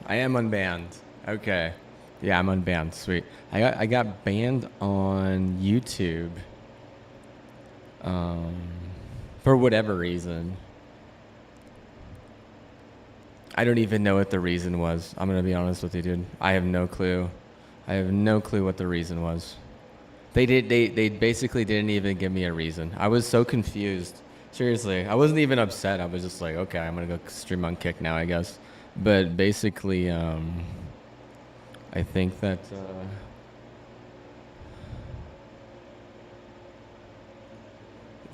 I am unbanned. Okay. Yeah, I'm unbanned. Sweet. I got banned on YouTube. Um, for whatever reason. I don't even know what the reason was. I'm gonna be honest with you, dude. I have no clue. I have no clue what the reason was. They basically didn't even give me a reason. I was so confused. Seriously, I wasn't even upset. I was just like, okay, I'm gonna go stream on Kick now, I guess. But basically, I think that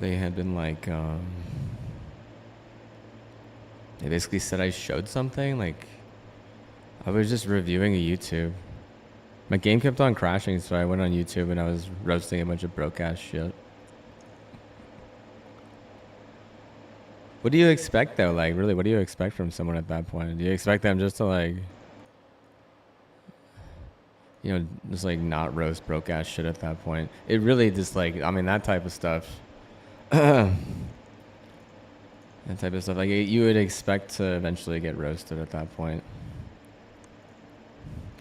they had been like, they basically said I showed something. Like, I was just reviewing a YouTube. My game kept on crashing, so I went on YouTube and I was roasting a bunch of broke ass shit. What do you expect though? Like, really, what do you expect from someone at that point? Do you expect them just to like, just like not roast broke ass shit at that point? It really just like, I mean, that type of stuff. That type of stuff. Like, you would expect to eventually get roasted at that point.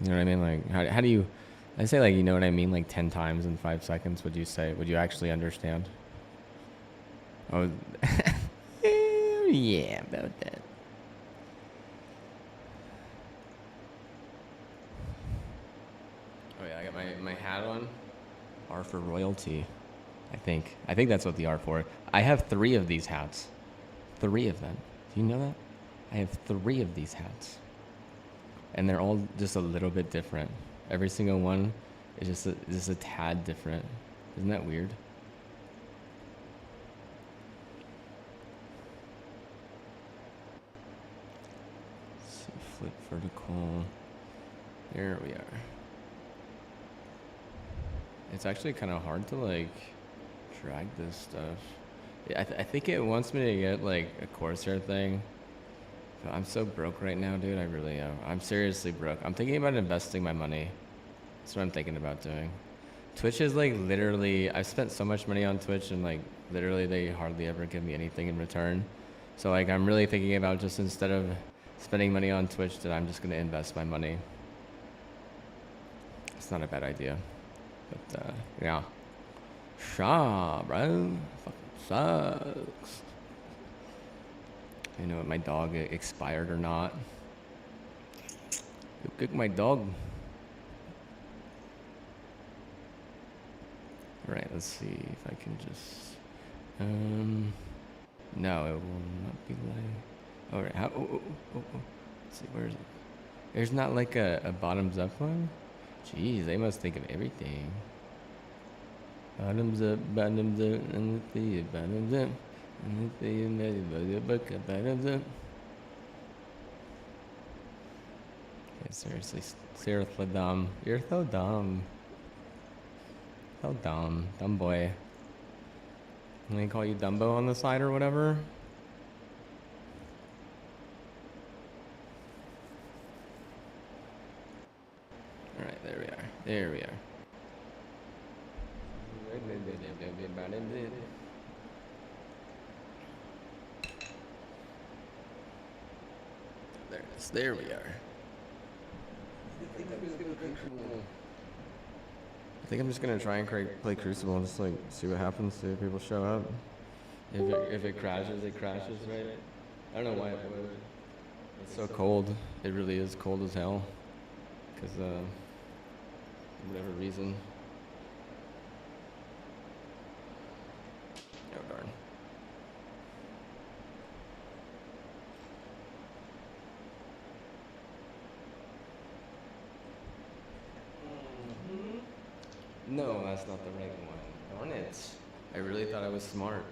You know what I mean? Like, how do you, I say like, you know what I mean? Like 10 times in 5 seconds, would you say, would you actually understand? Oh, yeah, about that. Oh yeah, I got my hat on. R for royalty. I think. I think that's what the R for. I have 3 of these hats. 3 of them. Do you know that? I have 3 of these hats. And they're all just a little bit different. Every single one is just a tad different. Isn't that weird? Let's see, flip vertical. There we are. It's actually kind of hard to like drag this stuff. Yeah, I think it wants me to get like a Corsair thing. But I'm so broke right now, dude. I really am. I'm seriously broke. I'm thinking about investing my money. That's what I'm thinking about doing. Twitch is like literally, I've spent so much money on Twitch and like literally they hardly ever give me anything in return. So like I'm really thinking about just instead of spending money on Twitch that I'm just going to invest my money. It's not a bad idea. But yeah. Shaw, bro. Fucking sucks. You know, my dog expired or not. You kick my dog. Alright, let's see if I can just... no, it will not be like... Alright, how... Let's see, where is it? There's not like a bottoms up one? Jeez, they must think of everything. Bottoms up, and the bottoms up. Okay, seriously dumb. You're so dumb. So dumb. Dumb boy. Can they call you Dumbo on the side or whatever? Alright, there we are. There we are. There it is. There we are. I think I'm just gonna try and play Crucible and just like see what happens. See if people show up. If it crashes, it crashes, right? I don't know why it would. It's so cold. It really is cold as hell. Cause for whatever reason. Oh darn. No, that's not the right one. Darn it. I really thought I was smart.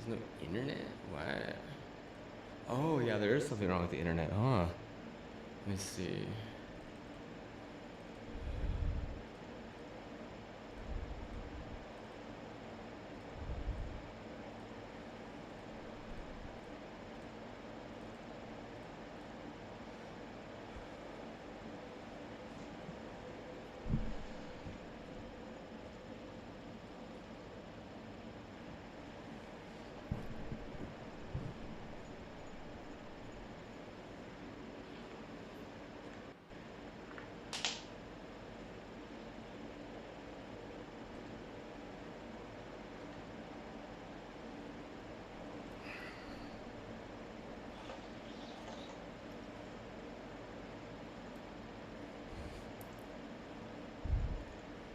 There's no internet? What? Oh, yeah, there is something wrong with the internet, huh? Let me see.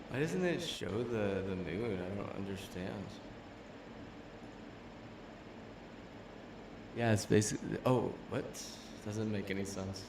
Why doesn't it show the mood? I don't understand. Yeah, it's basically. Oh, what? Doesn't make any sense.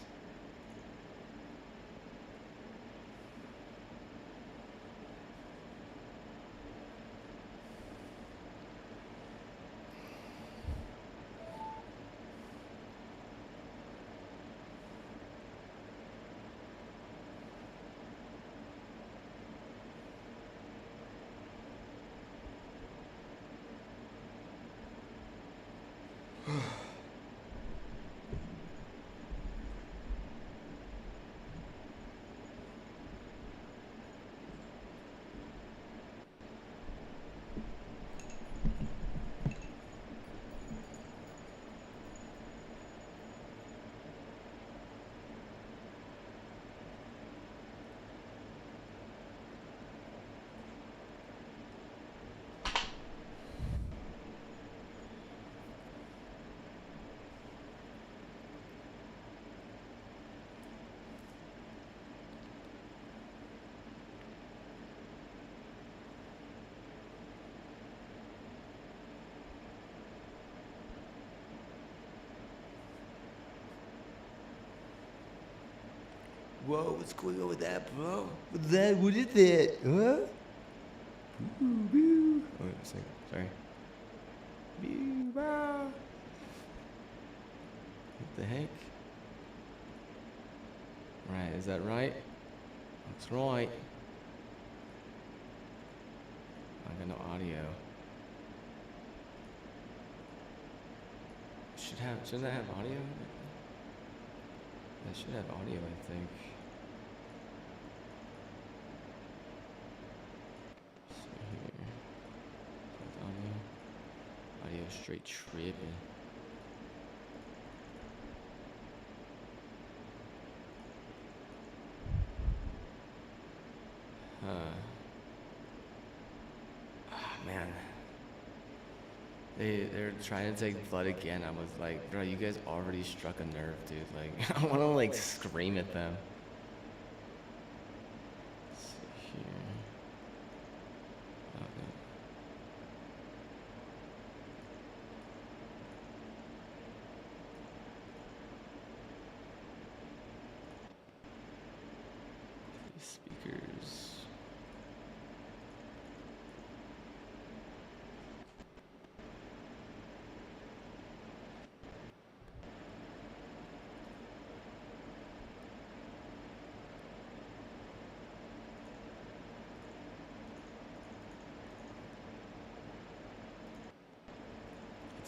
Whoa, what's going on with that, bro? What's that? What is that? Huh? Boo, boo. Oh, wait a second. Sorry. Boo, bah. What the heck? Right, is that right? That's right. I got no audio. Shouldn't that have audio? That should have audio, I think. Let's see here. Audio. Audio straight tripping. Man. They're trying to take blood again. I was like, bro, you guys already struck a nerve, dude. Like, I want to like scream at them. Let's see here. Oh, no. These speakers.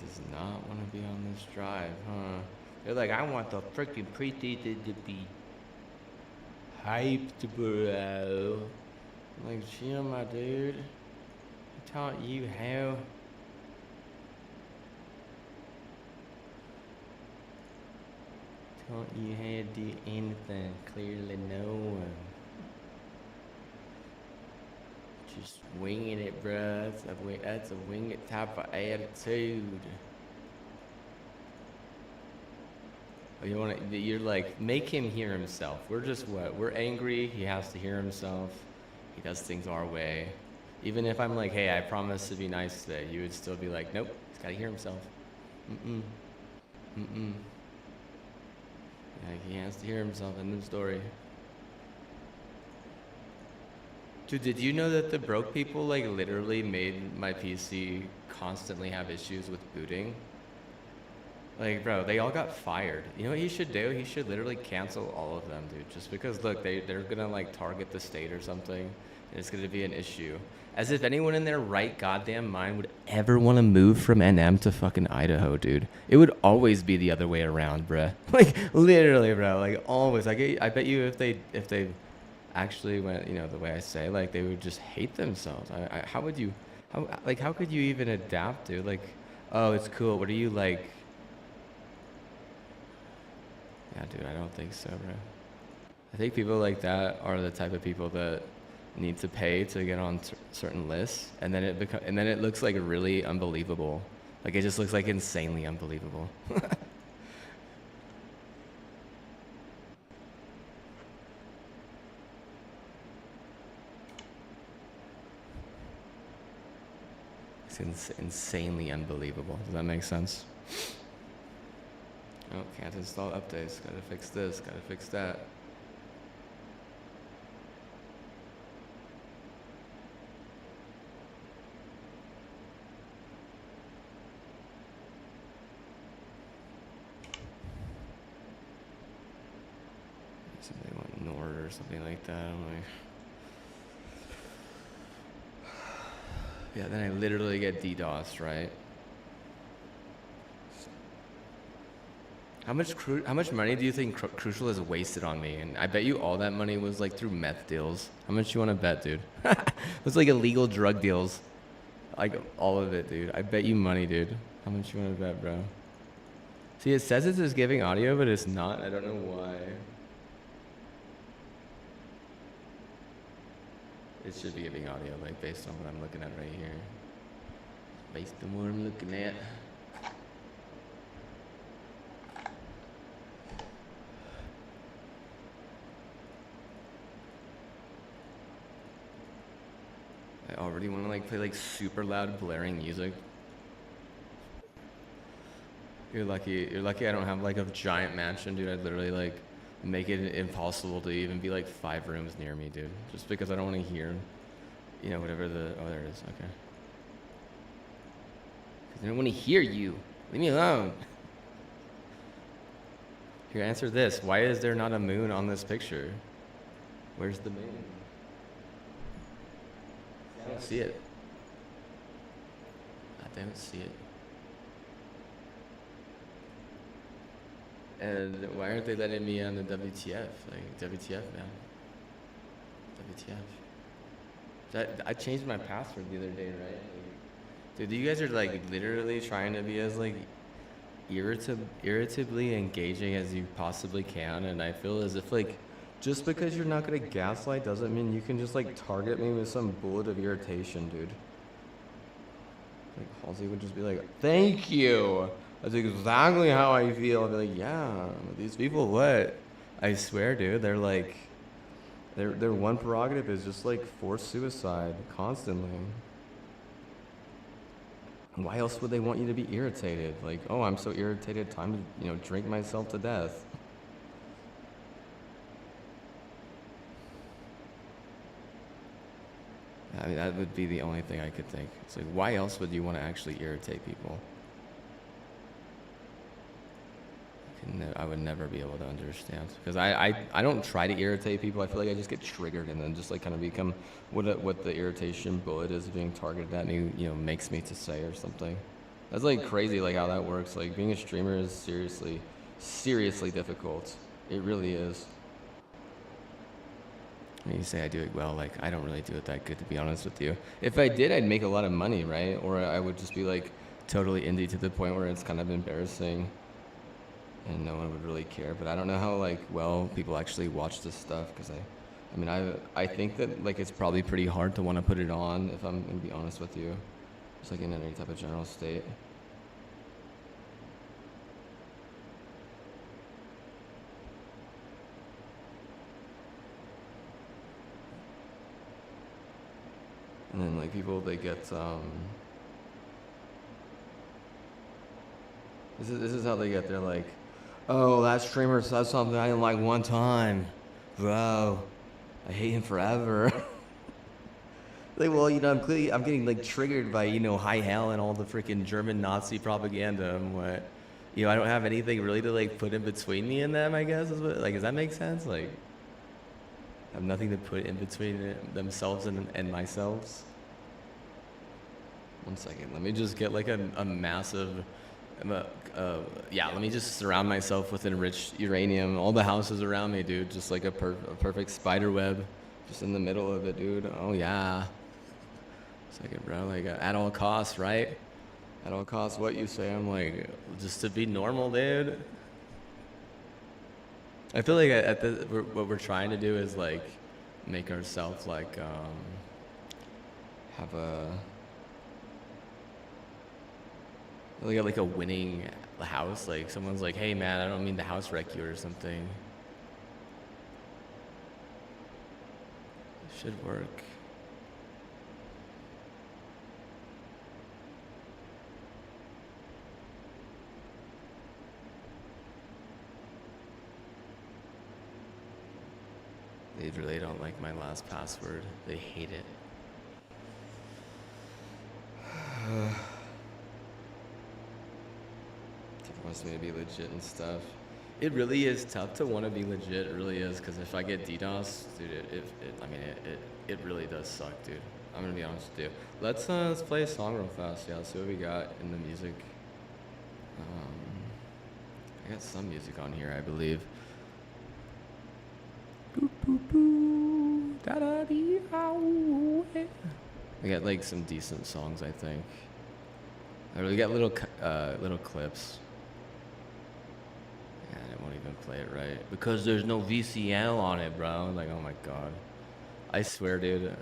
Does not want to be on this drive, huh? They're like, I want the freaking predated to be hyped, bro. I'm like, chill, my dude. I taught you how. Taught you how to do anything. Clearly no one. Just winging it, bruh. That's a wing it type of attitude. Oh, you're like, make him hear himself. We're just what? We're angry. He has to hear himself. He does things our way. Even if I'm like, hey, I promise to be nice today, you would still be like, nope, he's gotta hear himself. Like, he has to hear himself in the story. Dude, did you know that the broke people like literally made my PC constantly have issues with booting? Like, bro, they all got fired. You know what he should do? He should literally cancel all of them, dude. Just because, look, they're gonna like target the state or something, and it's gonna be an issue. As if anyone in their right goddamn mind would ever want to move from NM to fucking Idaho, dude. It would always be the other way around, bruh. Like, literally, bro. Like, always. Like, I bet you if they actually went, you know, the way I say, like, they would just hate themselves. How would you, how could you even adapt, dude? Like, oh, it's cool. What are you like? Yeah, dude, I don't think so, bro. I think people like that are the type of people that need to pay to get on certain lists, and then it looks like really unbelievable. Like it just looks like insanely unbelievable. It's insanely unbelievable. Does that make sense? Oh, can't install updates. Gotta fix this. Gotta fix that. Somebody want Nord or something like that. I'm like, yeah. Then I literally get DDoSed, right? How much money do you think Crucial has wasted on me? And I bet you all that money was like through meth deals. How much you want to bet, dude? It was like illegal drug deals. Like all of it, dude. I bet you money, dude. How much you want to bet, bro? See, it says it's just giving audio, but it's not. I don't know why. It should be giving audio, like based on what I'm looking at right here. Based on what I'm looking at. I already want to like play like super loud blaring music. You're lucky I don't have like a giant mansion, dude. I'd literally like make it impossible to even be like 5 rooms near me, dude. Just because I don't want to hear, you know, whatever oh, there it is, okay. Because I don't want to hear you. Leave me alone. Here, answer this. Why is there not a moon on this picture? Where's the moon? I don't see it. I don't see it. And why aren't they letting me on the WTF? Like, WTF, man. WTF. I changed my password the other day, right? Like, dude, you guys are like literally trying to be as like irritably engaging as you possibly can, and I feel as if like just because you're not gonna gaslight doesn't mean you can just like target me with some bullet of irritation, dude. Like Halsey would just be like, "Thank you. That's exactly how I feel." I'd be like, "Yeah, these people, what?" I swear, dude, they're like, their one prerogative is just like forced suicide constantly. Why else would they want you to be irritated? Like, oh, I'm so irritated, time to, you know, drink myself to death. I mean, that would be the only thing I could think. It's like, why else would you want to actually irritate people? I would never be able to understand. Because I don't try to irritate people. I feel like I just get triggered and then just like kind of become what the irritation bullet is being targeted at me, you know, makes me to say or something. That's like crazy, like how that works. Like being a streamer is seriously difficult. It really is. When you say I do it well, like I don't really do it that good, to be honest with you. If I did, I'd make a lot of money, right? Or I would just be like totally indie to the point where it's kind of embarrassing and no one would really care. But I don't know how like well people actually watch this stuff, because I mean I think that like it's probably pretty hard to want to put it on, if I'm gonna be honest with you. Just like in any type of general state. And then like people, they get this is how they get. They're like, oh, that streamer said something I didn't like one time, bro. I hate him forever. Like, well, I'm getting like triggered by High Hell and all the freaking German Nazi propaganda. And what, I don't have anything really to like put in between me and them. I guess is what, like, does that make sense? Like, I have nothing to put in between themselves and myself. One second, let me just get like a massive. Yeah, let me just surround myself with enriched uranium. All the houses around me, dude, just like a perfect spider web, just in the middle of it, dude. Oh yeah. Second, bro, like at all costs, right? At all costs, what you say? I'm like, just to be normal, dude. I feel like what we're trying to do is like make ourselves like have like a winning house. Like someone's like, hey man, I don't mean to house wreck you or something. It should work. They really don't like my last password. They hate it. He wants me to be legit and stuff. It really is tough to want to be legit. It really is, because if I get DDoS, dude, it really does suck, dude. I'm gonna be honest with you. Let's play a song real fast. Yeah, let's see what we got in the music. I got some music on here, I believe. I got like some decent songs, I think. I really got little clips. And I won't even play it right because there's no VCL on it, bro. Like, oh my god. I swear, dude.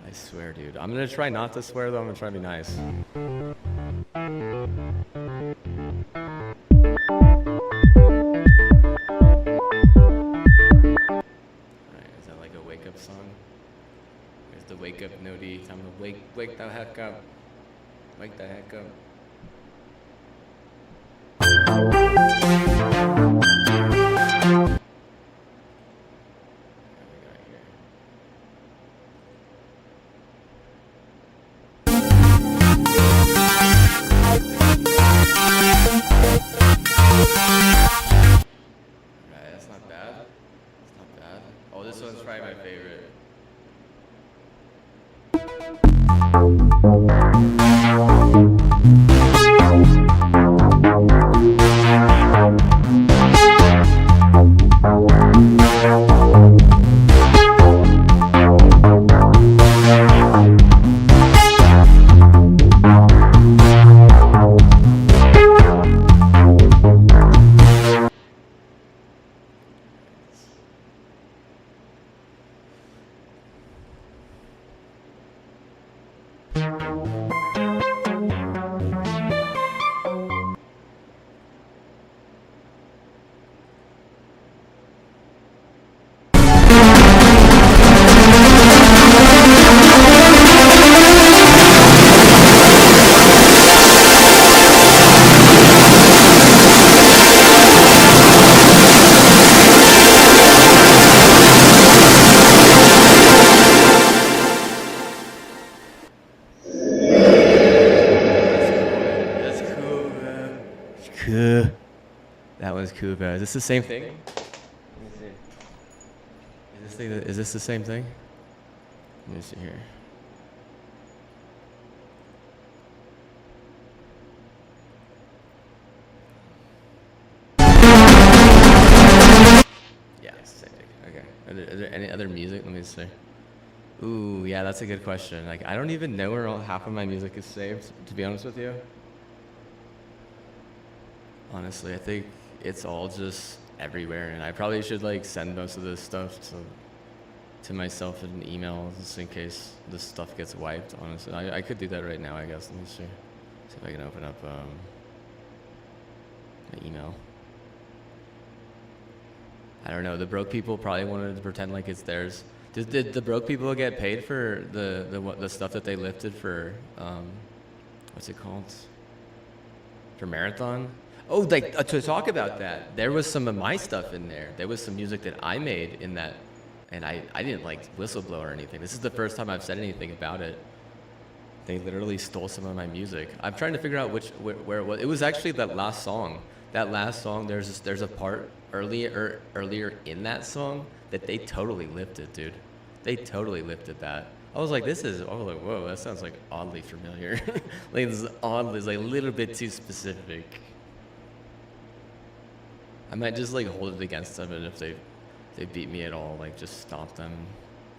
I swear, dude. I'm gonna try not to swear though. I'm gonna try to be nice. Song. Here's the wake up nodie. Time to wake the heck up. Wake the heck up. Right, that's not bad. That's not bad. Oh, this one's probably my favorite. That was cool, bro. Is this the same thing? Let me see. Is this the same thing? Let me see here. Yeah, it's the same thing. Okay. Are there any other music? Let me see. Ooh, yeah, that's a good question. Like, I don't even know where half of my music is saved, to be honest with you. Honestly, I think it's all just everywhere, and I probably should like send most of this stuff to myself in an email just in case this stuff gets wiped. Honestly, I could do that right now, I guess. Let me see if I can open up my email. I don't know. The broke people probably wanted to pretend like it's theirs. Did the broke people get paid for the stuff that they lifted for what's it called? For Marathon? Oh, like to talk about that, there was some of my stuff in there. There was some music that I made in that And I didn't like whistleblow or anything. This is the first time I've said anything about it. They literally stole some of my music. I'm trying to figure out where it was. It was actually that last song. That last song. There's a part earlier in that song that they totally lifted, dude. They totally lifted that. I was like, this is. I was like, whoa, that sounds like oddly familiar. Like this is oddly, it's like a little bit too specific. I might just like hold it against them, and if they beat me at all, like just stomp them,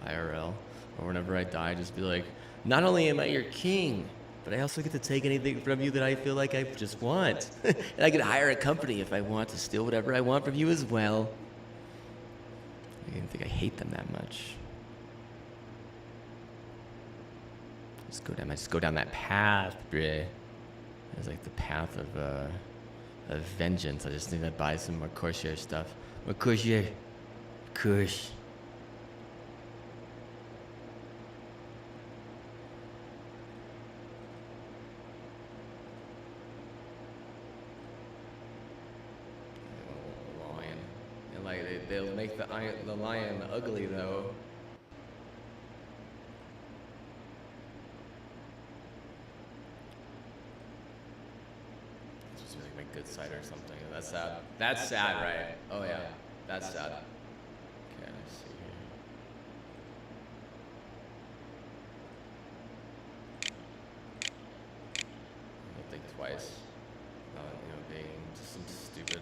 IRL, or whenever I die, just be like, not only am I your king, but I also get to take anything from you that I feel like I just want, and I could hire a company if I want to steal whatever I want from you as well. I didn't think I hate them that much. Just go down that path, bruh. It's like the path of vengeance. I just need to buy some more Corsair stuff. More Corsair. Kush. Lion. And like they'll make the lion ugly though. Like good side or something. That's sad. That's sad, right? Oh yeah, that's sad. Okay, let's see here. I'll think twice. Being just some stupid.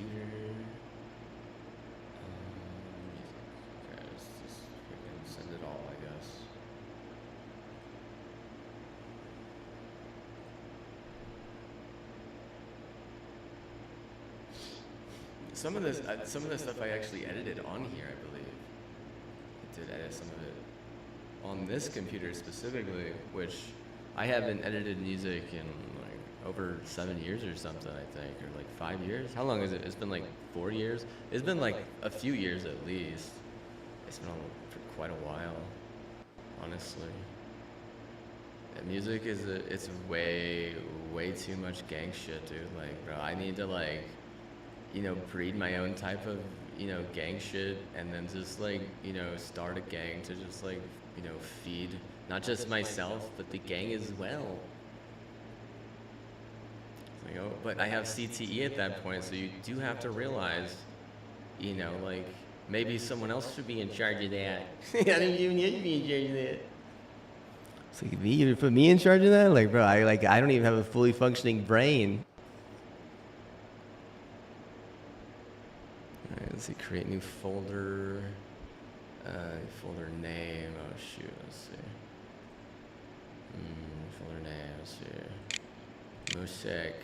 Computer. Okay, let's just freaking send it all, I guess. Some of this stuff I actually edited on here, I believe. I did edit some of it on this computer specifically, which I haven't edited music in like over 7 years or something, I think, or like 5 years. How long is it? It's been like 4 years. It's been like a few years at least. It's been on for quite a while, honestly. Yeah, music is it's way too much gang shit, dude. Like, bro, I need to like, breed my own type of gang shit, and then just like start a gang to just like feed not just myself but the gang as well. But I have CTE at that point, so you do have to realize, like maybe someone else should be in charge of that. I don't even need to be in charge of that. So you put me in charge of that? Like, bro, I don't even have a fully functioning brain. All right, let's see. Create new folder. Folder name. Oh shoot. Let's see. Folder name. Let's see. Mosaic.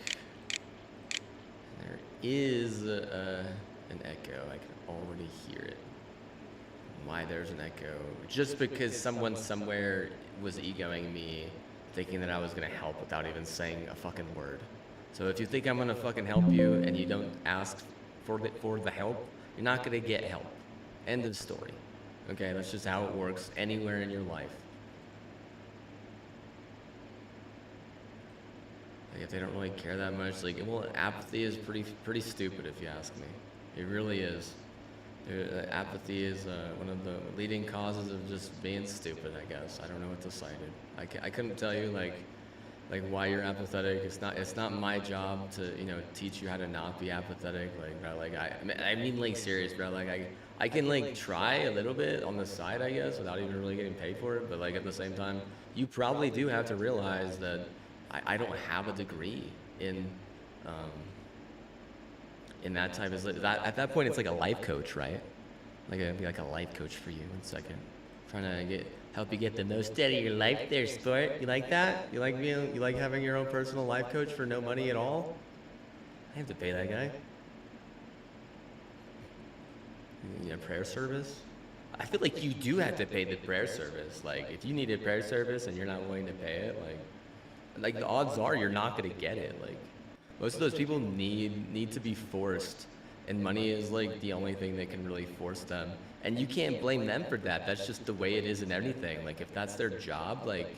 There is an echo. I can already hear it. Why there's an echo? Just because someone somewhere was egoing me, thinking that I was gonna help without even saying a fucking word. So if you think I'm gonna fucking help you and you don't ask for the help, you're not gonna get help. End of story. Okay, that's just how it works anywhere in your life. Like if they don't really care that much, like, well, apathy is pretty stupid if you ask me. It really is. Apathy is one of the leading causes of just being stupid, I guess. I don't know what to cite it. I couldn't tell you like why you're apathetic. It's not my job to teach you how to not be apathetic. Like, bro, like I mean like serious, bro. Like I can like try a little bit on the side, I guess, without even really getting paid for it. But like at the same time, you probably do have to realize that I don't have a degree. in um, in that type is like that at that point it's like a life coach, right? Like I'd be like a life coach for you in a second. Trying to help you get the most out of your life there, sport. You like that? You like having your own personal life coach for no money at all? I have to pay that guy. You know, prayer service. I feel like you do have to pay the prayer service. Like if you need a prayer service and you're not willing to pay it, like the odds are you're not gonna get it. Like most of those people need to be forced, and money is like the only thing that can really force them. And you can't blame them for that. That's just the way it is in everything. Like if that's their job, like,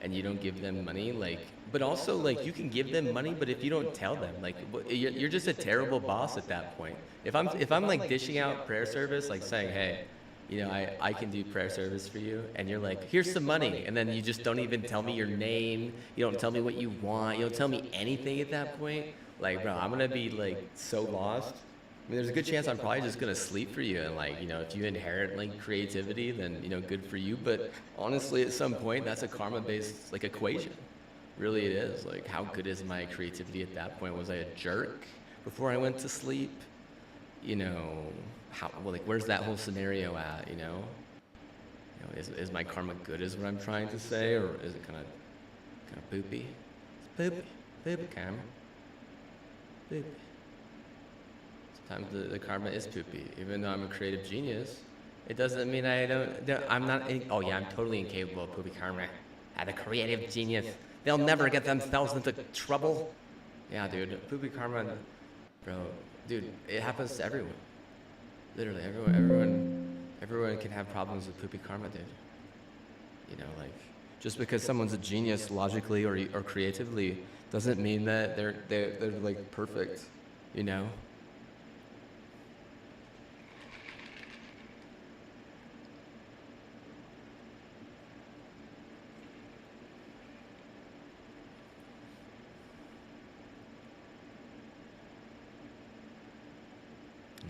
and you don't give them money, like, but also like you can give them money, but if you don't tell them, like, you're just a terrible boss at that point. If I'm like dishing out prayer service, like saying, hey, you know, I can do prayer service for you, and you're like, here's some money, and then you just don't even tell me your name, you don't tell me what you want, you don't tell me anything at that point, like, bro, I'm gonna be like so lost. I mean, there's a good chance I'm probably just gonna sleep for you, and like, you know, if you inherit like creativity, then you know, good for you. But honestly, at some point, that's a karma-based like equation. Really, it is. Like, how good is my creativity at that point? Was I a jerk before I went to sleep? You know, how well, like, where's that whole scenario at? Is my karma good? Is what I'm trying to say, or is it kind of poopy? It's poopy karma, poopy. Sometimes the karma is poopy. Even though I'm a creative genius, it doesn't mean I'm not. Oh yeah, I'm totally incapable of poopy karma. I'm a creative genius. They'll never get themselves into trouble. Yeah, dude, poopy karma, bro. Dude, it happens to everyone. Literally, everyone can have problems with poopy karma, dude. You know, like just because someone's a genius logically or creatively doesn't mean that they're like perfect. You know.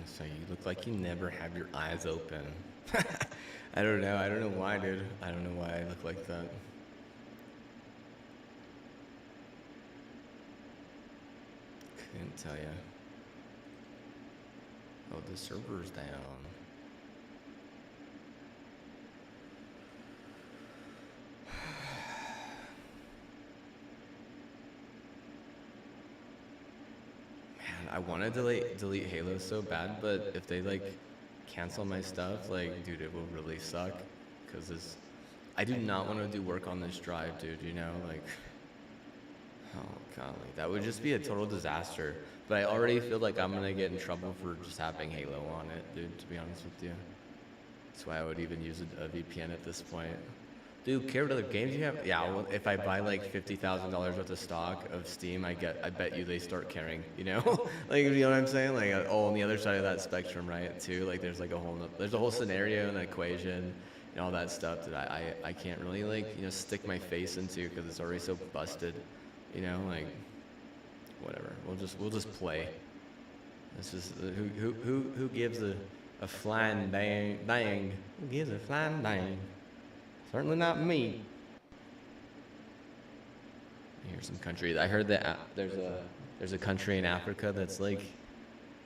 So you look like you never have your eyes open. I don't know. I don't know why, dude. I don't know why I look like that. Couldn't tell you. Oh, the server's down. I want to delete Halo so bad, but if they like cancel my stuff, like, dude, it will really suck. Cause I do not want to do work on this drive, dude. You know, like, oh god, like that would just be a total disaster. But I already feel like I'm gonna get in trouble for just having Halo on it, dude. To be honest with you, that's why I would even use a VPN at this point. Dude, care what other games you have? Yeah, well, if I buy like $50,000 worth of stock of Steam, I bet you they start caring, you know? Like, you know what I'm saying? Like, oh, on the other side of that spectrum, right, too, like, there's like there's a whole scenario and equation and all that stuff that I can't really, like, you know, stick my face into because it's already so busted, you know? Like, whatever. We'll just play. This is, who gives a flying dang? Who gives a flying dang? Certainly not me. Here's some country. I heard that there's a country in Africa that's like,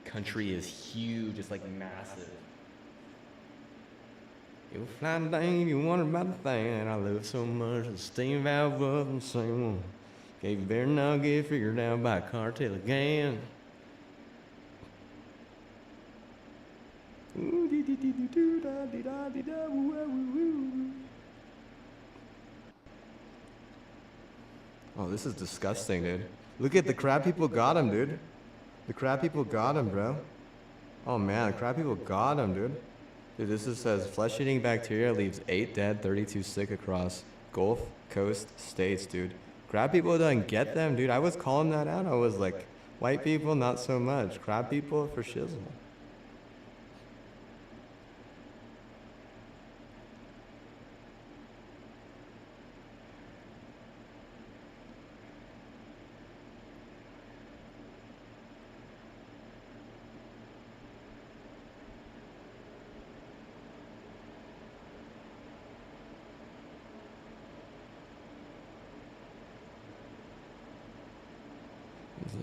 country is huge. It's like massive. You flying dang, you wonder about the thing that I love so much. The steam valve up and same one. Okay, you better not get figured out by a cartel again. Ooh, dee dee dee dee doo da dee da dee da woo woo woo. Oh, this is disgusting, dude. Look at the crab people got him, dude. The crab people got him, bro. Oh man, the crab people got him, dude. Dude, this says flesh-eating bacteria leaves 8 dead, 32 sick across Gulf Coast states, dude. Crab people don't get them, dude. I was calling that out. I was like, white people, not so much. Crab people for shizzle.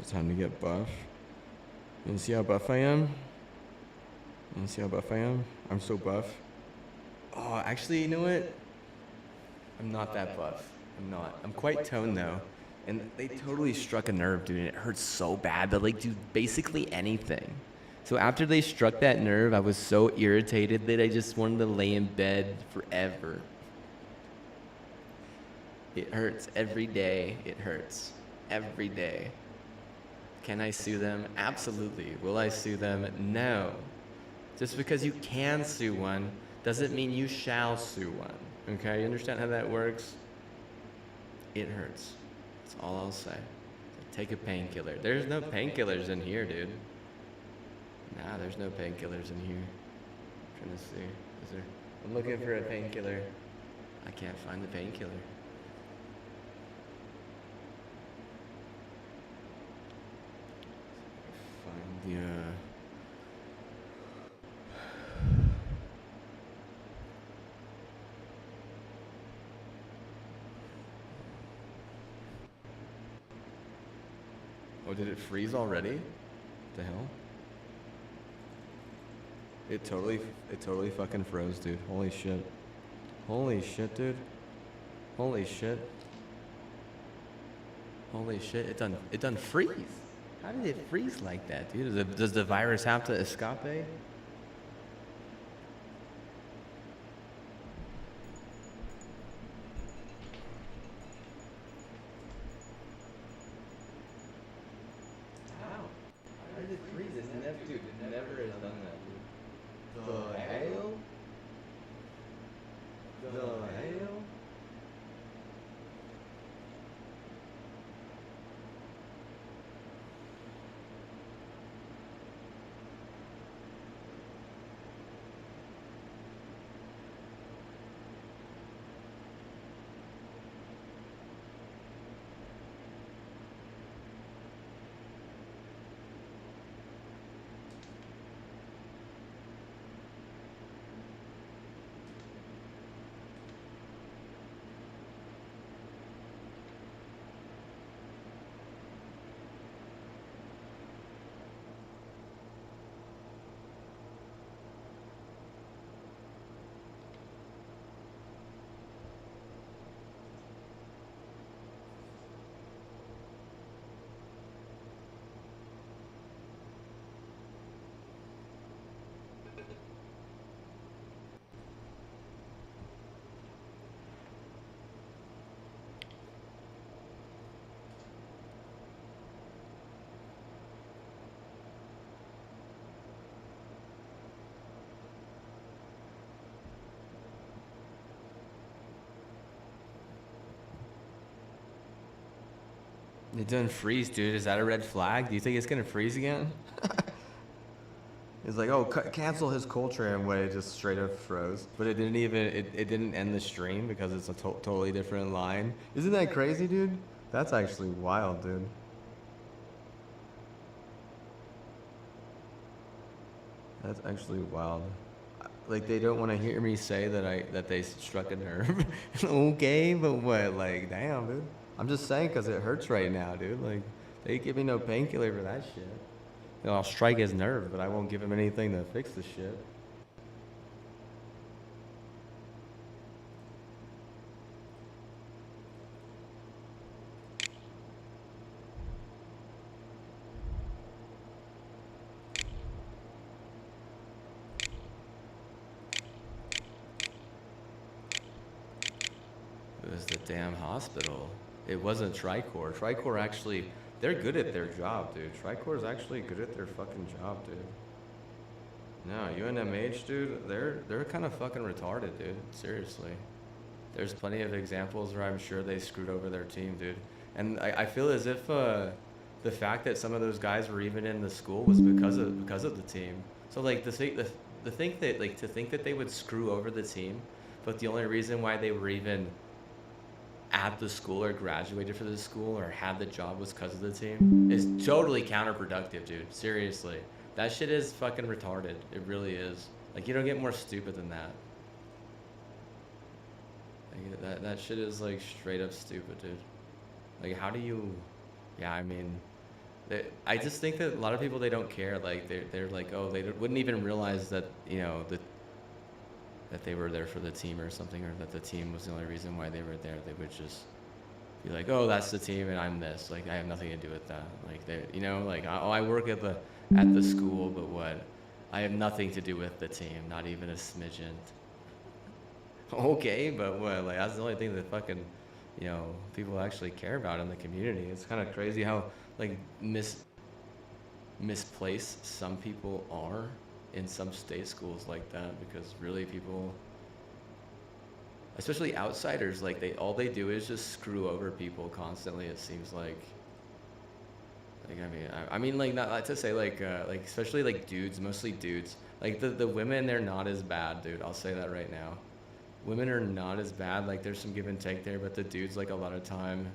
It's time to get buff. You wanna see how buff I am? You wanna see how buff I am? I'm so buff. Oh, actually, you know what? I'm not that buff. I'm not. I'm quite toned though. And they totally struck a nerve, dude. And it hurts so bad. But like, dude, basically anything. So after they struck that nerve, I was so irritated that I just wanted to lay in bed forever. It hurts every day. It hurts every day. Can I sue them? Absolutely. Will I sue them? No. Just because you can sue one doesn't mean you shall sue one. Okay, you understand how that works? It hurts. That's all I'll say. Take a painkiller. There's no painkillers in here, dude. Nah, there's no painkillers in here. I'm trying to see. Is there? I'm looking for a painkiller. I can't find the painkiller. Find the Oh, did it freeze already? What the hell? It totally fucking froze, dude. Holy shit. Holy shit, dude. Holy shit. Holy shit, it done freeze. How did it freeze like that, dude? Does the virus have to escape? It didn't freeze, dude. Is that a red flag? Do you think it's gonna freeze again? It's like, oh, cancel his culture, and it just straight up froze. But it didn't even, it didn't end the stream because it's a totally different line. Isn't that crazy, dude? That's actually wild, dude. That's actually wild. Like, they don't want to hear me say that they struck a nerve. Okay, but what? Like, damn, dude. I'm just saying because it hurts right now, dude. Like, they give me no painkiller for that shit. You know, I'll strike his nerve, but I won't give him anything to fix the shit. It was the damn hospital. It wasn't Tricor. Tricor actually, they're good at their job, dude. Tricor is actually good at their fucking job, dude. No, UNMH, dude, they're kind of fucking retarded, dude. Seriously. There's plenty of examples where I'm sure they screwed over their team, dude. And I feel as if the fact that some of those guys were even in the school was because of the team. So like to think that they would screw over the team, but the only reason why they were even at the school or graduated for the school or had the job was because of the team is totally counterproductive, dude. Seriously. That shit is fucking retarded. It really is. Like, you don't get more stupid than that. Like, that shit is, like, straight up stupid, dude. Like, how do you... Yeah, I mean... I just think that a lot of people, they don't care. Like they're like, oh, they wouldn't even realize that, that they were there for the team or something, or that the team was the only reason why they were there. They would just be like, oh, that's the team and I'm this. Like I have nothing to do with that. Like they, like, oh, I work at the school, but what? I have nothing to do with the team, not even a smidgen. Okay, but what? Like that's the only thing that fucking, people actually care about in the community. It's kind of crazy how like misplaced some people are in some state schools like that, because really people, especially outsiders, like all they do is just screw over people constantly. It seems like I mean like, not to say like especially like dudes, mostly dudes. Like the women, they're not as bad, dude. I'll say that right now. Women are not as bad. Like there's some give and take there, but the dudes, like a lot of time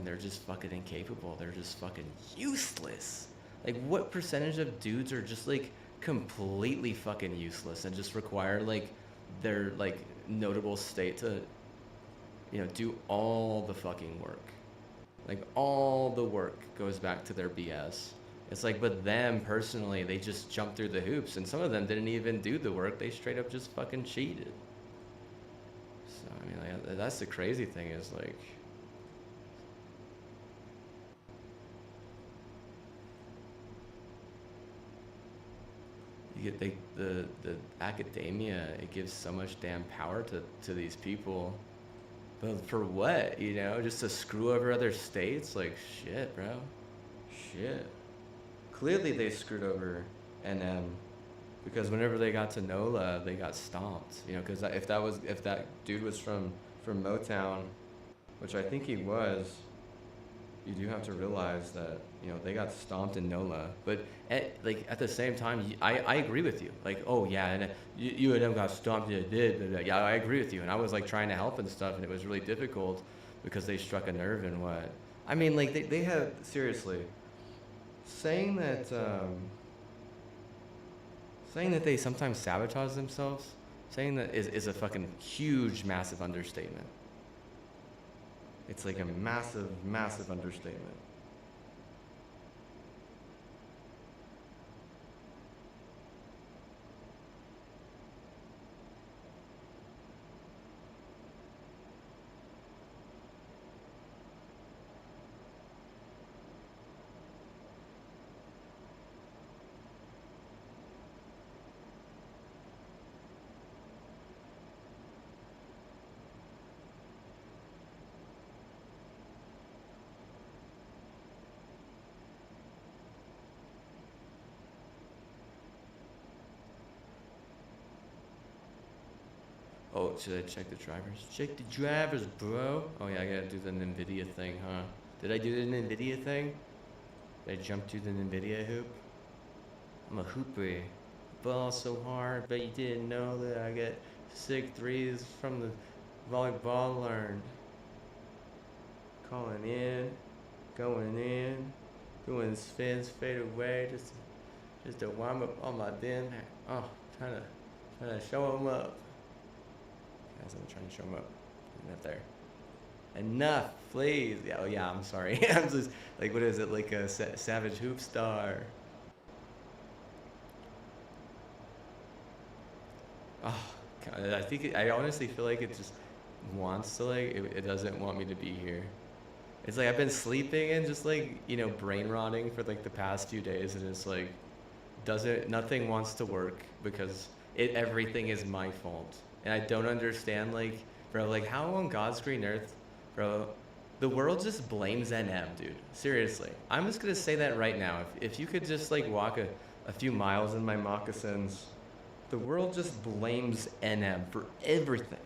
they're just fucking incapable. They're just fucking useless. Like what percentage of dudes are just like completely fucking useless and just require like their like notable state to, do all the fucking work. Like all the work goes back to their BS. It's like, but them personally, they just jump through the hoops, and some of them didn't even do the work. They straight up just fucking cheated. So I mean, like, that's the crazy thing, is like, you get the academia. It gives so much damn power to these people, but for what? Just to screw over other states? Like shit, bro. Shit. Clearly they screwed over NM, because whenever they got to NOLA, they got stomped. Because if that dude was from Motown, which I think he was, you do have to realize that they got stomped in NOLA. But at the same time, I agree with you. Like, oh yeah, and you and them got stomped. And it did. Yeah, I agree with you. And I was like trying to help and stuff, and it was really difficult because they struck a nerve. And what? I mean, like they have, seriously, saying that they sometimes sabotage themselves. Saying that is a fucking huge, massive understatement. It's like a massive, massive understatement. Oh, should I check the drivers? Check the drivers, bro. Oh yeah, I gotta do the NVIDIA thing, huh? Did I do the NVIDIA thing? Did I jump to the NVIDIA hoop? I'm a hooper. Ball so hard, but you didn't know that I get sick threes from the volleyball learned. Calling in, going in, doing spins, fade away, just to warm up on my damn. Oh, trying to show them up. Guys, I'm trying to show them up. Not there. Enough, please. Yeah, oh yeah, I'm sorry. I'm just like, what is it, like a Savage Hoop Star? Oh, God, I honestly feel like it just wants to, like, it doesn't want me to be here. It's like I've been sleeping and just like, brain rotting for like the past few days, and it's like, nothing wants to work because everything is my fault. And I don't understand, like, bro, like, how on God's green earth, bro, the world just blames NM, dude. Seriously. I'm just gonna say that right now. If you could just like walk a few miles in my moccasins, the world just blames NM for everything.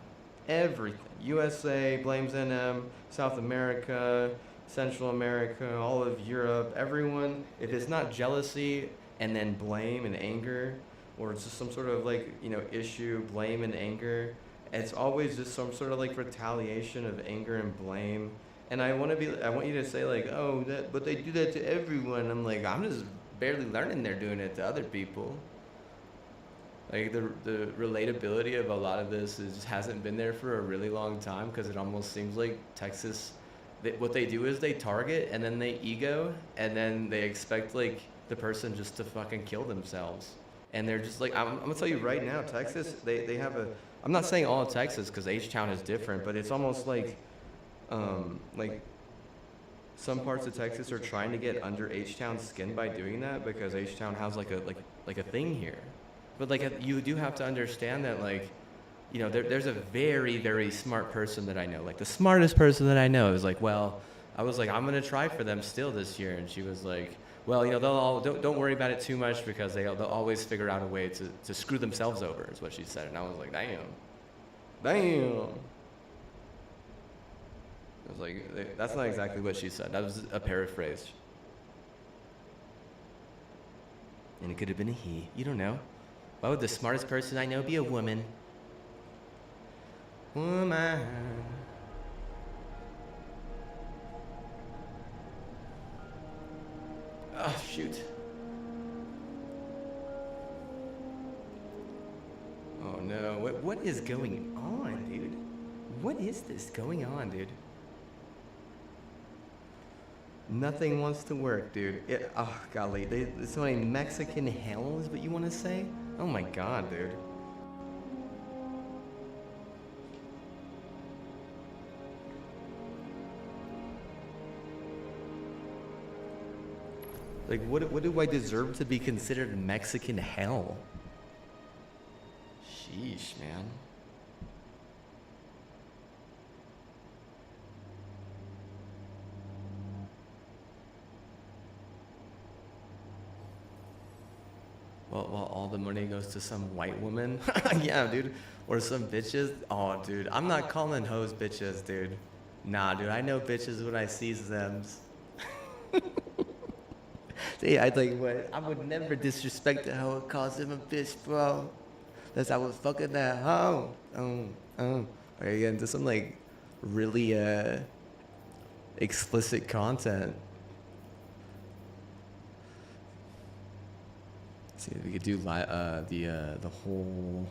Everything. USA blames NM, South America, Central America, all of Europe, everyone. If it's not jealousy and then blame and anger, or it's just some sort of like, issue, blame and anger, it's always just some sort of like retaliation of anger and blame. And I want you to say like, oh, but they do that to everyone. I'm like, I'm just barely learning they're doing it to other people. Like the relatability of a lot of this just hasn't been there for a really long time, because it almost seems like Texas what they do is they target and then they ego and then they expect like the person just to fucking kill themselves. And they're just like, I'm gonna tell you right now, Texas, they have a. I'm not saying all of Texas because H-Town is different, but it's almost like some parts of Texas are trying to get under H-Town's skin by doing that because H-Town has like a thing here. But like you do have to understand that like, you know, there's a very, very smart person that I know. Like the smartest person that I know is like, well, I was like, I'm gonna try for them still this year, and she was like, well, you know, don't worry about it too much because they'll always figure out a way to screw themselves over, is what she said, and I was like, damn. I was like, that's not exactly what she said. That was a paraphrase. And it could have been a he. You don't know. Why would the smartest person I know be a woman? Woman. Oh, shoot. Oh, no. What is going on, dude? What is this going on, dude? Nothing wants to work, dude. Oh, golly. There's so many Mexican hells, but you want to say? Oh, my God, dude. Like, what do I deserve to be considered Mexican hell? Sheesh, man. Well, all the money goes to some white woman? Yeah, dude. Or some bitches? Oh, dude. I'm not calling hoes bitches, dude. Nah, dude. I know bitches when I see them. See, I think what I would never disrespect a hoe and call him a bitch, bro. That's I was fucking that hoe. Okay, get into some like really explicit content. Let's see if we could do the whole.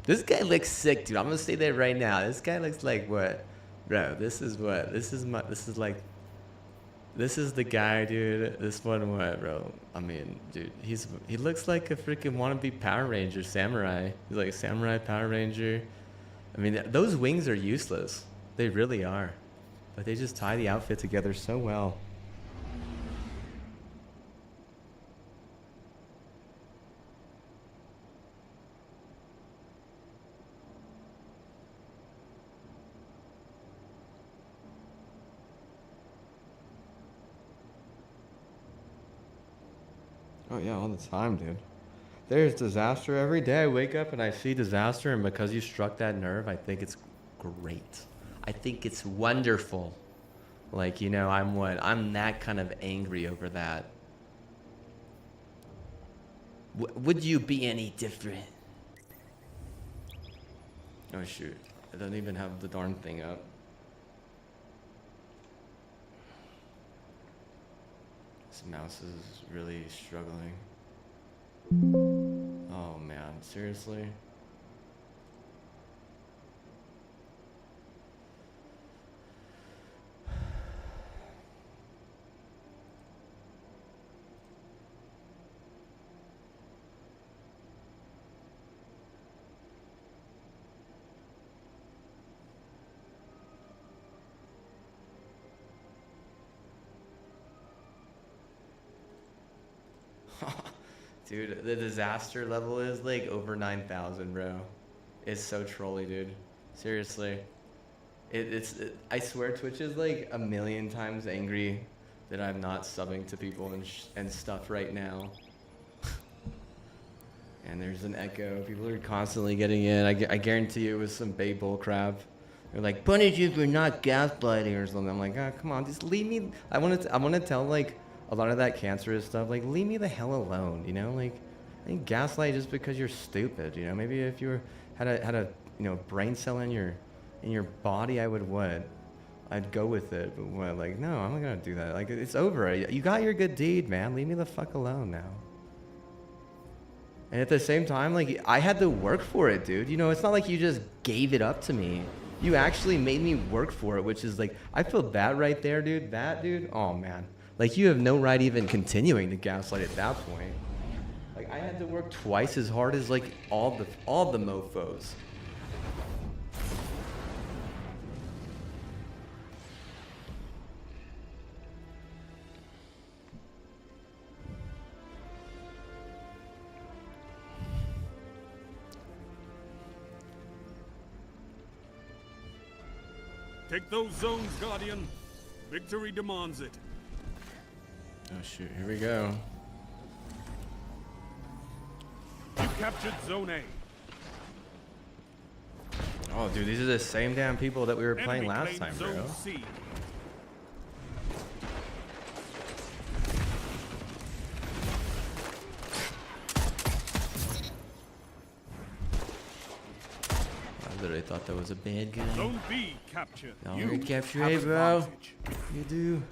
This guy looks sick, dude. I'm gonna say that right now. This guy looks like what, bro? This is the guy, dude. This one, what, bro? I mean, dude, he looks like a freaking wannabe Power Ranger samurai. He's like a samurai Power Ranger. I mean, those wings are useless. They really are. But they just tie the outfit together so well. Oh yeah, all the time, dude. There's disaster every day. I wake up and I see disaster, and because you struck that nerve, I think it's great. I think it's wonderful. Like, you know, I'm that kind of angry over that. Would you be any different? Oh shoot, I don't even have the darn thing up. This mouse is really struggling. Oh man, seriously? Dude, the disaster level is like over 9,000, bro. It's so trolly, dude. Seriously. I swear Twitch is like a million times angry that I'm not subbing to people and stuff right now. And there's an echo. People are constantly getting in. I guarantee you it was some babe bull crap. They're like, punish you for not gaslighting or something. I'm like, oh, come on, just leave me. I want to tell like a lot of that cancerous stuff, like leave me the hell alone, you know? Like, I think gaslight just because you're stupid, you know? Maybe if you had a you know, brain cell in your body, I would what? I'd go with it, but what? Like, no, I'm not gonna do that. Like, it's over. You got your good deed, man. Leave me the fuck alone now. And at the same time, like, I had to work for it, dude. You know, it's not like you just gave it up to me. You actually made me work for it, which is like, I feel that right there, dude. That, dude, oh man. Like, you have no right even continuing to gaslight at that point. Like, I had to work twice as hard as, like, all the mofos. Take those zones, Guardian. Victory demands it. Oh shoot, here we go. You captured Zone A. Oh dude, these are the same damn people that we were playing Enemy last time, claimed bro. Zone C. I literally thought that was a bad guy. Zone B captured. No, You you capture have A, bro. advantage. You do.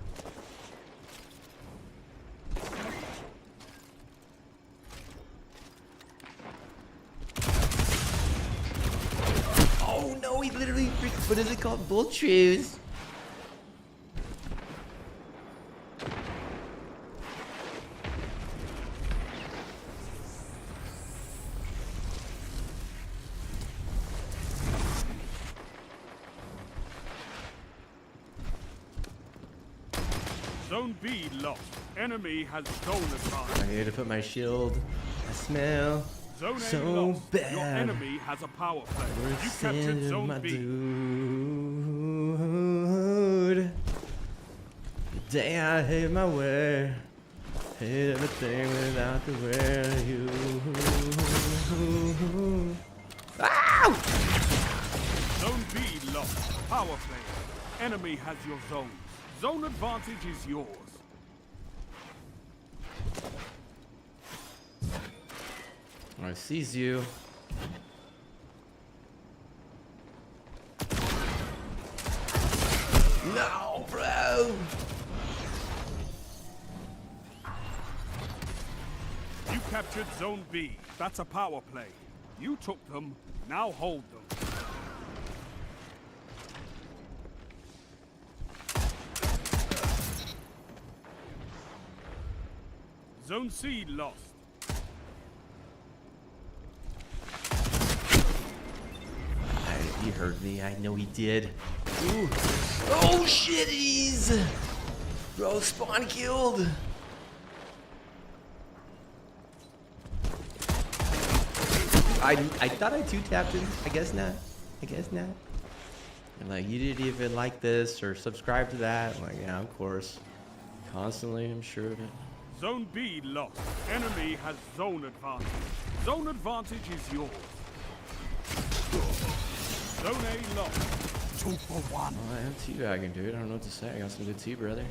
Oh no, he literally, what is it called? Bull shoes. Zone B lost. Enemy has zone I advantage. need to put my shield. I smell Zone A so lost. bad. Your enemy has a power play. We're You captured sending Zone my B. dude. The day I hate my way, hate everything without the way you. Ow! Zone B lost. Power play. Enemy has your zone. Zone advantage is yours. I sees you. No, bro. You captured Zone B. That's a power play. You took them. Now hold them. Zone C lost. He heard me. I know he did. Ooh. Oh shitties! Bro, spawn killed. I thought I two-tapped him. I guess not. I guess not. And like, you didn't even like this or subscribe to that. I'm like, yeah, of course. Constantly, I'm sure of it. Zone B lost. Enemy has zone advantage. Zone advantage is yours. Zone A lost. 2 for 1. Oh, I am teabagging, dude. I don't know what to say. I got some good tea, brother.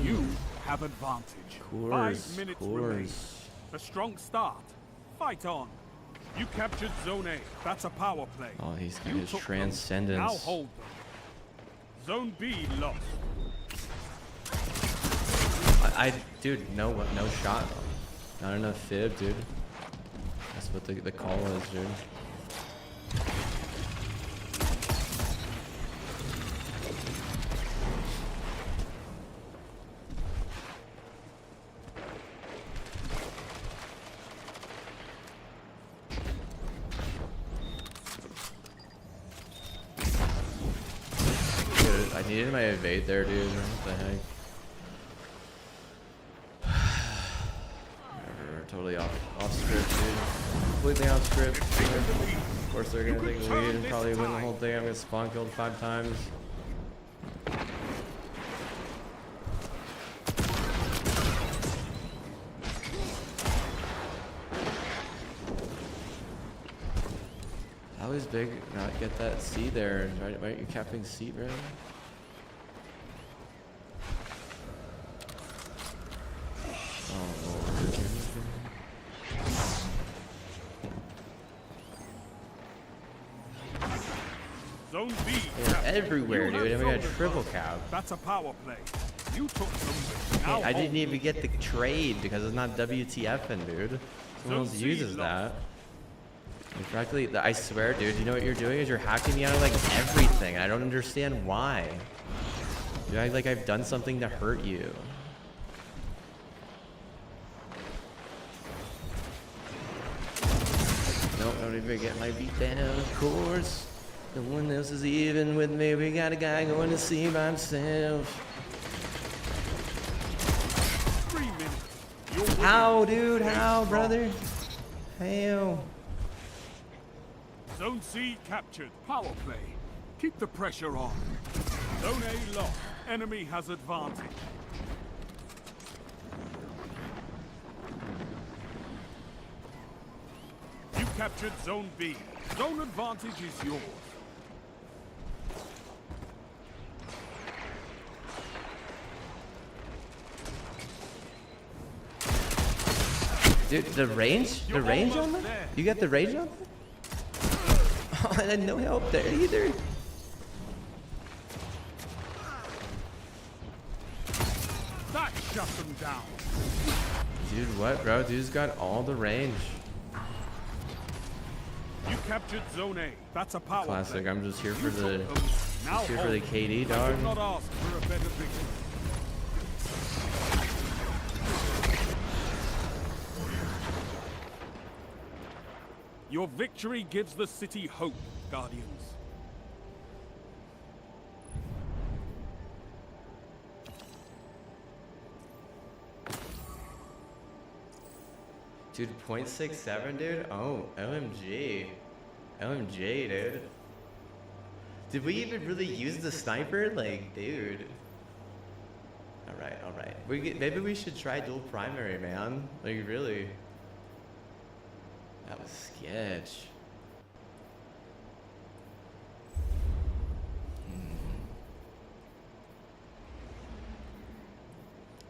You have advantage. 5 minutes remain. A strong start. Fight on. You captured Zone A. That's a power play. Oh, he's got You his took them. transcendence. Now hold them. Zone B lost. Dude, no shot. Not enough fib, dude. That's what the call is, dude. Dude, I needed my evade there, dude. What the heck? Whatever, totally off script, dude. Completely off script. Of course they're gonna take the lead and probably win the whole thing. I'm gonna spawn killed 5 times. That was big. Not get that C there. Why aren't you capping C, bro? Oh, Lord. Zone B. They're everywhere, You have dude. And we got zone triple advantage. cap. That's a power play. You took something. Now I didn't hold. even get the trade because it's not WTFing, dude. Someone else Zone C uses lost. that. And frankly, I swear, dude, you know what you're doing is you're hacking me out of like everything. I don't understand why. You act like I've done something to hurt you. Nope, don't even get my beat down, of course. No one else is even with me. We got a guy going to see by himself. 3 minutes. You're winning. How, dude? Stay How, strong. brother? How? Zone C captured. Power play. Keep the pressure on. Zone A lost. Enemy has advantage. You captured Zone B. Zone advantage is yours. Dude, the range? The You're range on almost that? there. You got the range on that? Oh, I had no help there either. That shut them down. Dude, what, bro? Dude's got all the range. You captured Zone A. That's a power Classic. play. I'm just here for You the took them. Now here for the hold. KD, I dog. did not ask for a better victory. Your victory gives the city hope, Guardians. Dude, 0.67, dude? Oh, LMG. LMG, dude. Did we even really use the sniper? Like, dude. Alright, alright. Maybe we should try dual primary, man. Like, really. That was sketch.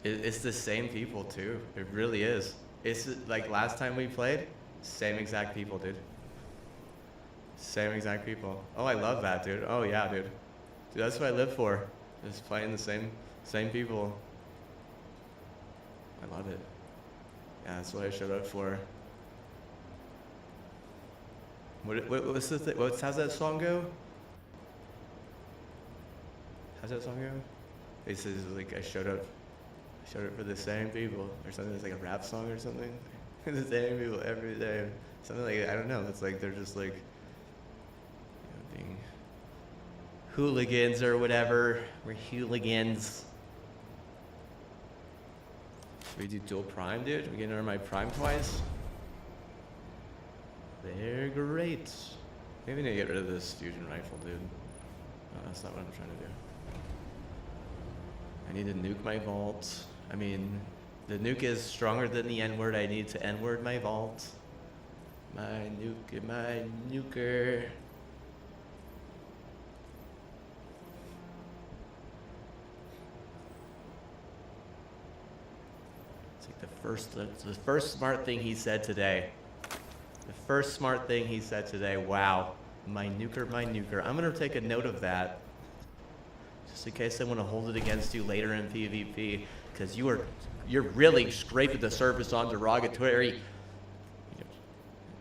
It's the same people, too. It really is. It's like last time we played, same exact people, dude. Same exact people. Oh, I love that, dude. Oh, yeah, dude. Dude, that's what I live for. Just playing the same people. I love it. Yeah, that's what I showed up for. What's the thing? How's that song go? How's that song go? It says like I showed up for the same people or something. It's like a rap song or something. The same people every day. Something like I don't know. It's like they're just like being hooligans or whatever. We're hooligans. Should we do dual prime, dude? We getting under my prime twice? They're great. Maybe I need to get rid of this fusion rifle, dude. No, that's not what I'm trying to do. I need to nuke my vault. I mean, the nuke is stronger than the N-word. I need to N-word my vault. My nuke, my nuker. It's like the first smart thing he said today. The first smart thing he said today. Wow. My nuker, my nuker. I'm gonna take a note of that. Just in case I want to hold it against you later in PvP, because you're really scraping the surface on derogatory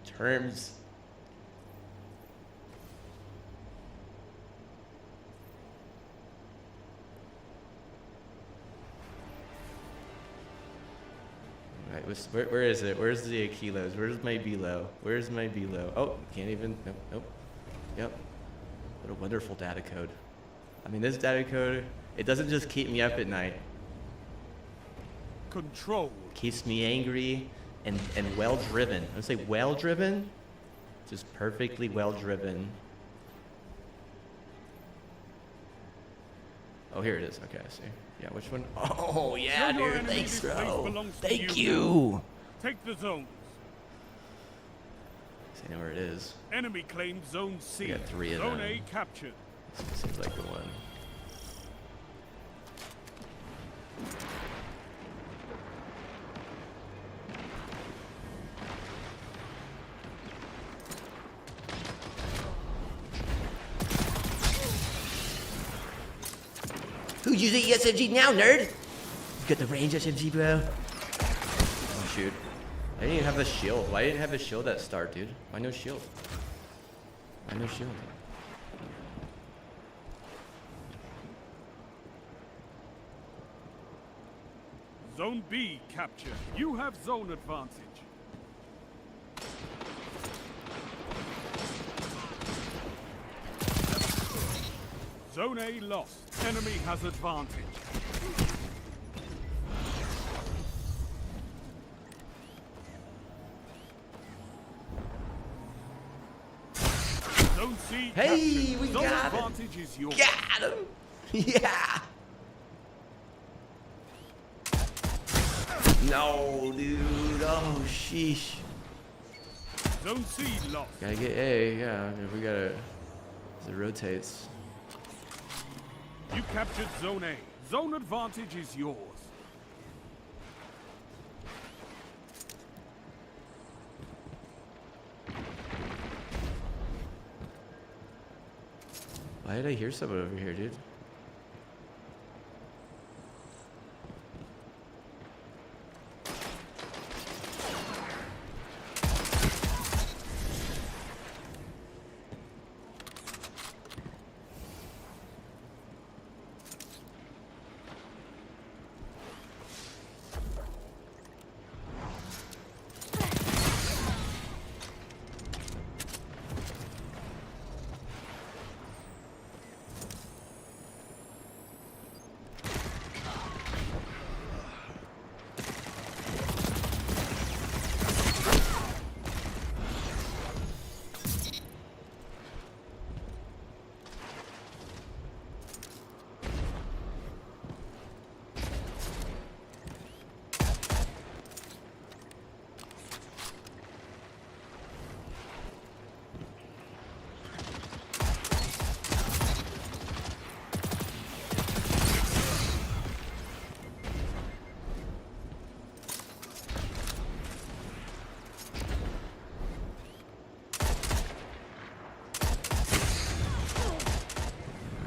terms. All right, where is it? Where's the kilos? Where's my below? Where's my below? Oh, can't even. Nope, nope. Yep. What a wonderful data code. I mean, this data code, it doesn't just keep me up at night. Control. Keeps me angry and well driven. I would say well driven, just perfectly well driven. Oh, here it is. Okay, I see. Yeah, which one? Oh, yeah, Show your dude. enemy Thanks, this place bro. belongs to Thank you. you. Take the zones. See, I know where it is. Enemy claimed Zone C. We got 3 of Zone them. A captured. Seems like the one. Who's using the SMG now, nerd? You got the range SMG, bro. Oh shoot. I didn't even have a shield. Why didn't I have a shield at start, dude? Why no shield? Why no shield? Zone B captured. You have zone advantage. Zone A lost. Enemy has advantage. Zone C Hey, captured. we Zone got it. advantage is yours. Got him! Yeah! No, dude. Oh, sheesh. Zone C lost. Gotta get A, yeah. If we gotta. As it rotates. You captured Zone A. Zone advantage is yours. Why did I hear someone over here, dude?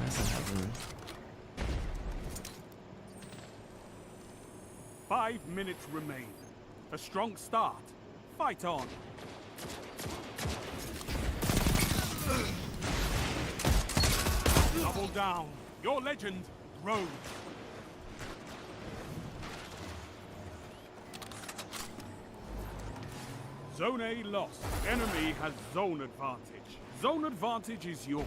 That's not happening. 5 minutes remain. A strong start. Fight on. Double down. Your legend grows. Zone A lost. Enemy has zone advantage. Zone advantage is yours.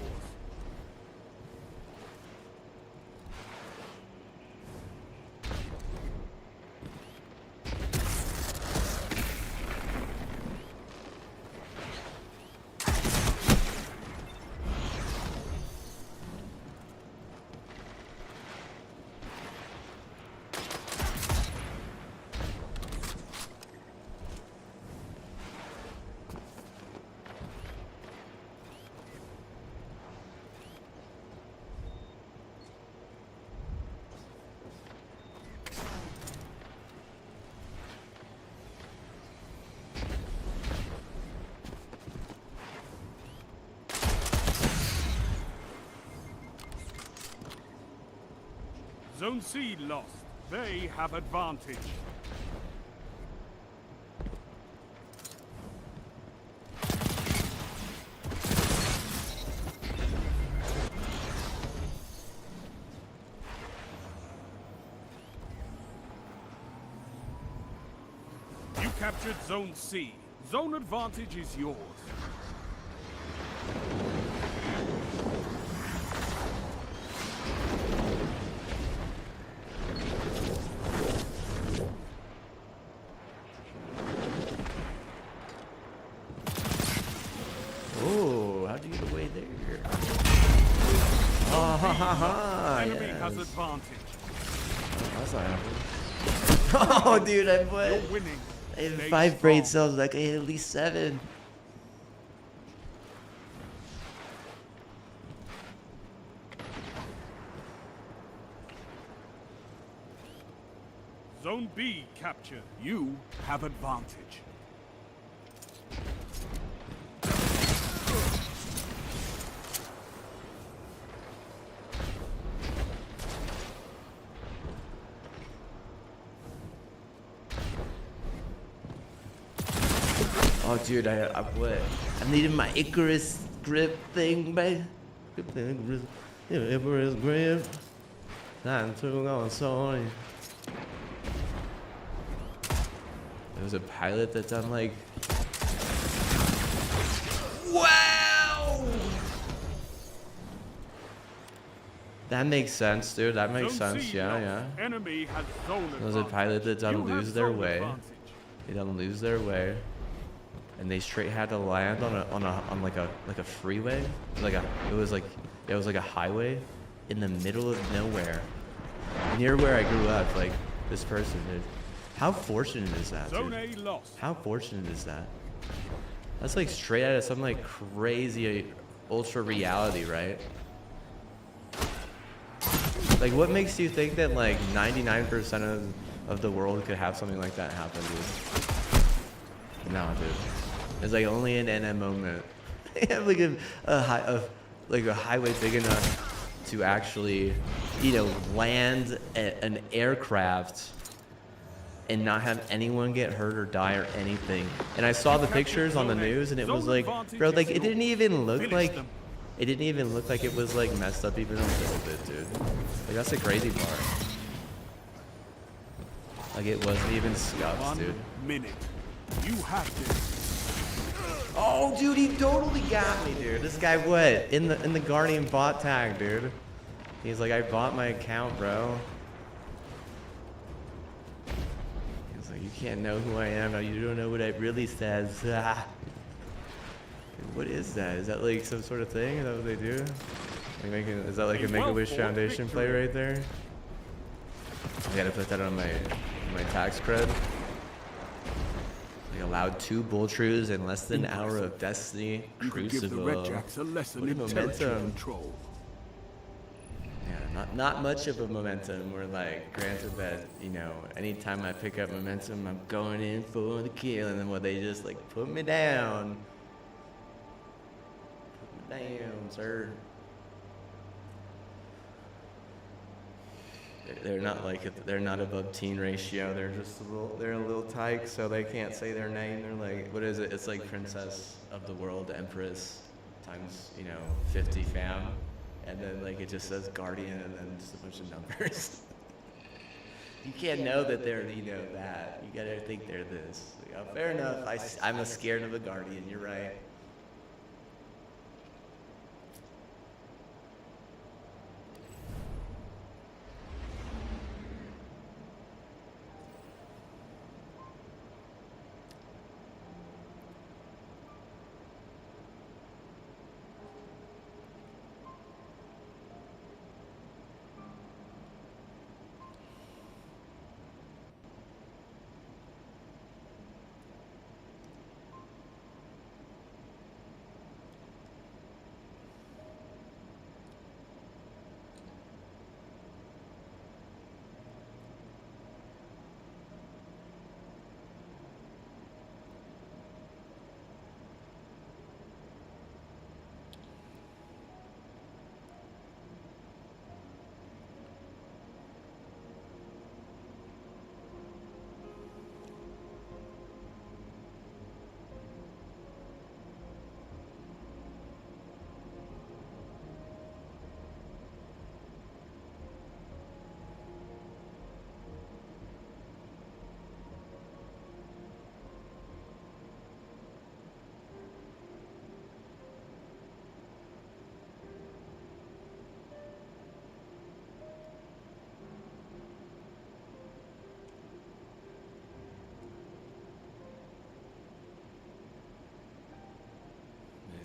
Zone C lost. They have advantage. You captured Zone C. Zone advantage is yours. Oh, how'd you get away there? Oh, ha ha ha! Enemy Yes. has advantage. That's not happening. Oh, dude, I You're put winning. I have Stay 5 brain strong. cells. Like I hit at least 7. Zone B captured. You have advantage. Oh, dude, I what? I'm needing my Icarus grip thing, babe. Icarus grip. Time to go on, sorry. There's a pilot that's on like. Wow! That makes sense, dude. That makes sense. Yeah. Enemy has zone There's a pilot that doesn't lose their way. advantage. They don't lose their way, and they straight had to land on like a freeway, it was like a highway in the middle of nowhere, near where I grew up. Like this person did. How fortunate is that, Zone dude? A lost. How fortunate is that? That's like straight out of some like crazy ultra reality, right? Like what makes you think that like 99% of the world could have something like that happen, dude? No, dude. It's like only in a moment. They have like a highway big enough to actually, land an aircraft and not have anyone get hurt or die or anything. And I saw the pictures on the news, and it was like, bro, like it didn't even look like it was like messed up even a little bit, dude. Like that's the crazy part. Like it wasn't even scuffed, 1 dude. minute. You have this. Oh, dude, he totally got me, dude. This guy, what? In the Guardian bot tag, dude. He's like, I bought my account, bro. He's like, you can't know who I am. You don't know what it really says. Ah. What is that? Is that like some sort of thing? Is that what they do? Like is that like a Make-A-Wish Foundation play right there? I gotta put that on my tax cred. They allowed 2 bull trues in less than an hour of Destiny. You could give the Red Jacks a lesson in territory control. Yeah, not much of a momentum. We're like, granted that, anytime I pick up momentum, I'm going in for the kill, and then they just like put me down. Put me down, sir. They're not above teen ratio. They're a little tyke, so they can't say their name. They're like, what is it? It's like Princess of the World, Empress times 50 fam, and then like it just says Guardian and then just a bunch of numbers. You can't know that they're that. You gotta think they're this. Like, oh, fair enough. I'm scared of a Guardian. You're right.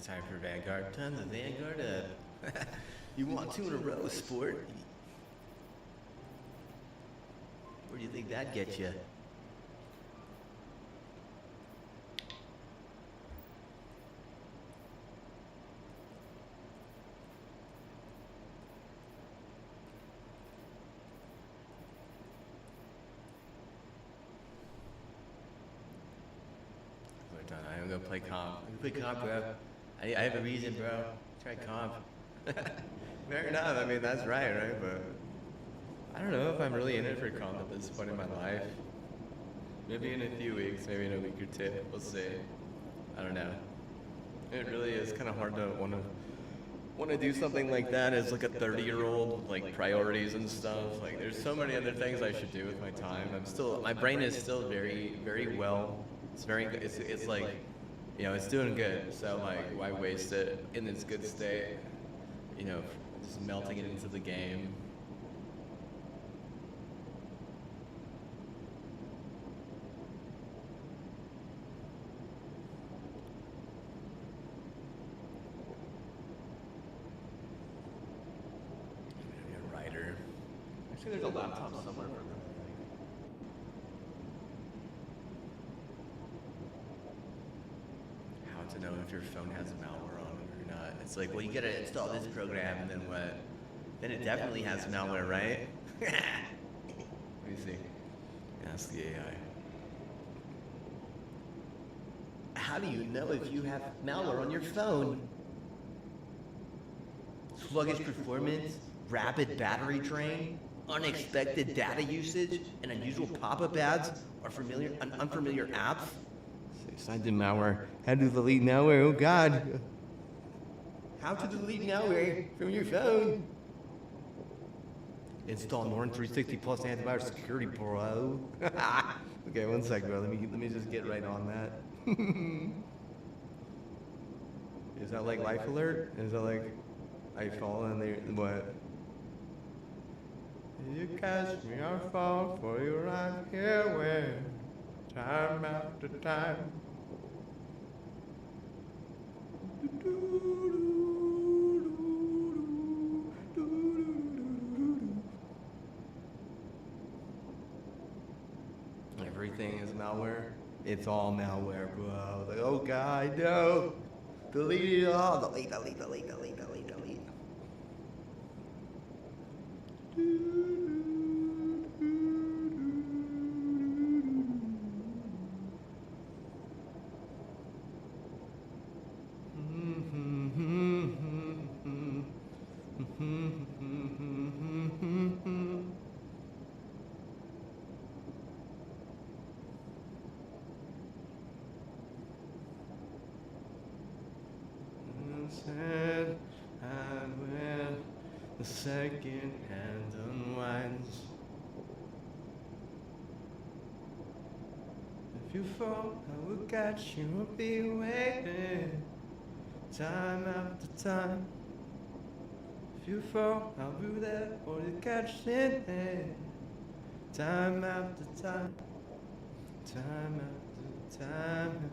Time for Vanguard. Tons of Vanguard up. You want 2 in a row, sport? Where do you think that gets you? I'm gonna play comp. I'm gonna play comp, bro. I have a reason, bro. Try comp. Fair enough. I mean, that's right? But I don't know if I'm really in it for comp at this point in my life. Maybe in a few weeks, maybe in a week or 2. We'll see. I don't know. It really is kind of hard to want to do something like that as like a 30-year-old with like priorities and stuff. Like there's so many other things I should do with my time. My brain is still very well. It's like, you know, it's doing good. So like, why waste it in its good state? You know, just melting it into the game. Actually, there's a laptop somewhere for them. How to know if your phone has malware on it or not. It's like, well, you gotta install this program, and then what? Then it definitely has malware, right? Let me see. Ask the AI. How do you know if you have malware on your phone? Sluggish performance, rapid battery drain, unexpected data usage, and unusual pop-up ads or unfamiliar apps. Signed in malware. How to delete malware? Oh God. How to delete malware from your phone? Install Norton 360 plus antivirus security, bro. Okay, one sec, bro. Let me just get right on that. Is that like life alert? Is that like I fall and they what? You catch me on fall for you right here where time after time. Everything is malware. It's all malware, bro. Like, oh God, no. Delete it all. Delete. Said I will. The second hand unwinds. If you fall, I will catch you. I'll be waiting. Time after time. If you fall, I'll be there for you catch it. Time after time. Time after time.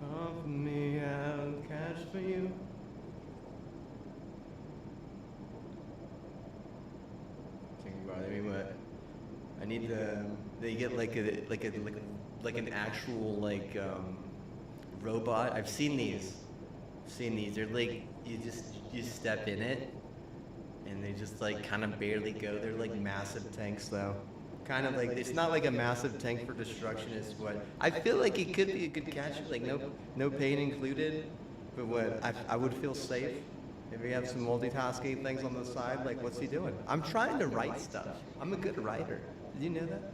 Fall for me, I'll catch for you. Thinking about it, what? I need to. They get like an actual robot. I've seen these. They're like you step in it, and they just like kind of barely go. They're like massive tanks though. Kind of like it's not like a massive tank for destruction is what I feel like it could be a good catch, like no pain included, but what I would feel safe if we have some multitasking things on the side. Like what's he doing? I'm trying to write stuff. I'm a good writer. Did you know that?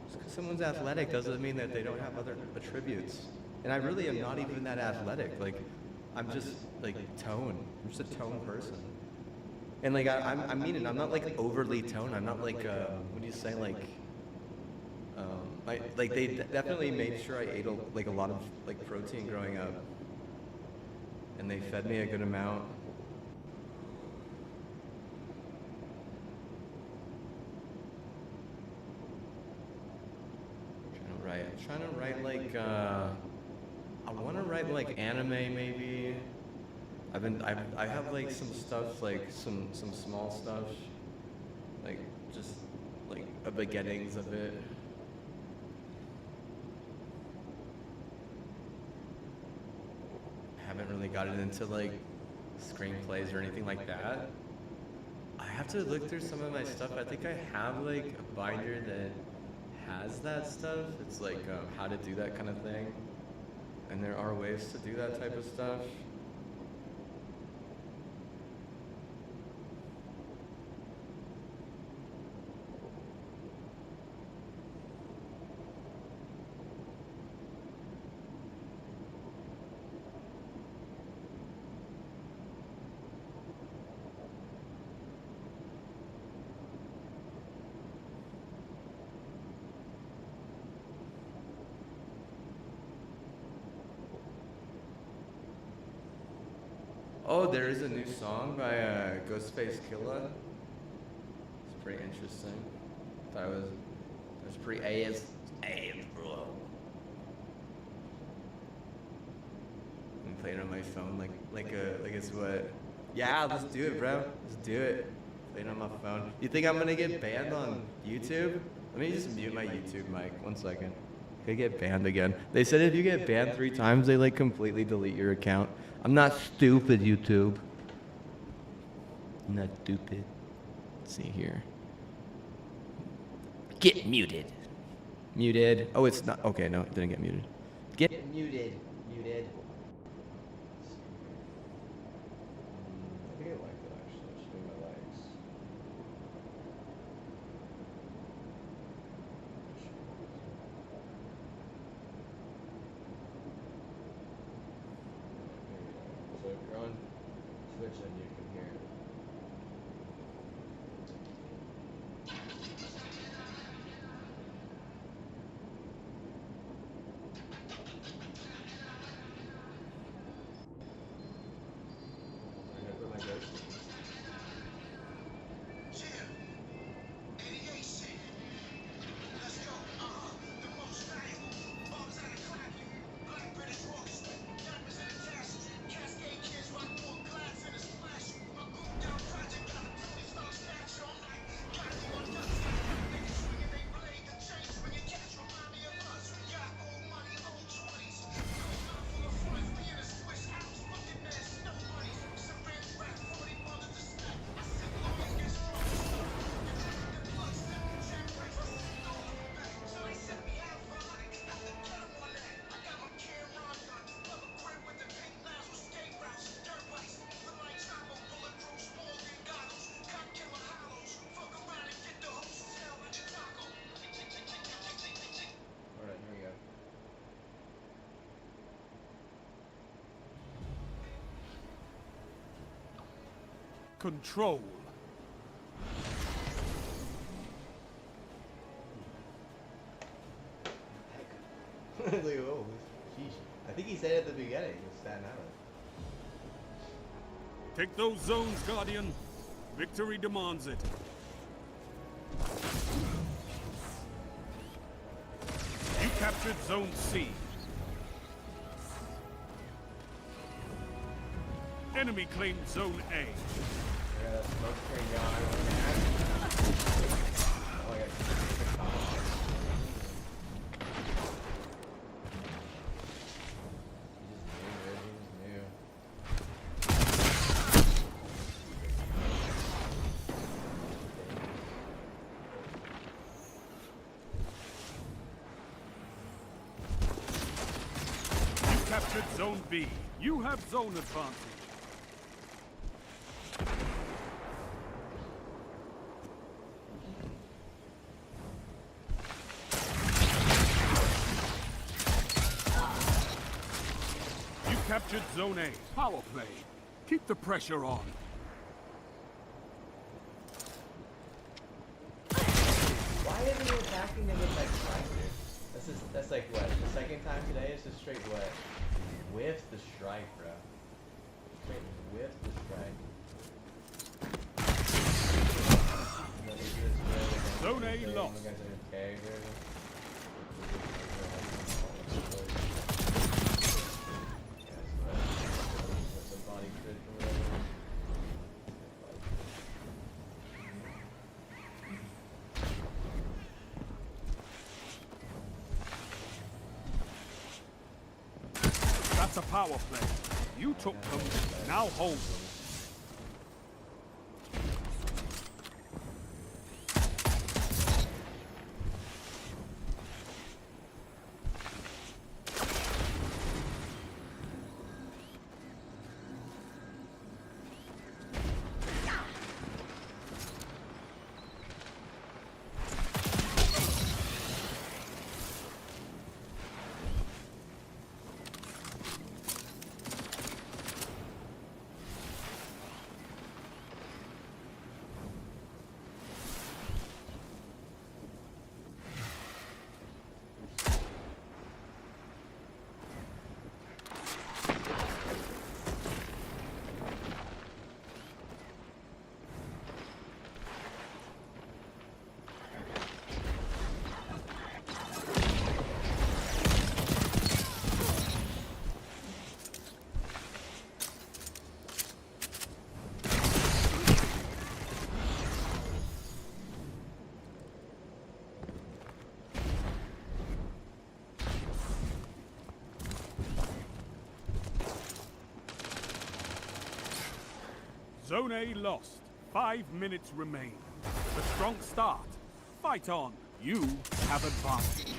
Just because someone's athletic doesn't mean that they don't have other attributes. And I really am not even that athletic. Like I'm just like tone. I'm just a tone person. And like I mean it. I'm not like overly toned. I'm not like what do you say like they definitely made sure I ate a lot of like protein growing up, and they fed me a good amount. I'm trying to write like I want to write like anime maybe. I have like some stuff, like some small stuff, like just like a beginnings of it. I haven't really gotten into like screenplays or anything like that. I have to look through some of my stuff. I think I have like a binder that has that stuff. It's like how to do that kind of thing, and there are ways to do that type of stuff. Oh, there is a new song by Ghostface Killah. It's pretty interesting. That was pretty AS bro. I'm playing on my phone like it's what? Yeah, let's do it, bro. Let's do it. Playing on my phone. You think I'm gonna get banned on YouTube? Let me just mute my YouTube mic. 1 second. Could get banned again. They said if you get banned 3 times, they like completely delete your account. I'm not stupid, YouTube. I'm not stupid. Let's see here. Get muted. Muted. Oh, it's not. Okay, no, it didn't get muted. Get muted. Muted. I think I like it actually. It should be my likes. So if you're on Twitch, then you can hear it. I'm gonna put my ghost. Alright, here we go. Control. Like, oh, sheesh. I think he said it at the beginning, it's Staten Island. Take those zones, Guardian. Victory demands it. You captured Zone C. Enemy claimed Zone A. Yeah, that smoke screen going. Oh, I got You captured Zone B. You have zone advantage. You captured Zone A. Power play. Keep the pressure on. Why isn't he attacking him with that strike, dude? That's like what? The second time today? It's just straight what? Whiffed the strike, bro. Straight whiffed the strike. Zone A lost. That's a power play. You took them, now hold them. Zone A lost. 5 minutes remain. A strong start. Fight on. You have advantage.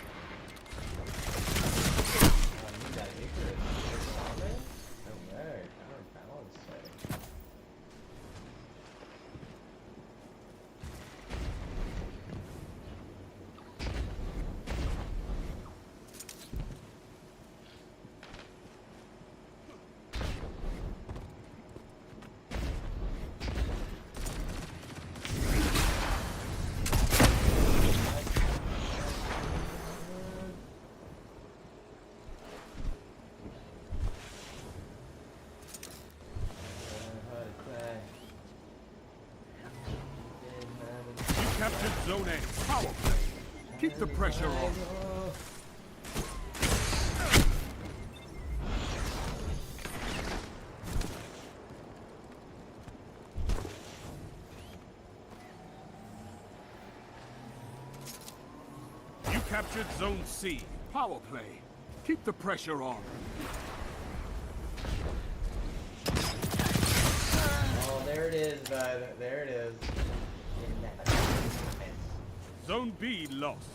Captured Zone A. Power play. Keep the pressure on. You captured Zone C. Power play. Keep the pressure on. Oh, there it is, bud. There it is. Zone B lost.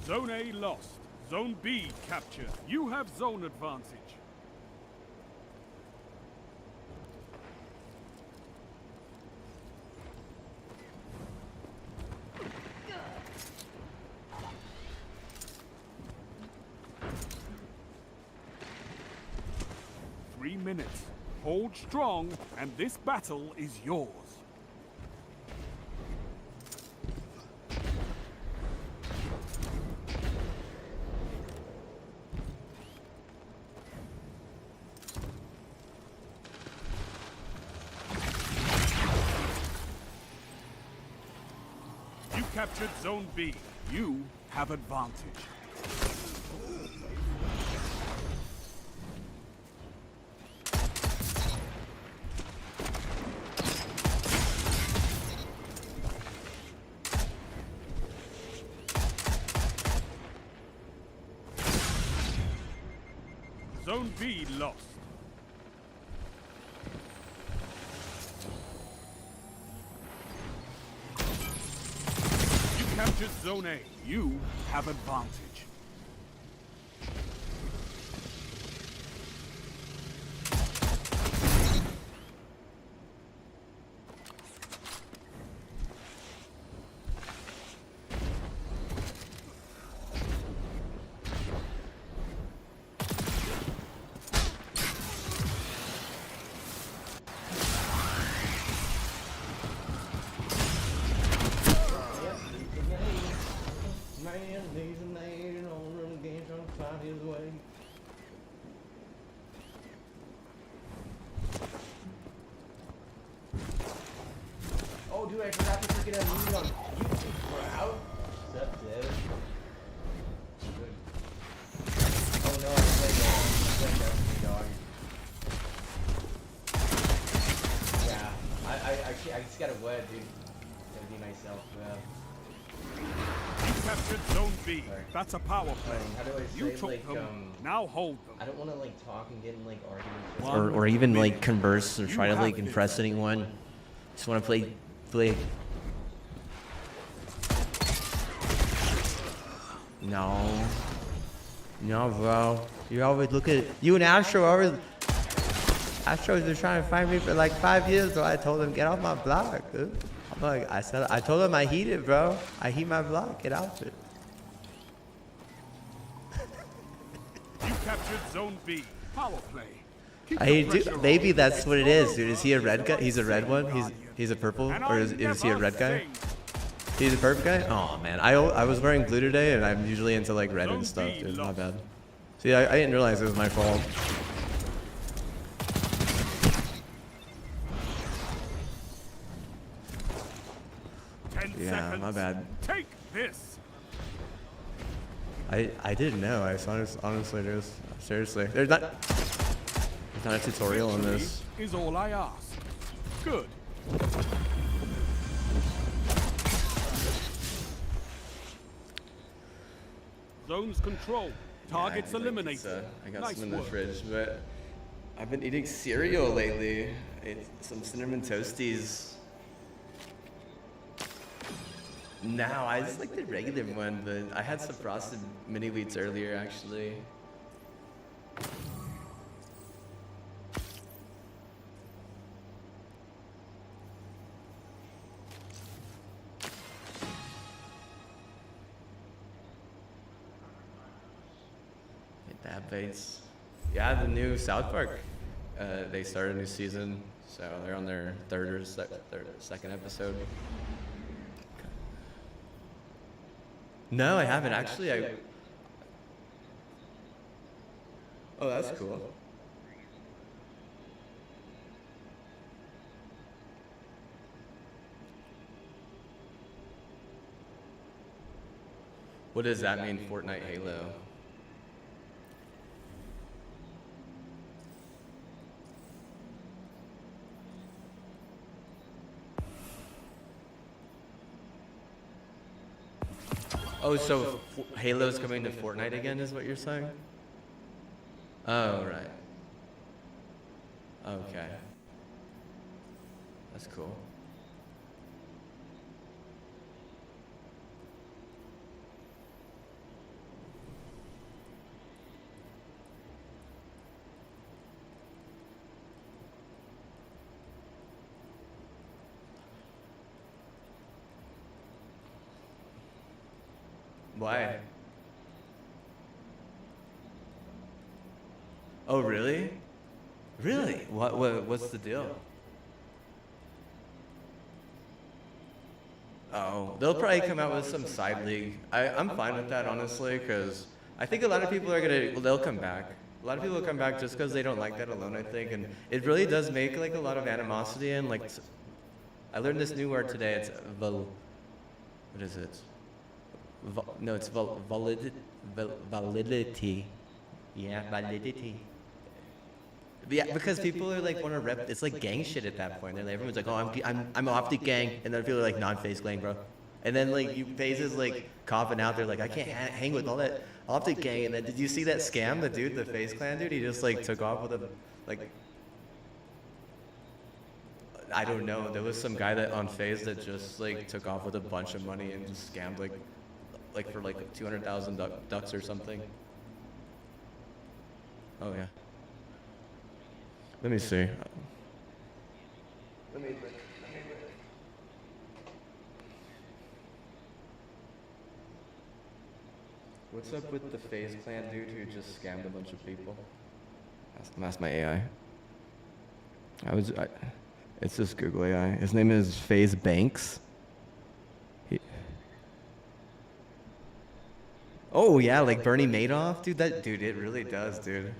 Zone A lost. Zone B captured. You have zone advantage. Minutes. Hold strong, and this battle is yours. You captured Zone B. You have advantage. Zone B lost. You captured Zone A. You have advantage. Oh, dude, I forgot to freaking unmute on YouTube, bro. What's up, dude? Good. Oh no, I'm playing Destiny, dog. Yeah, I just got a word, dude. Gotta be myself, bro. You captured Zone B. Sorry. That's a power play. How do I say, You took like, them. Now hold them. I don't want to, like, talk and get in, like, arguments. Or even, like, converse or try to, like, impress anyone. Just want to play. No, bro. You always look at you and Astro always. Astro's been trying to find me for like 5 years, so I told him get off my block, dude. I'm like, I told him I heat it, bro. I heat my block. Get off it. You captured Zone B. Power play. Maybe that's what it is, dude. Is he a red guy? He's a red one. He's a purple, or is he a red guy? He's a purple guy? Oh man, I was wearing blue today, and I'm usually into like red and stuff, dude. My bad. See, I didn't realize it was my fault. Yeah, my bad. Take this. I didn't know. Honestly, seriously, there's not. Not a tutorial on Victory this. is all I ask. Good. Zones control. Targets eliminated. I got Nice some in the work. fridge, but I've been eating cereal lately. Some cinnamon toasties. No, I just like the regular one, but I had some frosted mini wheats earlier, actually. Bad baits. Yeah, the new South Park. They started a new season, so they're on their second episode. No, I haven't actually. Oh, that's cool. What does that mean, Fortnite Halo? Oh, so Halo's coming to Fortnite again, is what you're saying? Oh, right. Okay. That's cool. Why? Oh, really? Really? What's the deal? Oh, they'll probably come out with some side league. I'm fine with that, honestly, because I think a lot of people are gonna, well, they'll come back. A lot of people will come back just because they don't like that alone, I think, and it really does make like a lot of animosity, and like, I learned this new word today, it's what is it? No, it's validity. Yeah, validity. Yeah, because people are like want to rep. It's like gang shit at that point. And everyone's like, "Oh, I'm off the gang," and then people are like, "Non-phase gang, bro." And then like you FaZe is like coughing out there, like, "I can't hang with all that off the gang." And then did you see that scam? The dude, the FaZe Clan dude, he just like took off with a like. I don't know. There was some guy that on FaZe that just like took off with a bunch of money and just scammed like for like 200,000 ducks or something. Oh yeah. Let me see. What's up with the FaZe Clan dude who just scammed a bunch of people? Ask my AI. It's just Google AI. His name is FaZe Banks. Oh yeah, like Bernie Madoff, dude. Dude, it really does, dude.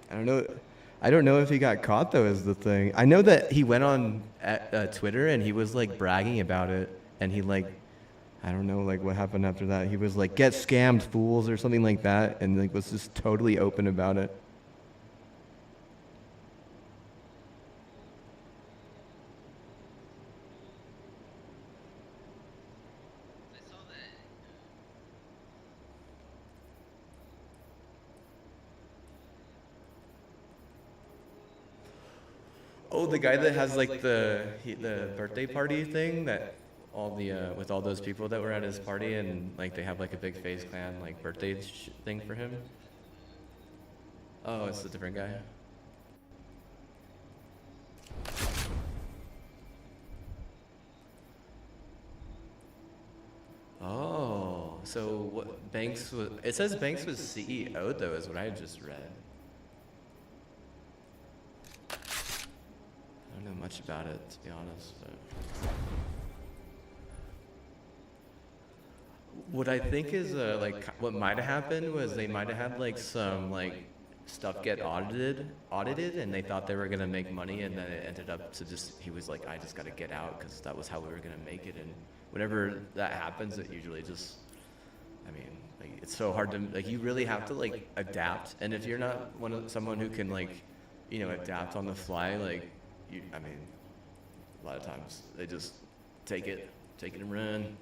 I don't know if he got caught though. Is the thing. I know that he went on Twitter and he was like bragging about it, and he like, I don't know like what happened after that. He was like, "Get scammed, fools," or something like that, and like was just totally open about it. Oh, the guy that has like the birthday party thing that all the with all those people that were at his party, and like they have like a big FaZe Clan like birthday thing for him. Oh, it's a different guy. Oh, so what Banks was? It says Banks was CEO though, is what I just read. I don't know much about it, to be honest. But what I think is like what might have happened was they might have had like some like stuff get audited, and they thought they were gonna make money, and then it ended up to just he was like, I just gotta get out because that was how we were gonna make it. And whenever that happens, it usually just, I mean, Like it's so hard to like. You really have to like adapt. And if you're not someone who can like, you know, adapt on the fly, like I mean, a lot of times they just take it and run.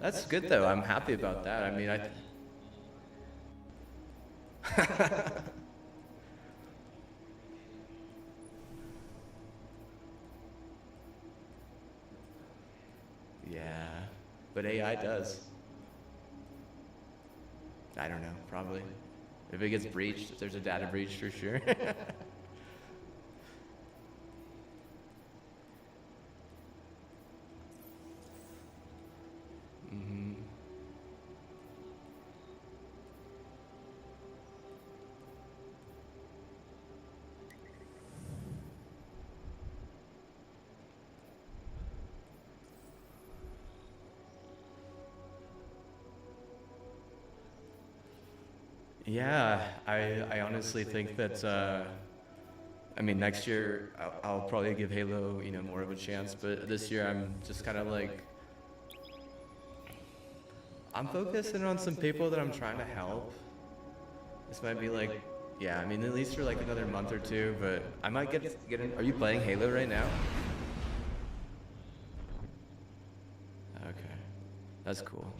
That's good though. I'm happy about that. I mean, yeah, but AI does. I don't know, probably. If it gets breached, if there's a data breach for sure. Mm-hmm. Yeah, I honestly think that, I mean, next year I'll probably give Halo, you know, more of a chance, but this year I'm just kind of like, I'm focusing on some people that I'm trying to help. This might be like, yeah, I mean, at least for like another month or two, but I might get in. Are you playing Halo right now? Okay, that's cool.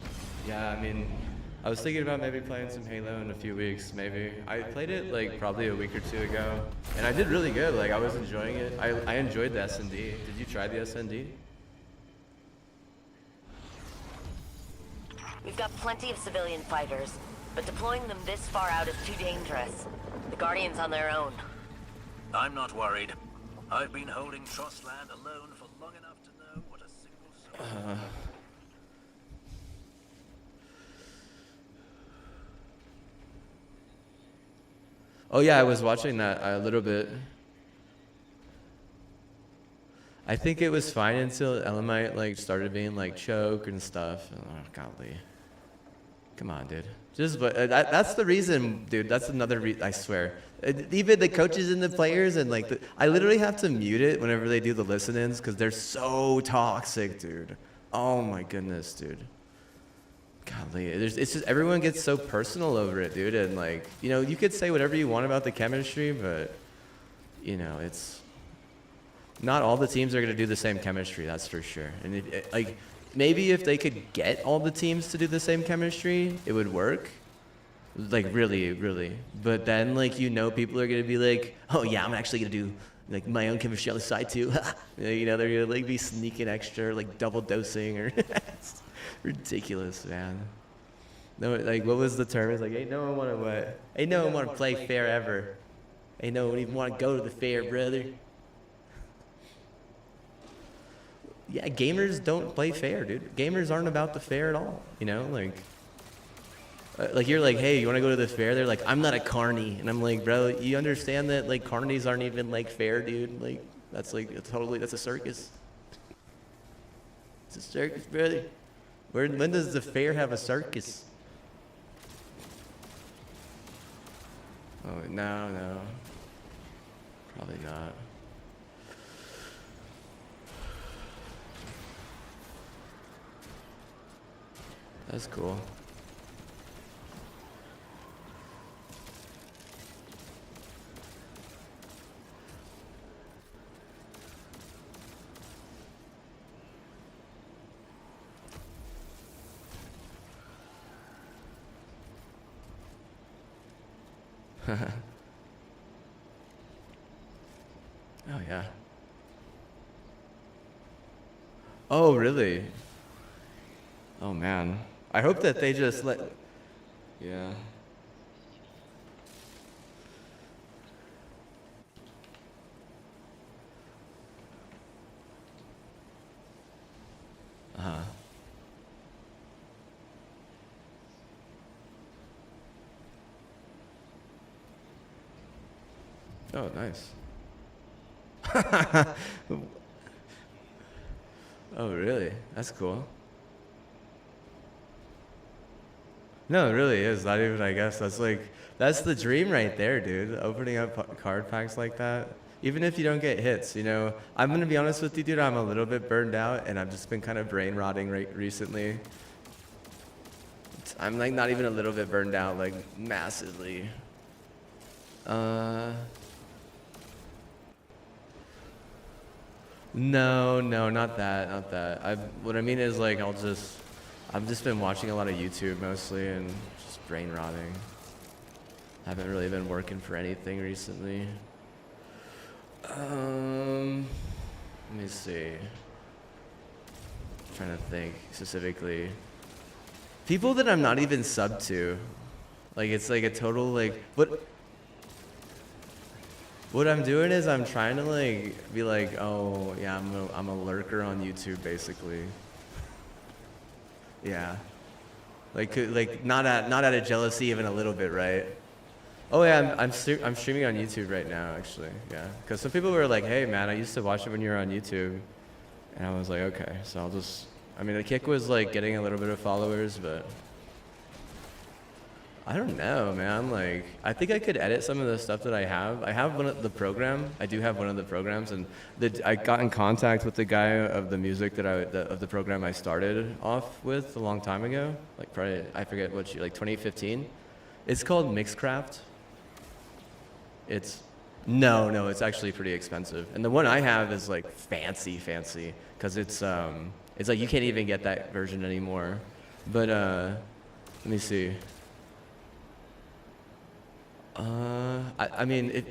Yeah, I mean, I was thinking about maybe playing some Halo in a few weeks, maybe. I played it like probably a week or two ago, and I did really good. Like I was enjoying it. I enjoyed the S&D. Did you try the S&D? We've got plenty of civilian fighters, but deploying them this far out is too dangerous. The Guardian's on their own. I'm not worried. I've been holding Trust Land alone for long enough to know what a single soul... Oh yeah, I was watching that a little bit. I think it was fine until Elamite like started being like choke and stuff. Oh golly. Come on, dude. That's the reason, dude. That's another reason, I swear. Even the coaches and the players and like I literally have to mute it whenever they do the listen-ins because they're so toxic, dude. Oh my goodness, dude. Golly, it's just everyone gets so personal over it, dude. And like, you know, you could say whatever you want about the chemistry, but you know, it's not all the teams are gonna do the same chemistry. That's for sure. And like, maybe if they could get all the teams to do the same chemistry, it would work. Like really, really. But then like, you know, people are gonna be like, oh yeah, I'm actually gonna do like my own chemistry on the side too. You know, they're gonna like be sneaking extra, like double dosing or. Ridiculous, man. No, like what was the term? It's like ain't no one wanna what? Ain't no one wanna play fair ever. Ain't no one even wanna go to the fair, brother. Yeah, gamers don't play fair, dude. Gamers aren't about the fair at all. You know, like you're like, hey, you wanna go to the fair? They're like, I'm not a carny, and I'm like, bro, you understand that like carnies aren't even like fair, dude? Like that's like that's a circus. It's a circus, brother. When does the fair have a circus? Oh, no. Probably not. That's cool. Oh yeah. Oh really? Oh man. I hope that they just let. Yeah. Uh-huh. Oh, nice. Oh, really? That's cool. No, it really is. Not even, I guess. That's like, that's the dream right there, dude. Opening up card packs like that. Even if you don't get hits, you know, I'm gonna be honest with you, dude. I'm a little bit burned out, and I've just been kind of brain rotting recently. I'm like not even a little bit burned out, like massively. No, not that. What I mean is like I've just been watching a lot of YouTube mostly and just brain rotting. Haven't really been working for anything recently. Let me see. I'm trying to think specifically. People that I'm not even sub to. Like it's like a total like what I'm doing is I'm trying to like be like, oh yeah, I'm a lurker on YouTube basically. Yeah. Like not out of jealousy even a little bit, right? Oh yeah, I'm streaming on YouTube right now actually. Yeah. Cuz some people were like, "Hey man, I used to watch it when you were on YouTube." And I was like, "Okay, so I mean, the kick was like getting a little bit of followers, but I don't know, man. Like, I think I could edit some of the stuff that I have. I have I do have one of the programs, and I got in contact with the guy of the music of the program I started off with a long time ago. Like, probably, I forget like 2015. It's called Mixcraft. No, it's actually pretty expensive. And the one I have is like fancy, because it's like you can't even get that version anymore. But let me see. I mean,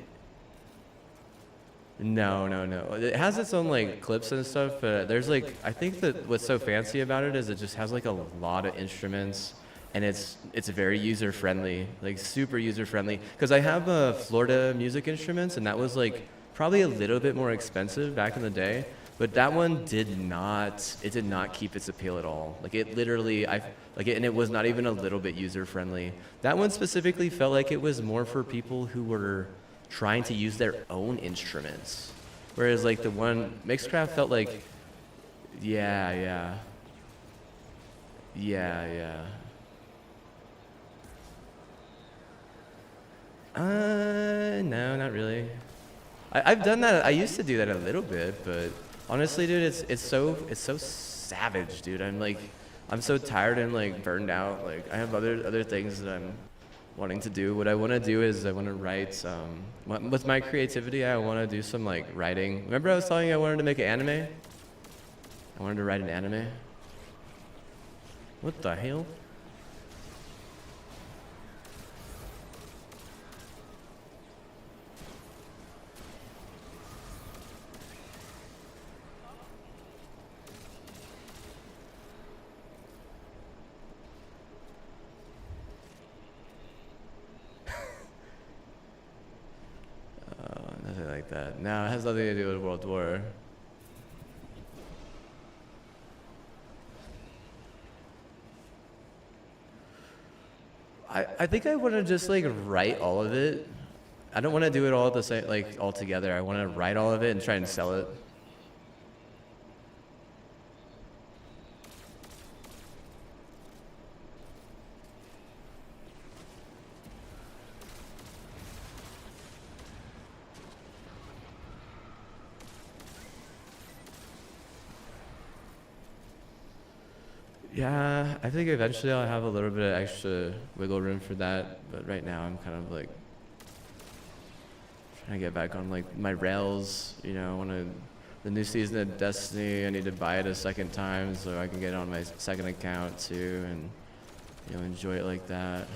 no. It has its own like clips and stuff, but there's like, I think that what's so fancy about it is it just has like a lot of instruments, and it's very user friendly, like super user friendly. Because I have Florida music instruments, and that was like probably a little bit more expensive back in the day. But that one did not keep its appeal at all. Like it literally, and it was not even a little bit user friendly. That one specifically felt like it was more for people who were trying to use their own instruments. Whereas like the one, Mixcraft felt like, yeah. No, not really. I've done that, I used to do that a little bit, but honestly, dude, it's so savage, dude. I'm so tired and like burned out. Like I have other things that I'm wanting to do. What I want to do is I want to write. With my creativity, I want to do some like writing. Remember I was telling you I wanted to make an anime? I wanted to write an anime. What the hell? Nothing like that. No, it has nothing to do with World War. I think I want to just like write all of it. I don't want to do it all at the same, like all together. I want to write all of it and try and sell it. Yeah, I think eventually I'll have a little bit of extra wiggle room for that, but right now I'm kind of like trying to get back on like my rails, you know. The new season of Destiny, I need to buy it a second time so I can get it on my second account too, and you know, enjoy it like that.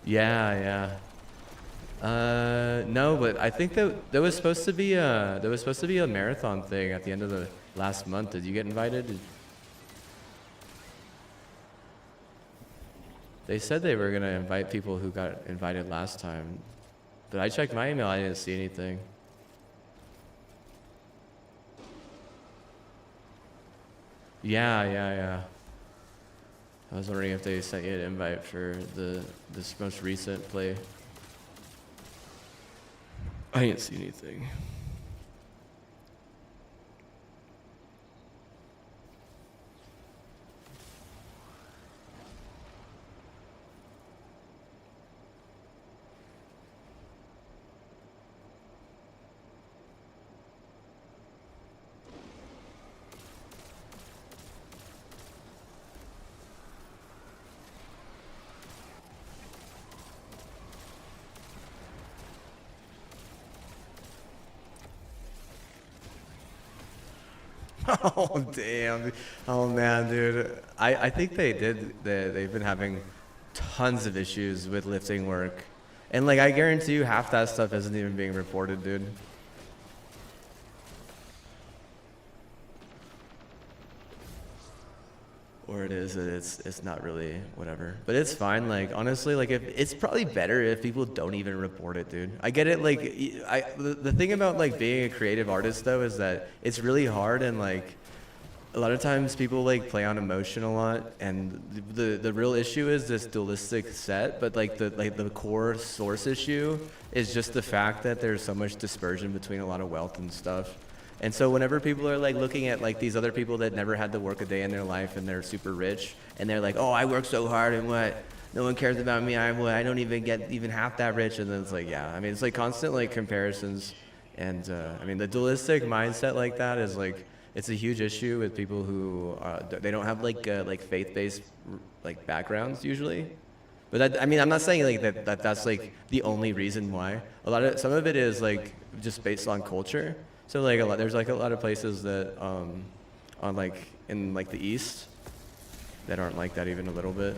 Yeah. No, but I think that there was supposed to be a marathon thing at the end of the last month. Did you get invited? They said they were gonna invite people who got invited last time, but I checked my email. I didn't see anything. Yeah. I was wondering if they sent you an invite for this most recent play. I didn't see anything. Oh damn. Oh man, dude. I think they've been having tons of issues with lifting work. And like I guarantee you half that stuff isn't even being reported, dude. Or it is, it's not really whatever. But it's fine. Like honestly, like if it's probably better if people don't even report it, dude. I get it. Like the thing about like being a creative artist though is that it's really hard, and like a lot of times people like play on emotion a lot, and the real issue is this dualistic set. But like the core source issue is just the fact that there's so much dispersion between a lot of wealth and stuff. And so whenever people are like looking at like these other people that never had to work a day in their life and they're super rich, and they're like, oh, I work so hard and what? No one cares about me. I don't even get even half that rich. And then it's like, yeah, I mean, it's like constant like comparisons. And I mean, the dualistic mindset like that is like, it's a huge issue with people who they don't have like faith-based like backgrounds usually. But that, I mean, I'm not saying like that's like the only reason why. Some of it is like just based on culture. So like there's like a lot of places that on like in like the East that aren't like that even a little bit.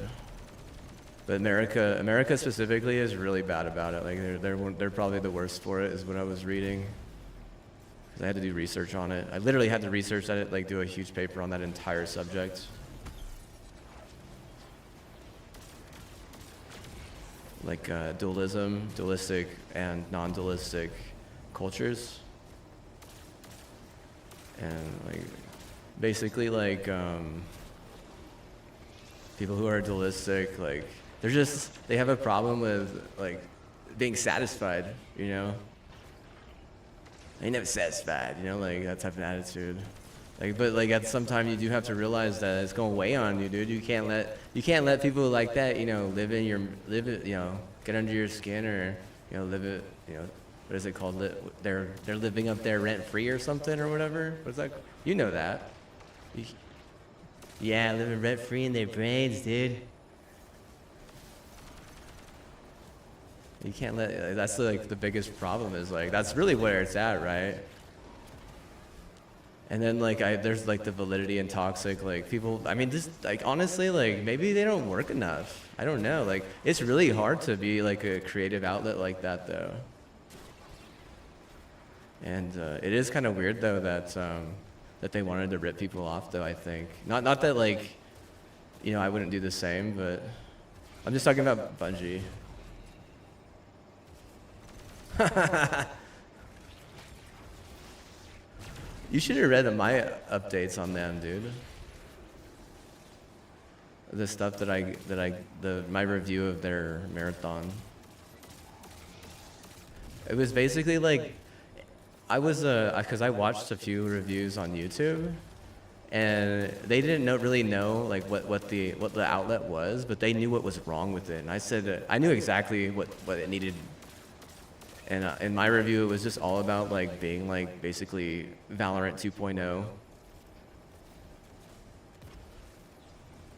But America specifically is really bad about it. Like they're probably the worst for it, is what I was reading. 'Cause I had to do research on it. I literally had to research it, like do a huge paper on that entire subject. Like dualistic and non-dualistic cultures. And like basically like people who are dualistic, like they have a problem with like being satisfied, you know? They never satisfied, you know, like that type of attitude. Like, but like at some time you do have to realize that it's gonna weigh on you, dude. You can't let people like that, you know, you know, get under your skin, or you know, live it, you know. What is it called? They're living up there rent free or something or whatever. What's that? You know that. Yeah, living rent free in their brains, dude. You can't let. That's like the biggest problem. Is like that's really where it's at, right? And then like there's like the validity and toxic, like people. I mean, just like honestly, like maybe they don't work enough. I don't know. Like it's really hard to be like a creative outlet like that, though. And it is kind of weird though that they wanted to rip people off though. I think not that like, you know, I wouldn't do the same, but I'm just talking about Bungie. You should have read my updates on them, dude. The stuff my review of their marathon. It was basically like. I was, because I watched a few reviews on YouTube, and they didn't really know like what the outlet was, but they knew what was wrong with it. And I said I knew exactly what it needed. And in my review, it was just all about like being like basically Valorant 2.0,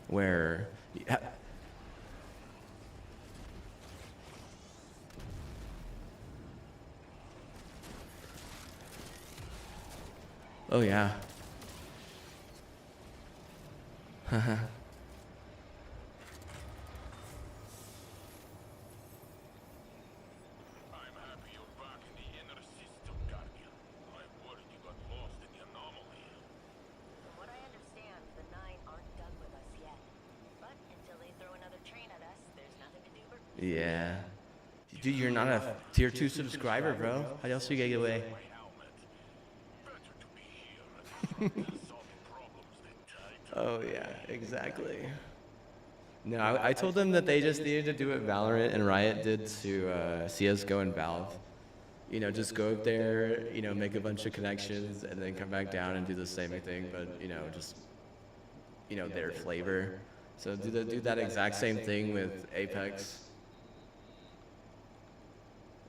where. Oh yeah. Yeah. Dude, you're not a tier 2 subscriber, bro. How else you get away? Oh yeah, exactly. No, I told them that they just needed to do what Valorant and Riot did to CSGO and Valve. You know, just go up there, you know, make a bunch of connections, and then come back down and do the same thing, but you know, just you know, their flavor. So do that exact same thing with Apex.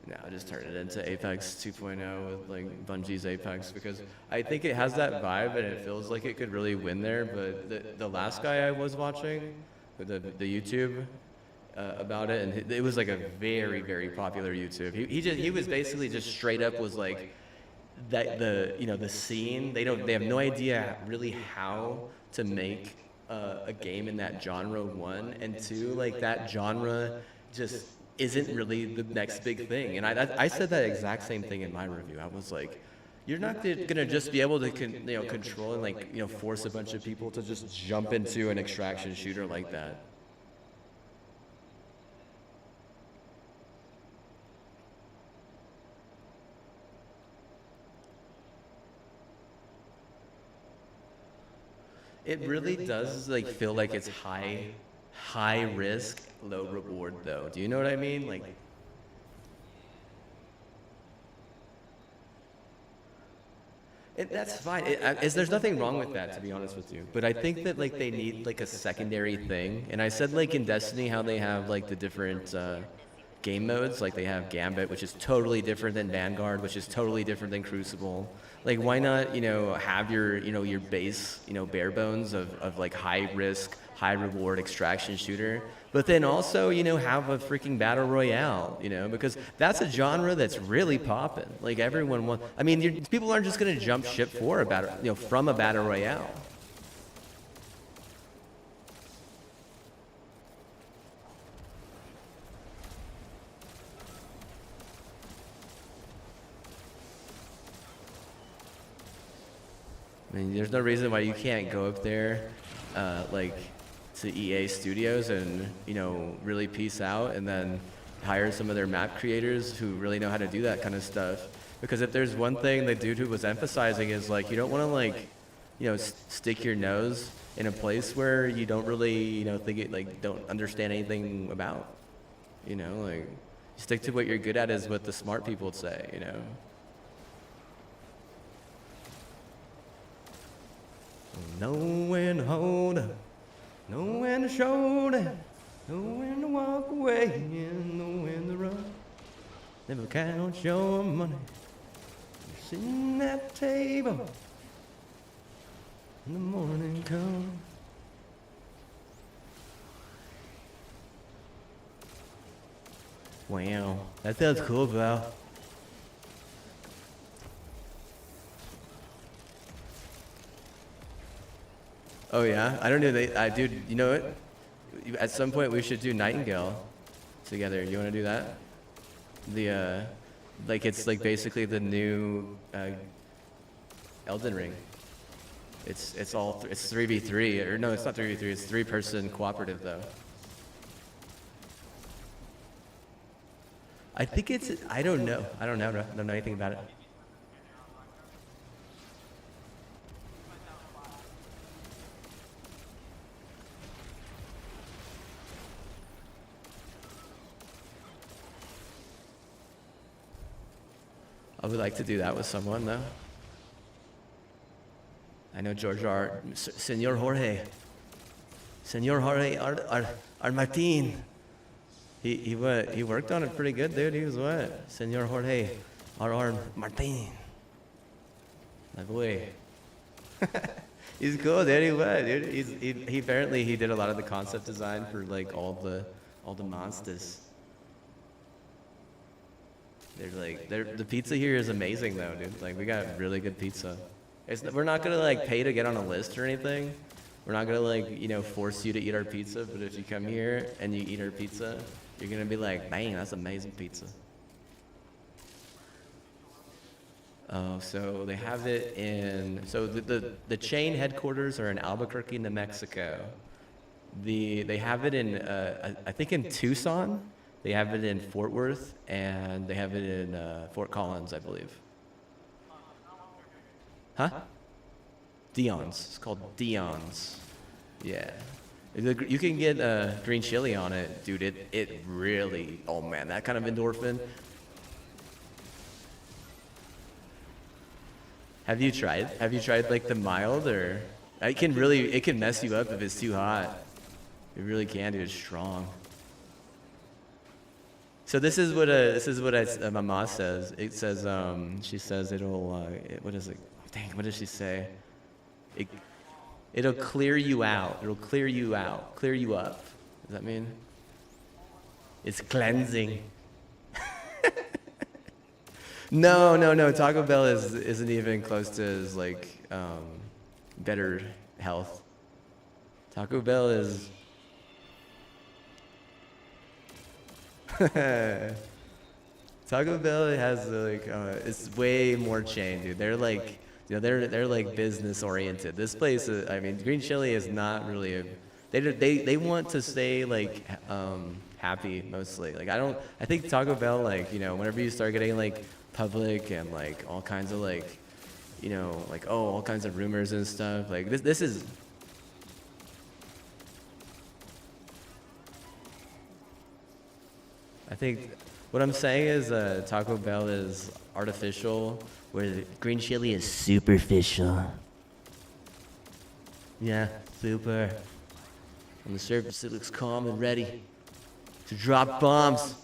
Now just turn it into Apex 2.0 with like Bungie's Apex, because I think it has that vibe and it feels like it could really win there. But the last guy I was watching, the YouTube about it, and it was like a very popular YouTube. He was basically just straight up was like, that the scene, they have no idea really how to make a game in that genre, one, and two, like that genre just isn't really the next big thing. And I said that exact same thing in my review. I was like, you're not gonna just be able to control and like force a bunch of people to just jump into an extraction shooter like that. It really does like feel like it's high risk, low reward though. Do you know what I mean? Like, that's fine. There's nothing wrong with that, to be honest with you. But I think that like they need like a secondary thing. And I said like in Destiny how they have like the different game modes. Like they have Gambit, which is totally different than Vanguard, which is totally different than Crucible. Like why not have your base bare bones of like high risk, high reward extraction shooter, but then also have a freaking battle royale, because that's a genre that's really popping. Like everyone wants. I mean, people aren't just gonna jump ship for a battle, from a battle royale. I mean, there's no reason why you can't go up there, like, to EA Studios and, really peace out and then hire some of their map creators who really know how to do that kind of stuff. Because if there's one thing the dude who was emphasizing is, like, you don't want to, like, stick your nose in a place where you don't really, think it, like, don't understand anything about. Like, stick to what you're good at is what the smart people would say, Know when to hold up, know when to shoulder, know when to walk away, and know when to run. Never count your money. You're sitting at the table, and the morning comes. Wow, that sounds cool, Val. Oh yeah, I don't know. Dude, you know what? At some point we should do Nightingale together. You want to do that? Like it's like basically the new Elden Ring. It's 3v3, or no, it's not 3v3. It's 3-person cooperative though. I think it's. I don't know. I don't know anything about it. I would like to do that with someone, though. I know George R. Senor Jorge R. Martin. He worked on it pretty good, dude. He was what? Senor Jorge R. Martin. My boy. He's cool, dude. He was, dude. He apparently he did a lot of the concept design for like all the monsters. The pizza here is amazing though, dude. Like we got really good pizza. We're not gonna like pay to get on a list or anything. We're not gonna like force you to eat our pizza. But if you come here and you eat our pizza, you're gonna be like, dang, that's amazing pizza. Oh, so they have it in. So the chain headquarters are in Albuquerque, New Mexico. They have it in I think in Tucson. They have it in Fort Worth, and they have it in Fort Collins, I believe. Huh? Dion's. It's called Dion's. Yeah. You can get green chili on it, dude. It really, oh man, that kind of endorphin. Have you tried? Have you tried like the mild, or it can mess you up if it's too hot. It really can, dude. It's strong. So this is what my mom says. It says she says it'll what is it? Dang, what does she say? It'll clear you out. It'll clear you out. Clear you up. Does that mean? It's cleansing. No. Taco Bell isn't even close to his like better health. Taco Bell is. Taco Bell has like it's way more chain, dude. They're like, they're like business oriented. This place, I mean, Green Chili is not really a. They want to stay like happy mostly. Like I think Taco Bell, like, whenever you start getting like public and like all kinds of like, like, oh, all kinds of rumors and stuff. Like this is. I think what I'm saying is Taco Bell is artificial, where Green Chili is superficial. Yeah, super. On the surface, it looks calm and ready to drop bombs.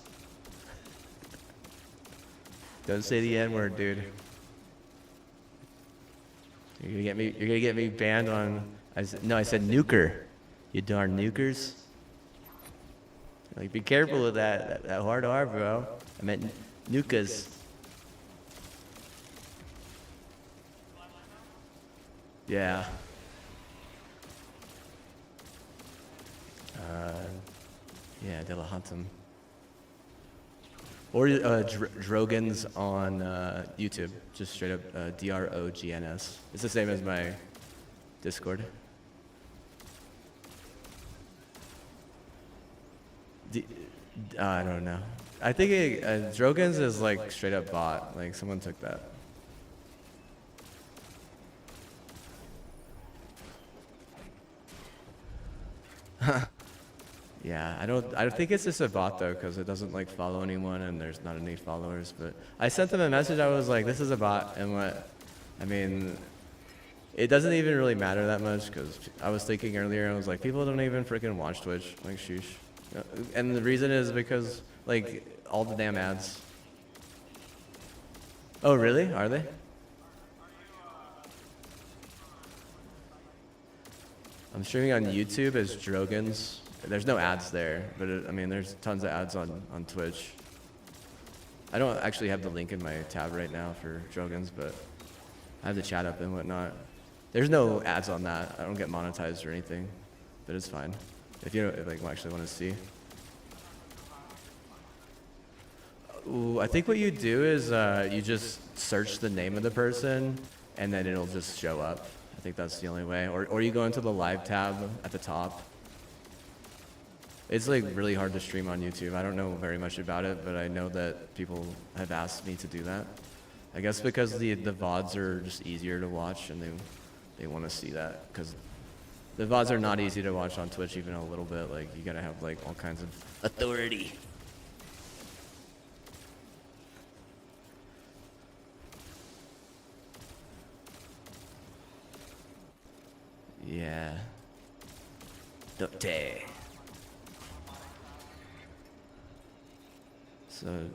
Don't say the N-word, dude. You're gonna get me banned on. I said nuker. You darn nukers. Like, be careful with that hard R, bro. I meant nukas. Yeah. Yeah, Dillahunt'em. Or Drogans on YouTube. Just straight up Drogns. It's the same as my Discord. I don't know. I think Drogans is like straight up bot. Like someone took that. Yeah, I don't think it's just a bot though, because it doesn't like follow anyone and there's not any followers. But I sent them a message. I was like, this is a bot, and I mean, it doesn't even really matter that much, because I was thinking earlier, I was like, people don't even freaking watch Twitch. Like, sheesh. And the reason is because, like, all the damn ads. Oh, really? Are they? I'm streaming on YouTube as Drogans. There's no ads there, but I mean, there's tons of ads on Twitch. I don't actually have the link in my tab right now for Drogans, but I have the chat up and whatnot. There's no ads on that. I don't get monetized or anything, but it's fine. If you like actually want to see. Ooh, I think what you do is you just search the name of the person, and then it'll just show up. I think that's the only way. Or you go into the live tab at the top. It's like really hard to stream on YouTube. I don't know very much about it, but I know that people have asked me to do that. I guess because the VODs are just easier to watch, and they want to see that, because the VODs are not easy to watch on Twitch even a little bit. Like, you gotta have like all kinds of authority. Yeah. Doctor. So.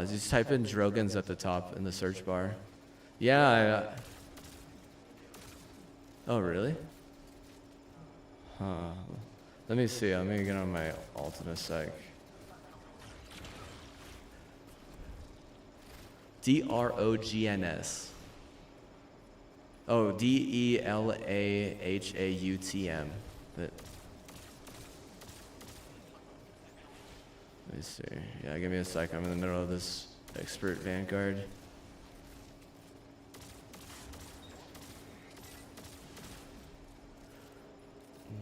Just type in Drogans at the top in the search bar. Yeah. Oh, really? Huh. Let me see. Let me get on my alt in a sec. Drogns. Oh, Delahautm. But let me see. Yeah, give me a sec. I'm in the middle of this expert Vanguard.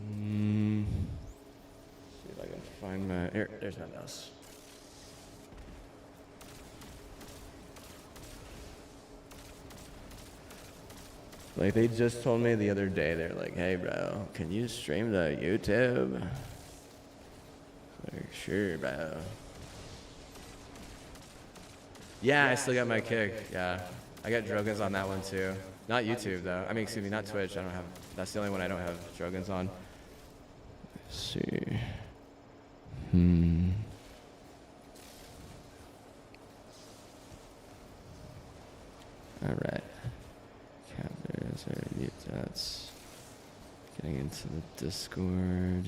See if I can find my. There's my mouse. Like, they just told me the other day, they're like, hey bro, can you stream the YouTube? Like, sure, bro. Yeah, I still got my kick. Yeah, I got Drogans on that one too. Not YouTube though. I mean, excuse me, not Twitch. I don't have. That's the only one I don't have Drogans on. Let's see. All right. Captures or mute. That's Getting into the Discord.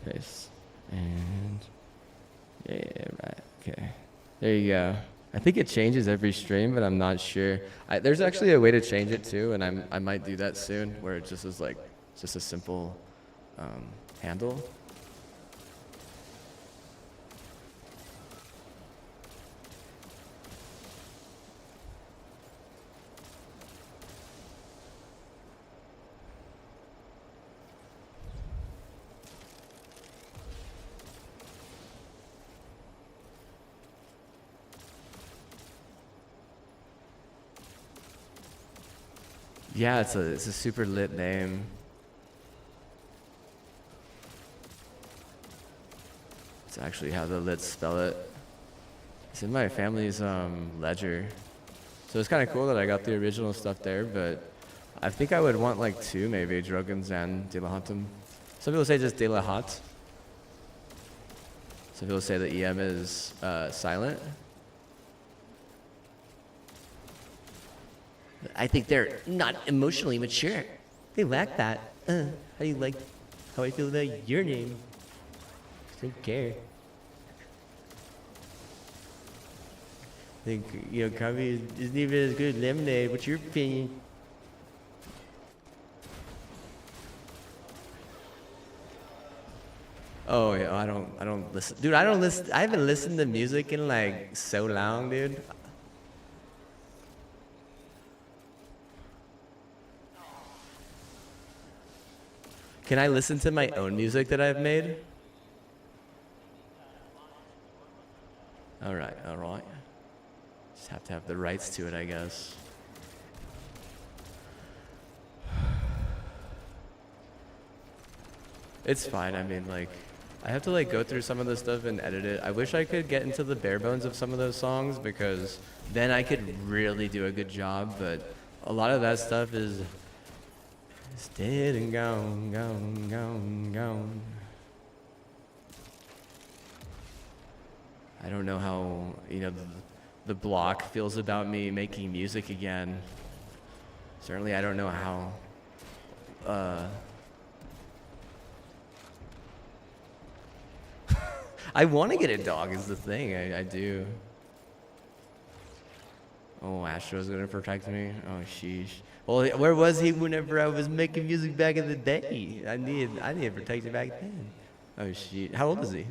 Paste. And yeah, right. Okay. There you go. I think it changes every stream, but I'm not sure. There's actually a way to change it too, and I might do that soon, where it just is like just a simple handle. Yeah, it's a super lit name. It's actually how the lits spell it. It's in my family's ledger. So it's kind of cool that I got the original stuff there, but I think I would want like two maybe, Drogans and De La Hantem. Some people say just De La Hat. Some people say the EM is silent. I think they're not emotionally mature. They lack that. How do you like how I feel about your name? I don't care. I think, you know, coffee isn't even as good as lemonade. What's your opinion? Oh yeah, I don't listen. Dude, I don't listen. I haven't listened to music in like so long, dude. Can I listen to my own music that I've made? All right. Just have to have the rights to it, I guess. It's fine. I mean, like, I have to like go through some of this stuff and edit it. I wish I could get into the bare bones of some of those songs, because then I could really do a good job, but a lot of that stuff is dead and gone. I don't know how, you know, the block feels about me making music again. Certainly I don't know how I want to get a dog is the thing. I do. Oh, Astro's gonna protect me? Oh, sheesh. Well, where was he whenever I was making music back in the day? I needed protection back then. Oh, shit. How old is he?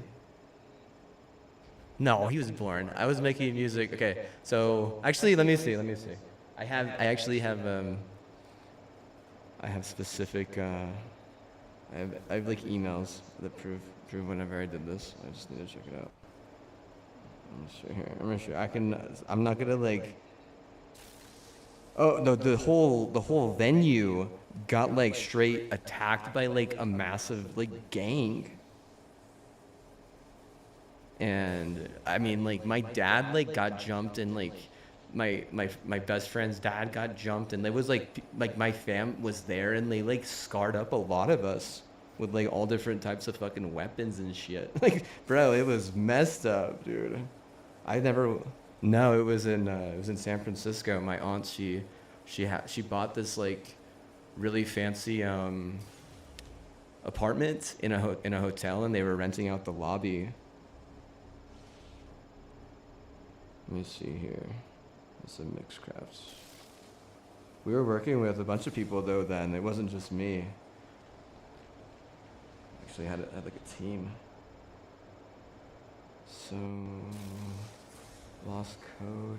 No, he was born. I was making music. Okay, so actually, let me see. I actually have specific. I have like emails that prove whenever I did this. I just need to check it out. I'm gonna show here. I'm not gonna like. Oh no! The whole venue got like straight attacked by like a massive like gang. And I mean, like, my dad like got jumped, and like my best friend's dad got jumped, and there was like my fam was there, and they like scarred up a lot of us with like all different types of fucking weapons and shit. Like, bro, it was messed up, dude. No, it was in San Francisco. My aunt, she bought this like really fancy apartment in a hotel, and they were renting out the lobby. Let me see here. It's a mixed crafts. We were working with a bunch of people though then. It wasn't just me. Actually had like a team. So lost code.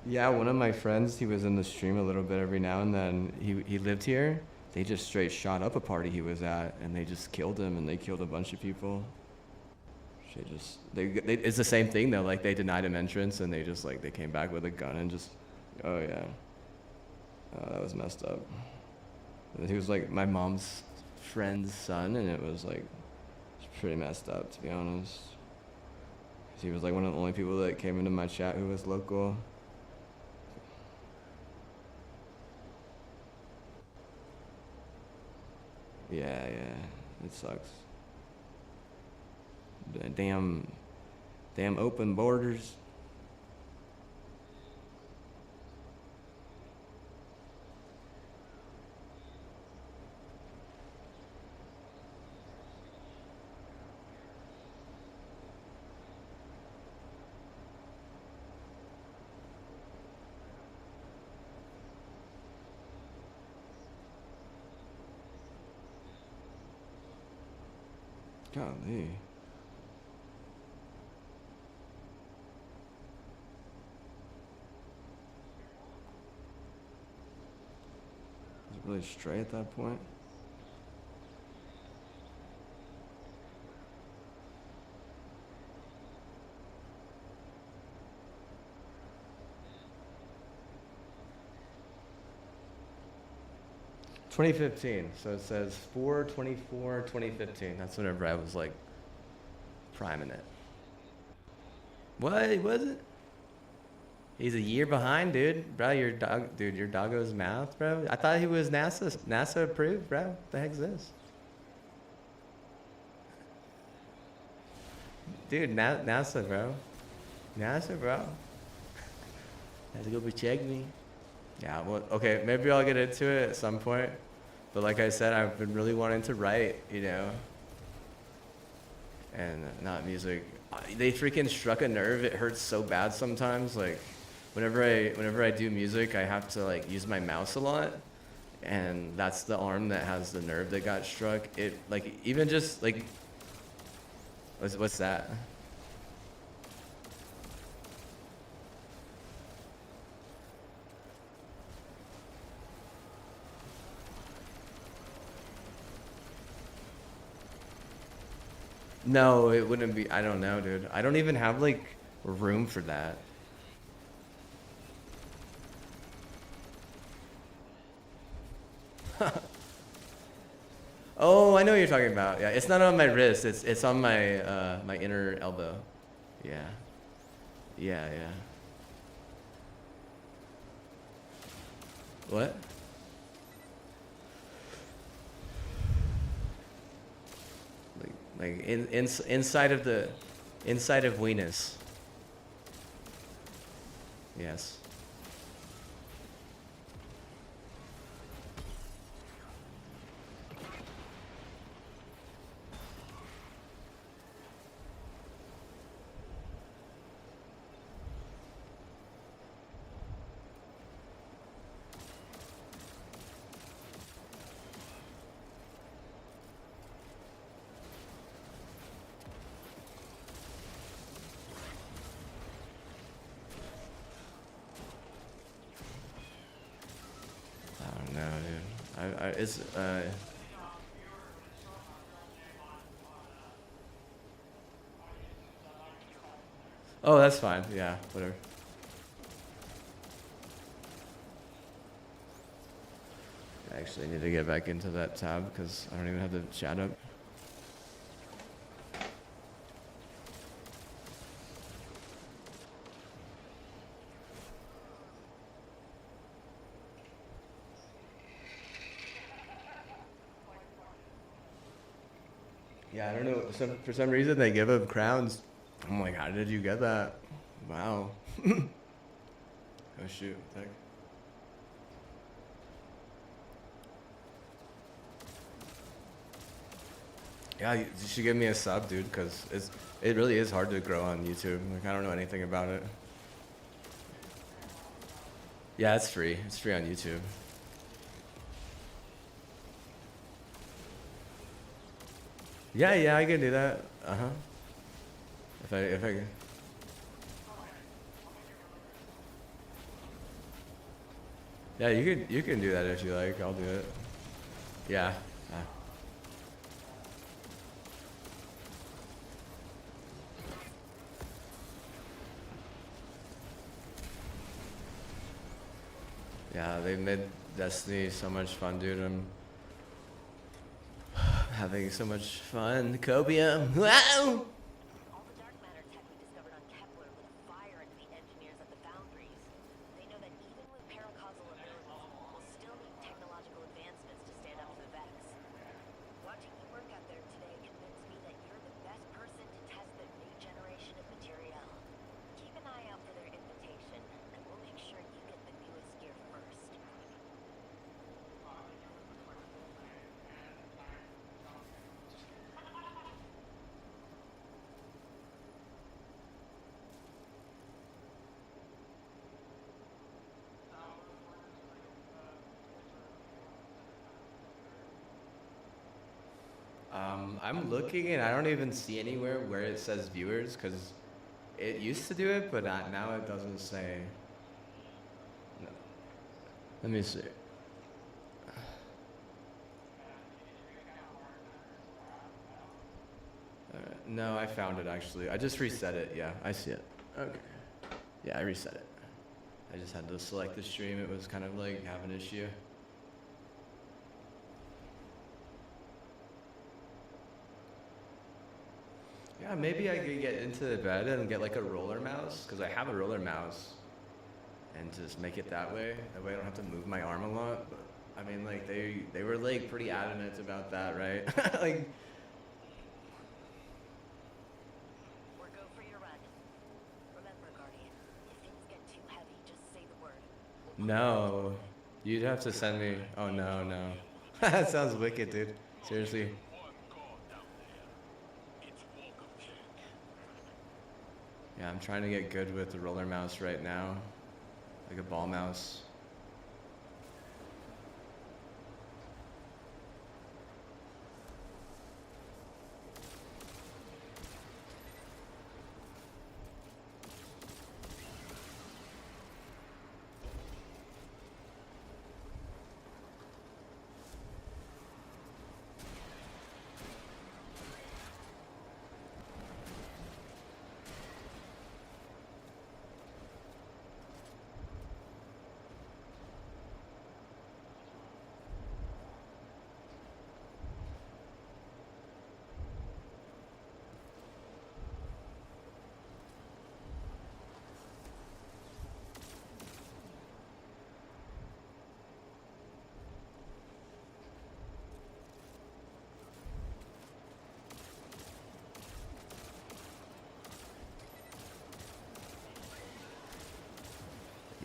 Yeah, one of my friends, he was in the stream a little bit every now and then. He lived here. They just straight shot up a party he was at, and they just killed him, and they killed a bunch of people. It's the same thing though. Like they denied him entrance, and they just like they came back with a gun and just, oh yeah, that was messed up. And he was like my mom's friend's son, and it was like pretty messed up to be honest. 'Cause he was like one of the only people that came into my chat who was local. Yeah, it sucks. Damn open borders. Golly. Was it really stray at that point? $2015. So it says 4/24/2015. That's whenever I was like priming it. What was it? He's a year behind, dude. Bro, your doggo's mouth, bro. I thought he was NASA approved, bro. What the heck's this? Dude, NASA, bro. NASA, bro. Had to go check me. Yeah, well, okay, maybe I'll get into it at some point. But like I said, I've been really wanting to write, you know, and not music. They freaking struck a nerve. It hurts so bad sometimes. Like, whenever I do music, I have to like use my mouse a lot, and that's the arm that has the nerve that got struck. It like even just like, what's that? No, it wouldn't be. I don't know, dude. I don't even have like room for that. Oh, I know what you're talking about. Yeah, it's not on my wrist. It's on my my inner elbow. Yeah. Yeah. What? Like inside of weenus. Yes. It's oh, that's fine. Yeah, whatever. I actually need to get back into that tab because I don't even have the chat up. Yeah, I don't know. For some reason, they give him crowns. I'm like, how did you get that? Wow. Oh shoot! What the heck? Yeah, you should give me a sub, dude, because it really is hard to grow on YouTube. Like, I don't know anything about it. Yeah, it's free. It's free on YouTube. Yeah, I can do that. If I. Yeah, you can do that if you like. I'll do it. Yeah. Yeah, they made Destiny so much fun, dude. I'm having so much fun. Copium. Wow! All the dark matter tech we discovered on Kepler lit a fire into the engineers at the foundries. They know that even with paracausal abilities, we'll still need technological advancements to stand up to the Vex. Watching you work out there today convinced me that you're the best person to test the new generation of materiel. Keep an eye out for their invitation, and we'll make sure you get the newest gear first. I'm looking and I don't even see anywhere where it says viewers because it used to do it, but now it doesn't say. No. Let me see. No, I found it actually. I just reset it. Yeah, I see it. Okay. Yeah, I reset it. I just had to select the stream. It was kind of like having an issue. Yeah, maybe I could get into the bed and get like a roller mouse, because I have a roller mouse, and just make it that way. That way I don't have to move my arm a lot. But I mean, like they were like pretty adamant about that, right? Like. Or go for your run. Remember, Guardian, if things get too heavy, just say the word. No, you'd have to send me. Oh no, no. That sounds wicked, dude. Seriously. Yeah, I'm trying to get good with the roller mouse right now, like a ball mouse.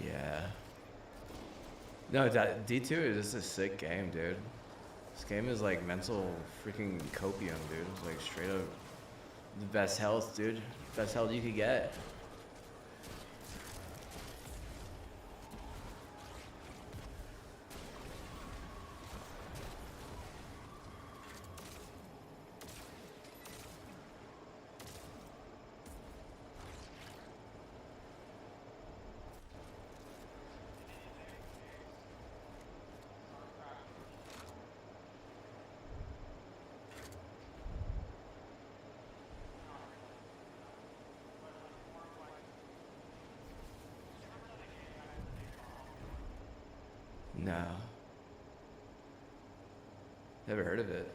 Yeah. No, D2 is just a sick game, dude. This game is like mental freaking copium, dude. It's like straight up the best health, dude. Best health you could get. No. Never heard of it.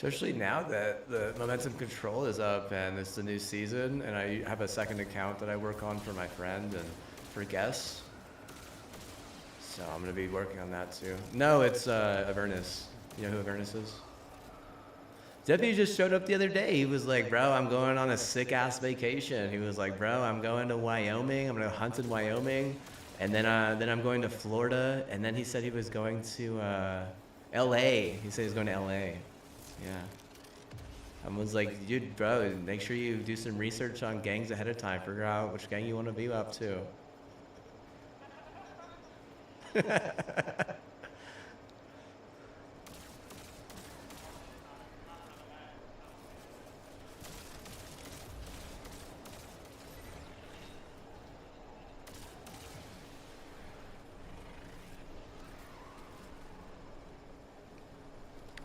Especially now that the momentum control is up and it's the new season, and I have a second account that I work on for my friend and for guests. So I'm gonna be working on that too. No, it's Avernus. You know who Avernus is? Deputy just showed up the other day. He was like, bro, I'm going on a sick ass vacation. He was like, bro, I'm going to Wyoming. I'm gonna hunt in Wyoming, and then I'm going to Florida. And then he said he was going to L.A. He said he's going to L.A. Yeah. I was like, dude, bro, make sure you do some research on gangs ahead of time. Figure out which gang you want to be up to.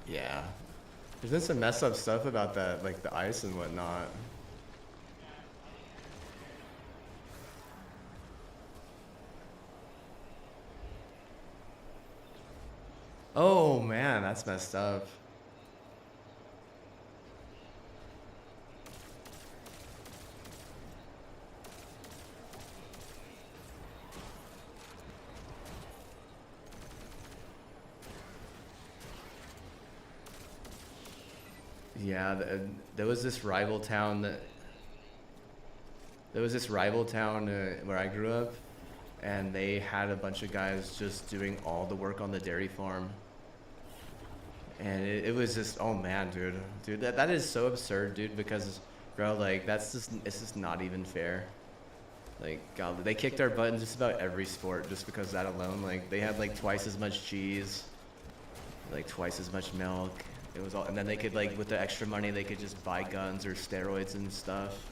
Yeah. There's been some messed up stuff about that, like the ice and whatnot. Oh man, that's messed up. Yeah, there was this rival town where I grew up, and they had a bunch of guys just doing all the work on the dairy farm. And it was just, oh man, dude, that is so absurd, dude, because, bro, like, it's just not even fair. Like, God, they kicked our butt in just about every sport just because of that alone. Like, they had like twice as much cheese, like twice as much milk. It was all, and then they could, like, with the extra money, they could just buy guns or steroids and stuff.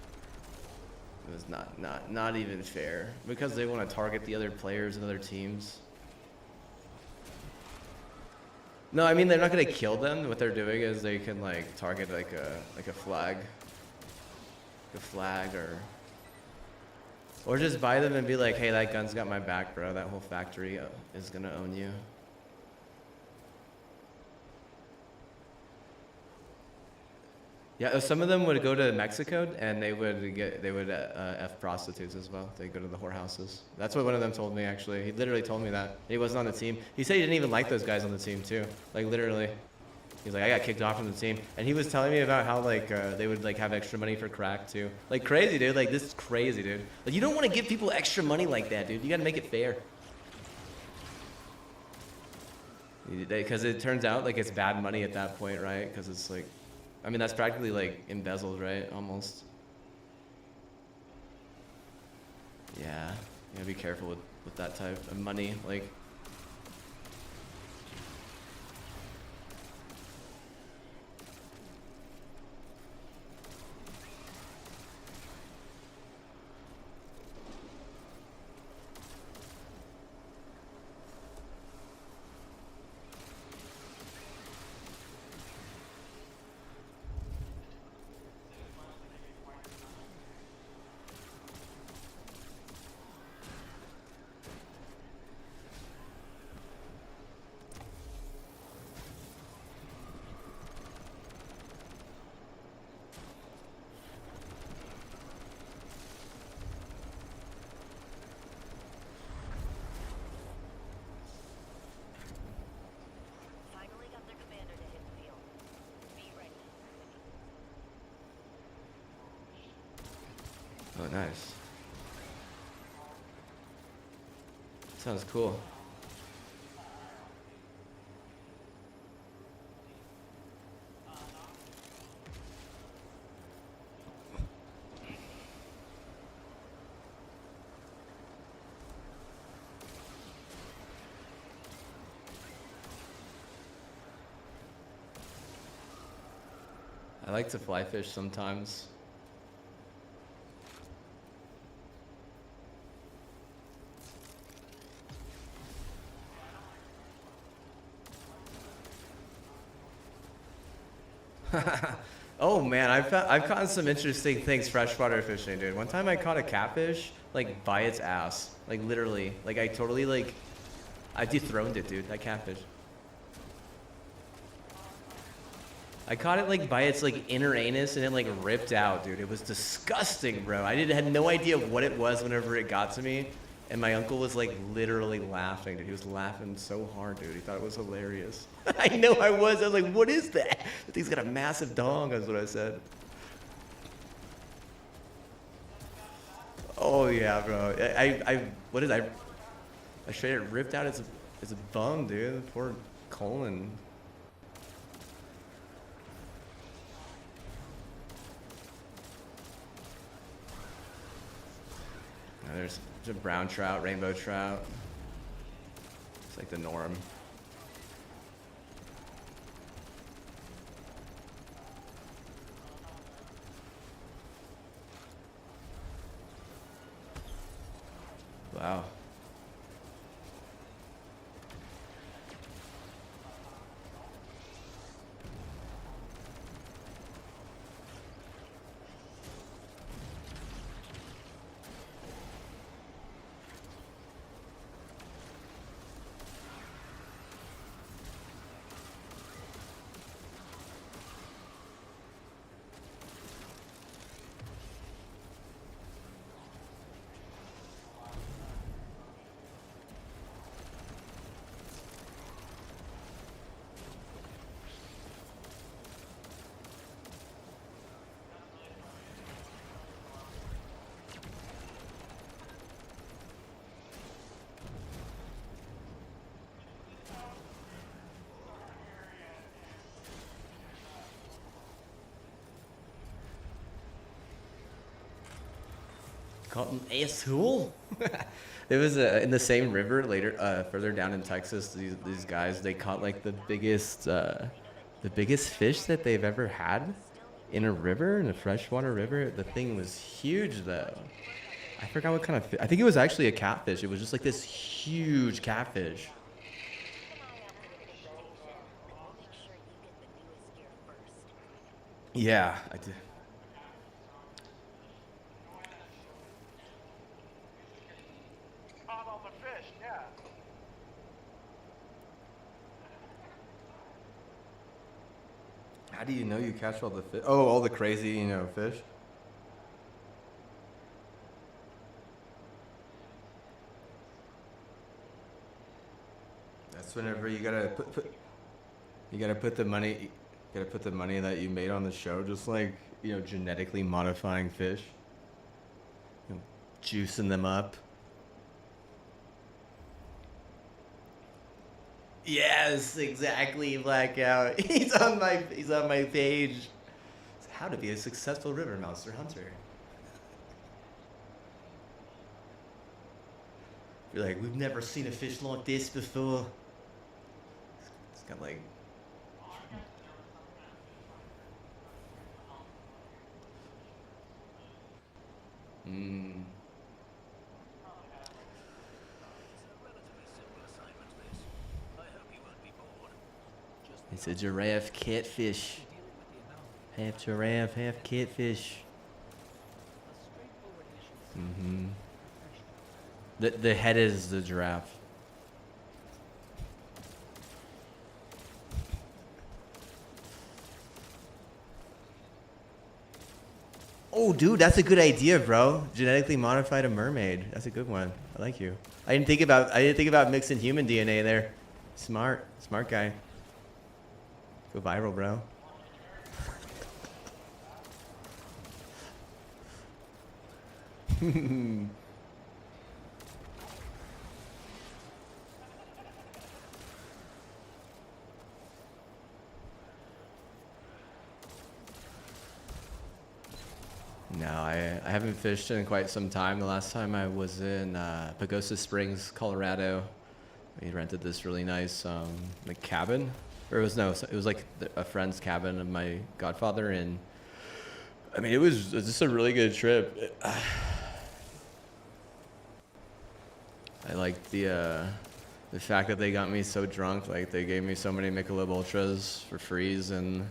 It was not even fair because they want to target the other players and other teams. No, I mean, they're not gonna kill them. What they're doing is they can, like, target like a flag, or just buy them and be like, hey, that gun's got my back, bro. That whole factory is gonna own you. Yeah, some of them would go to Mexico and they would F prostitutes as well. They go to the whorehouses. That's what one of them told me, actually. He literally told me that. He wasn't on the team. He said he didn't even like those guys on the team too. Like, literally. He's like, I got kicked off from the team. And he was telling me about how, like, they would, like, have extra money for crack too. Like, crazy, dude. Like, this is crazy, dude. Like, you don't want to give people extra money like that, dude. You got to make it fair. Because it turns out, like, it's bad money at that point, right? Because it's like, I mean, that's practically like embezzled, right? Almost. Yeah, you gotta be careful with that type of money. Like, Finally got their commander to hit the field. Be ready. oh, nice. Sounds cool. I like to fly fish sometimes. Oh man, I've caught some interesting things freshwater fishing, dude. One time I caught a catfish, like, by its ass. Like, literally. Like, I totally, like, I dethroned it, dude, that catfish. I caught it like by its like inner anus and it like ripped out, dude. It was disgusting, bro. I had no idea what it was whenever it got to me. And my uncle was like literally laughing, dude. He was laughing so hard, dude. He thought it was hilarious. I know I was. I was like, what is that? The thing's got a massive dong, that's what I said. Oh yeah, bro. I straight up ripped out its bum, dude. Poor colon. There's a brown trout, rainbow trout. It's like the norm. Wow. Called an asshole. It was in the same river later, further down in Texas. These guys, they caught like the biggest fish that they've ever had in a river, in a freshwater river. The thing was huge, though. I forgot what kind of fish. I think it was actually a catfish. It was just like this huge catfish. Yeah, I did. How do you know you catch all the fish? Oh, all the crazy, fish? That's whenever you gotta put the money that you made on the show, just like, genetically modifying fish. Juicing them up. Yes, exactly, Blackout. He's on my page. How to be a successful river monster hunter. You're like, we've never seen a fish like this before. It's got like... It's a giraffe catfish. Half giraffe, half catfish. Mm-hmm. The head is the giraffe. Oh, dude, that's a good idea, bro. Genetically modified a mermaid. That's a good one. I like you. I didn't think about mixing human DNA there. Smart guy. Go viral, bro. No, I haven't fished in quite some time. The last time I was in Pagosa Springs, Colorado. We rented this really nice like cabin. Or it was like a friend's cabin of my godfather, and I mean it was just a really good trip. I liked the fact that they got me so drunk. Like they gave me so many Michelob Ultras for freeze, and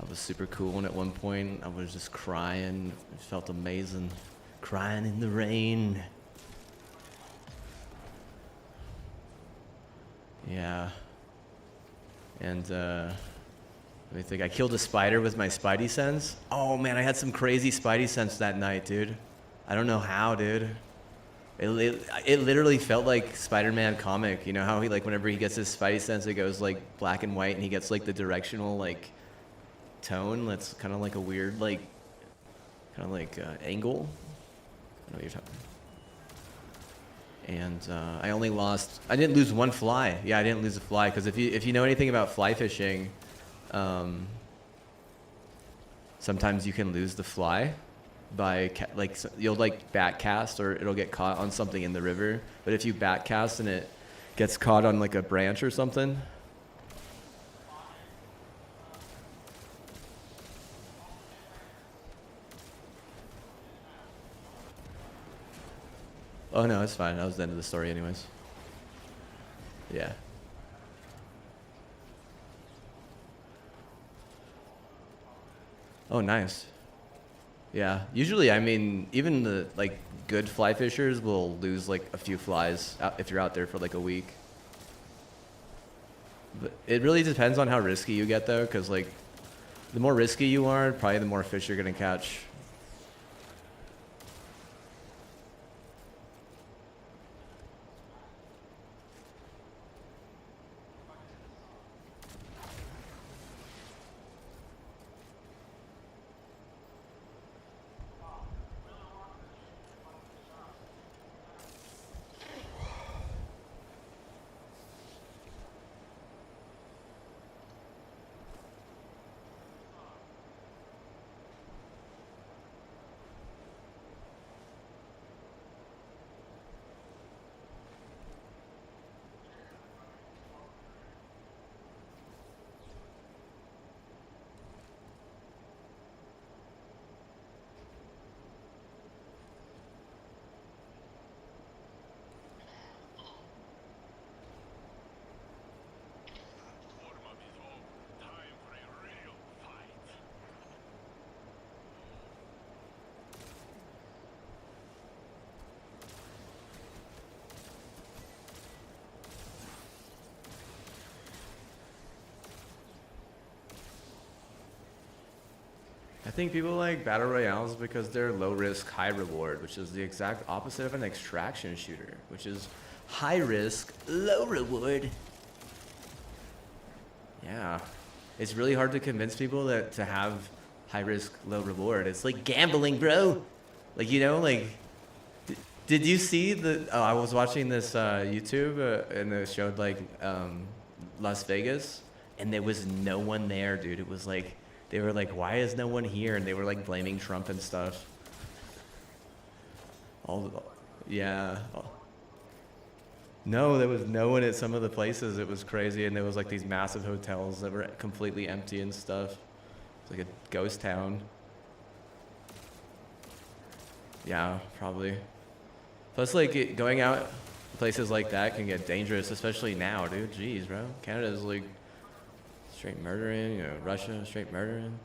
I was super cool. And at one point, I was just crying. It felt amazing, crying in the rain. Yeah. And Let me think. I killed a spider with my spidey sense. Oh man, I had some crazy spidey sense that night, dude. I don't know how, dude. It literally felt like Spider-Man comic. You know how he, like, whenever he gets his spidey sense, it goes like black and white, and he gets like the directional like tone. That's kind of like a weird like angle. I know what you're talking. And I didn't lose one fly. Yeah, I didn't lose a fly, because if you know anything about fly fishing, sometimes you can lose the fly by you'll like back cast, or it'll get caught on something in the river. But if you back cast and it gets caught on like a branch or something. Oh no, it's fine. That was the end of the story anyways. Yeah. Oh, nice. Yeah. Usually, I mean, even the like good fly fishers will lose like a few flies if you're out there for like a week. But it really depends on how risky you get though, because like the more risky you are, probably the more fish you're gonna catch. I think people like battle royales because they're low risk, high reward, which is the exact opposite of an extraction shooter, which is high risk, low reward. Yeah, it's really hard to convince people that to have high risk, low reward. It's like gambling, bro. Like, you know, like, did you see the? Oh, I was watching this YouTube and it showed like Las Vegas, and there was no one there, dude. It was like. They were like, why is no one here? And they were like blaming Trump and stuff. Yeah. No, there was no one at some of the places. It was crazy. And there was like these massive hotels that were completely empty and stuff. It's like a ghost town. Yeah, probably. Plus, like, going out places like that can get dangerous, especially now, dude. Jeez, bro. Canada's like straight murdering, you know, Russia, straight murdering.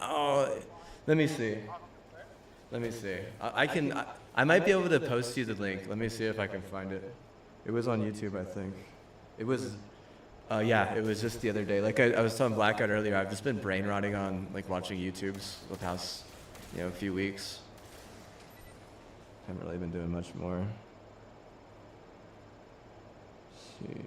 Oh, let me see. I might be able to post you the link. Let me see if I can find it. It was on YouTube, I think. It was, yeah, it was just the other day. Like I was telling Blackout earlier, I've just been brain rotting on like watching YouTubes the past, you know, few weeks. Haven't really been doing much more. Let's see.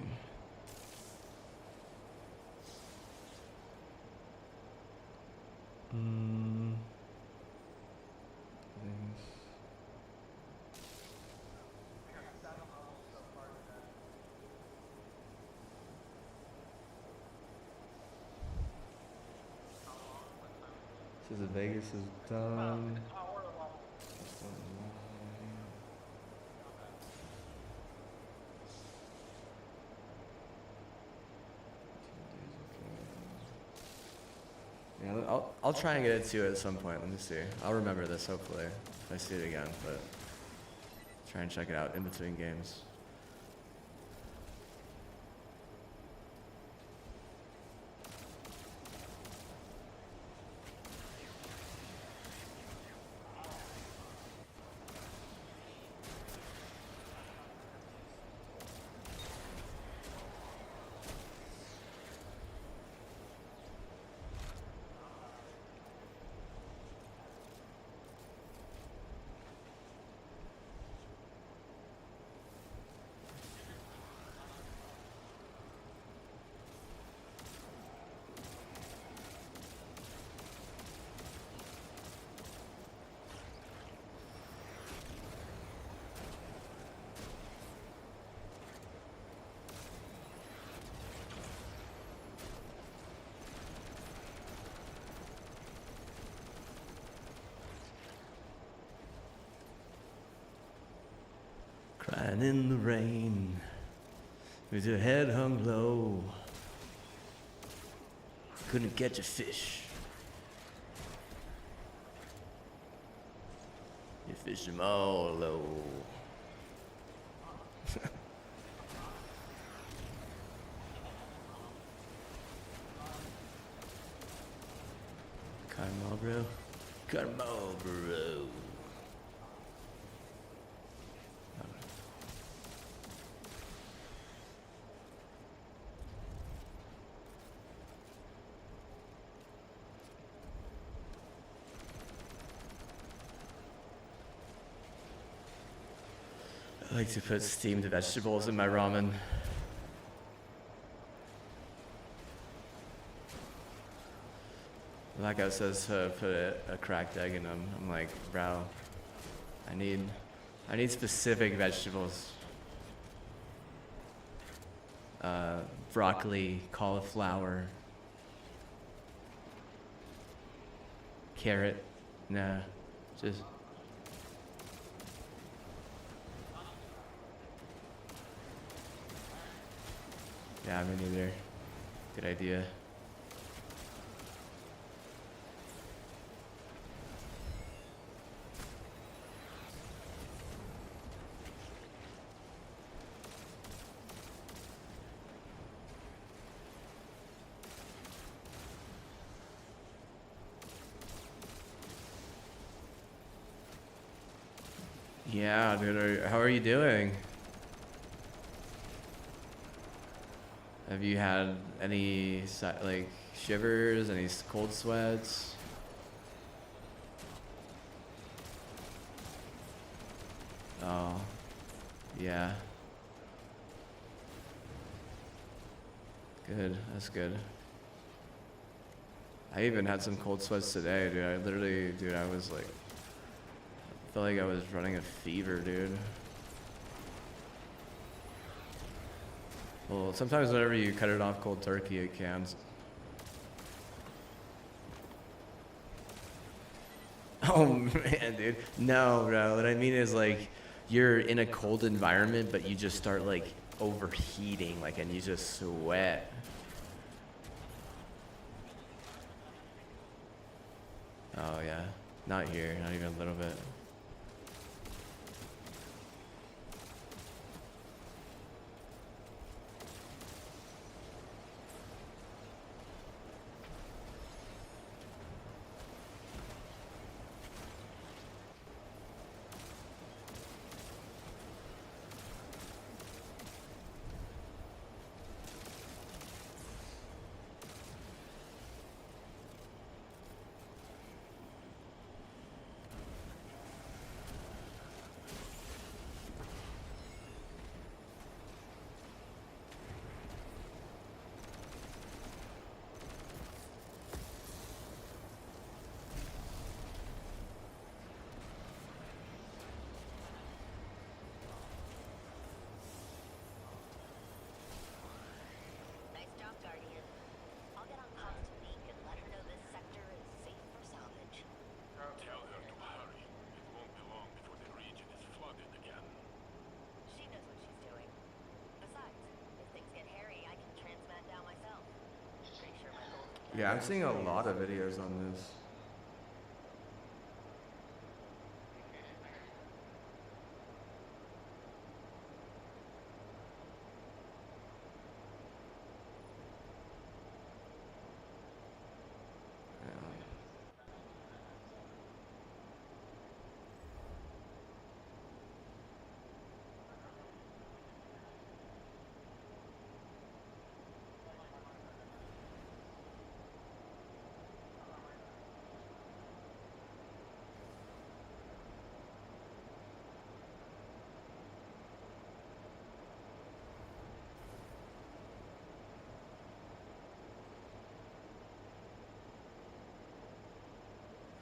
Says that Vegas is done. Yeah, I'll try and get it to you at some point. Let me see. I'll remember this hopefully if I see it again, but try and check it out in between games. Crying in the rain with your head hung low. Couldn't catch a fish. You fish them all low. Cut 'em all, bro. Cut 'em all, bro. I like to put steamed vegetables in my ramen. Blackout says to put a cracked egg in them. I'm like, bro, I need specific vegetables. Broccoli, cauliflower, carrot. Nah, just. Yeah, me neither. Good idea. Yeah, dude, how are you doing? Have you had any like shivers, any cold sweats? Oh, yeah. Good, that's good. I even had some cold sweats today, dude. I literally, dude, I was like, I felt like I was running a fever, dude. Well, sometimes whenever you cut it off cold turkey, it can. Oh man, dude. No, bro. What I mean is like, you're in a cold environment, but you just start like overheating, like, and you just sweat. Oh yeah. Not here, not even a little bit. Nice job, Guardian. I'll get on comms to Meek and let her know this sector is safe for salvage. Tell her to hurry. It won't be long before the region is flooded again. She knows what she's doing. Besides, if things get hairy, I can transmat down myself. Pretty sure my goal. Yeah, I'm seeing a lot of videos on this.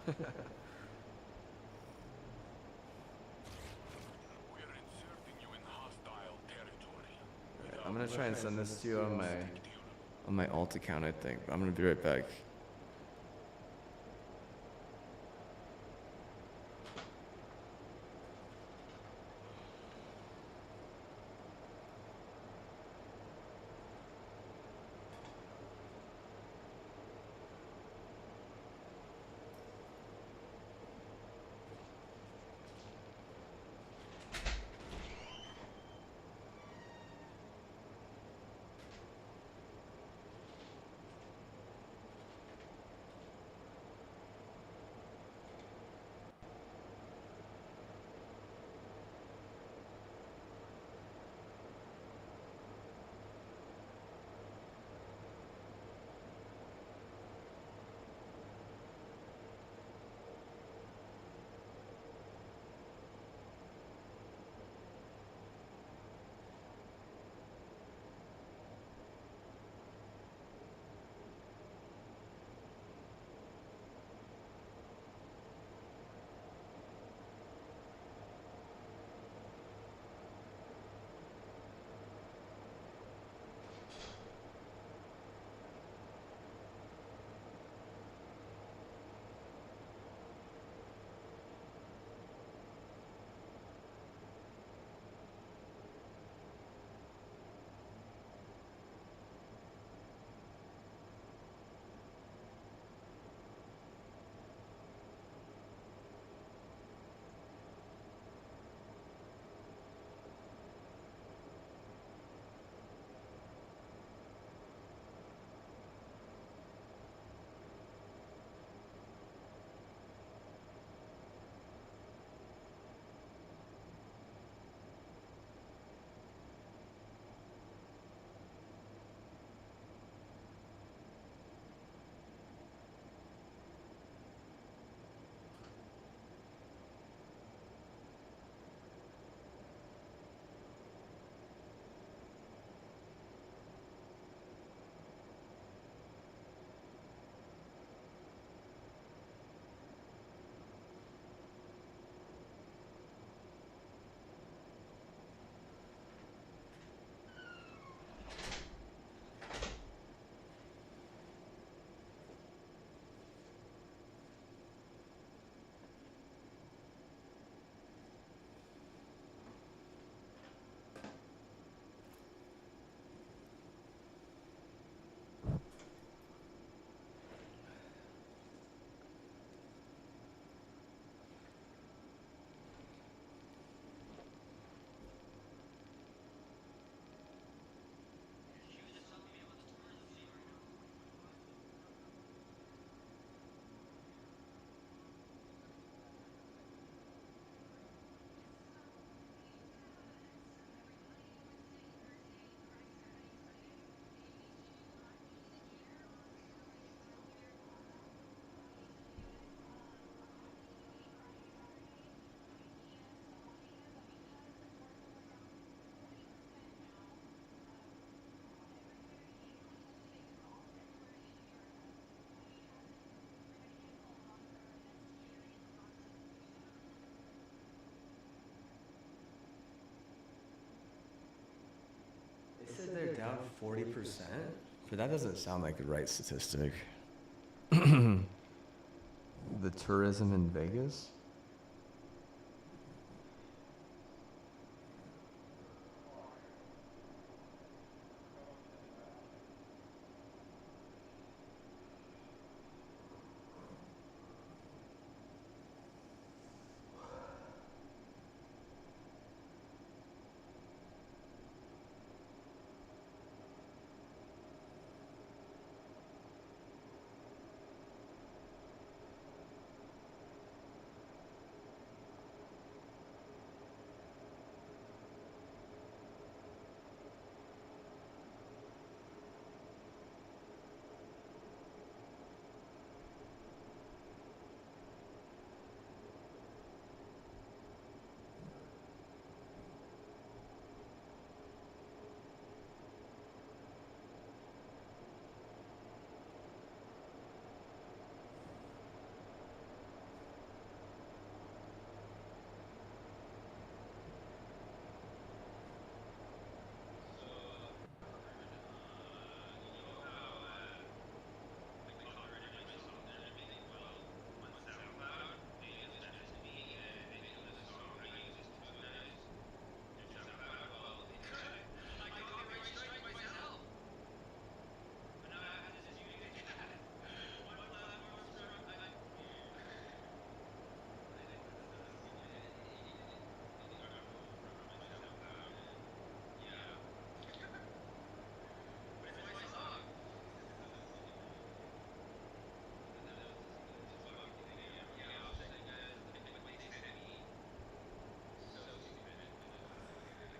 We're inserting you in hostile territory. I'm gonna try and send this to you on my alt account, I think. I'm gonna be right back. down 40%? But that doesn't sound like the right statistic. The tourism in Vegas?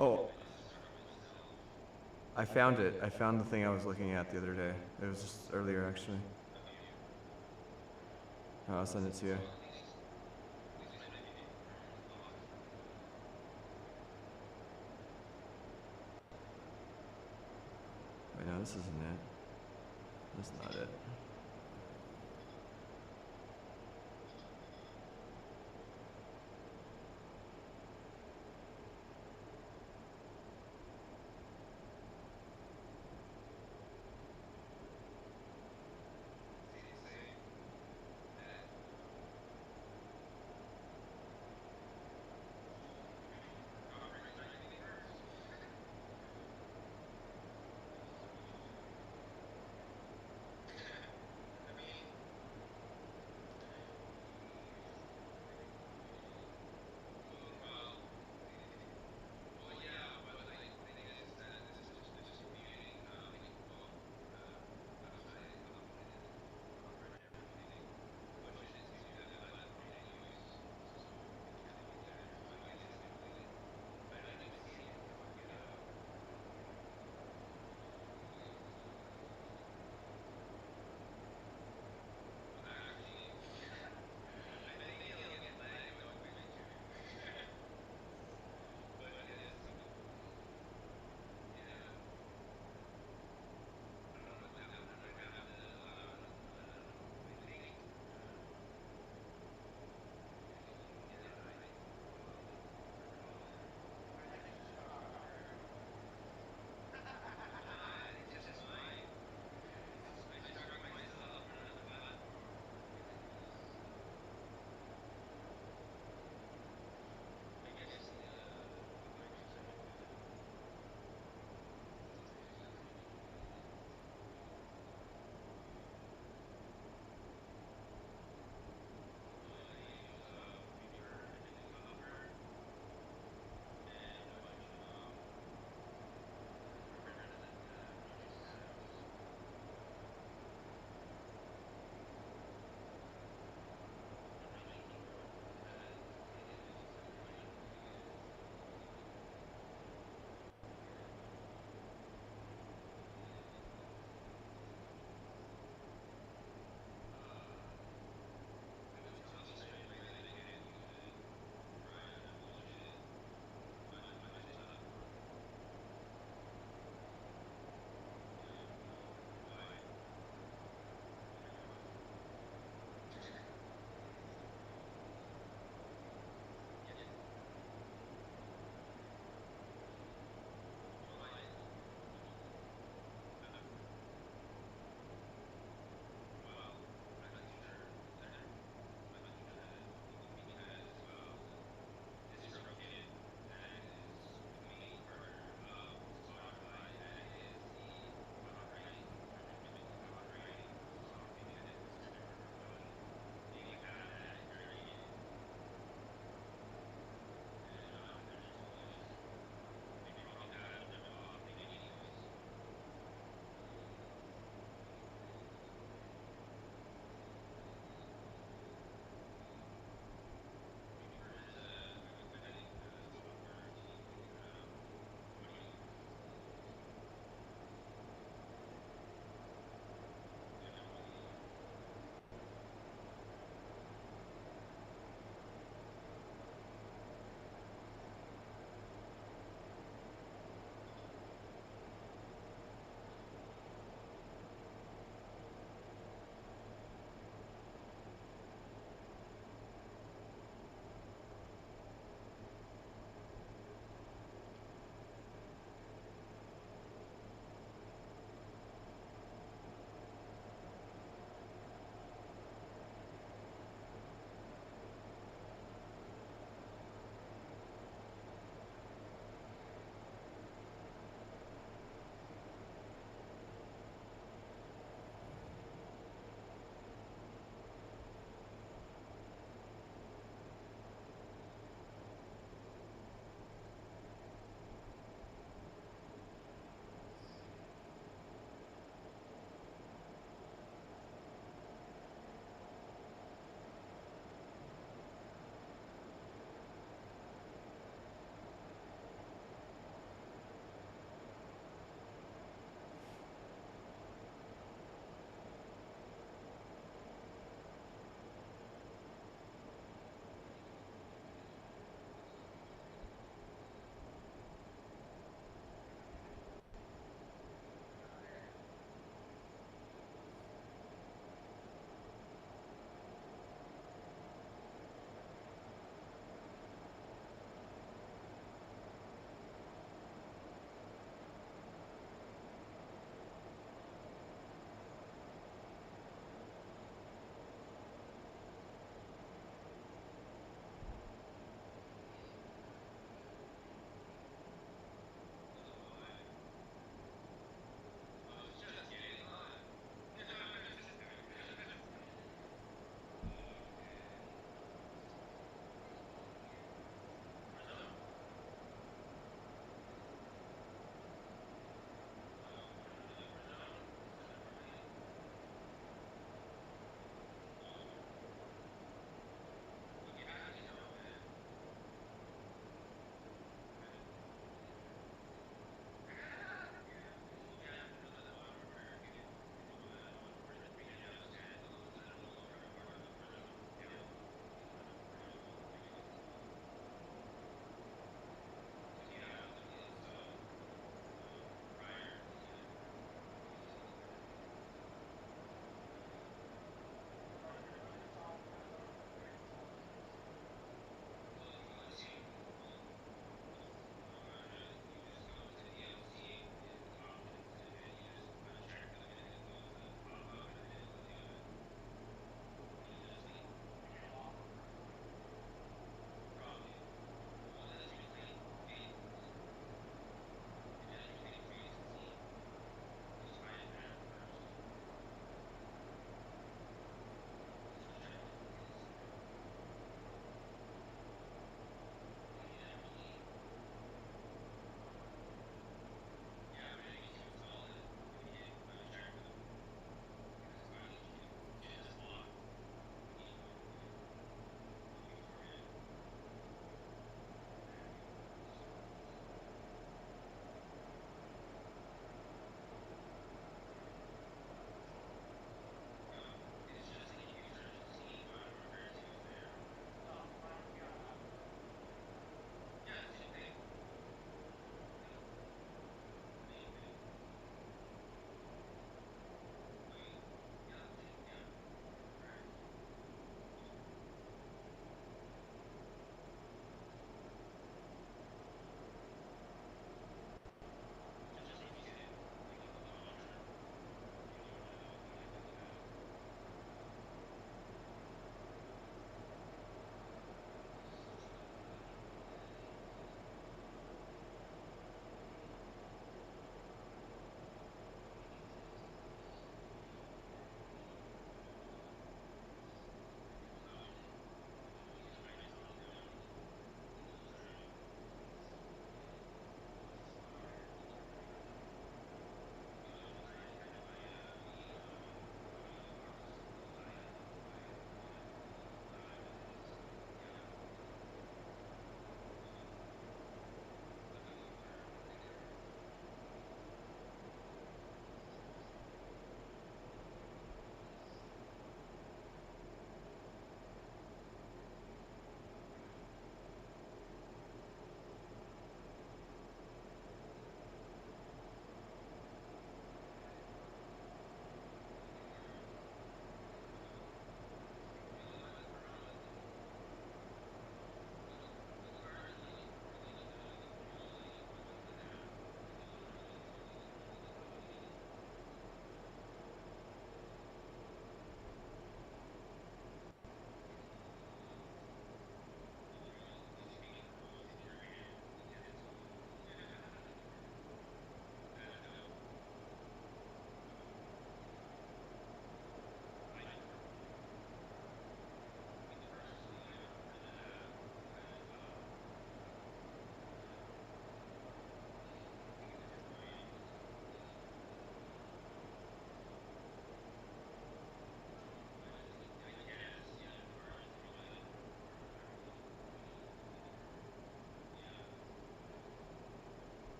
Oh, I found it. I found the thing I was looking at the other day. It was just earlier, actually. Oh, I'll send it to you. Wait, no, this isn't it. That's not it.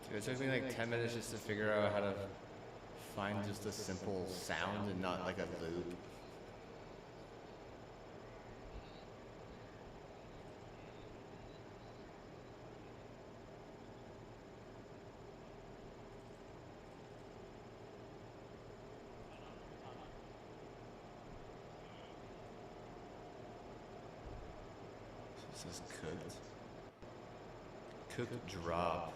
Dude, it took me like 10 minutes just to figure out how to find just a simple sound and not like a loop. This is cooked. Cooked drop.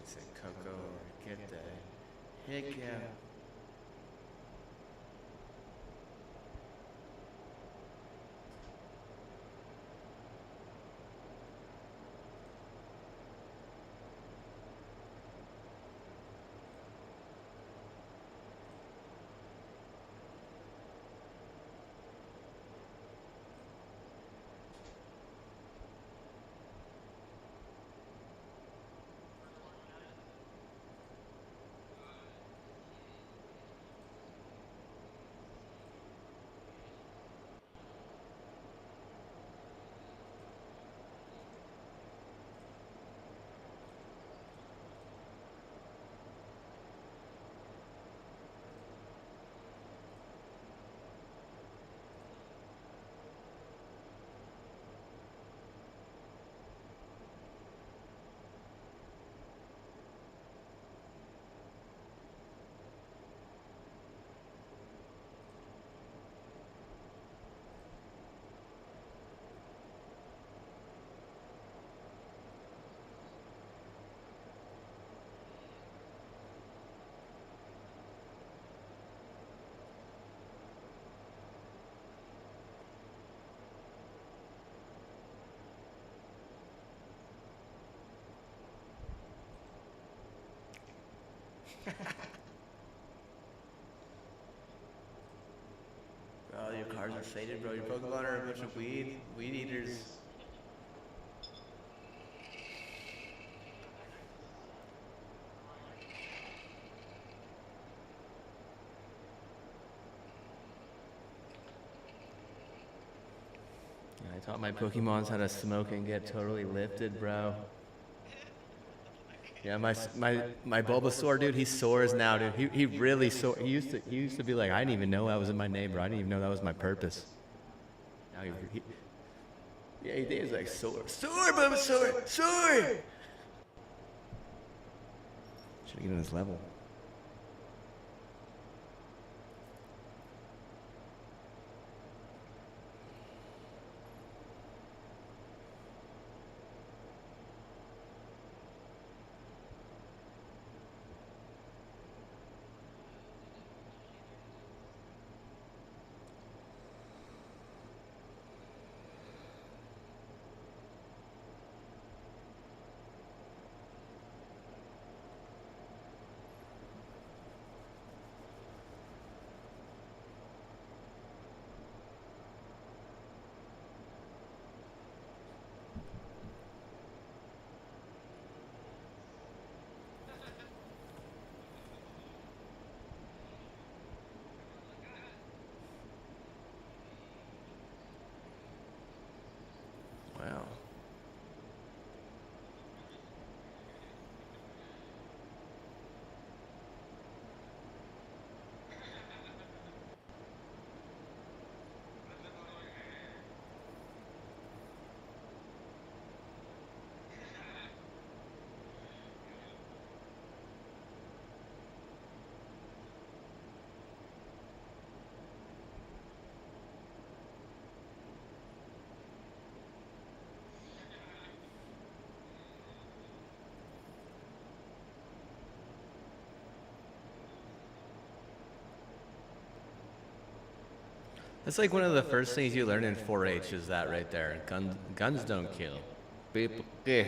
Say Coco or get the heck yeah. Bro, your cards are faded, bro. Your Pokemon are a bunch of weed eaters. Yeah, I taught my Pokemons how to smoke and get totally lifted, bro. Yeah, my Bulbasaur, dude, he's sores now, dude. He really sore. He used to be like, I didn't even know that was in my name, bro. I didn't even know that was my purpose. Now yeah, he is like sore, Bulbasaur, sore. Should get on his level. That's like one of the first things you learn in 4-H is that right there. Guns don't kill. People kill.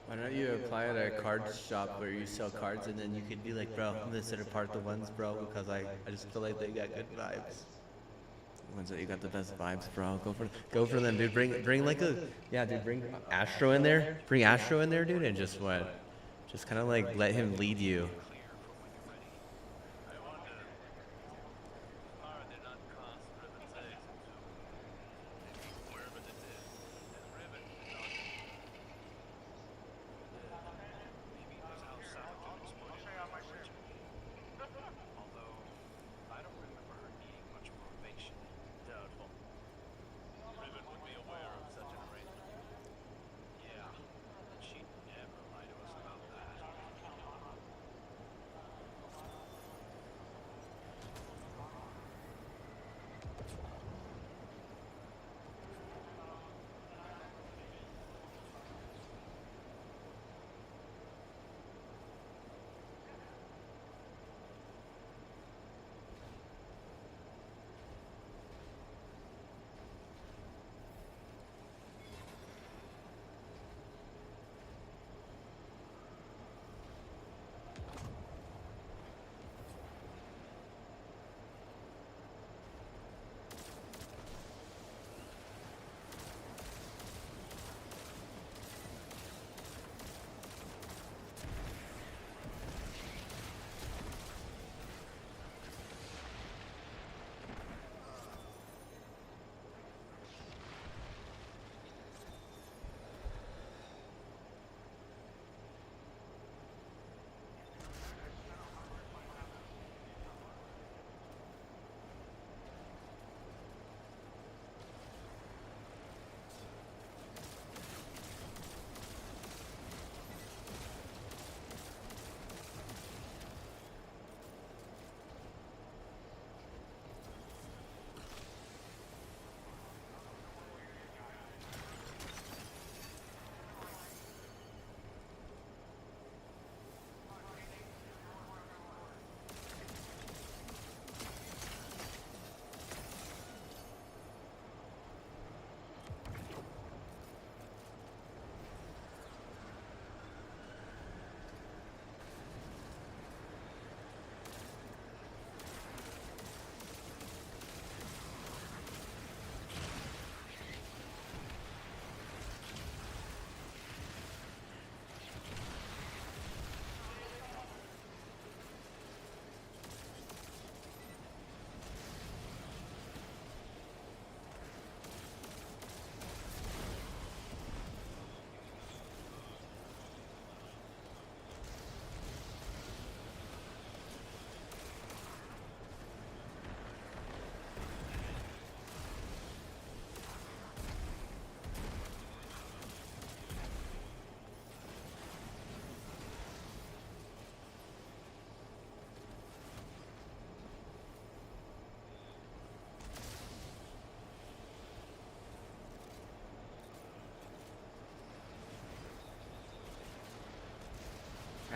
Why don't you apply at a card shop where you sell cards and then you could be like, bro, I'm gonna set apart the ones, bro, because I just feel like they got good vibes. The ones that you got the best vibes, bro. Go for them, dude. Bring like a dude. Bring Astro in there. Bring Astro in there, dude, and just what? Just kind of like let him lead you.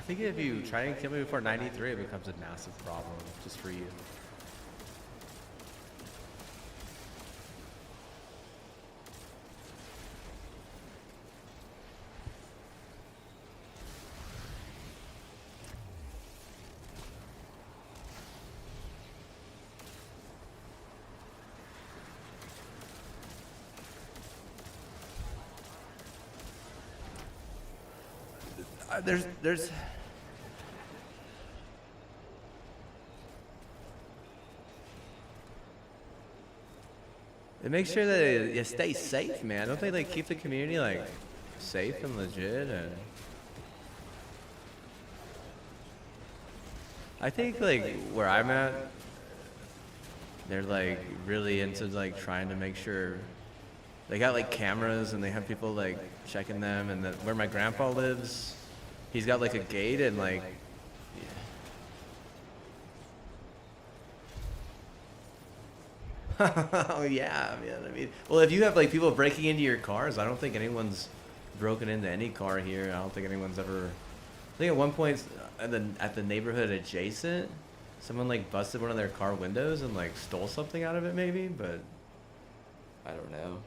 think if you try and kill me before 93, it becomes a massive problem just for you. There's it makes sure that you stay safe, man. Don't they like keep the community like safe and legit? And I think like where I'm at, they're like really into like trying to make sure they got like cameras and they have people like checking them. And where my grandpa lives, he's got like a gate and like. Oh yeah, man. I mean, well, if you have like people breaking into your cars, I don't think anyone's broken into any car here. I don't think anyone's ever. I think at one point at the neighborhood adjacent, someone like busted one of their car windows and like stole something out of it, maybe. But I don't know.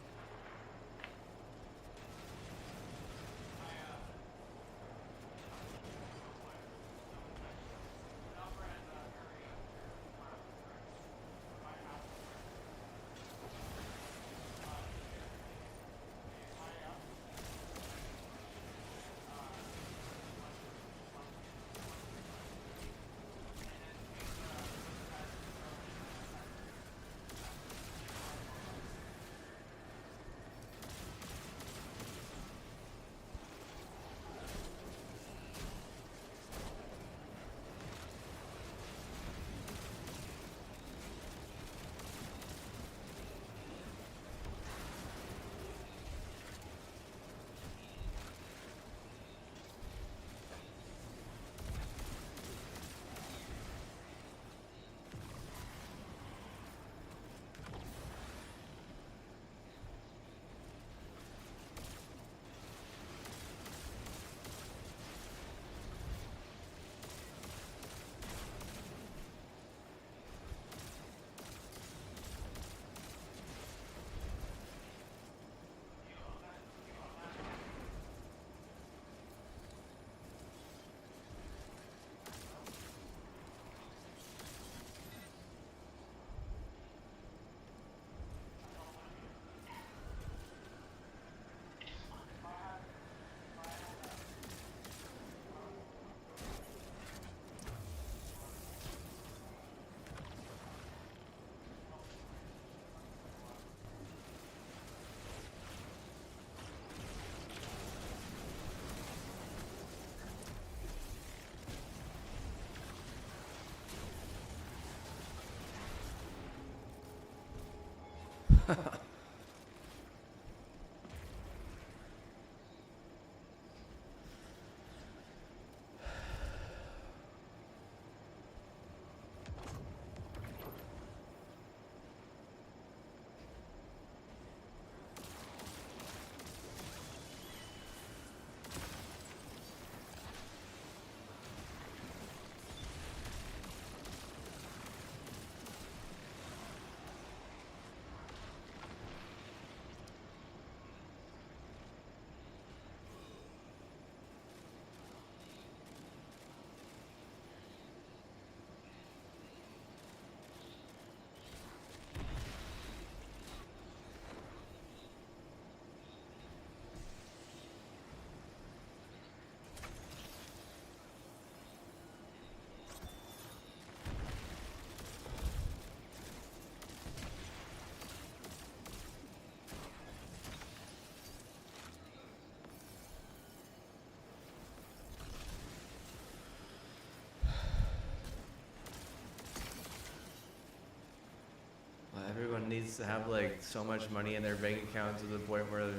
Everyone needs to have like so much money in their bank account to the point where,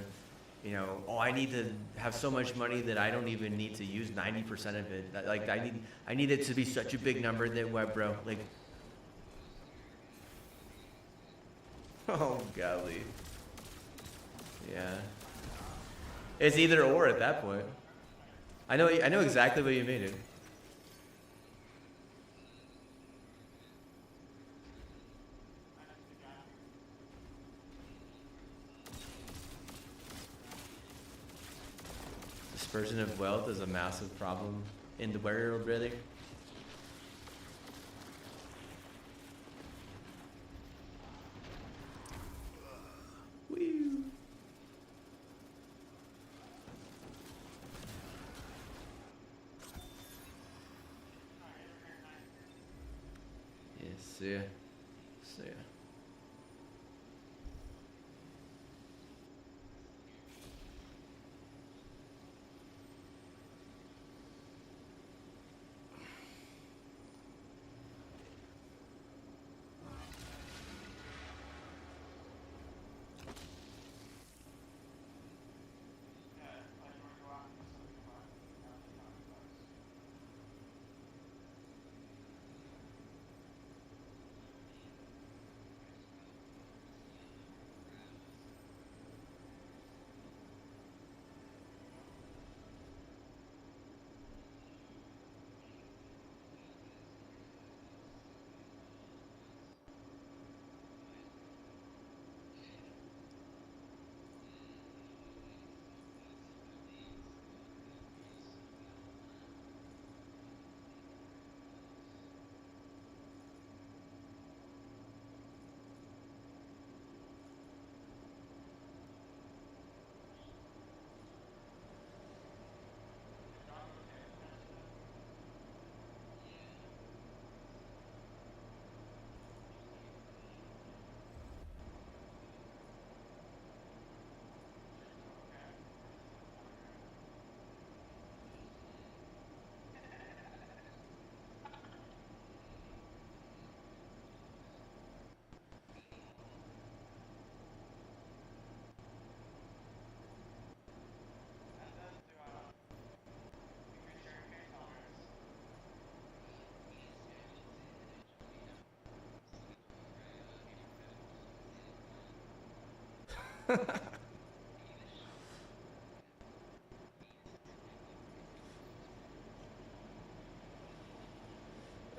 you know, oh, I need to have so much money that I don't even need to use 90% of it. Like I need it to be such a big number that what, bro? Like, oh golly, yeah. It's either or at that point. I know exactly what you mean, dude. Dispersion of wealth is a massive problem in the world, really. Woo. Yes, yeah. So, yeah.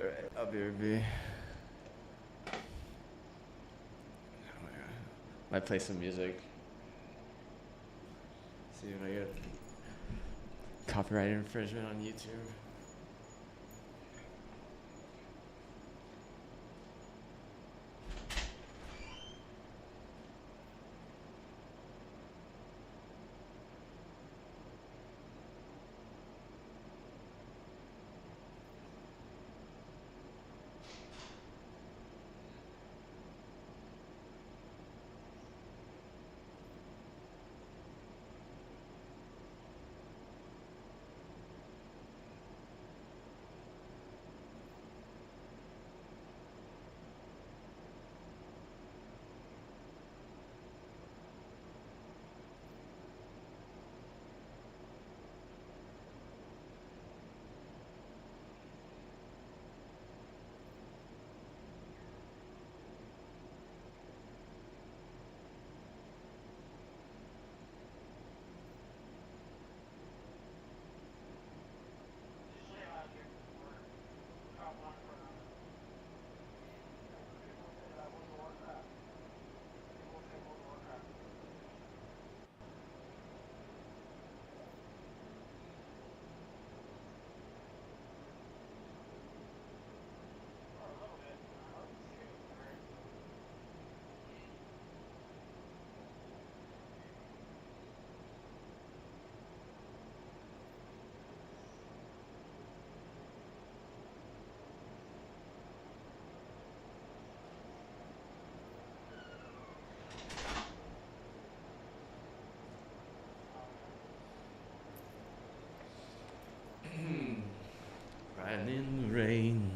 Alright, I'll be right back. Might play some music. See if I get copyright infringement on YouTube. Riding in the rain.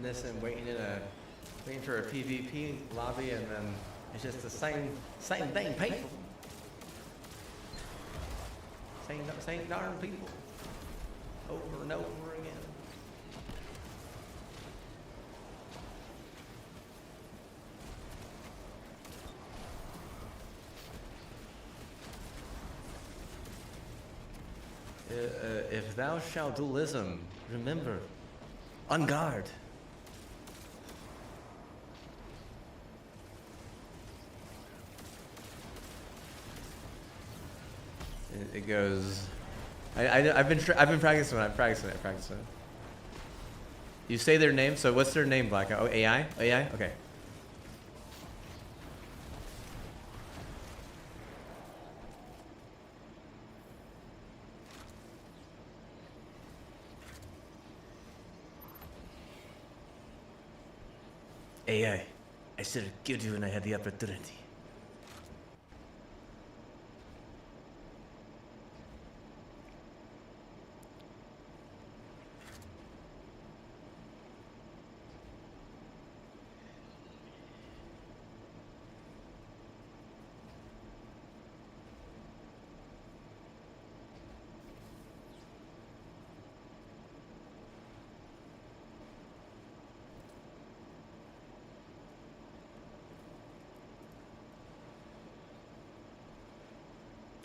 reminiscent, waiting for a PvP lobby, and then it's just the same thing, people. Same darn people. Over and over again. If thou shalt dualism, remember, on guard. It goes. I've been practicing it. I'm practicing it. You say their name. So what's their name, Black? Oh, AI. AI. Okay. AI. I should have killed you when I had the opportunity.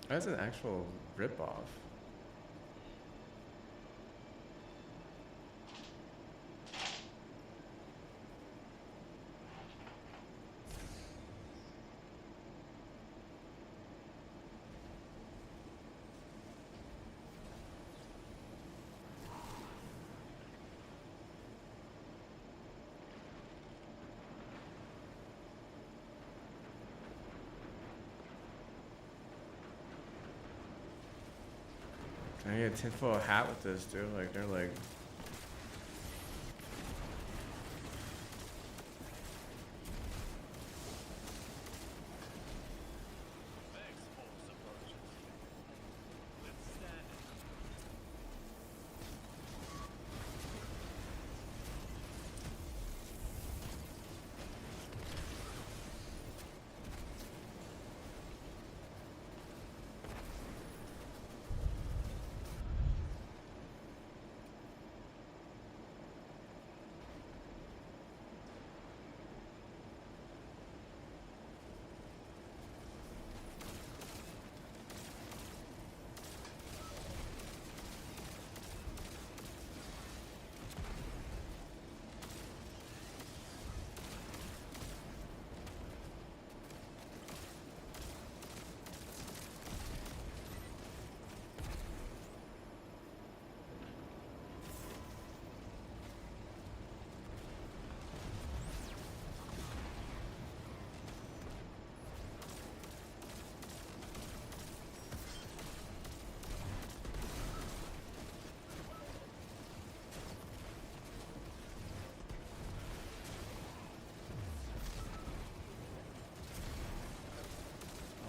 That's an actual ripoff. I need a tinfoil hat with this, dude. Like, they're like.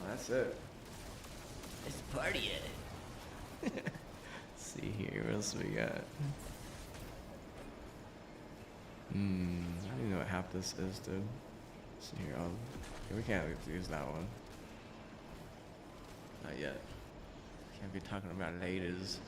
That's it. It's party it. See here, what else we got? I don't even know what half this is, dude. See here, okay, we can't use that one. Not yet. Can't be talking about ladies.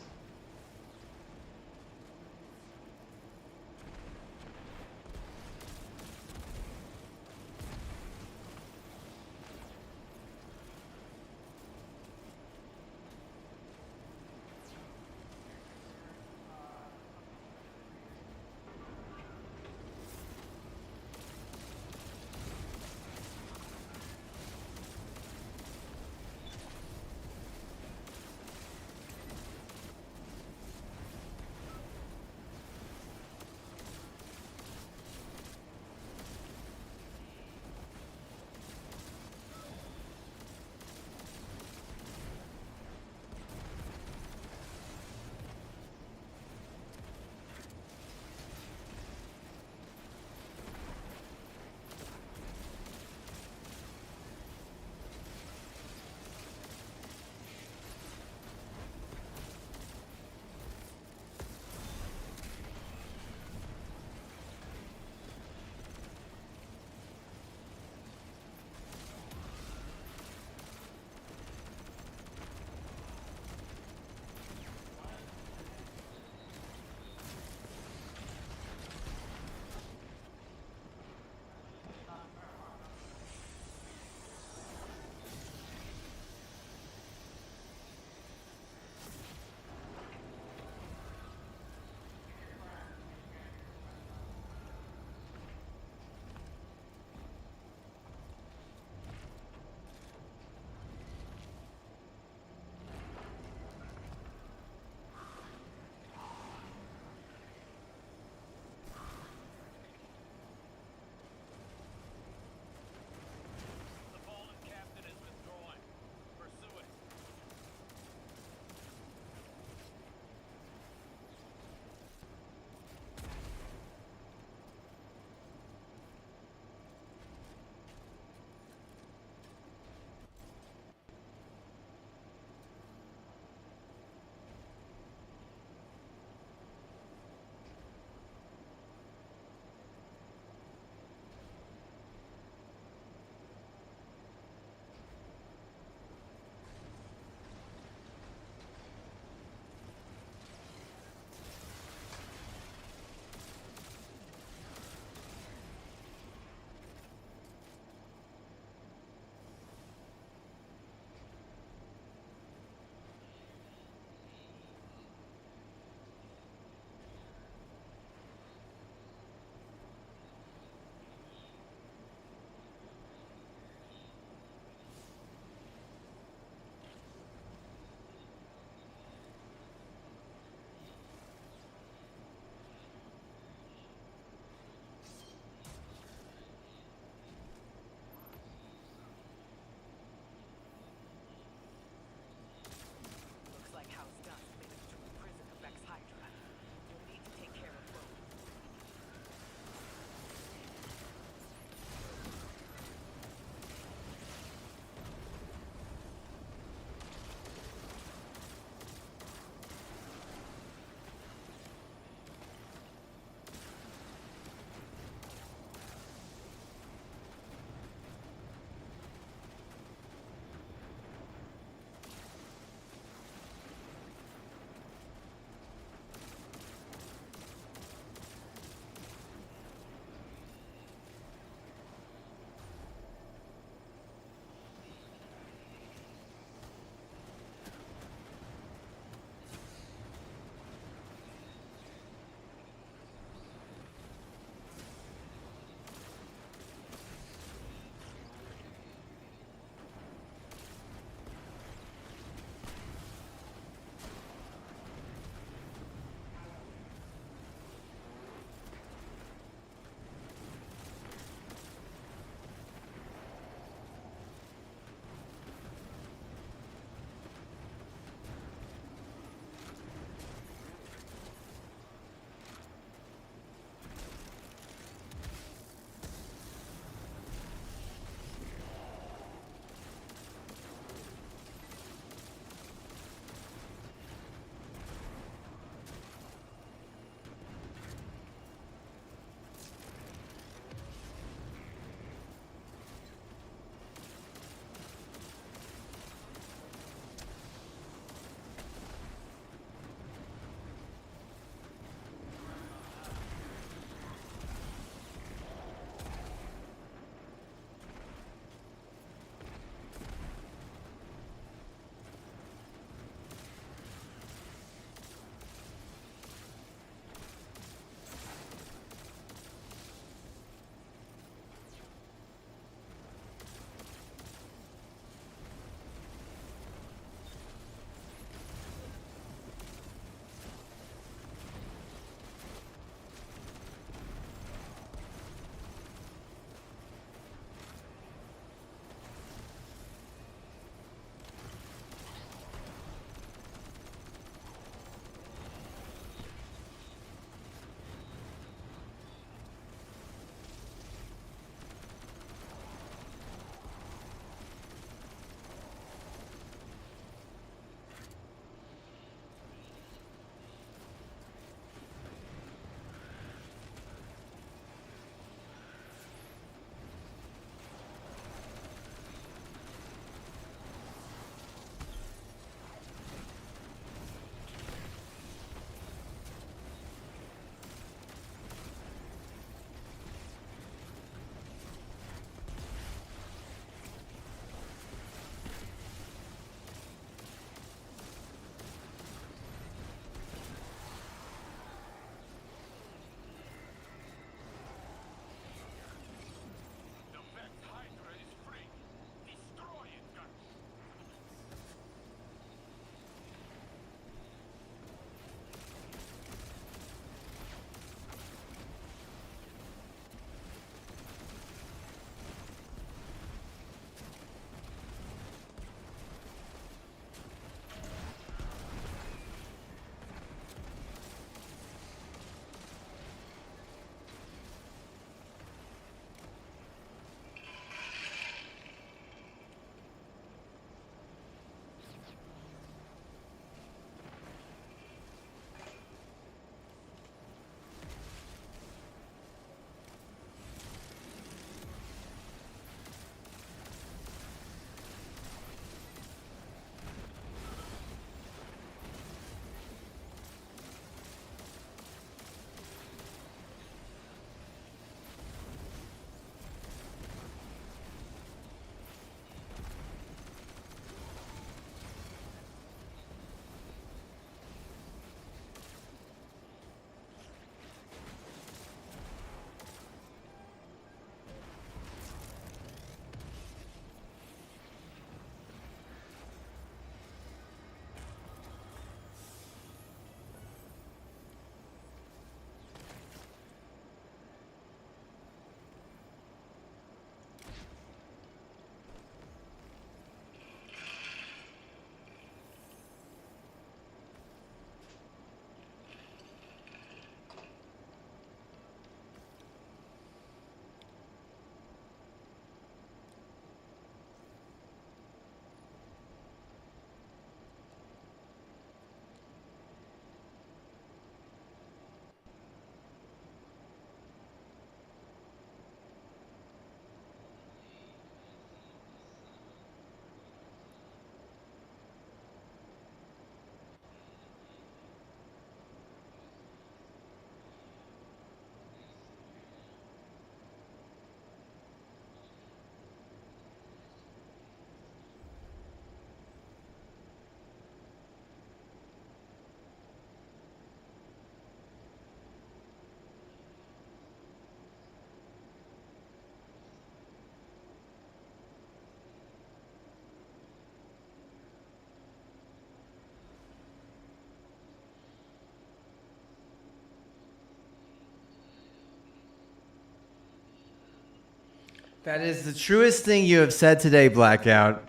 That is the truest thing you have said today, Blackout.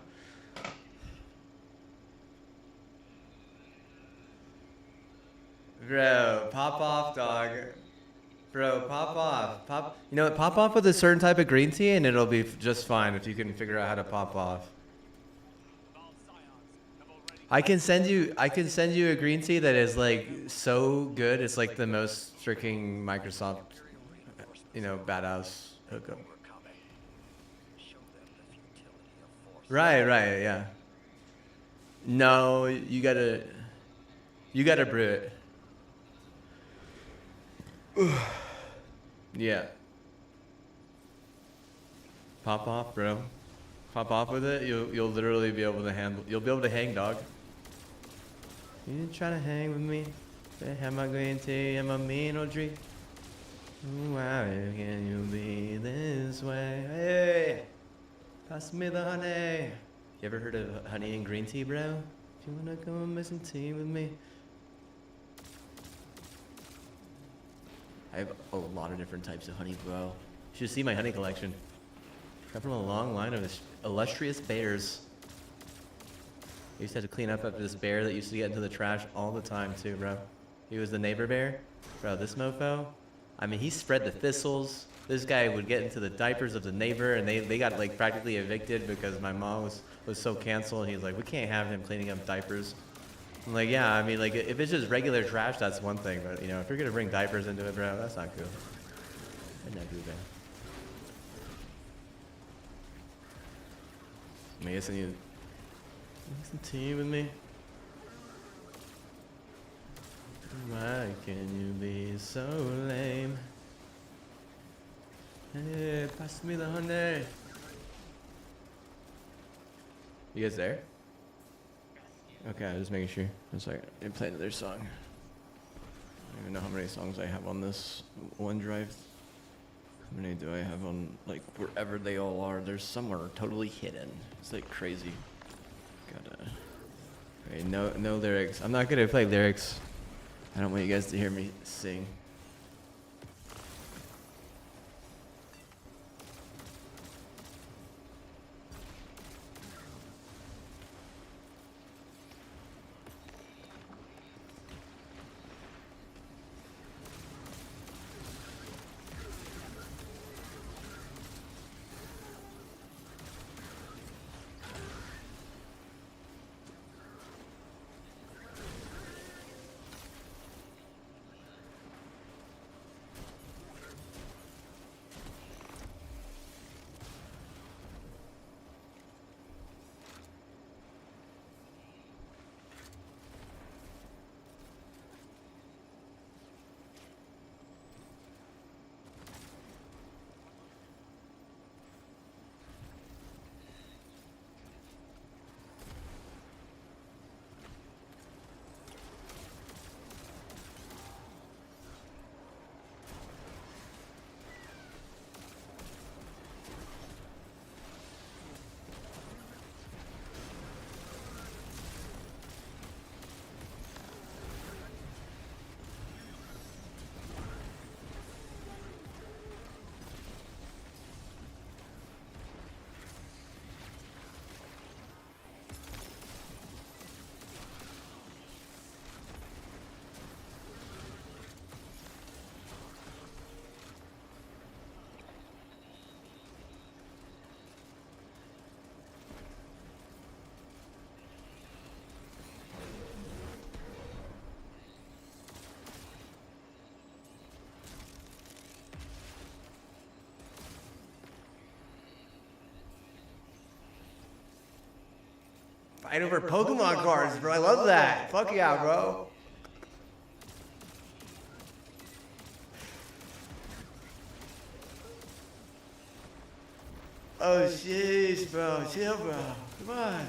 Bro, pop off, dog. Bro, pop off. Pop. You know what? Pop off with a certain type of green tea, and it'll be just fine if you can figure out how to pop off. I can send you a green tea that is like so good. It's like the most freaking Microsoft, badass hookup. Right, yeah. No, you gotta brew it. Yeah. Pop off, bro. Pop off with it. You'll literally be able to handle. You'll be able to hang, dog. You trying to hang with me? Have my green tea and my mean drink. Why can you be this way? Hey, pass me the honey. You ever heard of honey and green tea, bro? If you wanna come and make some tea with me. I have a lot of different types of honey, bro. You should see my honey collection. Come from a long line of illustrious bears. I used to have to clean up after this bear that used to get into the trash all the time too, bro. He was the neighbor bear. Bro, this mofo, I mean, he spread the thistles. This guy would get into the diapers of the neighbor, and they got like practically evicted because my mom was so canceled. He's like, we can't have him cleaning up diapers. I'm like, yeah, I mean, like, if it's just regular trash, that's one thing. But, if you're going to bring diapers into it, bro, that's not cool. That's not good, man. I guess I need some tea with me. Why can you be so lame? Hey, pass me the honey. You guys there? Okay, I'm just making sure. I'm sorry, I didn't play another song. I don't even know how many songs I have on this OneDrive. How many do I have on, like, wherever they all are? There's somewhere totally hidden. It's like crazy. Okay, no lyrics. I'm not gonna play lyrics. I don't want you guys to hear me sing. Fight over Pokemon cards, bro. I love that. Fuck yeah, bro. Oh, jeez, bro. Chill, bro. Come on.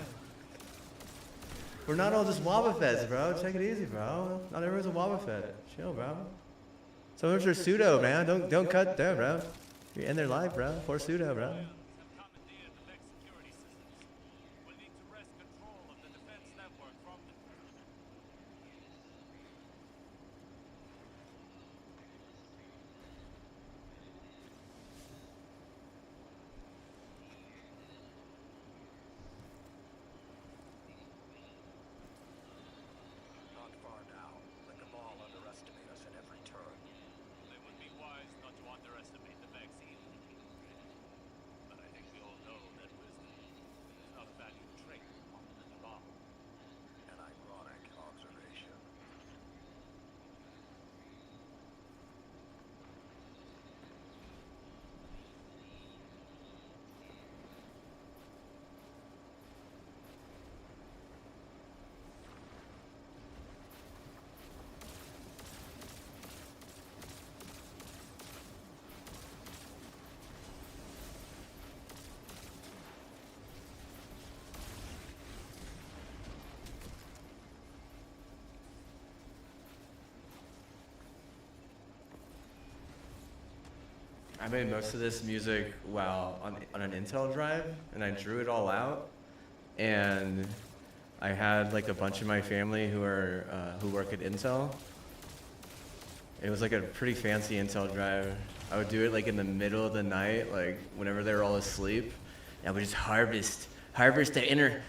We're not all just Wobbuffets, bro. Take it easy, bro. Not everyone's a Wobbuffet. Chill, bro. Some of us are pseudo, man. Don't cut there, bro. You're in their life, bro. Poor pseudo, bro. I made most of this music while on an Intel drive, and I drew it all out. And I had like a bunch of my family who work at Intel. It was like a pretty fancy Intel drive. I would do it like in the middle of the night, like whenever they were all asleep. And I would just harvest their inner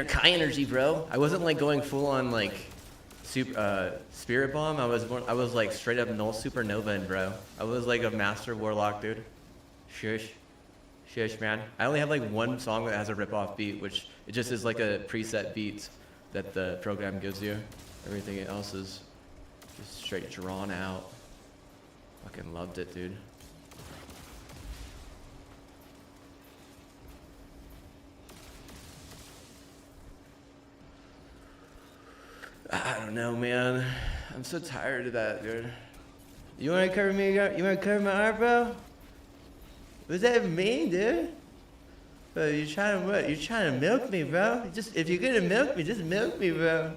Kai energy, bro. I wasn't like going full on like Spirit Bomb. I was like straight up null supernova, bro. I was like a master warlock, dude. Shush, man. I only have like one song that has a rip-off beat, which it just is like a preset beat that the program gives you. Everything else is just straight drawn out. Fucking loved it, dude. I don't know, man. I'm so tired of that, dude. You wanna cover me? You wanna cover my arm, bro? What does that mean, dude? Bro, you trying to what? You trying to milk me, bro? If you're gonna milk me, just milk me, bro.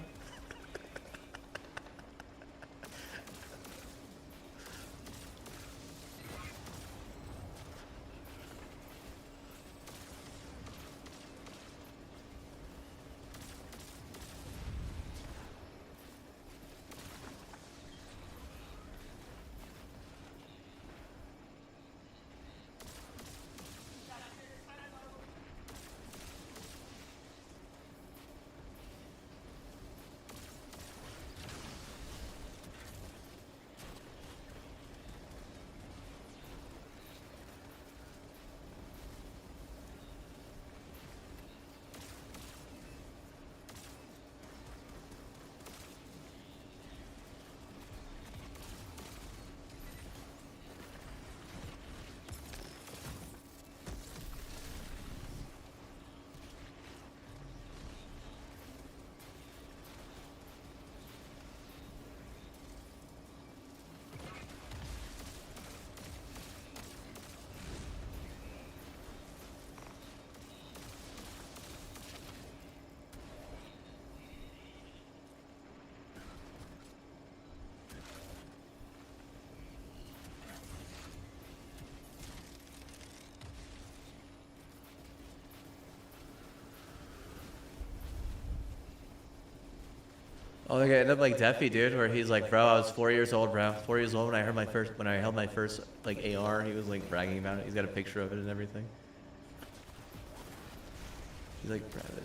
Oh, they end up like Deafy, dude, where he's like, bro, I was 4 years old, bro. 4 years old when I held my first like AR. He was like bragging about it. He's got a picture of it and everything. He's like proud of it.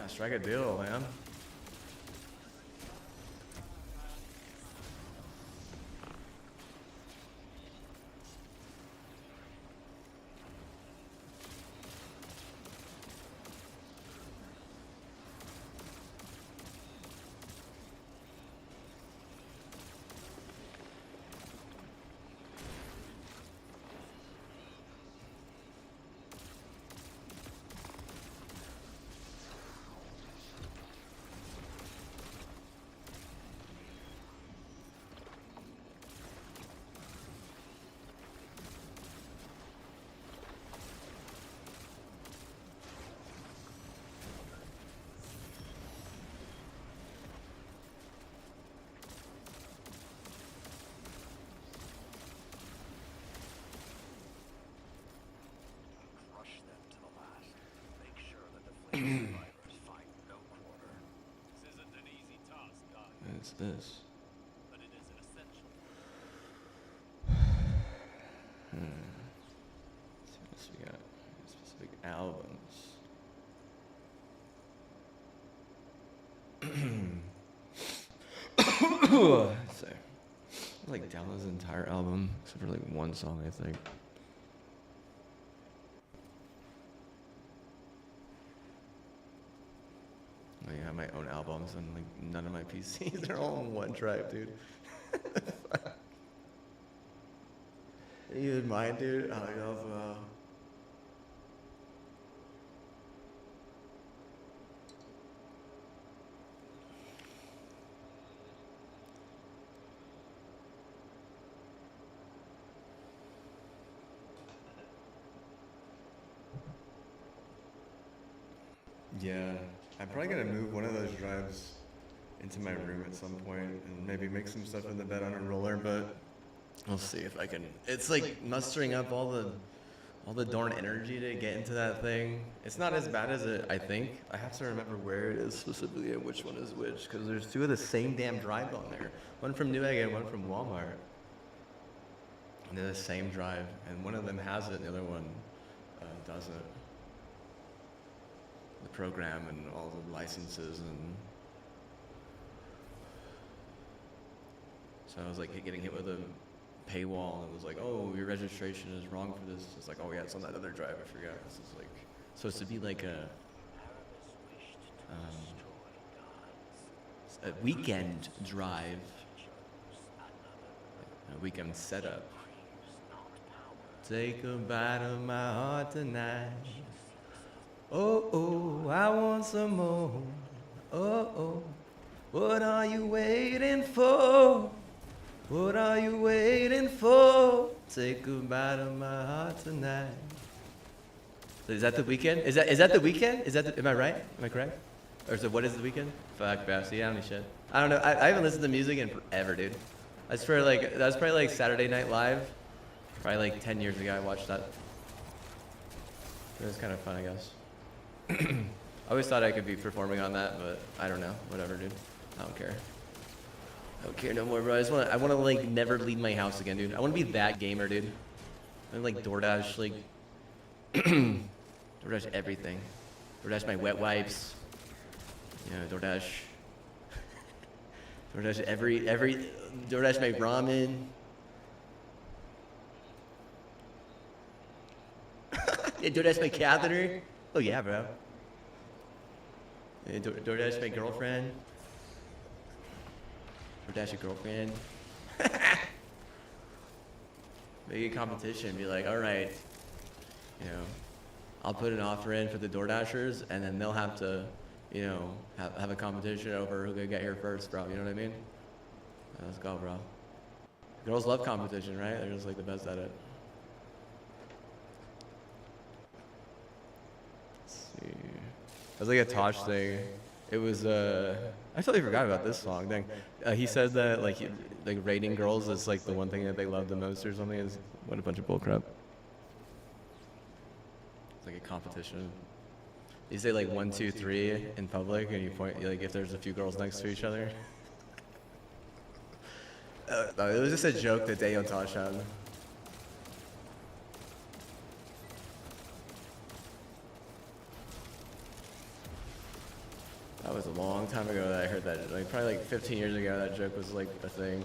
Yeah, strike a deal, man. Crush them to the last. Make sure that the flame survivors find no quarter. This isn't an easy task, guys, What's this? but it is an essential. So what else we got? Specific albums. So, I like download his entire album except for like one song, I think. I have my own albums and like none of my PCs are all on OneDrive, dude. You in mine, dude? I love. Yeah, I'm probably gonna move one of those drives into my room at some point and maybe make some stuff in the bed on a roller, but we'll see if I can. It's like mustering up all the darn energy to get into that thing. It's not as bad as I think. I have to remember where it is specifically and which one is which, because there's two of the same damn drives on there. One from Newegg and one from Walmart. And they're the same drive, and one of them has it and the other one doesn't. The program and all the licenses and so I was like getting hit with a paywall and it was like, oh, your registration is wrong for this. It's like, oh yeah, it's on that other drive, I forgot. This is like supposed to be like a weekend drive, a weekend setup. Take a bite of my heart tonight. Oh, oh, I want some more. Oh, oh, what are you waiting for? What are you waiting for? Take a bite of my heart tonight. Is that the weekend? Is that the weekend? Am I right? Am I correct? Or is it what is the weekend? Fuck, Bessie, I don't know shit. I don't know. I haven't listened to music in forever, dude. That was probably like Saturday Night Live. Probably like 10 years ago I watched that. It was kind of fun, I guess. I always thought I could be performing on that, but I don't know. Whatever, dude. I don't care. I don't care no more, bro. I want to like never leave my house again, dude. I want to be that gamer, dude. I like DoorDash, like DoorDash everything. DoorDash my wet wipes. Yeah, DoorDash. DoorDash every DoorDash my ramen. Yeah, DoorDash my catheter. Oh yeah, bro. Yeah, DoorDash my girlfriend. DoorDash your girlfriend. Make a competition. Be like, all right, you know, I'll put an offer in for the DoorDashers, and then they'll have to, you know, have a competition over who can get here first, bro. You know what I mean? Let's go, bro. Girls love competition, right? They're just like the best at it. It was like a Tosh thing. It was I totally forgot about this song. Dang. He said that like rating girls is like the one thing that they love the most or something. Is what a bunch of bullcrap. It's like a competition. You say like 1, 2, 3 in public, and you point like if there's a few girls next to each other. No, it was just a joke that Dayo Tosh had. That was a long time ago that I heard that. Like probably like 15 years ago, that joke was like a thing.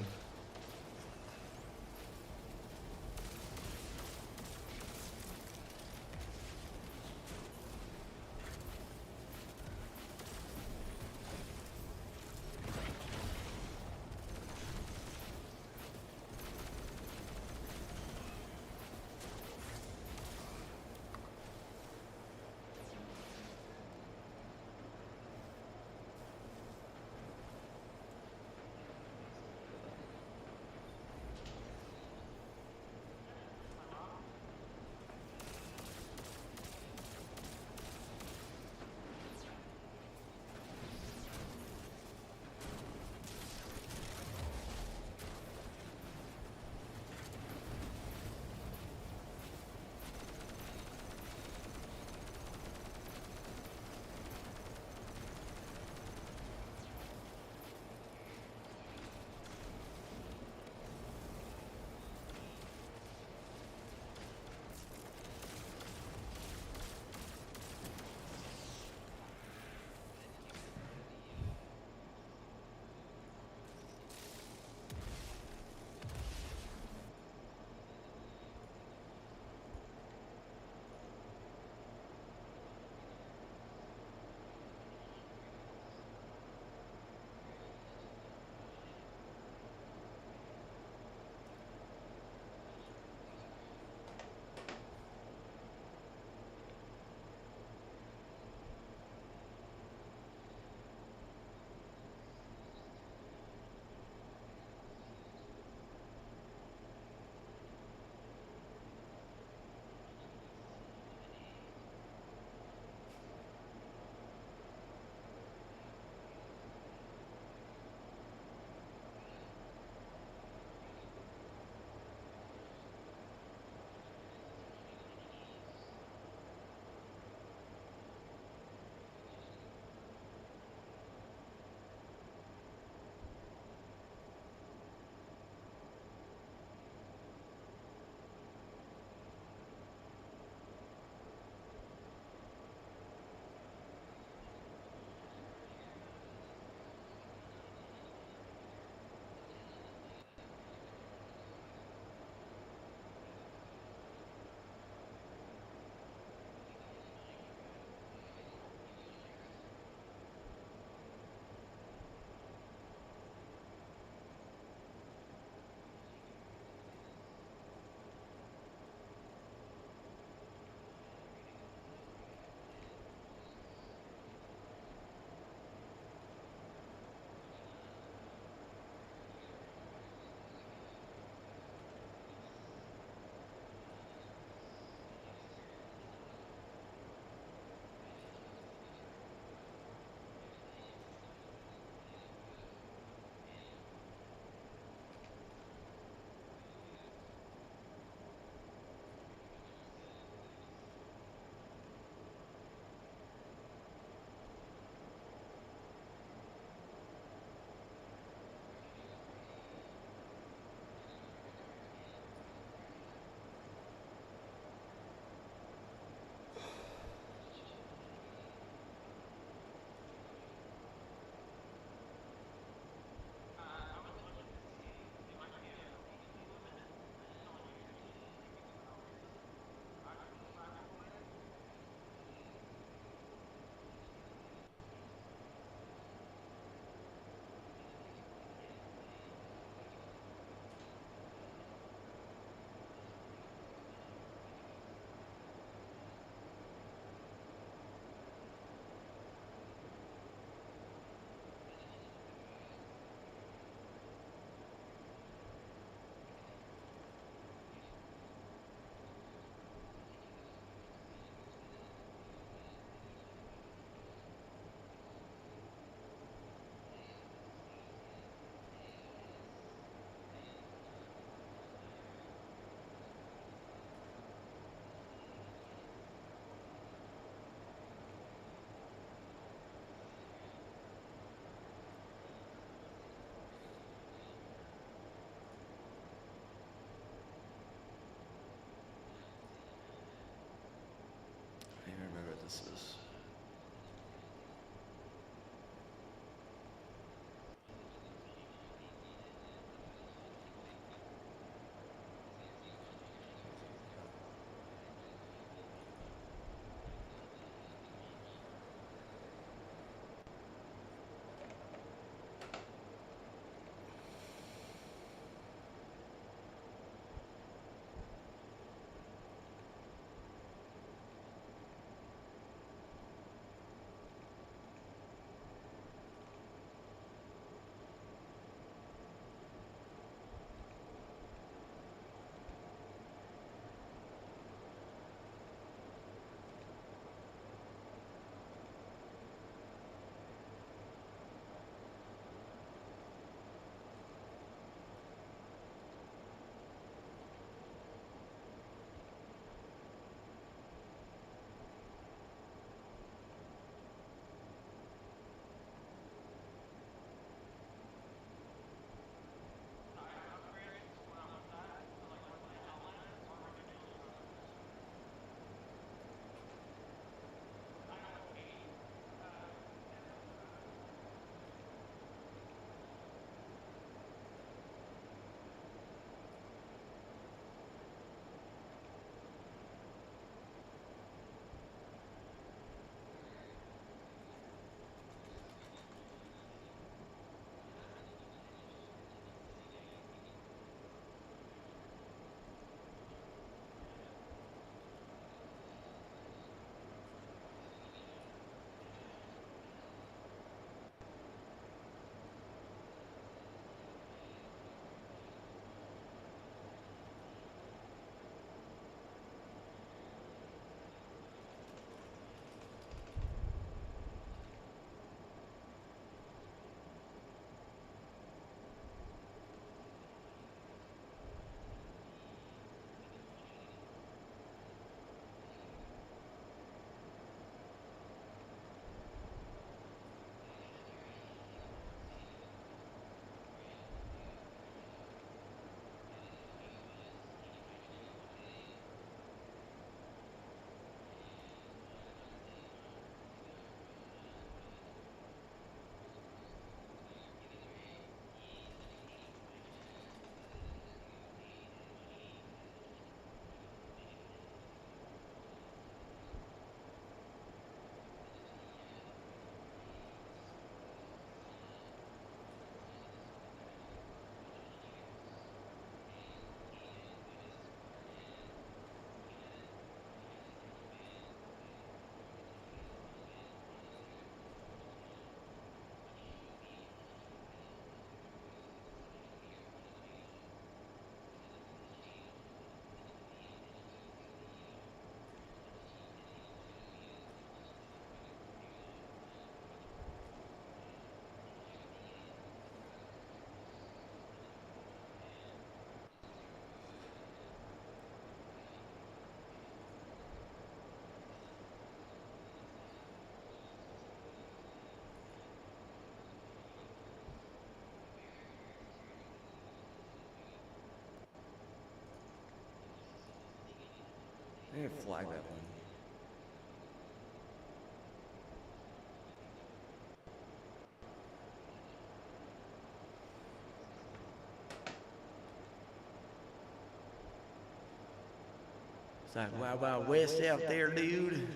I need to flag that one. It's like Wild Wild West out there, dude.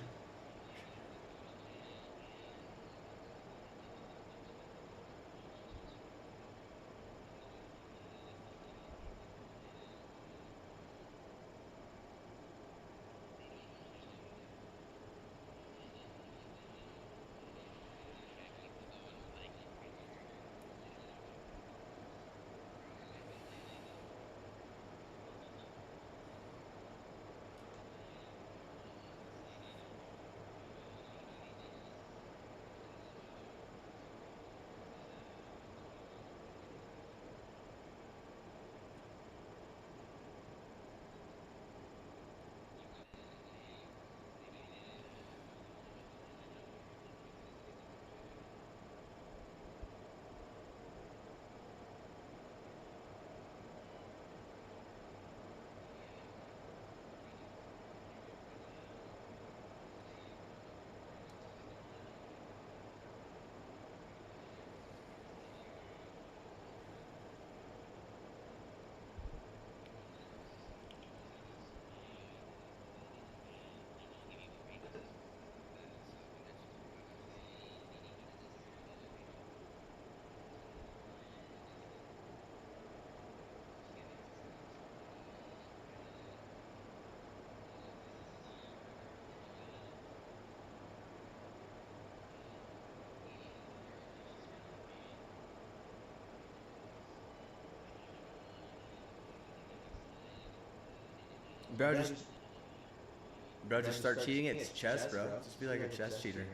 Bro, just start cheating at chess, bro. Just be like a chess cheater.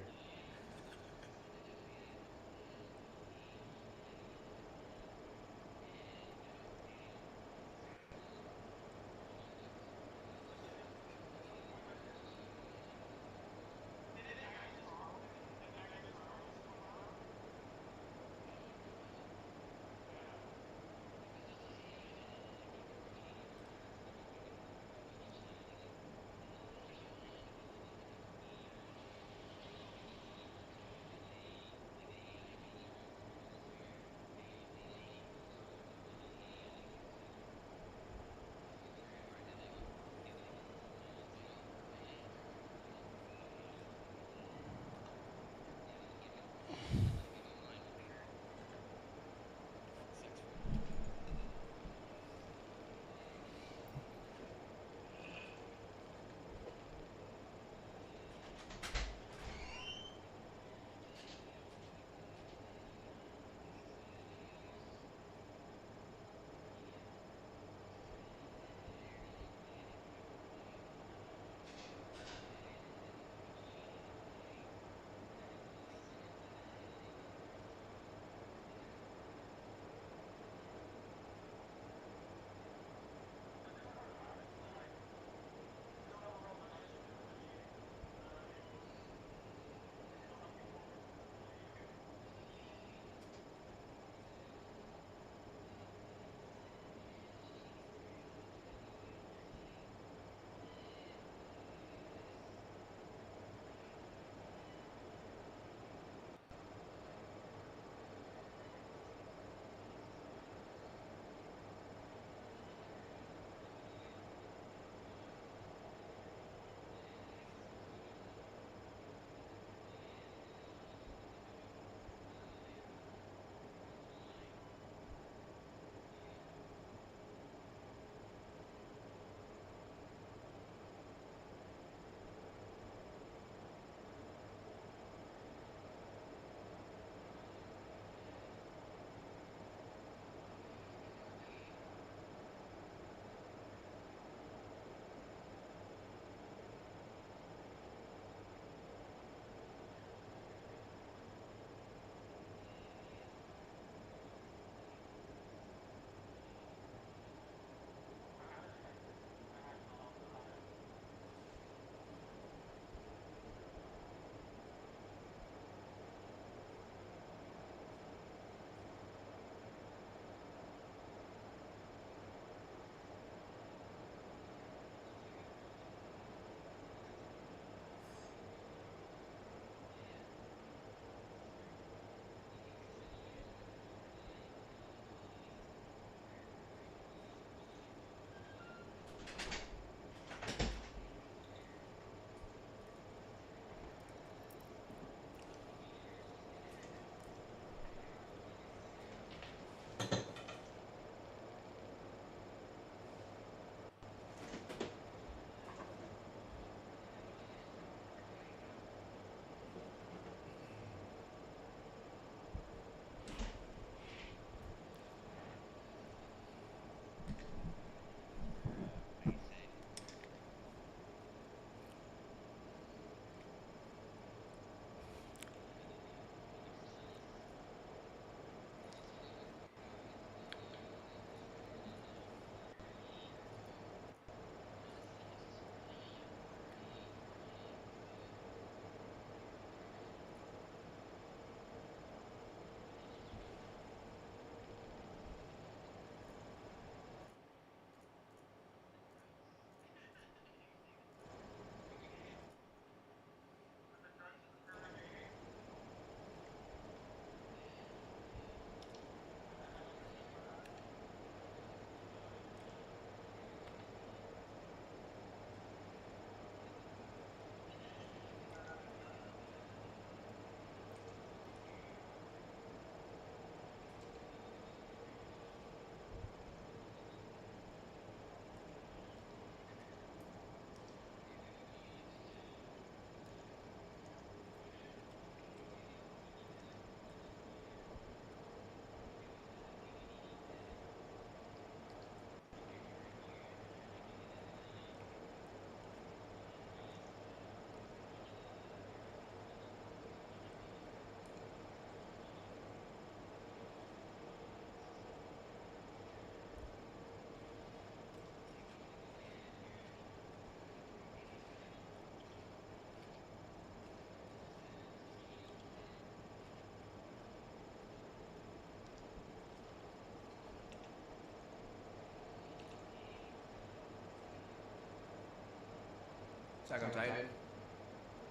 Attack on Titan.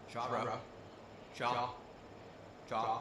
Shaw, bro. Shaw. Shaw.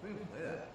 Don't even play that.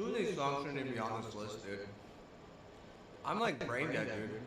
Two of these songs shouldn't even be on this list, dude. I'm like brain dead, dude.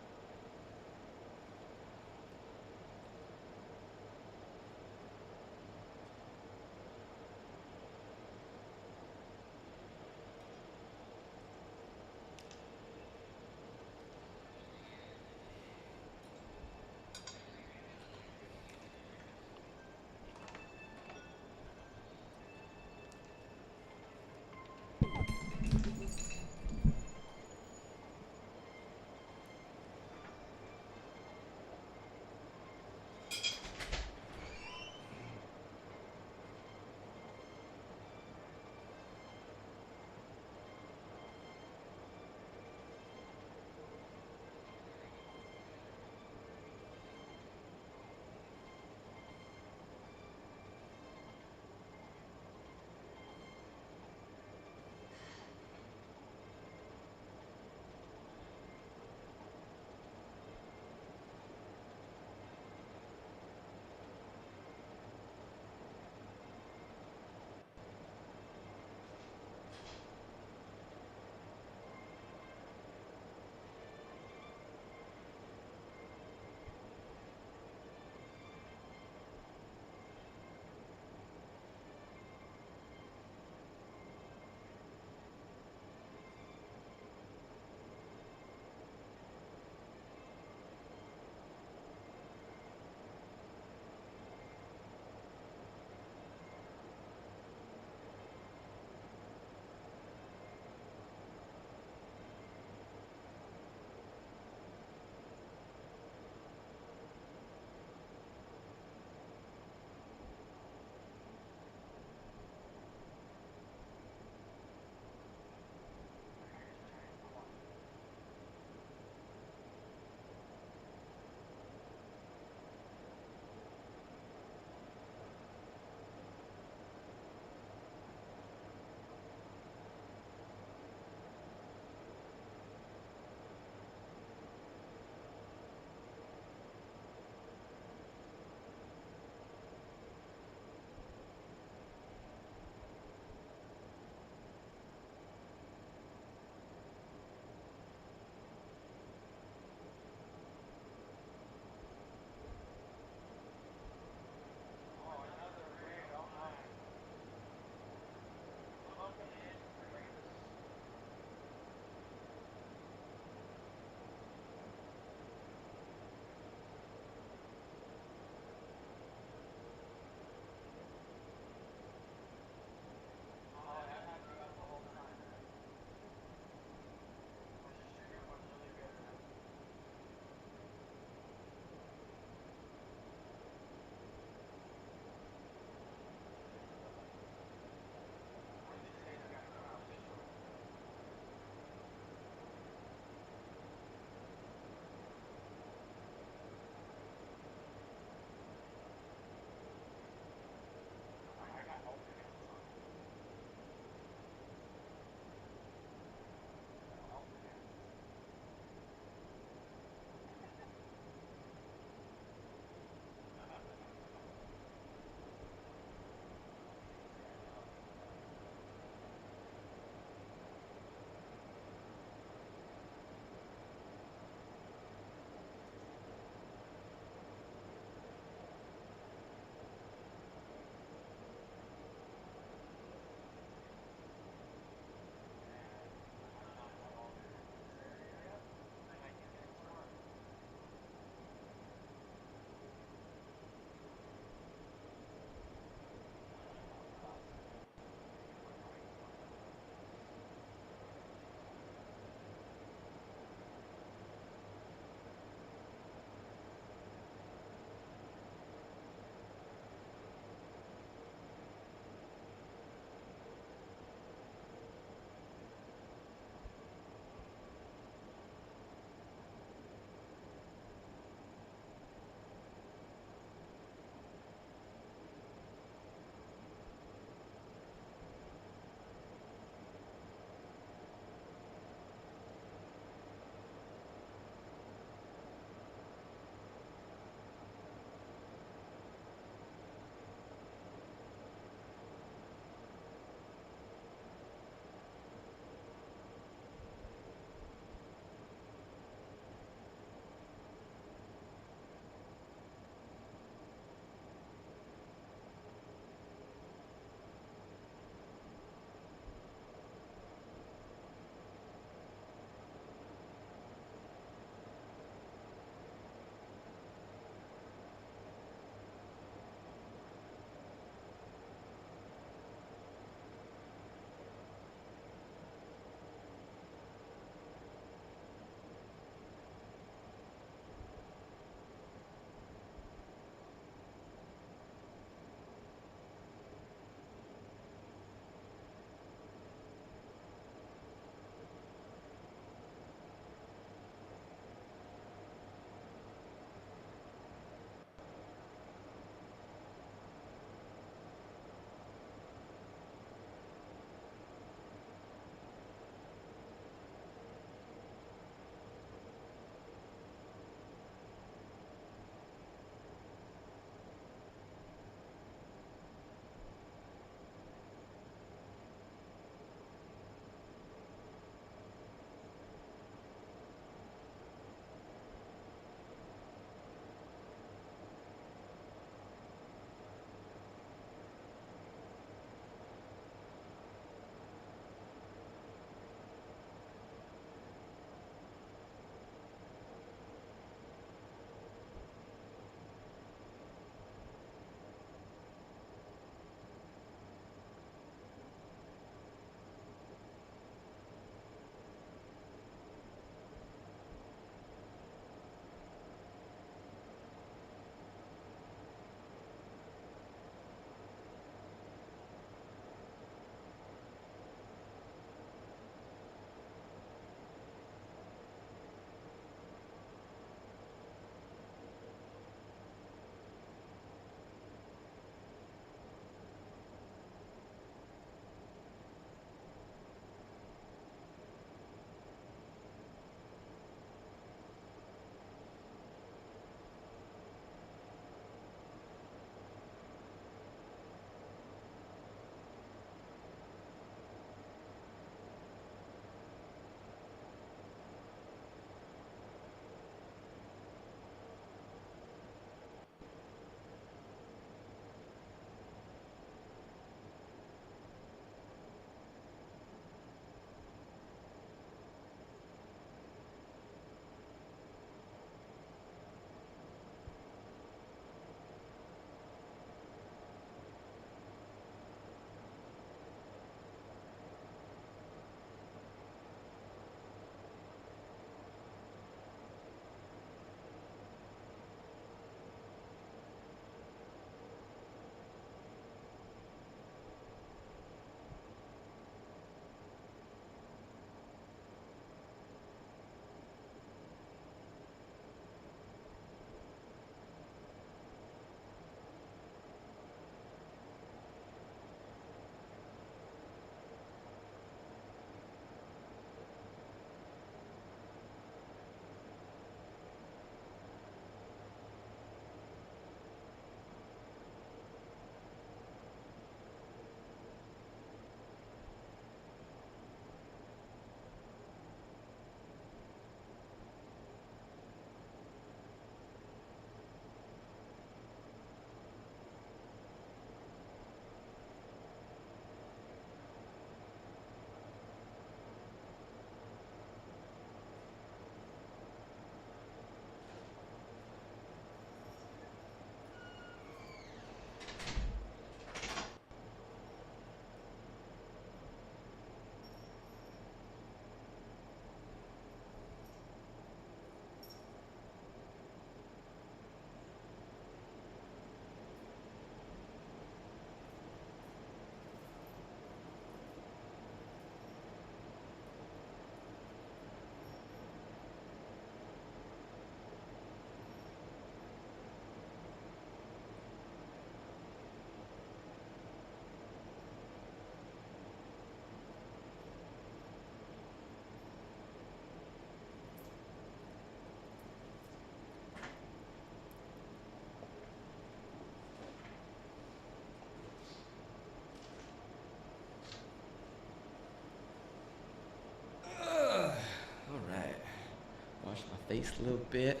face a little bit.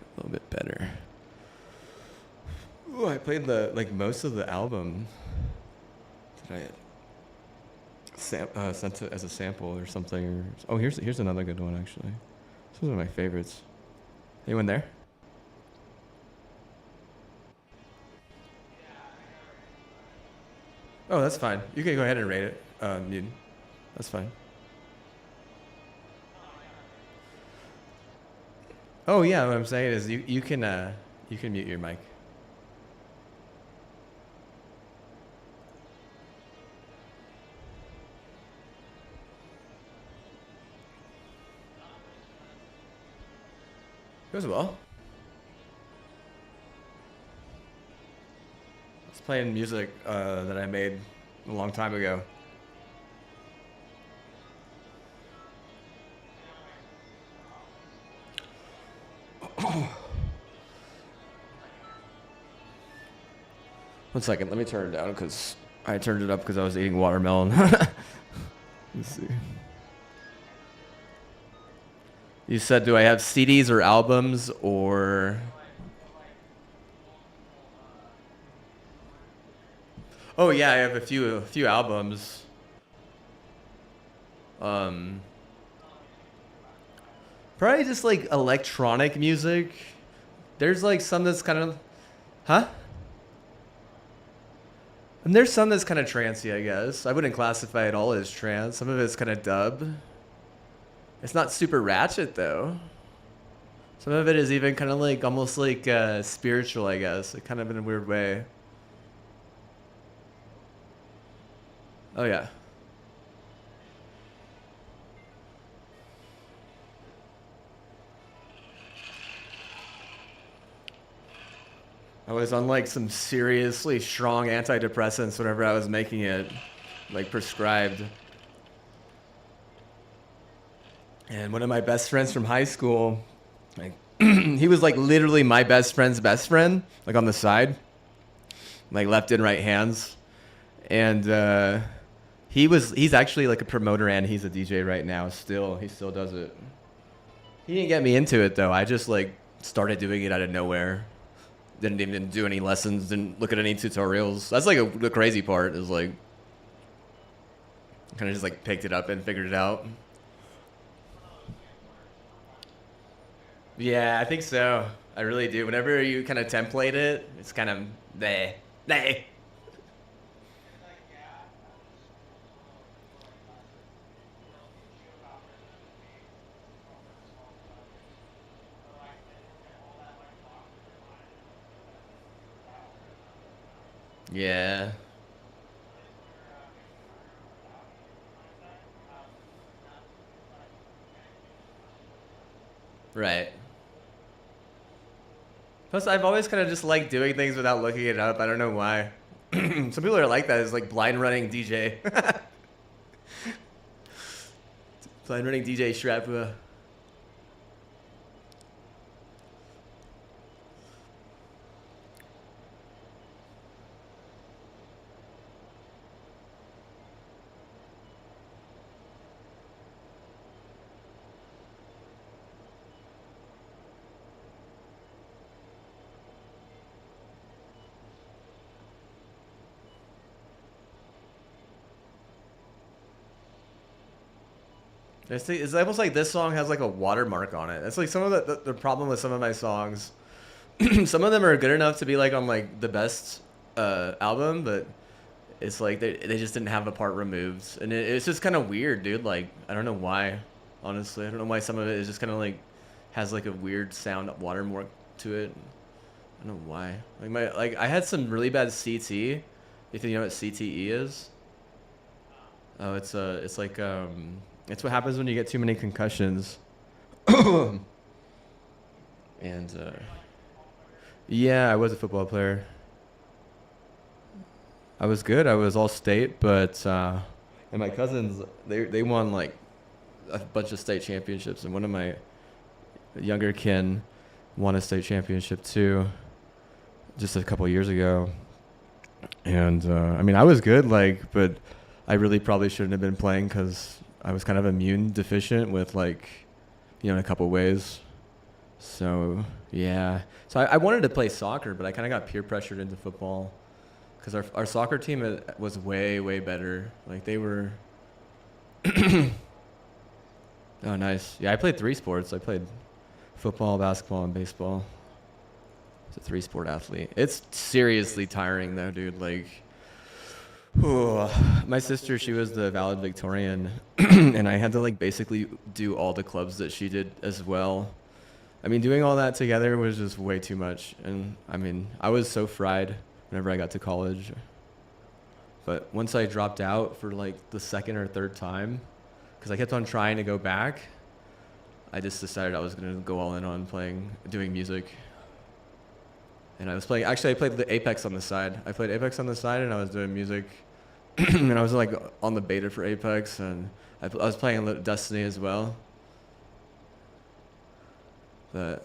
A little bit better. Ooh, I played most of the album. Did I sent it as a sample or something? Oh, here's another good one actually. This is one of my favorites. Anyone there? Oh, that's fine. You can go ahead and rate it, Newton. That's fine. Oh yeah, what I'm saying is you can mute your mic. Goes well. It's playing music that I made a long time ago. One second, let me turn it down because I turned it up because I was eating watermelon. Let's see. You said, do I have CDs or albums or... Oh yeah, I have a few albums. Probably just like electronic music. There's like some that's kind of... Huh? And there's some that's kind of trancey, I guess. I wouldn't classify it all as trance. Some of it's kind of dub. It's not super ratchet though. Some of it is even kind of like almost like spiritual, I guess. Kind of in a weird way. Oh yeah. I was on like some seriously strong antidepressants whenever I was making it, like prescribed. And one of my best friends from high school, like he was like literally my best friend's best friend, like on the side, like left and right hands. And he's actually like a promoter and he's a DJ right now still. He still does it. He didn't get me into it though. I just like started doing it out of nowhere. Didn't even do any lessons, didn't look at any tutorials. That's like the crazy part is like, kind of just like picked it up and figured it out. Yeah, I think so. I really do. Whenever you kind of template it, it's kind of bleh. Yeah. Right. Plus, I've always kind of just liked doing things without looking it up. I don't know why. Some people are like that. It's like blind running DJ. Blind running DJ Shrapua. It's almost like this song has like a watermark on it. That's like some of the problem with some of my songs. Some of them are good enough to be like on like the best album, but it's like they just didn't have a part removed, and it's just kind of weird, dude. Like I don't know why, honestly. I don't know why some of it is just kind of like has like a weird sound watermark to it. I don't know why. Like I had some really bad CT. If you know what CTE is. Oh, it's like it's what happens when you get too many concussions. And yeah, I was a football player. I was good. I was all state, but and my cousins they won like a bunch of state championships, and one of my younger kin won a state championship too, just a couple years ago. And I mean, I was good, like, but I really probably shouldn't have been playing because I was kind of immune deficient with like, you know, in a couple ways. So yeah, so I wanted to play soccer, but I kind of got peer pressured into football because our soccer team was way better. Like they were. Oh, nice. Yeah, I played 3 sports. I played football, basketball, and baseball. It's a 3-sport athlete. It's seriously tiring though, dude. Like, ooh, my sister, she was the valedictorian, and I had to like basically do all the clubs that she did as well. I mean, doing all that together was just way too much. And I mean, I was so fried whenever I got to college. But once I dropped out for like the 2nd or 3rd time, because I kept on trying to go back, I just decided I was going to go all in on doing music. And I was playing, actually I played the Apex on the side. I played Apex on the side and I was doing music. And I was like on the beta for Apex, and I was playing a little Destiny as well. But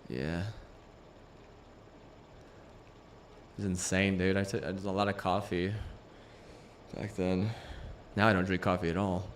yeah, it was insane, dude. I did a lot of coffee back then. Now I don't drink coffee at all.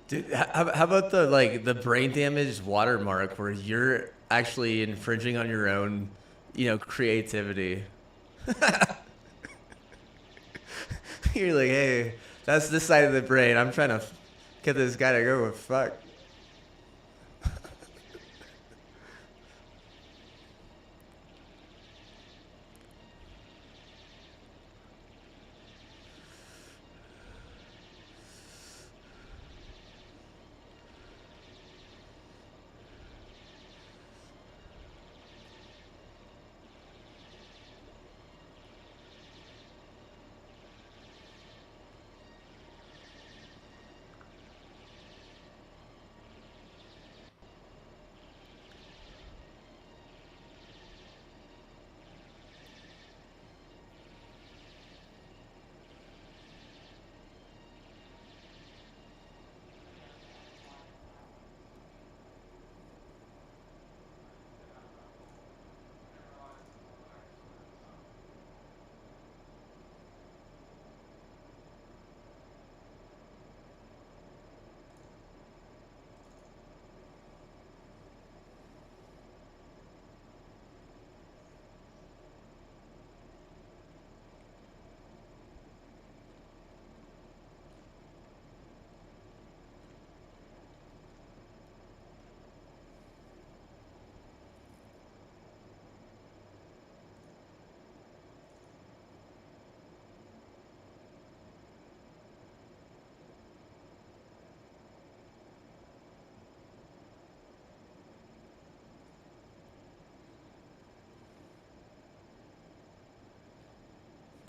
Dude, how about the brain damaged watermark where you're actually infringing on your own creativity. You're like, hey, that's this side of the brain. I'm trying to get this guy to go with fuck.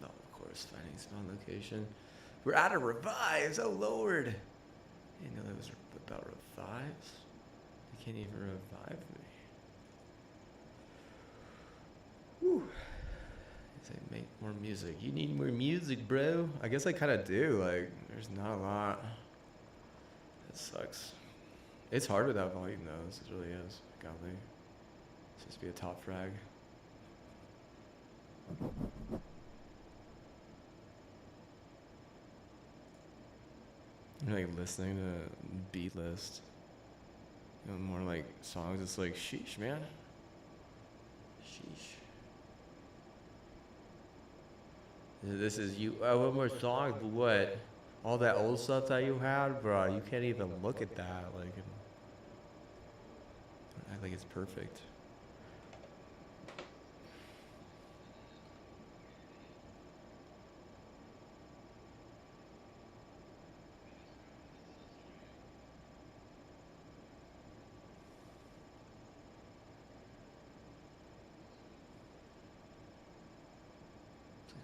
Oh, of course, finding spawn location. We're out of revives. Oh Lord. I didn't know that was about revives. They can't even revive me. Whew. Say make more music. You need more music, bro. I guess I kind of do. Like, there's not a lot. That sucks. It's hard without volume though. This really is. Golly. It's supposed to be a top frag. You're like listening to beat list. More like songs. It's like sheesh, man. Sheesh. This is you. Oh, one more song, but what? All that old stuff that you had, bro. You can't even look at that. Like, act like it's perfect.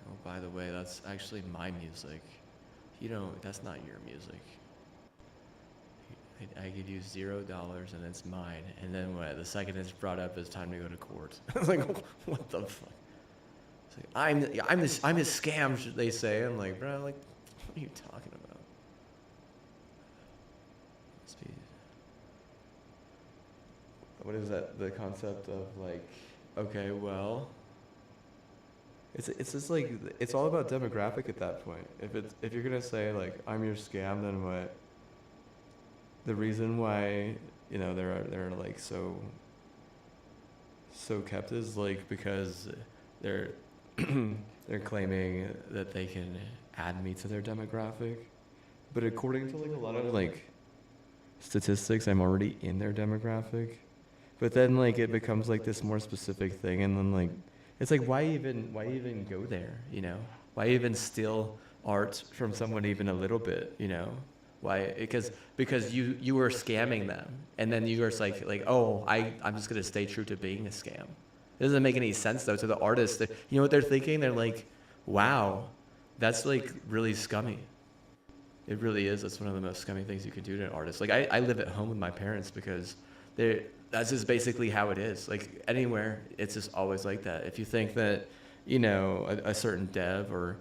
Oh, by the way, that's actually my music. That's not your music. I could use $0 and it's mine. And then what? The second it's brought up, it's time to go to court. I was like, what the fuck? It's like, I'm a scam, should they say? I'm like, bro, like, what are you talking about? What is that? The concept of like, okay, well. It's just like it's all about demographic at that point. If you're gonna say like I'm your scam, then what? The reason why they're like so kept is like because they're they're claiming that they can add me to their demographic, but according to like a lot of like statistics, I'm already in their demographic. But then like it becomes like this more specific thing, and then like. It's like, why even go there, Why even steal art from someone even a little bit, Why? Because you were scamming them, and then you were like, oh, I'm just gonna stay true to being a scam. It doesn't make any sense though to the artist. You know what they're thinking? They're like, wow, that's like really scummy. It really is. That's one of the most scummy things you can do to an artist. Like I live at home with my parents because that's just basically how it is. Like anywhere, it's just always like that. If you think that, a certain dev or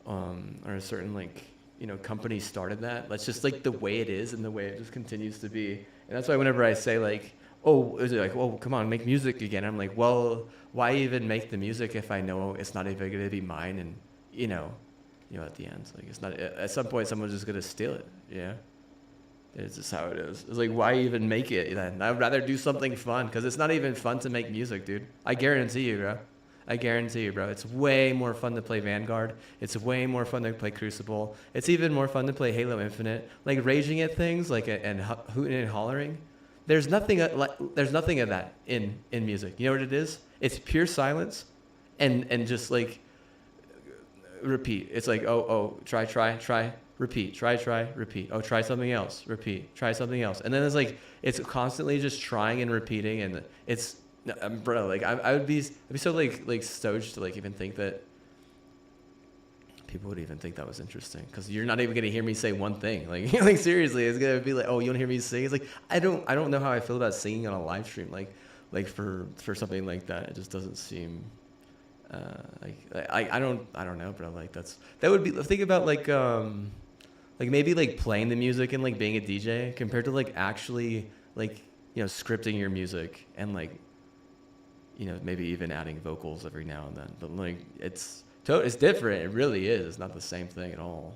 a certain company started that, that's just like the way it is and the way it just continues to be. And that's why whenever I say like, oh, is it like, oh, come on, make music again? I'm like, well, why even make the music if I know it's not even going to be mine? And at the end, like it's not. At some point, someone's just going to steal it. Yeah. It's just how it is. It's like, why even make it then? I'd rather do something fun, because it's not even fun to make music, dude. I guarantee you, bro. I guarantee you, bro. It's way more fun to play Vanguard. It's way more fun to play Crucible. It's even more fun to play Halo Infinite. Like raging at things, like and hooting and hollering. There's nothing there's nothing of that in music. You know what it is? It's pure silence, and just like repeat. It's like try, repeat, try, repeat. Oh, try something else, repeat, try something else, and then it's like it's constantly just trying and repeating, and it's bro. Like I'd be so like stoked to like even think that people would even think that was interesting, because you're not even gonna hear me say one thing. Like like seriously, it's gonna be like, oh, you don't hear me sing? It's like I don't know how I feel about singing on a live stream. Like for something like that, it just doesn't seem. I don't know, bro. Like that would be, think about like maybe like playing the music and like being a DJ compared to like actually like, you know, scripting your music and like, you know, maybe even adding vocals every now and then. But like it's different. It really is. It's not the same thing at all.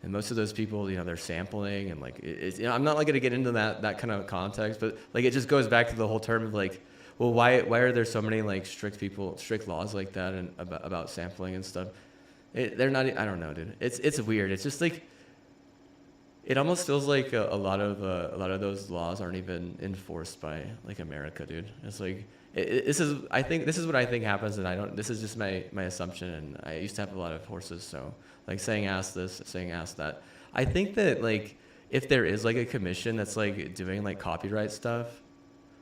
And most of those people, you know, they're sampling and like it's, you know, I'm not like gonna get into that kind of context, but like it just goes back to the whole term of like, well, why are there so many like strict laws like that and about sampling and stuff? They're not. I don't know, dude. It's weird. It's just like it almost feels like a lot of those laws aren't even enforced by like America, dude. It's like this is what I think happens, and I don't. This is just my assumption, and I used to have a lot of horses, so like saying ask this, saying ask that. I think that like if there is like a commission that's like doing like copyright stuff,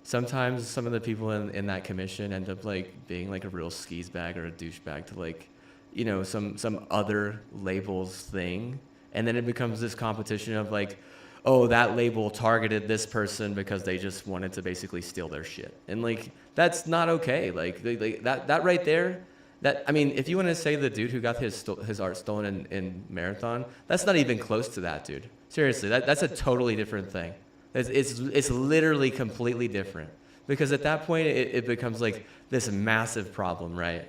sometimes some of the people in that commission end up like being like a real skis bag or a douchebag to like, you know, some other label's thing. And then it becomes this competition of like, oh, that label targeted this person because they just wanted to basically steal their shit. And like, that's not okay. Like that right there, that, I mean, if you want to say the dude who got his art stolen in Marathon, that's not even close to that, dude. Seriously, that's a totally different thing. It's literally completely different, because at that point it becomes like this massive problem, right?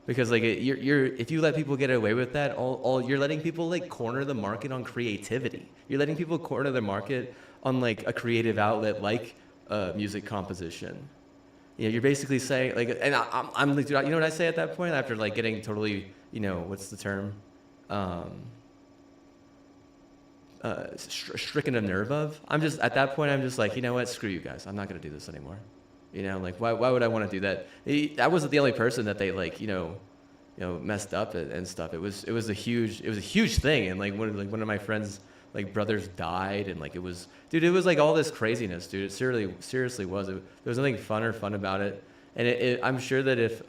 Because like if you let people get away with that, all you're letting people like corner the market on creativity. You're letting people corner the market on like a creative outlet like music composition. You know, you're basically saying like, and I'm like, dude, you know what I say at that point after like getting totally, you know, what's the term? Stricken a nerve of. I'm just at that point. I'm just like, you know what? Screw you guys. I'm not gonna do this anymore. You know, like why would I want to do that? I wasn't the only person that they like, you know, messed up and stuff. It was a huge thing. And like one of my friends' like brothers died, and like it was like all this craziness, dude. It seriously was. There was nothing fun about it. And I'm sure that if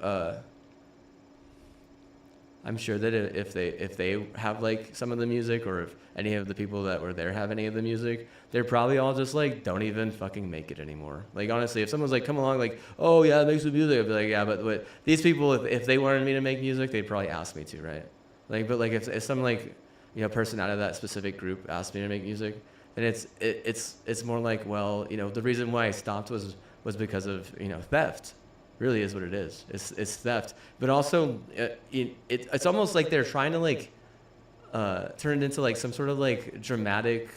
they have like some of the music, or if any of the people that were there have any of the music, they're probably all just like, don't even fucking make it anymore. Like honestly, if someone's like come along like, oh yeah, make some music, I'd be like, yeah, but these people, if they wanted me to make music, they'd probably ask me to, right? Like, but like if some like, you know, person out of that specific group asked me to make music, then it's more like, well, you know, the reason why I stopped was because of, you know, theft. Really is what it is. It's theft, but also it's almost like they're trying to like turn it into like some sort of like dramatic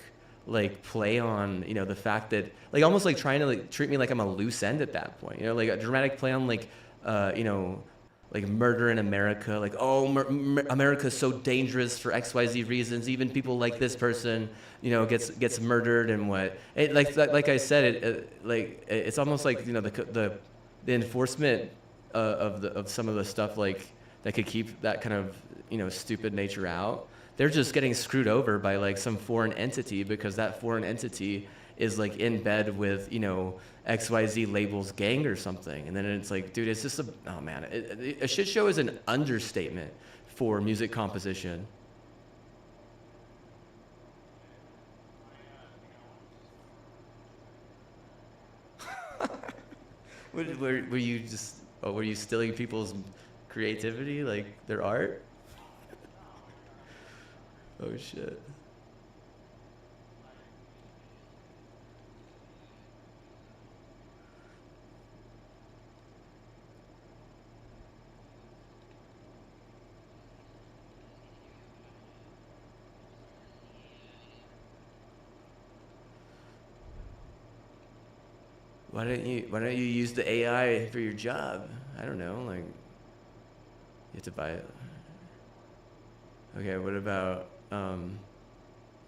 like play on, you know, the fact that like almost like trying to like treat me like I'm a loose end at that point. You know, like a dramatic play on like you know, like murder in America. Like, oh, America's so dangerous for XYZ reasons. Even people like this person, you know, gets murdered and what. Like I said, it's almost like, you know, the enforcement of some of the stuff like that could keep that kind of, you know, stupid nature out. They're just getting screwed over by like some foreign entity, because that foreign entity is like in bed with, you know, XYZ label's gang or something. And then it's like, dude, it's just oh man, a shit show is an understatement for music composition. Were you stealing people's creativity, like their art? Oh shit. Why don't you use the AI for your job? I don't know, like you have to buy it. Okay, what about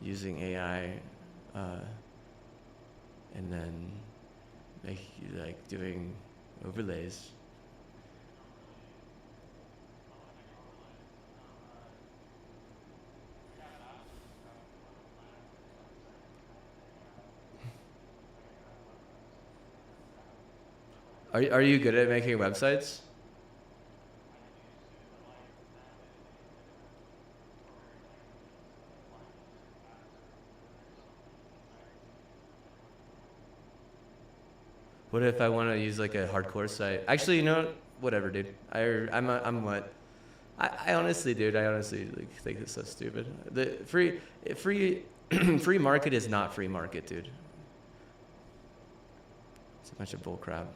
using AI and then like doing overlays? Are you good at making websites? What if I want to use like a hardcore site? Actually, you know what? Whatever, dude. I'm what? I honestly, dude, I honestly like, think it's so stupid. The free free market is not free market, dude. It's a bunch of bull crap.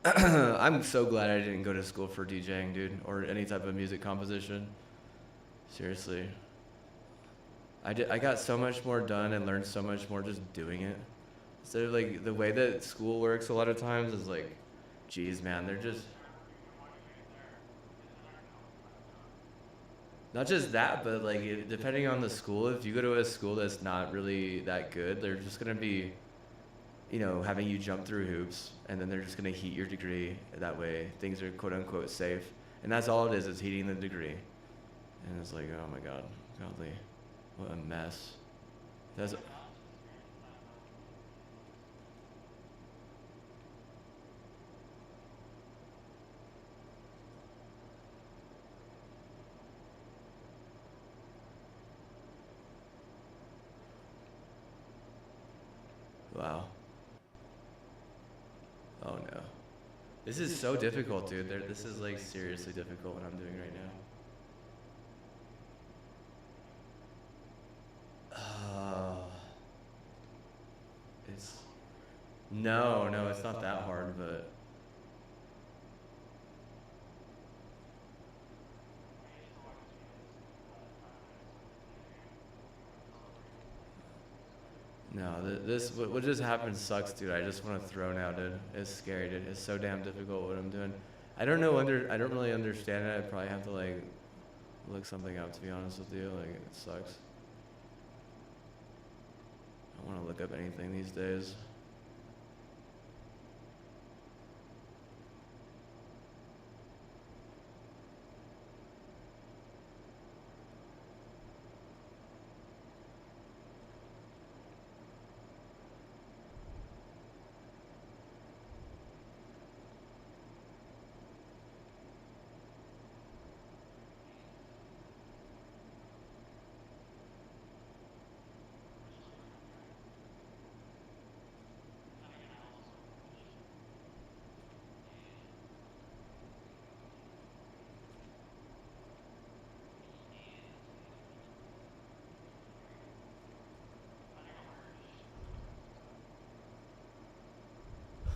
I'm so glad I didn't go to school for DJing, dude, or any type of music composition. Seriously. I got so much more done and learned so much more just doing it. Instead of like the way that school works a lot of times is like, geez, man, they're just not just that, but like depending on the school, if you go to a school that's not really that good, they're just gonna be, you know, having you jump through hoops, and then they're just gonna heat your degree. That way, things are quote unquote safe, and that's all it is heating the degree. And it's like, oh my god, godly, what a mess. That's wow. Oh no. This is so difficult, dude. This is like seriously difficult what I'm doing right now. It's no, it's not that hard, but no, this what just happened sucks, dude. I just want to throw now, dude. It's scary, dude. It's so damn difficult what I'm doing. I don't know I don't really understand it. I probably have to like look something up, to be honest with you. Like it sucks. I don't want to look up anything these days.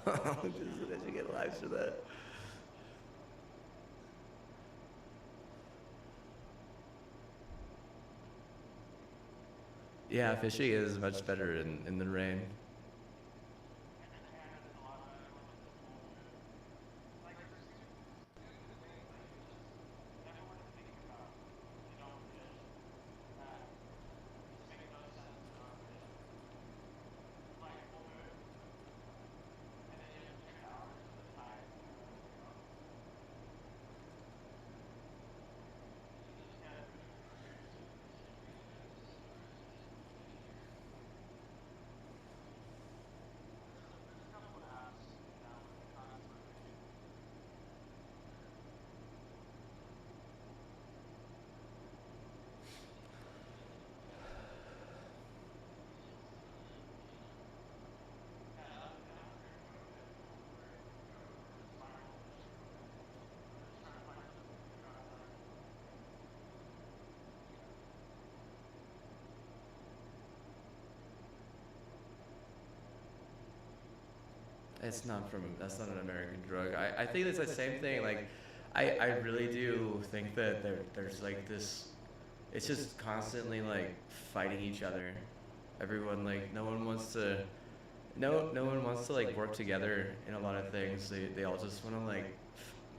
Just you get lives for that. Yeah, fishing is much better in the rain. That's not an American drug. I think it's the same thing. Like, I really do think that there's like this, it's just constantly like fighting each other. Everyone, like, no one wants to like work together in a lot of things. They all just want to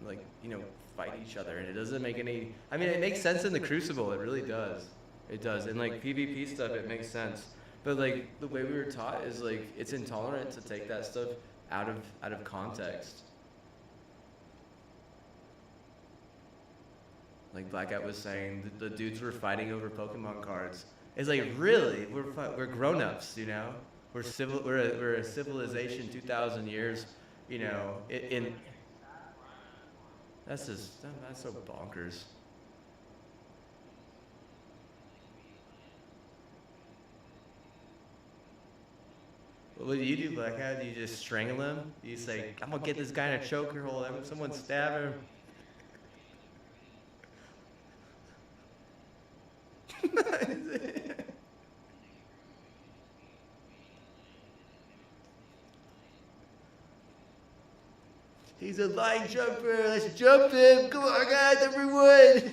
like, you know, fight each other, and it doesn't make any, I mean, it makes sense in the Crucible, it really does. It does. And like PvP stuff, it makes sense. But like the way we were taught is like it's intolerant to take that stuff out of context. Like Blackout was saying, the dudes were fighting over Pokemon cards. It's like, really, we're grown-ups, you know. We're a civilization 2,000 years, you know. That's so bonkers. What do you do, Blackout? Do you just strangle him? Do you say, I'm gonna get this guy in a choker hold, have someone stab him? He's a line jumper. Let's jump him. Come on, guys, everyone.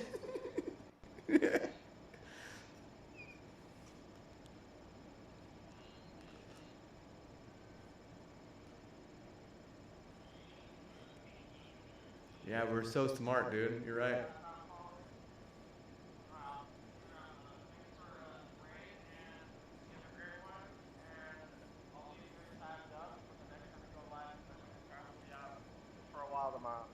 Yeah, we're so smart, dude. You're right. For a while tomorrow.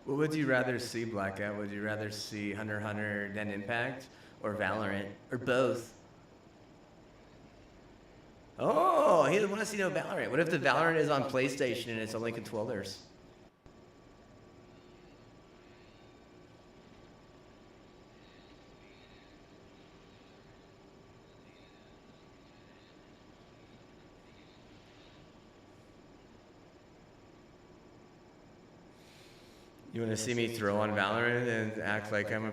What would you rather see, Blackout? Would you rather see Hunter x Hunter then Impact, or Valorant, or both? Oh, he doesn't want to see no Valorant. What if the Valorant is on PlayStation and it's only controllers? You want to see me throw on Valorant and act like I'm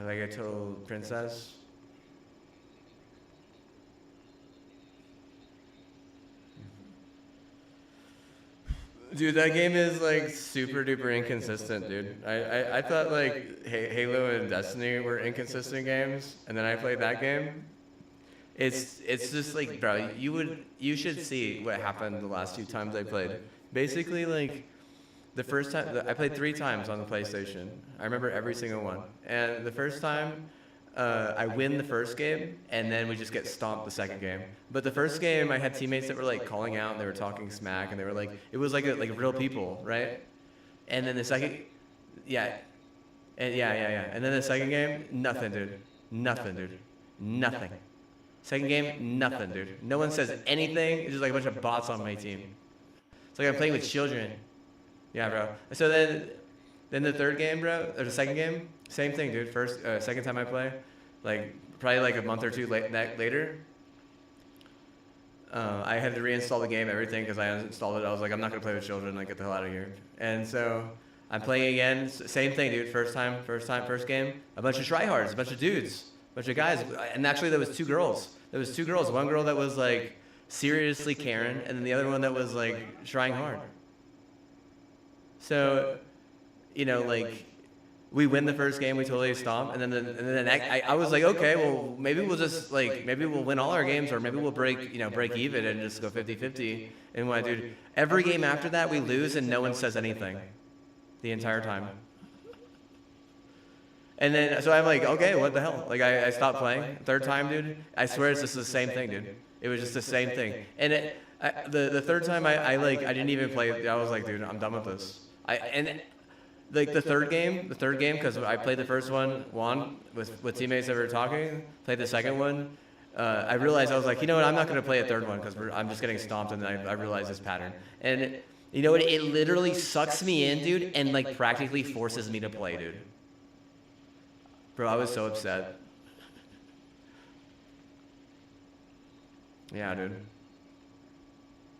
like a total princess? Dude, that game is like super duper inconsistent, dude. I thought like Halo and Destiny were inconsistent games, and then I played that game. It's just like, bro, you should see what happened the last 2 times I played. Basically, like the first time I played 3 times on the PlayStation. I remember every single one. And the first time, I win the first game, and then we just get stomped the second game. But the first game, I had teammates that were like calling out, and they were talking smack, and they were like, it was like real people, right? And then the second, yeah, and and then the second game, nothing, dude, nothing. Second game, nothing, dude. No one says anything. It's just like a bunch of bots on my team. It's like I'm playing with children. Yeah, bro. So then the third game, bro, or the second game, same thing, dude. Second time I play, like probably like a month or 2 later, I had to reinstall the game, everything, because I uninstalled it. I was like, I'm not gonna play with children. Like, get the hell out of here. And so I'm playing again. Same thing, dude. First game. A bunch of tryhards, a bunch of dudes, a bunch of guys. And actually, there was 2 girls. There was 2 girls. One girl that was like seriously Karen, and then the other one that was like trying hard. So, you know, like, we win the first game, we totally stomp, and then I was like, okay, well, maybe we'll just like, maybe we'll win all our games, or maybe we'll break even and just go 50-50. And what, dude? Every game after that, we lose, and no one says anything, the entire time. And then, so I'm like, okay, what the hell? Like, I stopped playing. Third time, dude. I swear it's just the same thing, dude. It was just the same thing. And the third time, I didn't even play. I was like, dude, I'm done with this. Like the third game, because I played the first one, won with teammates that were talking. Played the second one. I realized, I was like, you know what? I'm not gonna play a third one because I'm just getting stomped, and then I realized this pattern. And you know what? It literally sucks me in, dude, and like practically forces me to play, dude. Bro, I was so upset. Yeah, dude.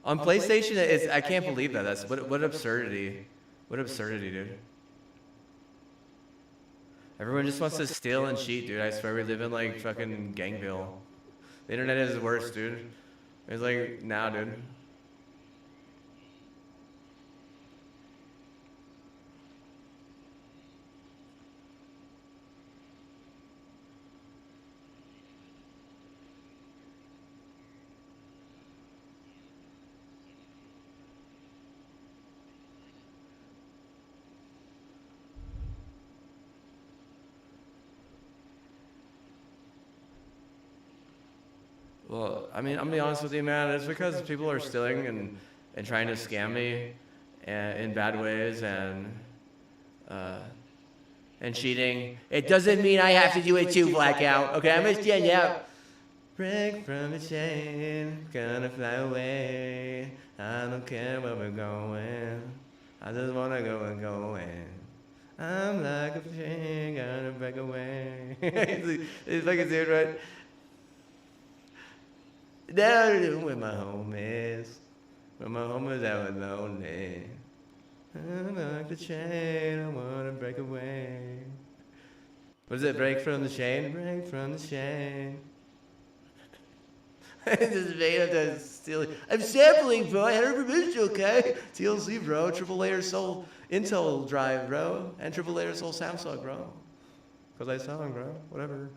On PlayStation, I can't believe that. That's what absurdity. What absurdity, dude. Everyone just wants to steal and cheat, dude. I swear we live in like fucking Gangville. The internet is worse, dude. It's like, now, dude. Well, I mean, I'm gonna be honest with you, man. It's because people are stealing and trying to scam me in bad ways and cheating. It doesn't mean I have to do it too, Blackout. Okay, I'm gonna stand out. Break from the chain, gonna fly away. I don't care where we're going. I just wanna go and go in. I'm like a chain, gonna break away. It's like a dude, right? Down where my home is. Where my home is, I was lonely. I'm like the chain, I wanna break away. What is it? Break from the chain? Break from the chain. This made up that stealing. I'm sampling, bro. I had a permission, okay? TLC, bro. Triple layer Soul Intel drive, bro. And triple layer Soul Samsung, bro. Because I saw him, bro. Whatever.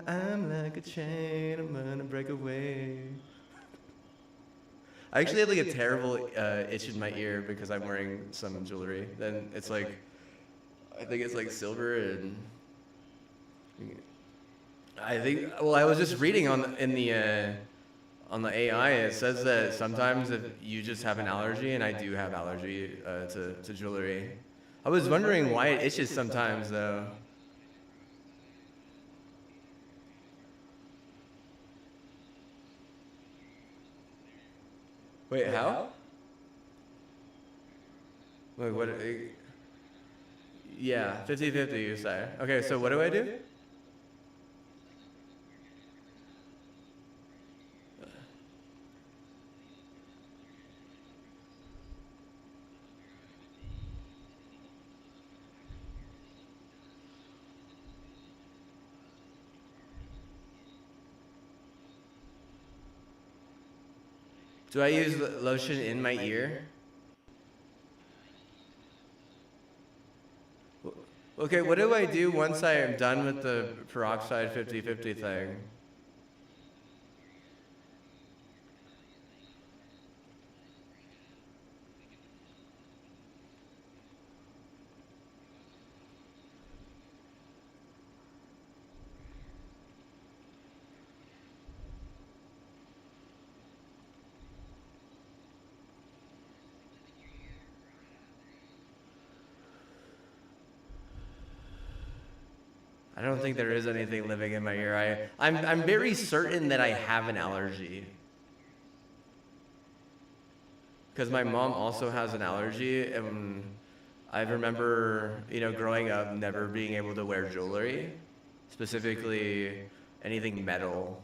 I'm like a chain, I'm gonna break away. I actually had like a terrible itch in my ear because I'm wearing some jewelry. Then it's like, I think it's like silver and I think. Well, I was just reading on on the AI, it says that sometimes if you just have an allergy, and I do have allergy to jewelry. I was wondering why it itches sometimes, though. Wait, how? Wait, what? Yeah, 50-50 you say. Okay, so what do I do? Do I use lotion in my ear? Okay, what do I do once I am done with the peroxide 50-50 thing? I don't think there is anything living in my ear. I'm very certain that I have an allergy. Because my mom also has an allergy, and I remember, growing up never being able to wear jewelry, specifically anything metal.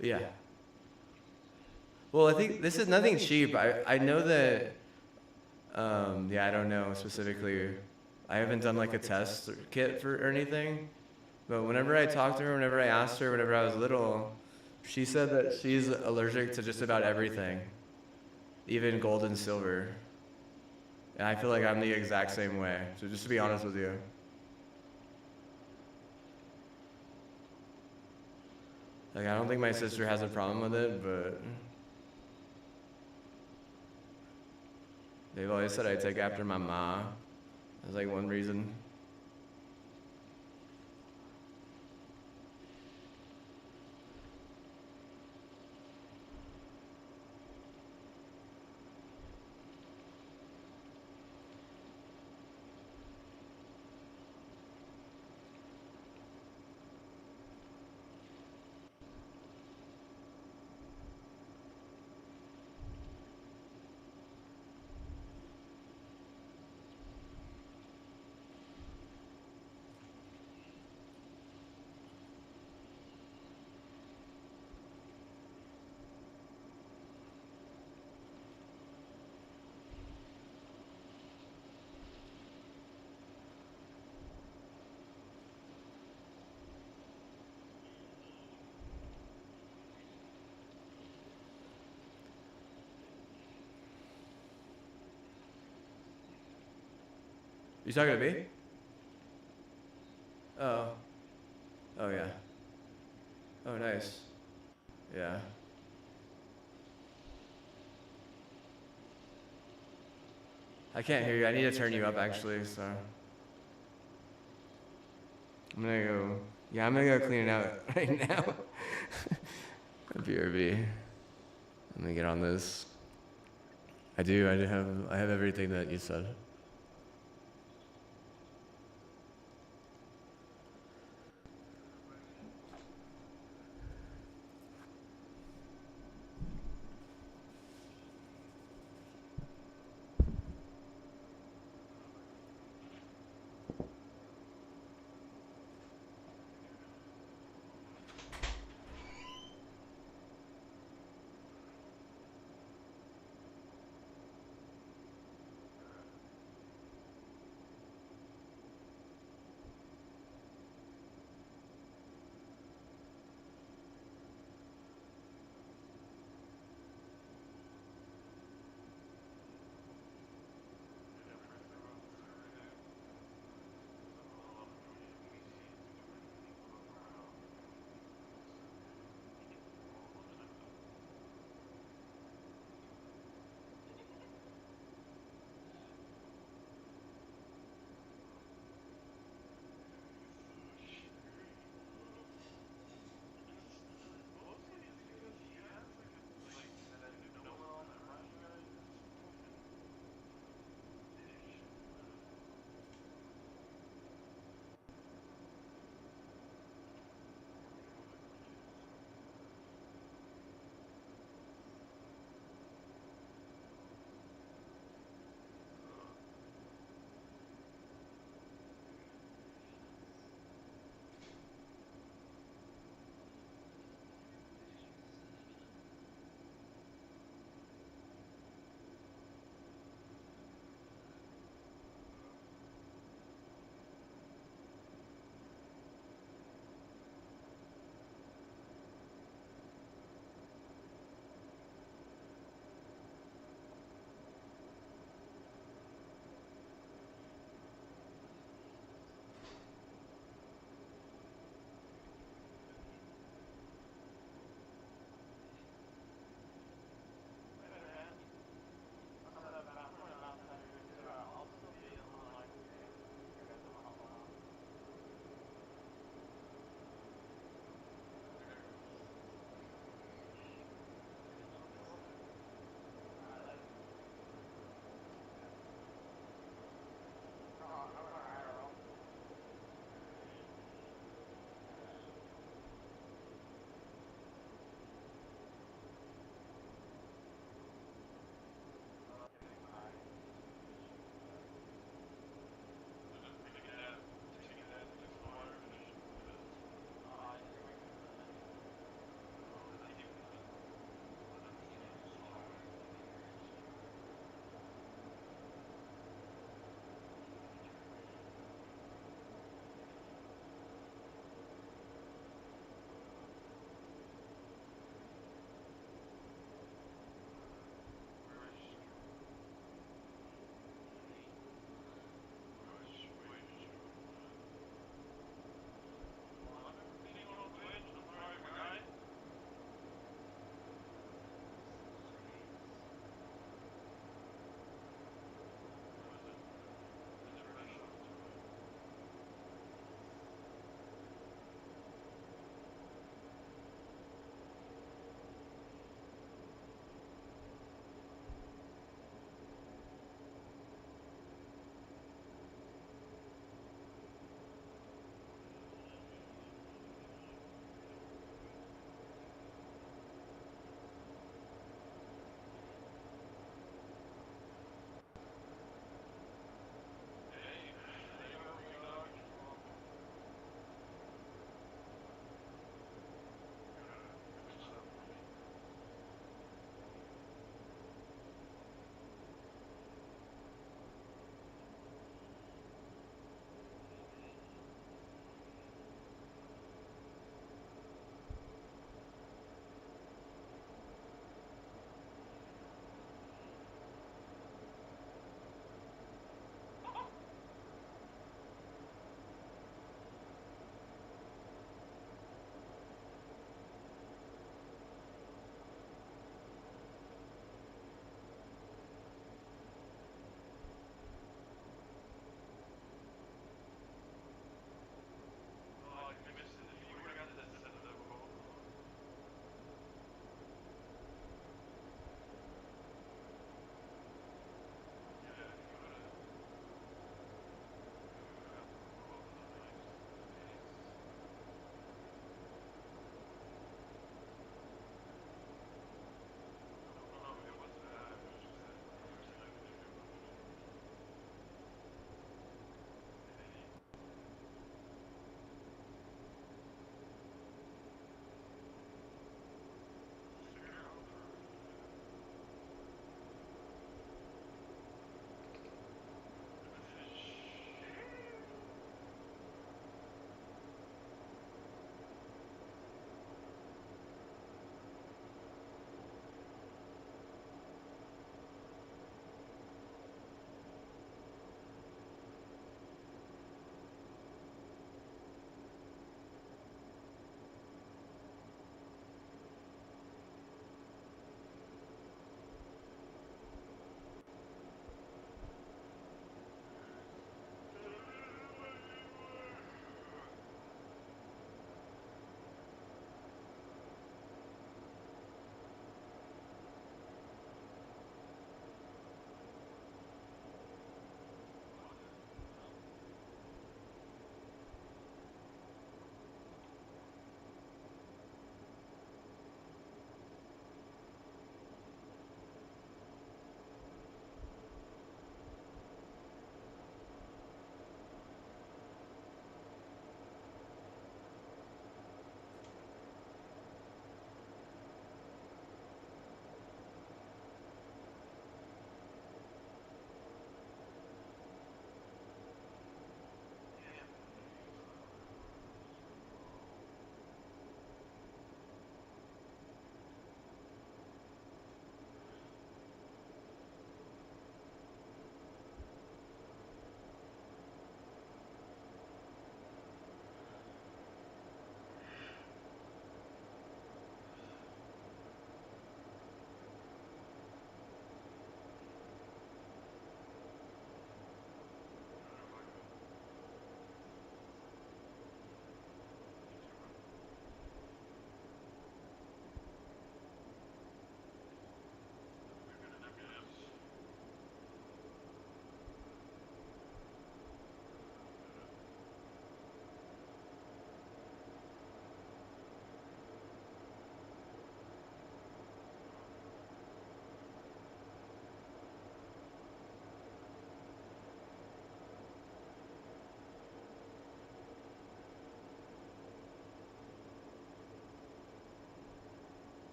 Yeah. Well, I think this is nothing cheap. I know that, I don't know specifically. I haven't done like a test kit or anything. But whenever I talked to her, whenever I asked her, whenever I was little, she said that she's allergic to just about everything, even gold and silver. And I feel like I'm the exact same way. So just to be honest with you. Like, I don't think my sister has a problem with it, but they've always said I take after my ma. That's like one reason. You talking to me? Oh. Oh, yeah. Oh, nice. Yeah. I can't hear you. I need to turn you up, actually, so. I'm gonna go. Yeah, I'm gonna go clean it out right now. BRB. Let me get on this. I have everything that you said.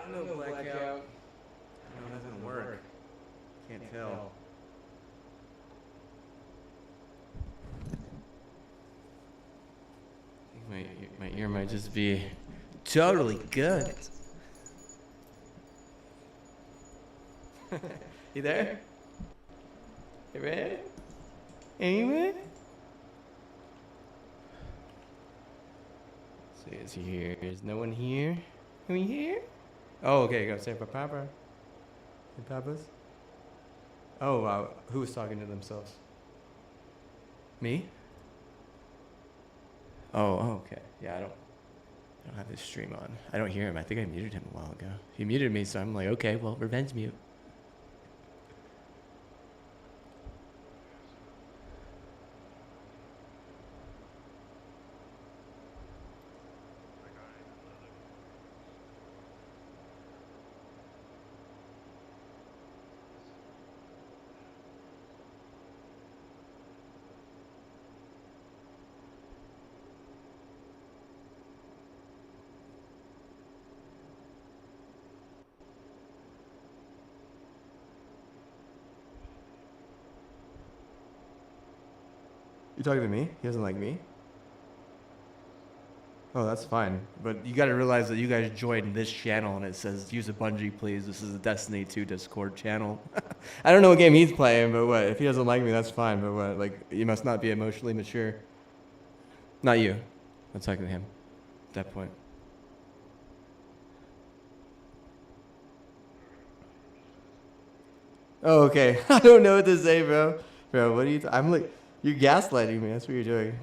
I don't know, blackout. No, it doesn't work. Can't tell. My ear might just be totally good. You there? You ready? Anyone? So is he here? Is no one here? Are we here? Oh, okay. Go say Papa. Papas. Oh, wow. Who was talking to themselves? Me? Oh, okay. Yeah, I don't have this stream on. I don't hear him. I think I muted him a while ago. He muted me, so I'm like, okay, well, revenge mute. You talking to me? He doesn't like me? Oh, that's fine. But you gotta realize that you guys joined this channel and it says, use a Bungie, please. This is a Destiny 2 Discord channel. I don't know what game he's playing, but what? If he doesn't like me, that's fine. But what? Like, you must not be emotionally mature. Not you. I'm talking to him at that point. Oh, okay. I don't know what to say, bro. Bro, what are you... I'm like... You're gaslighting me. That's what you're doing.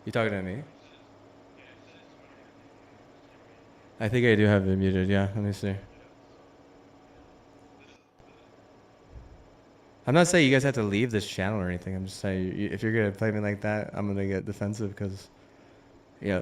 You talking to me? I think I do have it muted. Yeah, let me see. I'm not saying you guys have to leave this channel or anything. I'm just saying if you're gonna play me like that, I'm gonna get defensive because, yeah.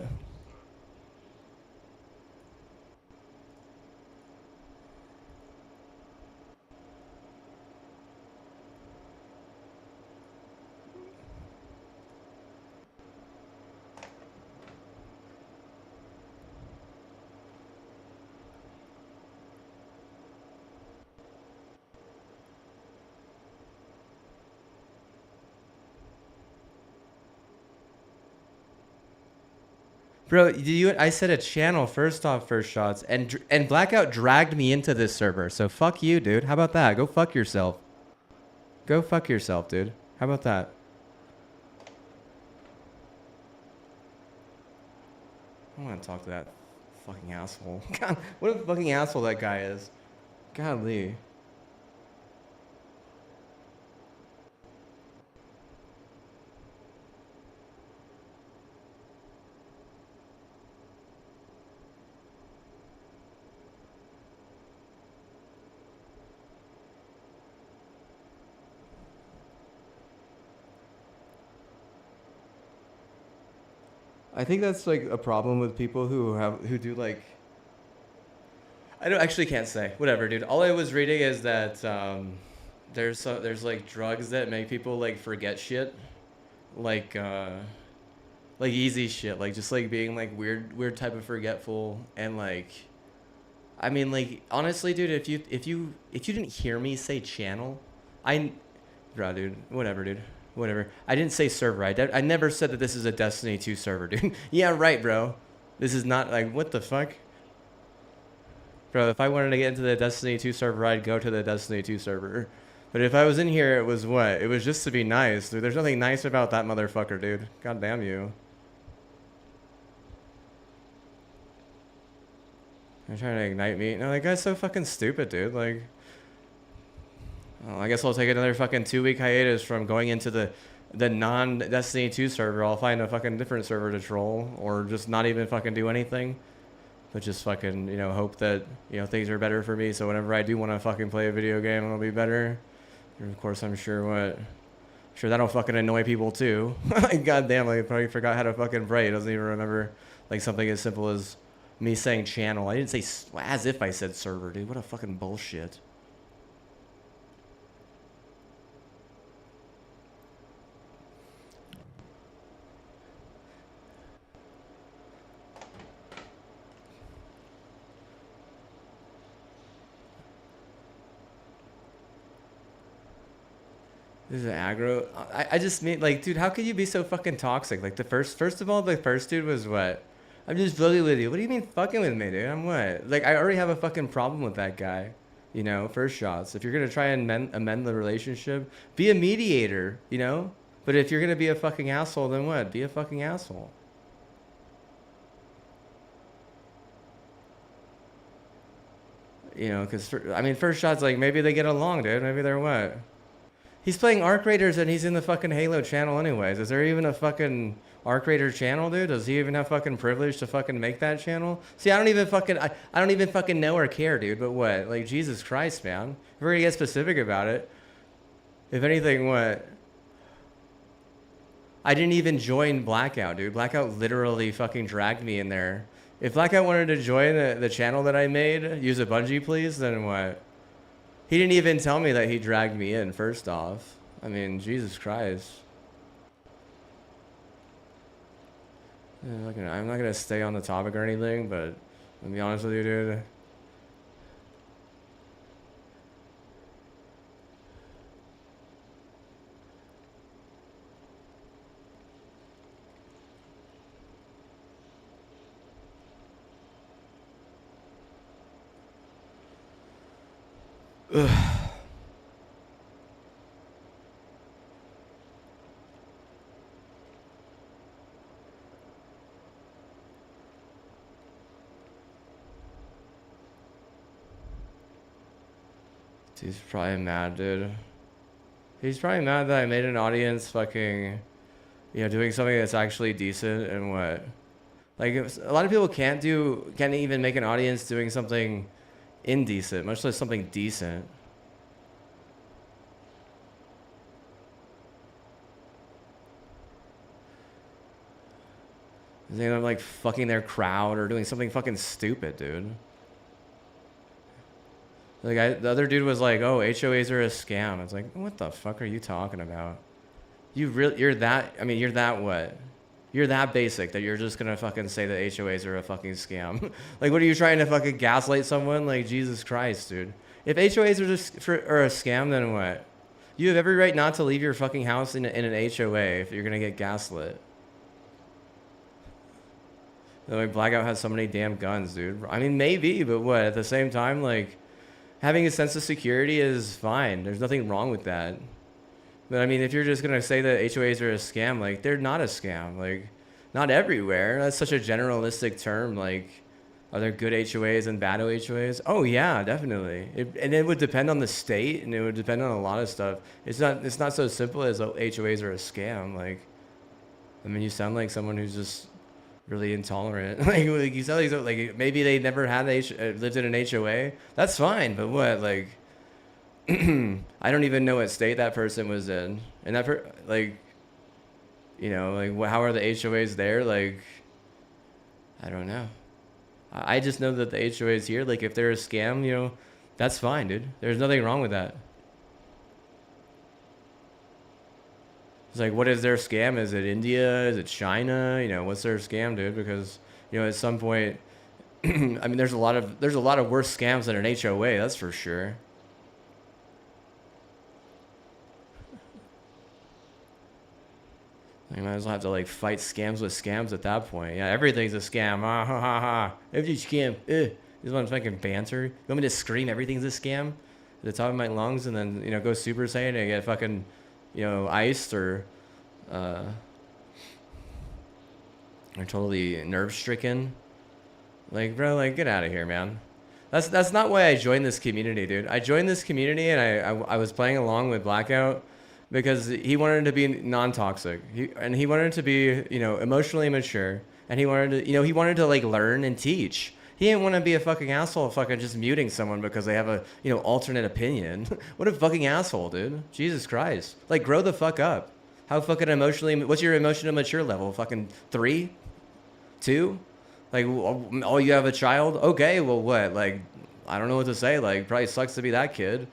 Bro, I said a channel first off, first shots, and Blackout dragged me into this server. So fuck you, dude. How about that? Go fuck yourself. Go fuck yourself, dude. How about that? I don't want to talk to that fucking asshole. God, what a fucking asshole that guy is. Godly. I think that's like a problem with people who do like. I don't actually can't say. Whatever, dude. All I was reading is that there's like drugs that make people like forget shit, like easy shit, like just like being like weird type of forgetful and like. I mean, like honestly, dude, if you didn't hear me say channel, bro, dude, whatever, dude. Whatever. I didn't say server. I never said that this is a Destiny 2 server, dude. Yeah, right, bro. This is not like, what the fuck? Bro, if I wanted to get into the Destiny 2 server, I'd go to the Destiny 2 server. But if I was in here, it was what? It was just to be nice. Dude, there's nothing nice about that motherfucker, dude. God damn you. They're trying to ignite me. No, that guy's so fucking stupid, dude. Like... Well, I guess I'll take another fucking 2-week hiatus from going into the non-Destiny 2 server. I'll find a fucking different server to troll, or just not even fucking do anything, but just fucking, you know, hope that, you know, things are better for me. So whenever I do want to fucking play a video game, it'll be better. And of course, I'm sure that'll fucking annoy people too. Like, goddamn, I probably forgot how to fucking pray. He doesn't even remember like something as simple as me saying channel. I didn't say as if I said server, dude. What a fucking bullshit. This is aggro. I just mean, like, dude, how could you be so fucking toxic? Like, first of all, the first dude was what? I'm just fucking with you. What do you mean fucking with me, dude? I'm what? Like, I already have a fucking problem with that guy. You know, first shots. If you're gonna try and amend the relationship, be a mediator, you know? But if you're gonna be a fucking asshole, then what? Be a fucking asshole. You know, because, I mean, first shots, like, maybe they get along, dude. Maybe they're what? He's playing Arc Raiders and he's in the fucking Halo channel anyways. Is there even a fucking Arc Raider channel, dude? Does he even have fucking privilege to fucking make that channel? See, I don't even fucking know or care, dude. But what? Like, Jesus Christ, man. If we're gonna get specific about it. If anything, what? I didn't even join Blackout, dude. Blackout literally fucking dragged me in there. If Blackout wanted to join the channel that I made, use a bungee, please, then what? He didn't even tell me that he dragged me in, first off. I mean, Jesus Christ. I'm not gonna stay on the topic or anything, but I'll be honest with you, dude. Ugh. He's probably mad, dude. He's probably mad that I made an audience fucking, you know, doing something that's actually decent and what. Like, a lot of people can't even make an audience doing something indecent, much less something decent. They're like fucking their crowd or doing something fucking stupid, dude. Like, the other dude was like, "Oh, HOAs are a scam." It's like, what the fuck are you talking about? You're that what? You're that basic that you're just gonna fucking say that HOAs are a fucking scam. Like, what are you trying to fucking gaslight someone? Like, Jesus Christ, dude. If HOAs are a scam, then what? You have every right not to leave your fucking house in an HOA if you're gonna get gaslit. Like, Blackout has so many damn guns, dude. I mean, maybe, but what? At the same time, like, having a sense of security is fine. There's nothing wrong with that. But I mean, if you're just gonna say that HOAs are a scam, like, they're not a scam. Like, not everywhere. That's such a generalistic term. Like, are there good HOAs and bad HOAs? Oh yeah, definitely. And it would depend on the state, and it would depend on a lot of stuff. It's not so simple as HOAs are a scam. Like, I mean, you sound like someone who's just really intolerant. like you sound like maybe they never had lived in an HOA. That's fine, but what, like, I don't even know what state that person was in, and like, you know, like, how are the HOAs there? Like, I don't know. I just know that the HOAs here, like, if they're a scam, you know, that's fine, dude. There's nothing wrong with that. It's like, what is their scam? Is it India? Is it China? You know, what's their scam, dude? Because, you know, at some point, I mean, there's a lot of worse scams than an HOA, that's for sure. You might as well have to, like, fight scams with scams at that point. Yeah, everything's a scam. Ah, ha, ha, ha. Everything's a scam. This one's fucking banter. You want me to scream everything's a scam at the top of my lungs and then, you know, go Super Saiyan and get fucking, you know, iced or totally nerve-stricken? Like, bro, like, get out of here, man. That's not why I joined this community, dude. I joined this community and I was playing along with Blackout because he wanted to be non-toxic. He wanted to be, you know, emotionally mature, and he wanted to like learn and teach. He didn't want to be a fucking asshole, fucking just muting someone because they have a, you know, alternate opinion. What a fucking asshole, dude. Jesus Christ. Like, grow the fuck up. How fucking what's your emotional mature level? Fucking 3? 2? Like, oh, you have a child? Okay, well, what? Like, I don't know what to say. Like, probably sucks to be that kid,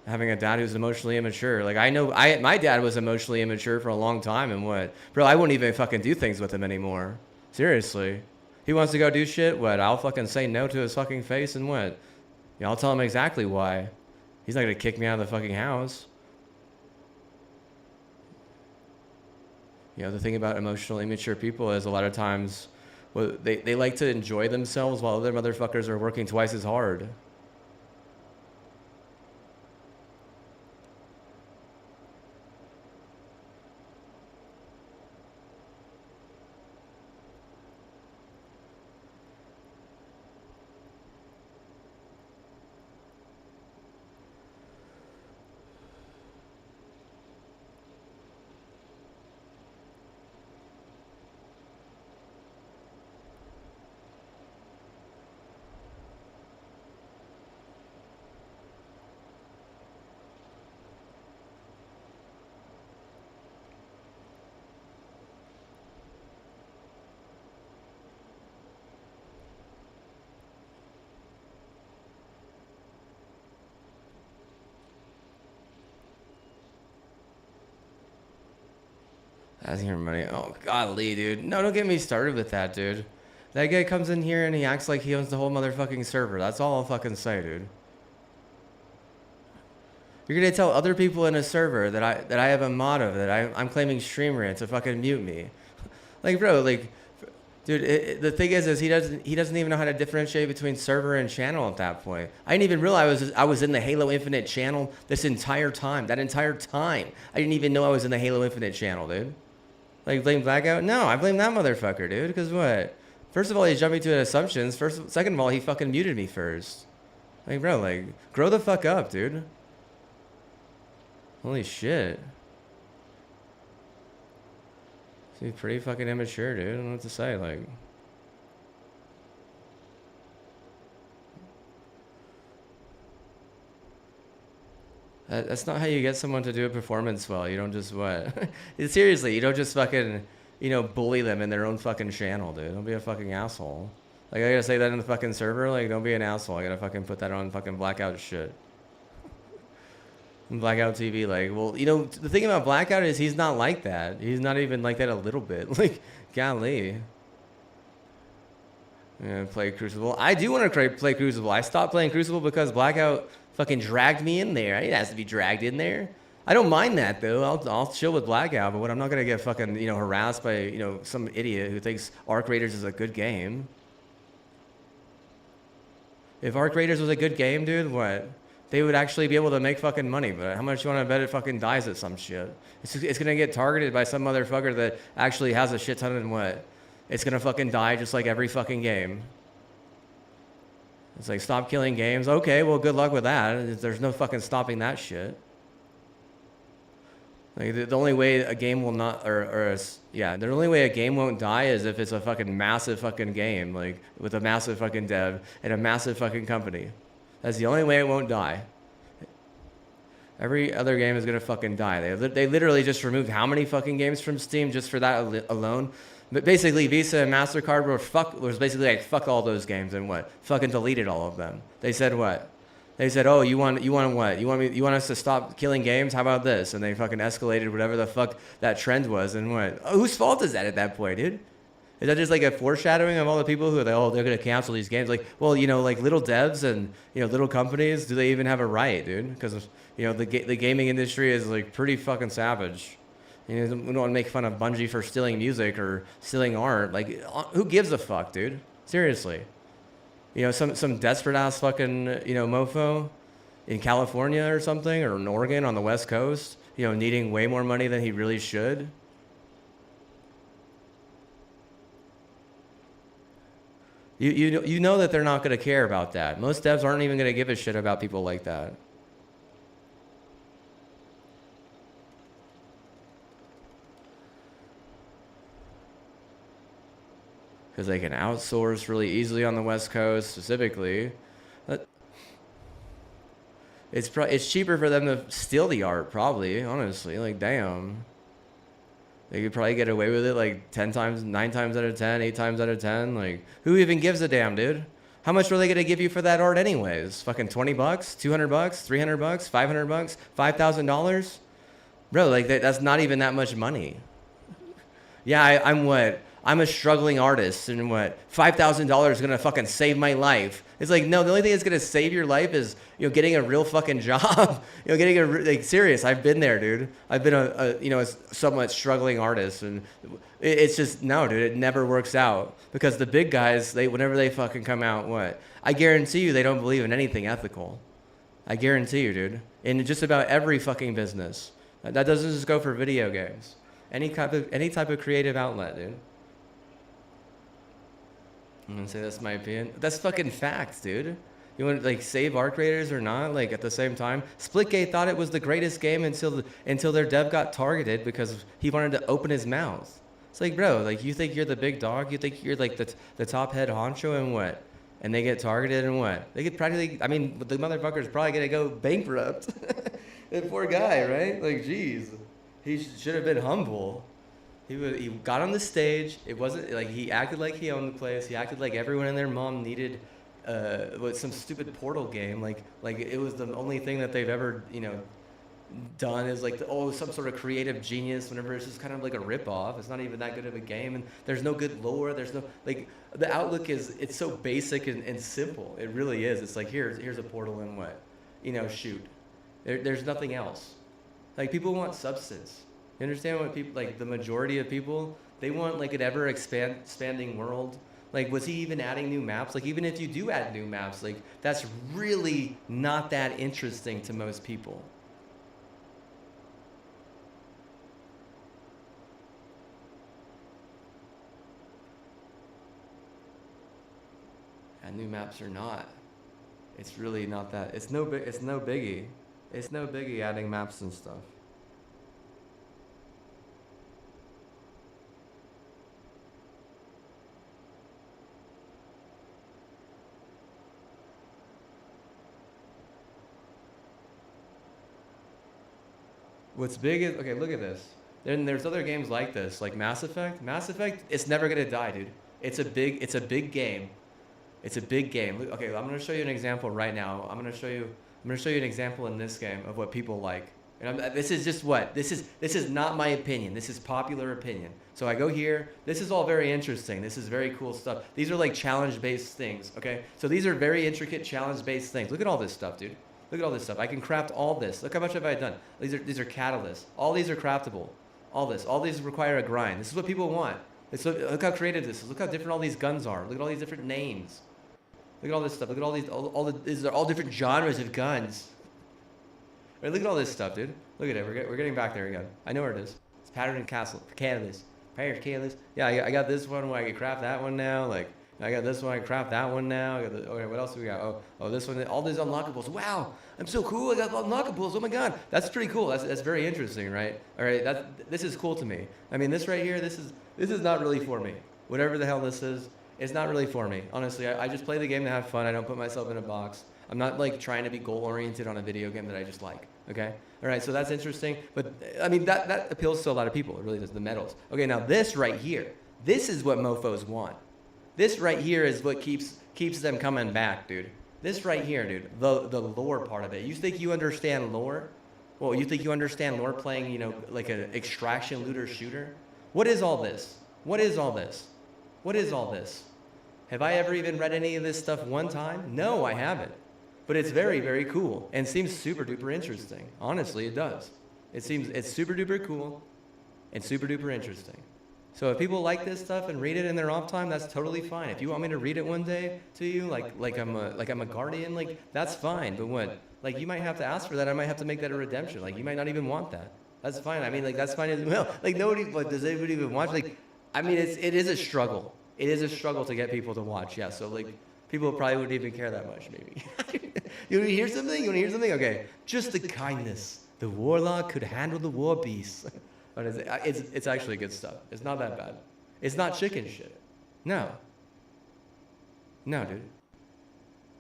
having a dad who's emotionally immature. Like, my dad was emotionally immature for a long time, and what? Bro, I wouldn't even fucking do things with him anymore. Seriously. He wants to go do shit, what? I'll fucking say no to his fucking face, and what? Yeah, I'll tell him exactly why. He's not gonna kick me out of the fucking house. You know, the thing about emotionally immature people is a lot of times, well, they like to enjoy themselves while other motherfuckers are working twice as hard. Asking for money. Oh, golly, dude. No, don't get me started with that, dude. That guy comes in here and he acts like he owns the whole motherfucking server. That's all I'll fucking say, dude. You're gonna tell other people in a server that I have a mod of that I'm claiming stream rant to fucking mute me. Like, bro, like, dude, the thing is he doesn't even know how to differentiate between server and channel at that point. I didn't even realize I was in the Halo Infinite channel this entire time. That entire time, I didn't even know I was in the Halo Infinite channel, dude. Like, blame Blackout? No, I blame that motherfucker, dude. Because what? First of all, he jumped me to assumptions. Second of all, he fucking muted me first. Like, bro, like, grow the fuck up, dude. Holy shit. He's pretty fucking immature, dude. I don't know what to say, like. That's not how you get someone to do a performance well. You don't just what? Seriously, you don't just fucking, you know, bully them in their own fucking channel, dude. Don't be a fucking asshole. Like, I gotta say that in the fucking server. Like, don't be an asshole. I gotta fucking put that on fucking Blackout shit. Blackout TV, like, well, you know, the thing about Blackout is he's not like that. He's not even like that a little bit. Like, golly. Yeah, play Crucible. I do want to play Crucible. I stopped playing Crucible because Blackout fucking dragged me in there. I didn't have to be dragged in there. I don't mind that, though. I'll chill with Blackout, but I'm not going to get fucking, you know, harassed by, you know, some idiot who thinks Arc Raiders is a good game. If Arc Raiders was a good game, dude, what? They would actually be able to make fucking money, but how much you want to bet it fucking dies at some shit? It's going to get targeted by some motherfucker that actually has a shit ton of what? It's going to fucking die just like every fucking game. It's like, stop killing games. Okay, well, good luck with that. There's no fucking stopping that shit. Like, the only way a game will not, the only way a game won't die is if it's a fucking massive fucking game, like, with a massive fucking dev and a massive fucking company. That's the only way it won't die. Every other game is gonna fucking die. They literally just removed how many fucking games from Steam just for that alone? But basically, Visa and MasterCard was basically like, fuck all those games and what? Fucking deleted all of them. They said what? They said, oh, you want what? You want us to stop killing games? How about this? And they fucking escalated whatever the fuck that trend was and what? Oh, whose fault is that at that point, dude? Is that just like a foreshadowing of all the people who are like, oh, they're going to cancel these games? Like, well, you know, like little devs and, you know, little companies, do they even have a right, dude? Because, you know, the gaming industry is like pretty fucking savage. You know, we don't want to make fun of Bungie for stealing music or stealing art. Like, who gives a fuck, dude? Seriously. You know, some desperate ass fucking, you know, mofo in California or something, or in Oregon on the West Coast, you know, needing way more money than he really should. You know that they're not going to care about that. Most devs aren't even going to give a shit about people like that. Because they can outsource really easily on the West Coast, specifically. It's cheaper for them to steal the art, probably, honestly. Like, damn. They could probably get away with it like 10 times, 9 times out of 10, 8 times out of 10. Like, who even gives a damn, dude? How much were they going to give you for that art anyways? Fucking $20, $200, $300, $500, $5,000? Bro, like, that's not even that much money. Yeah, I'm what? I'm a struggling artist and what, $5,000 is gonna fucking save my life. It's like, no, the only thing that's gonna save your life is, you know, getting a real fucking job. You know, getting like serious. I've been there, dude. I've been a you know, a somewhat struggling artist, and it's just, no, dude, it never works out because the big guys, whenever they fucking come out, what? I guarantee you they don't believe in anything ethical. I guarantee you, dude. In just about every fucking business. That doesn't just go for video games. Any type of creative outlet, dude. I'm gonna say that's my opinion. That's fucking facts, dude. You want to like save art creators or not? Like at the same time, Splitgate thought it was the greatest game until their dev got targeted because he wanted to open his mouth. It's like, bro, like you think you're the big dog? You think you're like the top head honcho and what? And they get targeted and what? They get practically. I mean, the motherfucker's probably gonna go bankrupt. That poor guy, right? Like, geez, he should have been humble. He got on the stage. It wasn't like he acted like he owned the place. He acted like everyone and their mom needed some stupid Portal game. Like it was the only thing that they've ever, you know, done is like some sort of creative genius. Whenever it's just kind of like a ripoff. It's not even that good of a game, and there's no good lore. There's no like the outlook it's so basic and simple. It really is. It's like here's a Portal and what, you know, shoot. There's nothing else. Like people want substance. You understand what people, like the majority of people, they want like an ever expanding world. Like, was he even adding new maps? Like, even if you do add new maps, like that's really not that interesting to most people. And new maps or not, it's really not that. It's no biggie. It's no biggie adding maps and stuff. What's big is, okay, look at this. Then there's other games like this, like Mass Effect. Mass Effect, it's never gonna die, dude. It's a big game. It's a big game. Look, okay, I'm gonna show you an example right now. I'm gonna show you an example in this game of what people like. And this is just what? This is not my opinion. This is popular opinion. So I go here. This is all very interesting. This is very cool stuff. These are like challenge-based things, okay? So these are very intricate challenge-based things. Look at all this stuff, dude. Look at all this stuff. I can craft all this. Look how much have I done. These are catalysts. All these are craftable. All these require a grind. This is what people want. Look how creative this is. Look how different all these guns are. Look at all these different names. Look at all this stuff. Look at these are all different genres of guns. Right, look at all this stuff, dude. Look at it. We're getting back there again. I know where it is. It's pattern and castle. Catalyst. Catalyst. Yeah, I got this one where I can craft that one now. Like, I got this one, I can craft that one now. Okay, what else do we got? Oh, this one, all these unlockables. Wow, I'm so cool. I got unlockables. Oh my God, that's pretty cool. That's very interesting, right? All right, this is cool to me. I mean, this right here, this is not really for me. Whatever the hell this is, it's not really for me. Honestly, I just play the game to have fun. I don't put myself in a box. I'm not like trying to be goal-oriented on a video game that I just like. Okay? All right, so that's interesting. But I mean, that appeals to a lot of people. It really does. The medals. Okay, now this right here, this is what mofos want. This right here is what keeps them coming back, dude. This right here, dude, the lore part of it. You think you understand lore? Well, you think you understand lore playing, you know, like an extraction looter shooter? What is all this? What is all this? What is all this? Have I ever even read any of this stuff one time? No, I haven't. But it's very, very cool and seems super duper interesting. Honestly, it does. It's super duper cool and super duper interesting. So if people like this stuff and read it in their off time, that's totally fine. If you want me to read it one day to you, like I'm a guardian, like that's fine. But what? Like you might have to ask for that. I might have to make that a redemption. Like you might not even want that. That's fine. I mean, like that's fine as well. Like nobody, like does anybody even watch? Like, I mean, it is a struggle. It is a struggle to get people to watch. Yeah. So like people probably wouldn't even care that much. Maybe. You want to hear something? You want to hear something? Okay. Just the kindness. The warlock could handle the war beast. But it's actually good stuff. It's not that bad. It's not chicken shit. No. No, dude.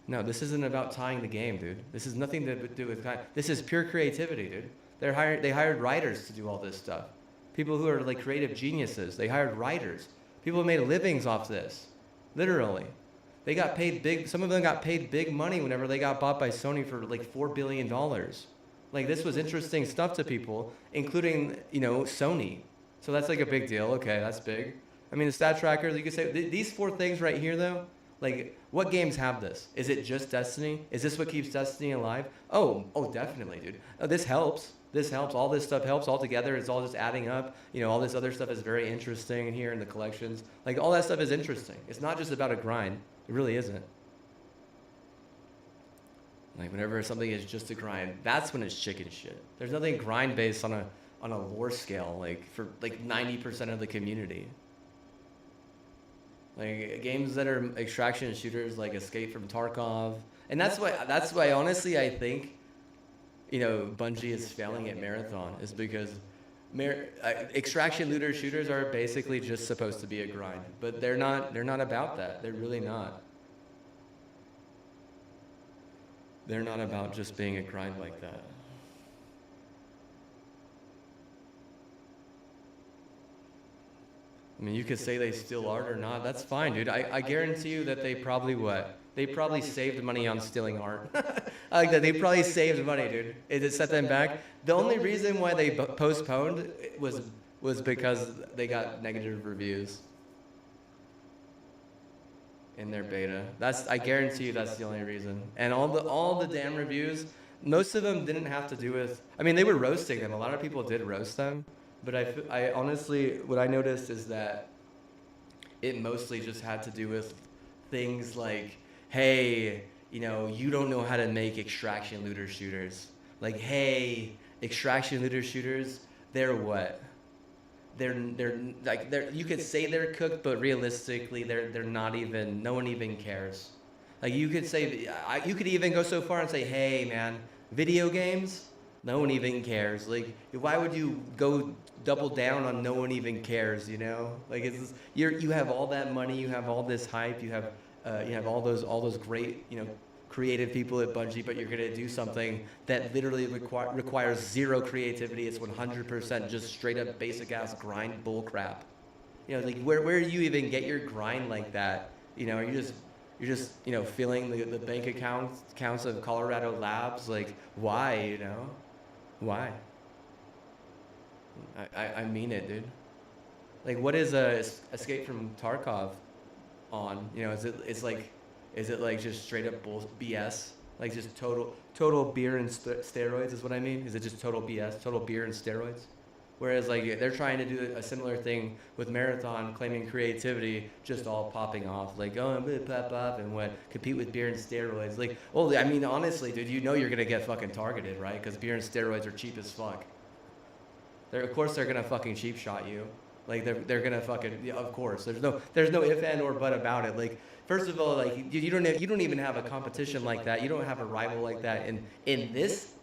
No, this isn't about tying the game, dude. This has nothing to do with time. This is pure creativity, dude. They hired writers to do all this stuff. People who are like creative geniuses. They hired writers. People who made livings off this. Literally. They got paid big. Some of them got paid big money whenever they got bought by Sony for like $4 billion. Like this was interesting stuff to people, including, you know, Sony. So that's like a big deal. Okay, that's big. I mean, the stat tracker, you could say, these 4 things right here, though, like, what games have this? Is it just Destiny? Is this what keeps Destiny alive? Oh, definitely, dude. Oh, this helps. This helps. All this stuff helps all together. It's all just adding up. You know, all this other stuff is very interesting here in the collections. Like, all that stuff is interesting. It's not just about a grind. It really isn't. Like, whenever something is just a grind, that's when it's chicken shit. There's nothing grind based on a lore scale, like, for like 90% of the community. Like, games that are extraction shooters, like Escape from Tarkov, and that's why honestly I think, you know, Bungie is failing at Marathon, is because extraction looter shooters are basically just supposed to be a grind, but they're not about that. They're really not. They're not about just being a grind like that. I mean, you could say they still are or not. That's fine, dude. I guarantee you that they probably what? They probably saved money on stealing art. I like that. They probably saved money, dude. It set them back. The only reason why they postponed was because they got negative reviews in their beta. I guarantee you that's the only reason. And all the damn reviews, most of them didn't have to do with. I mean, they were roasting them. A lot of people did roast them. But I honestly, what I noticed is that it mostly just had to do with things like, hey, you know, you don't know how to make extraction looter shooters. Like, hey, extraction looter shooters, they're what? They're you could say they're cooked, but realistically, they're not even. No one even cares. Like, you could say, you could even go so far and say, hey, man, video games. No one even cares. Like, why would you go double down on no one even cares? You know, like you have all that money, you have all this hype, you have all those great, you know, creative people at Bungie, but you're gonna do something that literally requires zero creativity. It's 100% just straight up basic ass grind bull crap. You know, like where do you even get your grind like that? You know, you're just you know filling the bank accounts of Colorado Labs. Like, why? You know. Why? I mean it, dude. Like, what is Escape from Tarkov on? You know, is it like just straight up BS? Like, just total beer and steroids is what I mean? Is it just total BS, total beer and steroids? Whereas, like, they're trying to do a similar thing with Marathon, claiming creativity, just all popping off. Like, oh, I'm gonna pop up and what? Compete with beer and steroids. Like, well, I mean, honestly, dude, you know you're gonna get fucking targeted, right? Because beer and steroids are cheap as fuck. Of course, they're gonna fucking cheap shot you. Like, they're gonna fucking, yeah, of course. There's no if and or but about it. Like, first of all, like, you don't even have a competition like that. You don't have a rival like that in this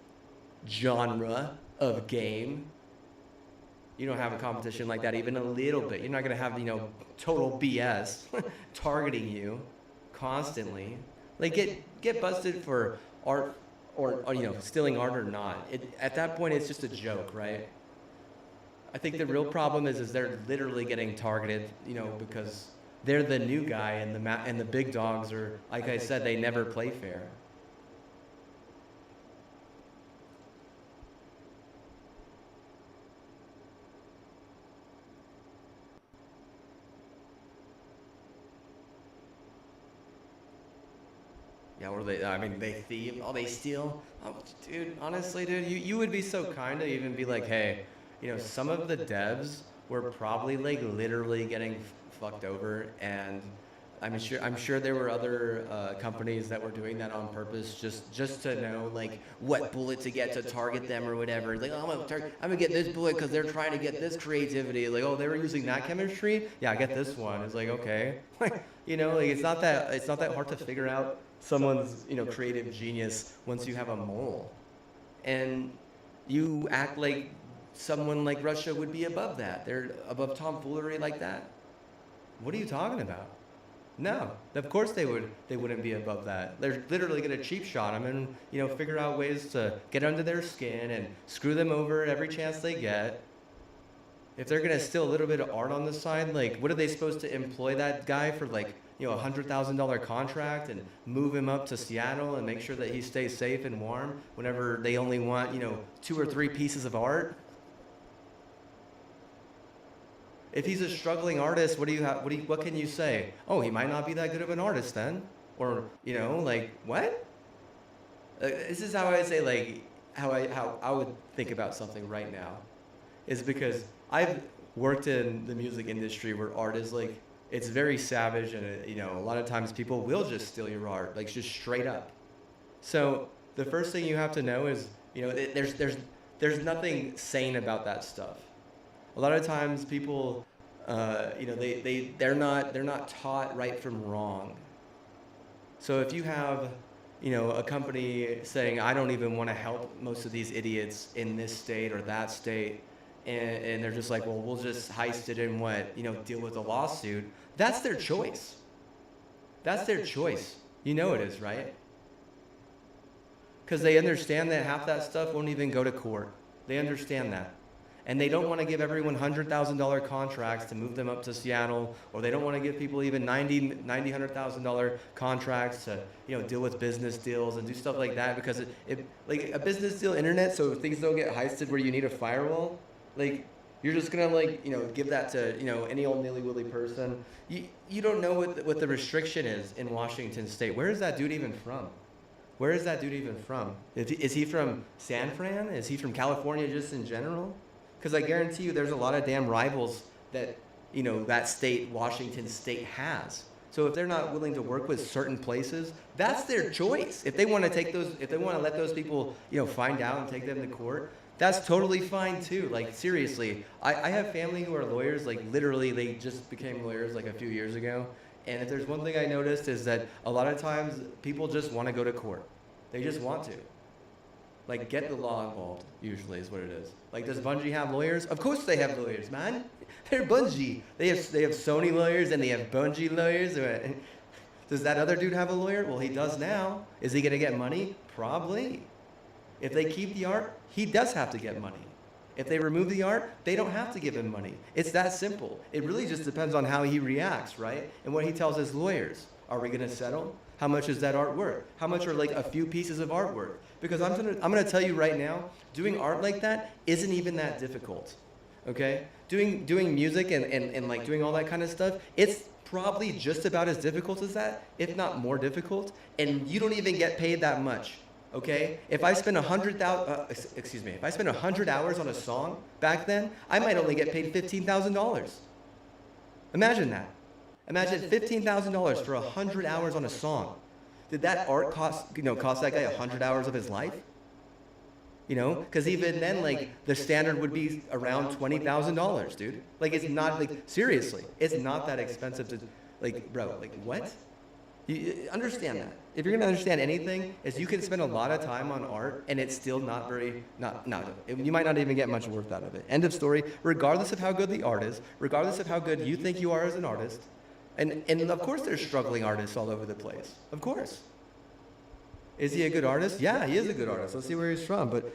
genre of game. You don't have a competition like that even a little bit. You're not going to have, you know, total BS targeting you constantly. Like, get busted for art or you know, stealing art or not. At that point, it's just a joke, right? I think the real problem is they're literally getting targeted, you know, because they're the new guy and the big dogs are, like I said, they never play fair. Yeah, or they thieve. Oh, they steal. Oh, dude, honestly, dude, you would be so kind to even be like, hey, you know, some of the devs were probably like literally getting fucked over, and I'm sure there were other companies that were doing that on purpose, just to know like what bullet to get to target them or whatever. Like, oh, I'm gonna get this bullet because they're trying to get this creativity. Like, oh, they were using that chemistry. Yeah, I get this one. It's like, okay, you know, like it's not that hard to figure out someone's, you know, creative genius once you have a mole, and you act like someone like Russia would be above that. They're above tomfoolery like that. What are you talking about? No, of course they wouldn't be above that. They're literally gonna cheap shot them and, you know, figure out ways to get under their skin and screw them over every chance they get. If they're gonna steal a little bit of art on the side, like, what are they supposed to employ that guy for, like, you know, $100,000 contract and move him up to Seattle and make sure that he stays safe and warm whenever they only want, you know, 2 or 3 pieces of art? If he's a struggling artist, what can you say? Oh, he might not be that good of an artist then. Or, you know, like, what? This is how I say, like, how I would think about something right now. Is because I've worked in the music industry where art is like, it's very savage, and you know, a lot of times people will just steal your art, like just straight up. So the first thing you have to know is, you know, there's nothing sane about that stuff. A lot of times people, you know, they're not taught right from wrong. So if you have, you know, a company saying, I don't even want to help most of these idiots in this state or that state, and they're just like, well, we'll just heist it and what, you know, deal with a lawsuit. That's their choice. That's their choice. You know it is, right? Because they understand that half that stuff won't even go to court. They understand that. And they don't want to give everyone $100,000 contracts to move them up to Seattle, or they don't want to give people even $100,000 contracts to, you know, deal with business deals and do stuff like that, because it like a business deal internet, so things don't get heisted where you need a firewall. Like, you're just gonna, like, you know, give that to, you know, any old nilly-willy person. You don't know what the restriction is in Washington State. Where is that dude even from? Where is that dude even from? Is he from San Fran? Is he from California just in general? Because I guarantee you there's a lot of damn rivals that, you know, that state, Washington State, has. So if they're not willing to work with certain places, that's their choice. If they want to take those, if they want to let those people, you know, find out and take them to court, that's totally fine too. Like, seriously, I have family who are lawyers. Like, literally, they just became lawyers like a few years ago. And if there's one thing I noticed is that a lot of times people just want to go to court. They just want to. Like, get the law involved, usually, is what it is. Like, does Bungie have lawyers? Of course they have lawyers, man. They're Bungie. They have Sony lawyers and they have Bungie lawyers. Does that other dude have a lawyer? Well, he does now. Is he going to get money? Probably. If they keep the art, he does have to get money. If they remove the art, they don't have to give him money. It's that simple. It really just depends on how he reacts, right? And what he tells his lawyers. Are we going to settle? How much is that art worth? How much are, like, a few pieces of art worth? Because I'm gonna tell you right now, doing art like that isn't even that difficult. Okay? Doing music and like doing all that kind of stuff, it's probably just about as difficult as that, if not more difficult, and you don't even get paid that much. Okay? If I spend 100 hours on a song back then, I might only get paid $15,000. Imagine that. Imagine $15,000 for 100 hours on a song. Did that art cost that guy 100 hours of his life? You know, because even then, like, the standard would be around $20,000, dude. Like, it's not, like, seriously, it's not that expensive to, like, bro, like, what? You understand that. If you're gonna understand anything, is you can spend a lot of time on art and it's still not very, you might not even get much worth out of it. End of story. Regardless of how good the art is, regardless of how good you think you are as an artist, and of course there's struggling artists all over the place. Of course. Is he a good artist? Yeah, he is a good artist. Let's see where he's from. But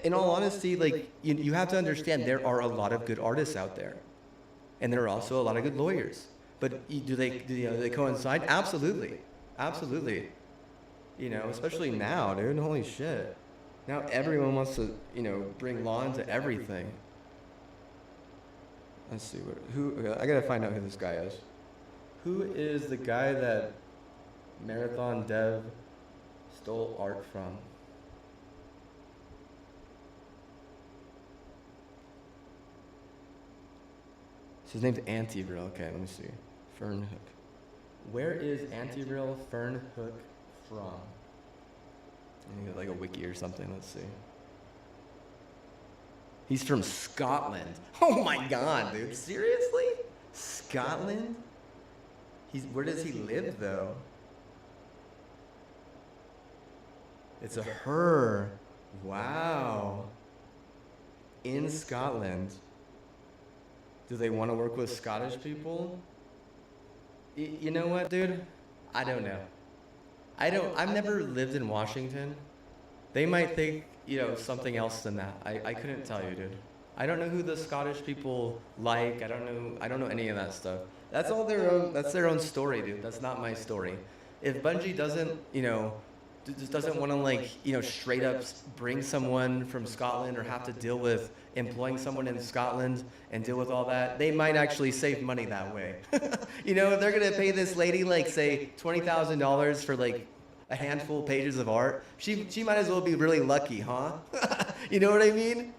in all honesty, like, you have to understand there are a lot of good artists out there. And there are also a lot of good lawyers. But do they coincide? Absolutely. Absolutely. You know, especially now, dude. Holy shit. Now everyone wants to, you know, bring law into everything. Let's see. I gotta find out who this guy is. Who is the guy that Marathon Dev stole art from? So his name's Antivril. Okay, let me see. Fern Hook. Where is Antivril Fern Hook from? I need like a wiki or something. Let's see. He's from Scotland. Oh my god, dude. Seriously? Scotland? Where does he live, though? It's a her. Wow. In Scotland. Do they want to work with Scottish people? You know what, dude? I don't know. I've never lived in Washington. They might think, you know, something else than that. I couldn't tell you, dude. I don't know who the Scottish people like. I don't know any of that stuff. That's their own story, dude. That's not my story. If Bungie doesn't, you know, just doesn't want to like, you know, straight up bring someone from Scotland or have to deal with employing someone in Scotland and deal with all that, they might actually save money that way. You know, if they're gonna pay this lady like say $20,000 for like a handful of pages of art, she might as well be really lucky, huh? You know what I mean?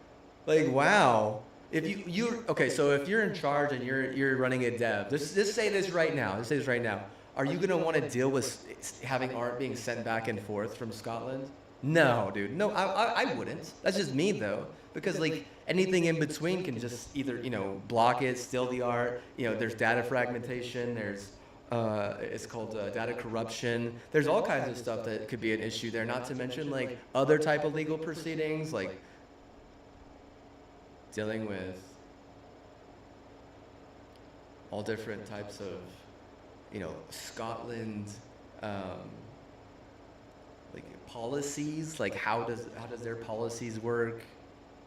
Like, wow. If you okay, so if you're in charge and you're running a dev, just say this right now. Just say this right now. Are you gonna want to deal with having art being sent back and forth from Scotland? No, dude. No, I wouldn't. That's just me though, because like anything in between can just either, you know, block it, steal the art. You know, there's data fragmentation. There's it's called data corruption. There's all kinds of stuff that could be an issue there. Not to mention like other type of legal proceedings, like dealing with all different types of, you know, Scotland, like policies, like how does their policies work?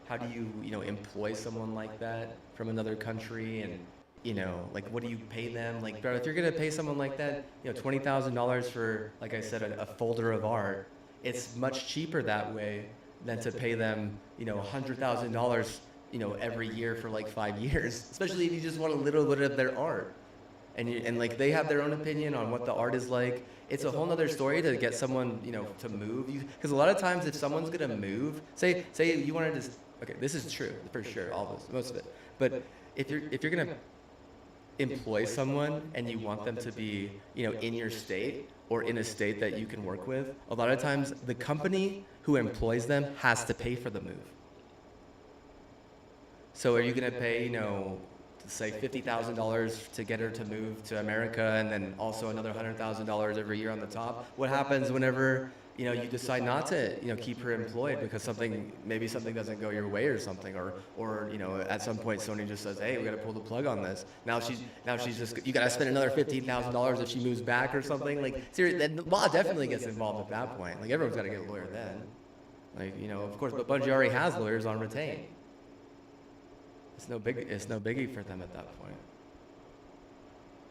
How do you know, employ someone like that from another country, and you know, like what do you pay them? Like, bro, if you're gonna pay someone like that, you know, $20,000 for, like I said, a folder of art, it's much cheaper that way than to pay them, you know, $100,000, you know, every year for like 5 years, especially if you just want a little bit of their art. And like they have their own opinion on what the art is like. It's a whole nother story to get someone, you know, to move you. Because a lot of times if someone's gonna move, say you wanted to, okay, this is true for sure, all this, most of it. But if you're gonna employ someone and you want them to be, you know, in your state or in a state that you can work with, a lot of times the company who employs them has to pay for the move. So are you gonna pay, you know, say $50,000 to get her to move to America, and then also another $100,000 every year on the top? What happens whenever, you know, you decide not to, you know, keep her employed because maybe something doesn't go your way or something, or you know, at some point Sony just says, hey, we got to pull the plug on this. Now she's just, you got to spend another $15,000 if she moves back or something. Like, seriously, the law definitely gets involved at that point. Like, everyone's got to get a lawyer then. Like, you know, of course, but Bungie already has lawyers on retain. It's no biggie for them at that point.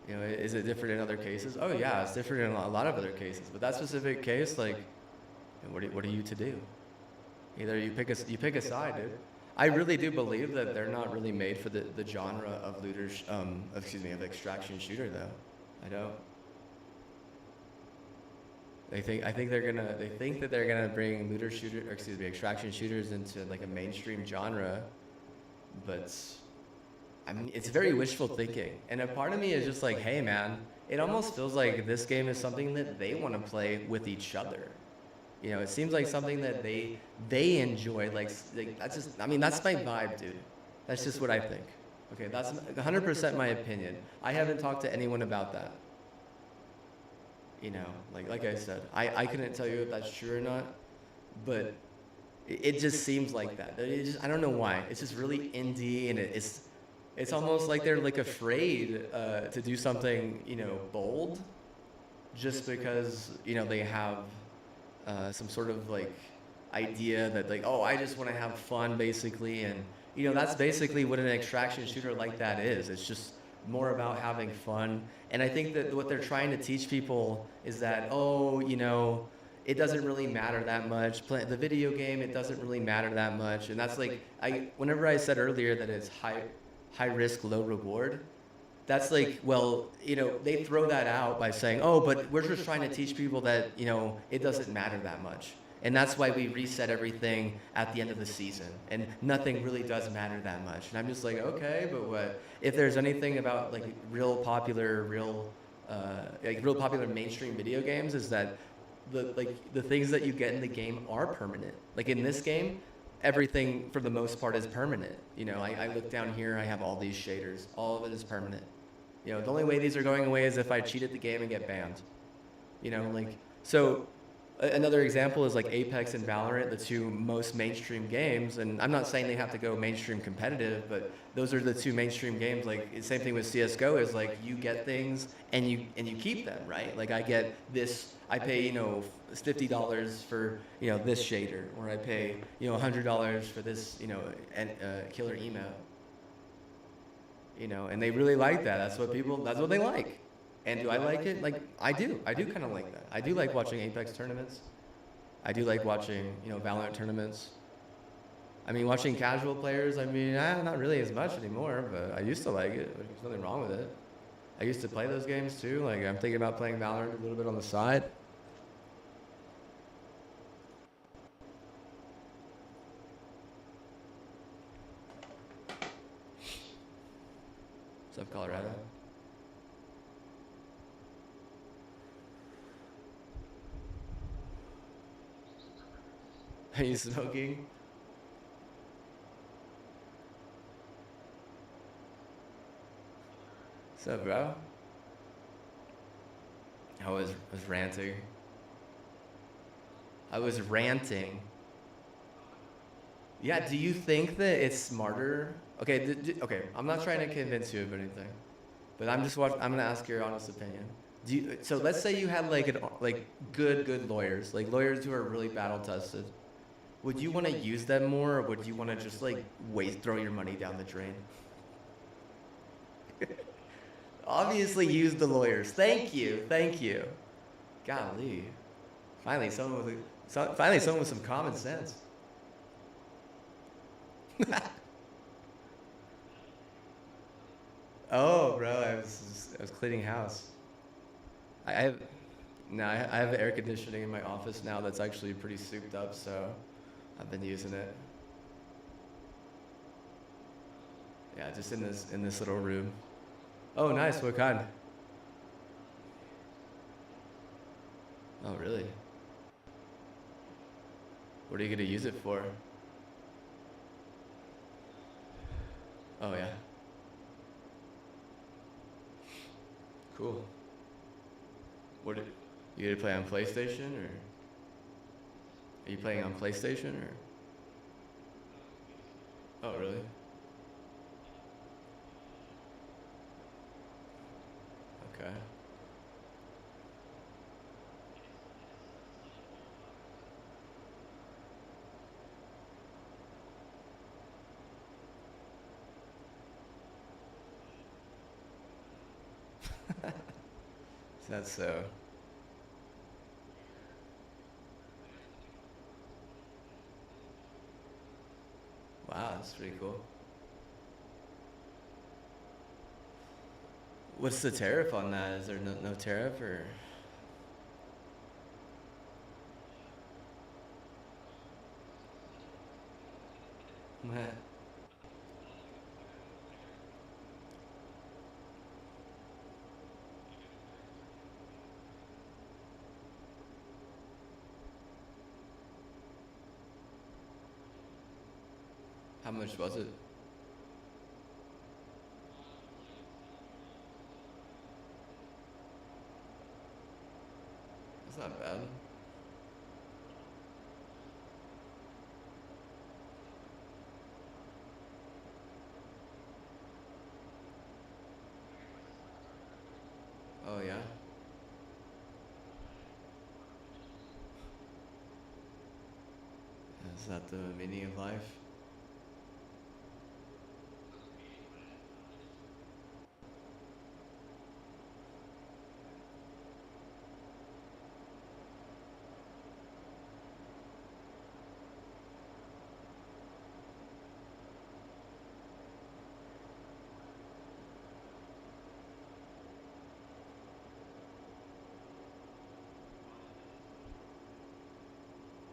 You know, is it different in other cases? Oh yeah, it's different in a lot of other cases. But that specific case, like, what are you to do? Either you pick a side, dude. I really do believe that they're not really made for the genre of looters, of extraction shooter though. I don't. They think that they're gonna bring extraction shooters into like a mainstream genre. But I mean, it's very wishful thinking, and a part of me is just like, hey man, it almost feels like this game is something that they want to play with each other. You know, it seems like something that they enjoy. Like that's just, I mean, that's my vibe, dude. That's just what I think. Okay, that's 100% my opinion. I haven't talked to anyone about that. You know, like I said, I couldn't tell you if that's true or not, but it just seems like that. I don't know why. It's just really indie, and it's almost like they're like afraid to do something, you know, bold, just because, you know, they have some sort of like idea that like, oh, I just want to have fun basically, and you know, that's basically what an extraction shooter like that is. It's just more about having fun. And I think that what they're trying to teach people is that, oh, you know, it doesn't really matter that much. The video game, it doesn't really matter that much. And that's like, whenever I said earlier that it's high risk, low reward, that's like, well, you know, they throw that out by saying, oh, but we're just trying to teach people that, you know, it doesn't matter that much. And that's why we reset everything at the end of the season. And nothing really does matter that much. And I'm just like, okay, but what? If there's anything about like real popular mainstream video games, is that the things that you get in the game are permanent. Like in this game, everything for the most part is permanent. You know, I look down here, I have all these shaders. All of it is permanent. You know, the only way these are going away is if I cheat at the game and get banned. You know, like, so another example is like Apex and Valorant, the two most mainstream games. And I'm not saying they have to go mainstream competitive, but those are the two mainstream games. Like, same thing with CSGO is like, you get things and you keep them, right? Like I get this, I pay, you know, $50 for, you know, this shader, or I pay, you know, $100 for this, you know, killer emote. You know, and they really like that. That's what they like. And do I like it? Like, I do kind of like that. I do like watching Apex tournaments. I do like watching, you know, Valorant tournaments. I mean, watching casual players, I mean, not really as much anymore, but I used to like it. There's nothing wrong with it. I used to play those games too. Like, I'm thinking about playing Valorant a little bit on the side. What's up, Colorado? Are you smoking? What's up, bro? I was ranting. I was ranting. Yeah, do you think that it's smarter? Okay, okay, I'm not trying to convince you of anything, but I'm gonna ask your honest opinion. So let's say you had like good lawyers, like lawyers who are really battle tested. Would you want to use them more, or would you want to just like throw your money down the drain? Obviously, use the lawyers. Thank you. Golly, finally someone with some common sense. Oh, bro, I was cleaning house. I have air conditioning in my office now that's actually pretty souped up, so I've been using it. Yeah, just in this little room. Oh, nice. What kind? Oh, really? What are you gonna use it for? Oh, yeah. Cool. You gonna play on PlayStation, or are you playing on PlayStation, or? Oh, really? Okay. That's so. Wow, that's pretty cool. What's the tariff on that? Is there no tariff, or? How much was it? That's not bad. Oh, yeah? Is that the meaning of life?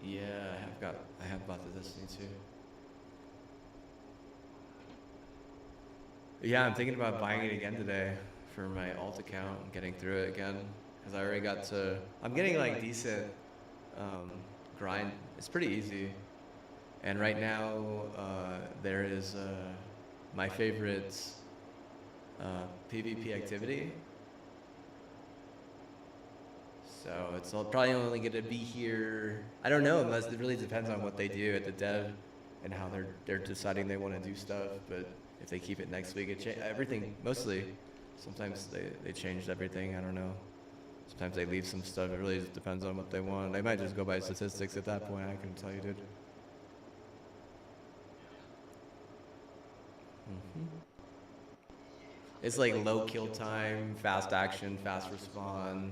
Yeah, I have bought the Destiny 2. Yeah, I'm thinking about buying it again today for my alt account and getting through it again. Because I already I'm getting like decent grind. It's pretty easy. And right now, there is my favorite PvP activity. So it's probably only going to be here. I don't know, unless it really depends on what they do at the dev and how they're deciding they want to do stuff. But if they keep it next week, everything mostly. Sometimes they changed everything. I don't know. Sometimes they leave some stuff. It really just depends on what they want. They might just go by statistics at that point. I couldn't tell you, dude. It's like low kill time, fast action, fast respawn.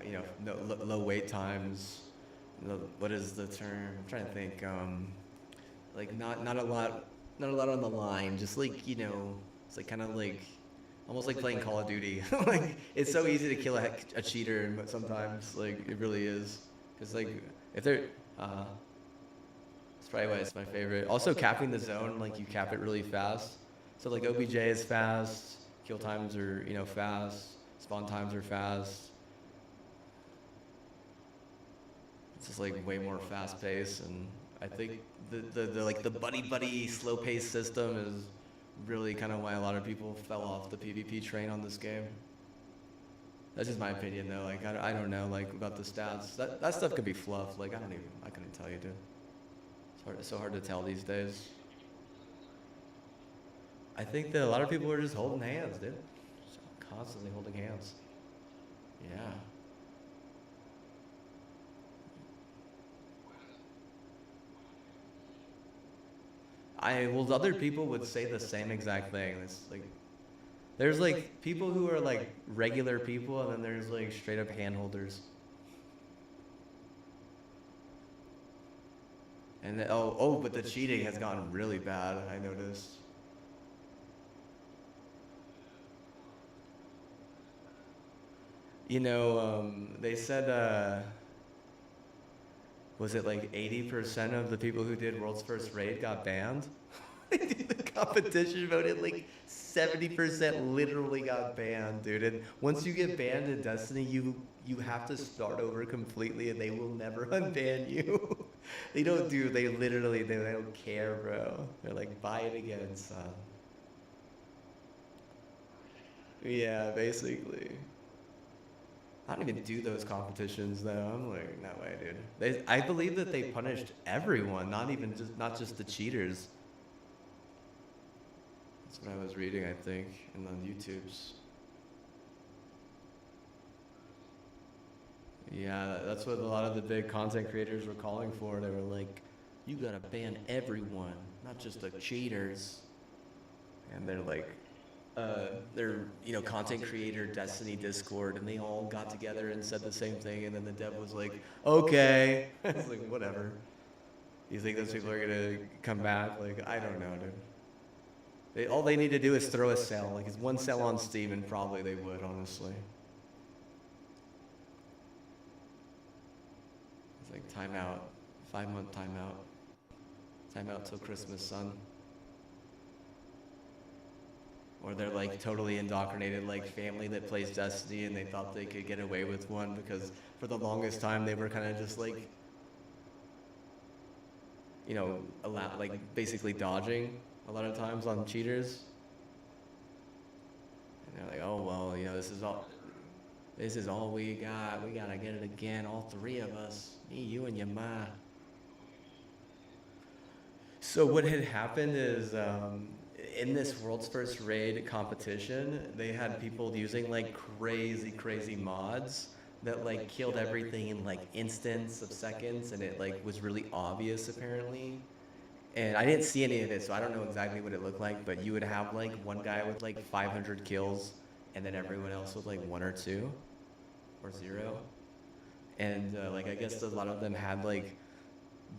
You know, low wait times, what is the term? I'm trying to think. Like not a lot, not a lot on the line. Just like it's like kind of like almost like playing Call of Duty. Like it's so easy to kill a cheater, but sometimes like it really is. Cause like if they're that's probably why it's my favorite. Also capping the zone, like you cap it really fast. So like OBJ is fast, kill times are fast, spawn times are fast. It's just like way more fast paced, and I think the like the buddy slow paced system is really kind of why a lot of people fell off the PvP train on this game. That's just my opinion though. Like I don't know like about the stats. That stuff could be fluff. Like I couldn't tell you, dude. It's so hard to tell these days. I think that a lot of people are just holding hands, dude. Just constantly holding hands. Yeah. Well, other people would say the same exact thing. It's like, there's like people who are like regular people, and then there's like straight up handholders. And then, but the cheating has gotten really bad, I noticed. They said, was it like 80% of the people who did World's First Raid got banned? The competition voted like 70% literally got banned, dude. And once you get banned in Destiny, you have to start over completely, and they will never unban you. They don't care, bro. They're like, buy it again, son. Yeah, basically. I don't even do those competitions though. I'm like, no way, dude. I believe that they punished everyone, not just the cheaters. That's what I was reading, I think, and on YouTube's. Yeah, that's what a lot of the big content creators were calling for. They were like, you gotta ban everyone, not just the cheaters. And they're like, content creator Destiny Discord, and they all got together and said the same thing, and then the dev was like, okay. It's like, whatever. You think those people are gonna come back? Like, I don't know, dude. All they need to do is throw a sale. Like, it's one sale on Steam, and probably they would, honestly. It's like timeout, 5-month timeout. Timeout till Christmas, son. Or they're like totally indoctrinated like family that plays Destiny, and they thought they could get away with one because for the longest time they were kind of just like, basically dodging a lot of times on cheaters. And they're like, oh well, this is all we got. We gotta get it again, all three of us, me, you, and your ma. So what had happened is, in this World's First Raid competition, they had people using like crazy mods that like killed everything in like instants of seconds, and it like was really obvious apparently. And I didn't see any of it, so I don't know exactly what it looked like, but you would have like one guy with like 500 kills, and then everyone else with like 1 or 2 or 0. And I guess a lot of them had like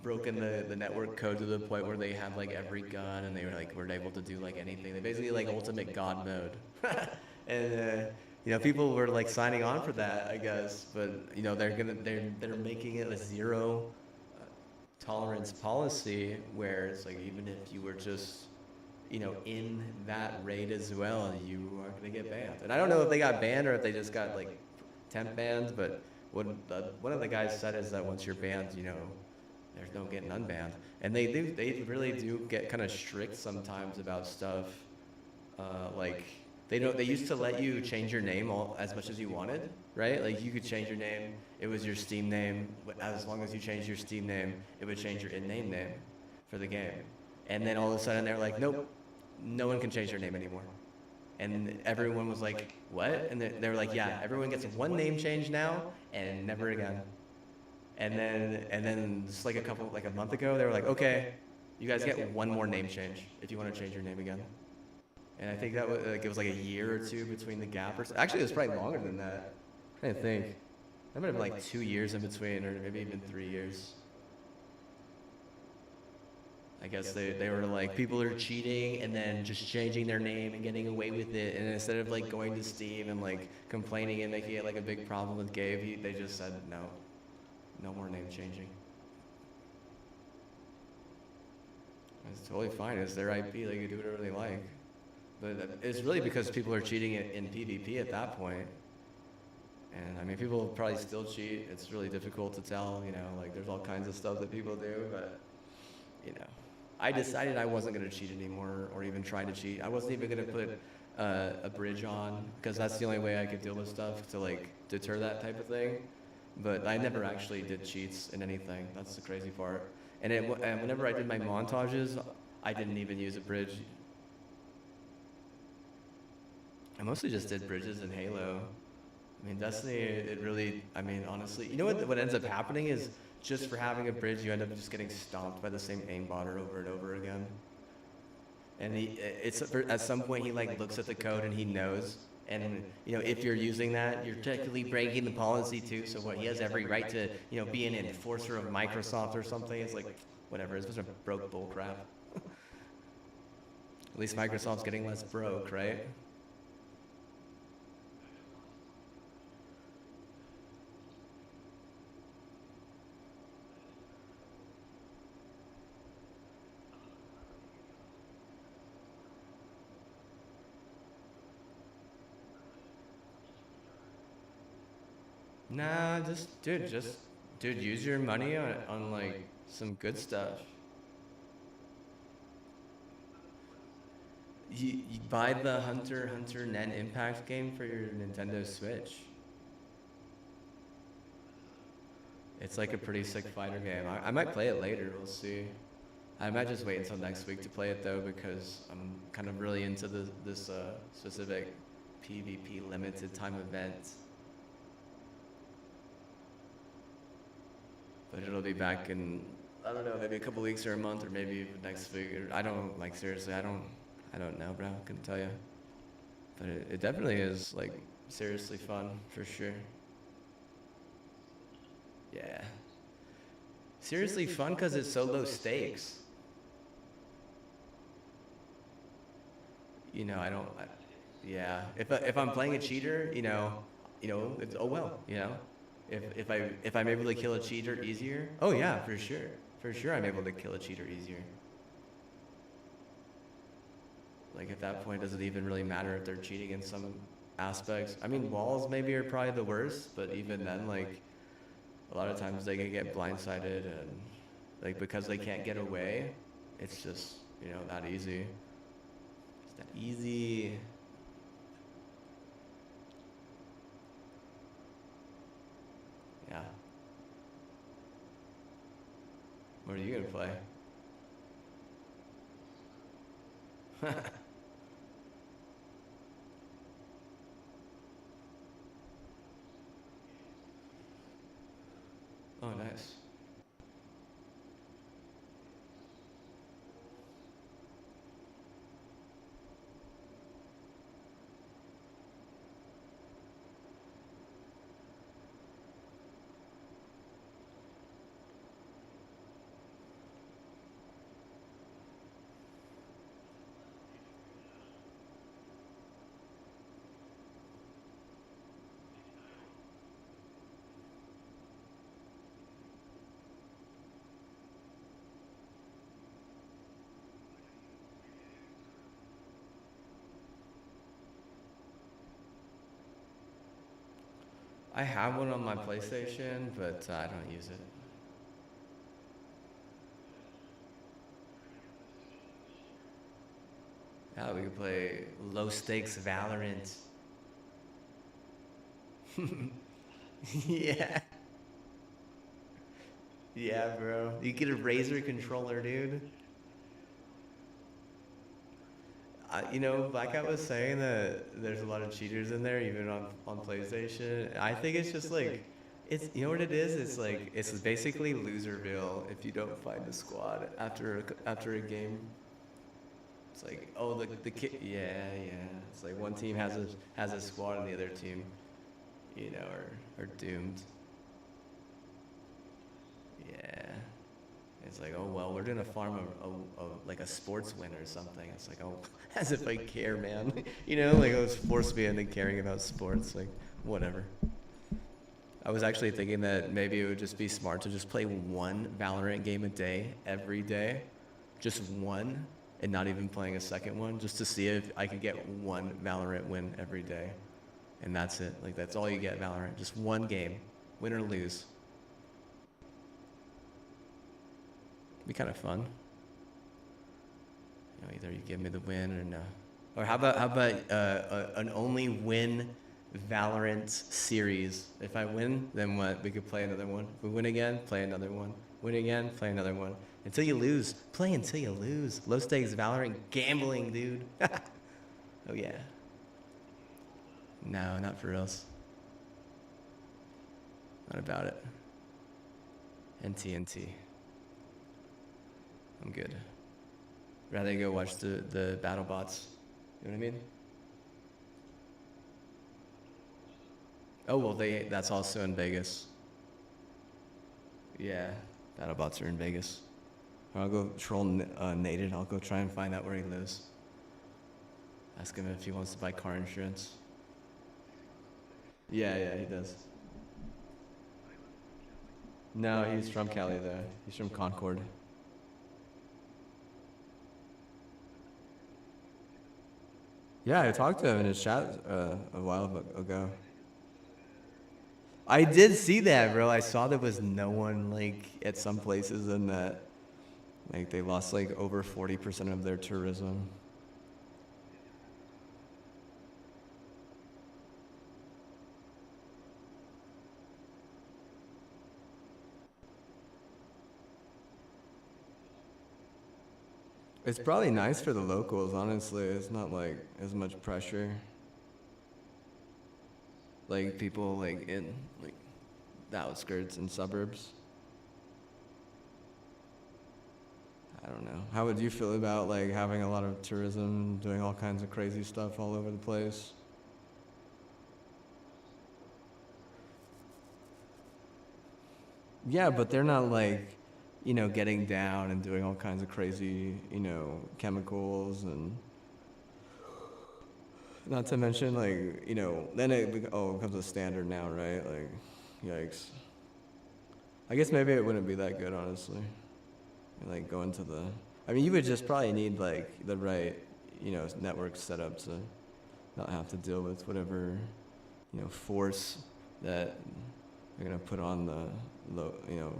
broken the network code to the point where they had like every gun, and they weren't able to do like anything. They basically like ultimate god mode. And people were like signing on for that, I guess, but they're making it a zero tolerance policy, where it's like even if you were just in that raid as well, you are gonna get banned. And I don't know if they got banned or if they just got like temp banned, but one of the guys said is that once you're banned, there's no getting unbanned. And they really do get kind of strict sometimes about stuff. They used to let you change your name as much as you wanted, right? Like you could change your name. It was your Steam name. As long as you changed your Steam name, it would change your in-name name for the game. And then all of a sudden they're like, nope, no one can change their name anymore. And everyone was like, what? And they were like, yeah, everyone gets one name change now and never again. And then just like a month ago, they were like, okay, you guys get one more name change if you want to change your name again. And I think that was it was like a year or two between the gap, or actually it was probably longer than that. I'm trying to think. There might have been like 2 years in between, or maybe even 3 years. I guess they were like, people are cheating and then just changing their name and getting away with it. And instead of like going to Steam and like complaining and making it like a big problem with Gabe, they just said, no more name changing. It's totally fine. It's their IP. They can do whatever they like. But it's really because people are cheating in PvP at that point. And I mean, people probably still cheat. It's really difficult to tell, you know, like there's all kinds of stuff that people do, but you know. I decided I wasn't going to cheat anymore or even try to cheat. I wasn't even going to put a bridge on because that's the only way I could deal with stuff to like deter that type of thing. But I never actually did cheats in anything. That's the crazy part. And whenever I did my montages, I didn't even use a bridge. I mostly just did bridges in Halo. I mean, Destiny, it really, I mean, honestly, you know what ends up happening is just for having a bridge, you end up just getting stomped by the same aimbotter over and over again. And at some point, he like looks at the code and he knows. And, you know, if you're using that, you're technically breaking the policy too. So what, he has every right to, you know, be an enforcer of Microsoft or something. It's like, whatever, it's just a broke bullcrap. At least Microsoft's getting less broke, right? Nah, dude, use your money on like some good stuff. You buy the Hunter x Hunter Nen Impact game for your Nintendo Switch. It's like a pretty sick fighter game. I might play it later, we'll see. I might just wait until next week to play it though, because I'm kind of really into this specific PvP limited time event. But it'll be back in, I don't know, maybe a couple weeks or a month or maybe even next week. I don't, like, seriously, I don't know, bro. Couldn't tell you. But it definitely is, like, seriously fun, for sure. Yeah. Seriously fun because it's so low stakes. You know, yeah. If I'm playing a cheater, you know, it's, oh well, you know. If I'm able to kill a cheater easier, oh yeah, for sure I'm able to kill a cheater easier. Like at that point, does it even really matter if they're cheating in some aspects? I mean, walls maybe are probably the worst, but even then, like a lot of times they can get blindsided and like because they can't get away, it's just, you know, that easy. It's that easy. Yeah. What are you gonna play? Oh, nice. I have one on my PlayStation, but I don't use it. Yeah, we could play low stakes Valorant. Yeah. Yeah, bro. You get a Razer controller, dude. You know, like I was saying that there's a lot of cheaters in there, even on PlayStation. I think it's just like, it's, you know what it is? It's like, it's basically Loserville if you don't find a squad after a game. It's like, oh, the kid, yeah. It's like one team has a squad and the other team, you know, are doomed. Yeah. It's like, oh well, we're gonna farm like a sports win or something. It's like, oh, as if I care, man. You know, like I was forced me into caring about sports. Like, whatever. I was actually thinking that maybe it would just be smart to just play one Valorant game a day, every day. Just one, and not even playing a second one, just to see if I could get one Valorant win every day. And that's it. Like, that's all you get, Valorant. Just one game, win or lose. Be kind of fun. You know, either you give me the win or no. Or how about an only win Valorant series? If I win, then what? We could play another one. If we win again, play another one. Win again, play another one. Until you lose. Play until you lose. Low stakes Valorant gambling, dude. Oh yeah. No, not for reals. Not about it. NT. I'm good. Rather go watch the battle bots. You know what I mean? Oh well, that's also in Vegas. Yeah, battle bots are in Vegas. I'll go troll Nated. I'll go try and find out where he lives. Ask him if he wants to buy car insurance. Yeah, he does. No, he's from Cali though. He's from Concord. Yeah, I talked to him in his chat a while ago. I did see that, bro. I saw there was no one like at some places and that like they lost like over 40% of their tourism. It's probably nice for the locals, honestly. It's not like as much pressure. Like people like in like the outskirts and suburbs. I don't know. How would you feel about like having a lot of tourism, doing all kinds of crazy stuff all over the place? Yeah, but they're not like, you know, getting down and doing all kinds of crazy, you know, chemicals and not to mention like, you know, then it becomes a standard now, right? Like, yikes. I guess maybe it wouldn't be that good, honestly. Like going to the, I mean, you would just probably need like the right, you know, network set up to not have to deal with whatever, you know, force that they're gonna put on the, you know,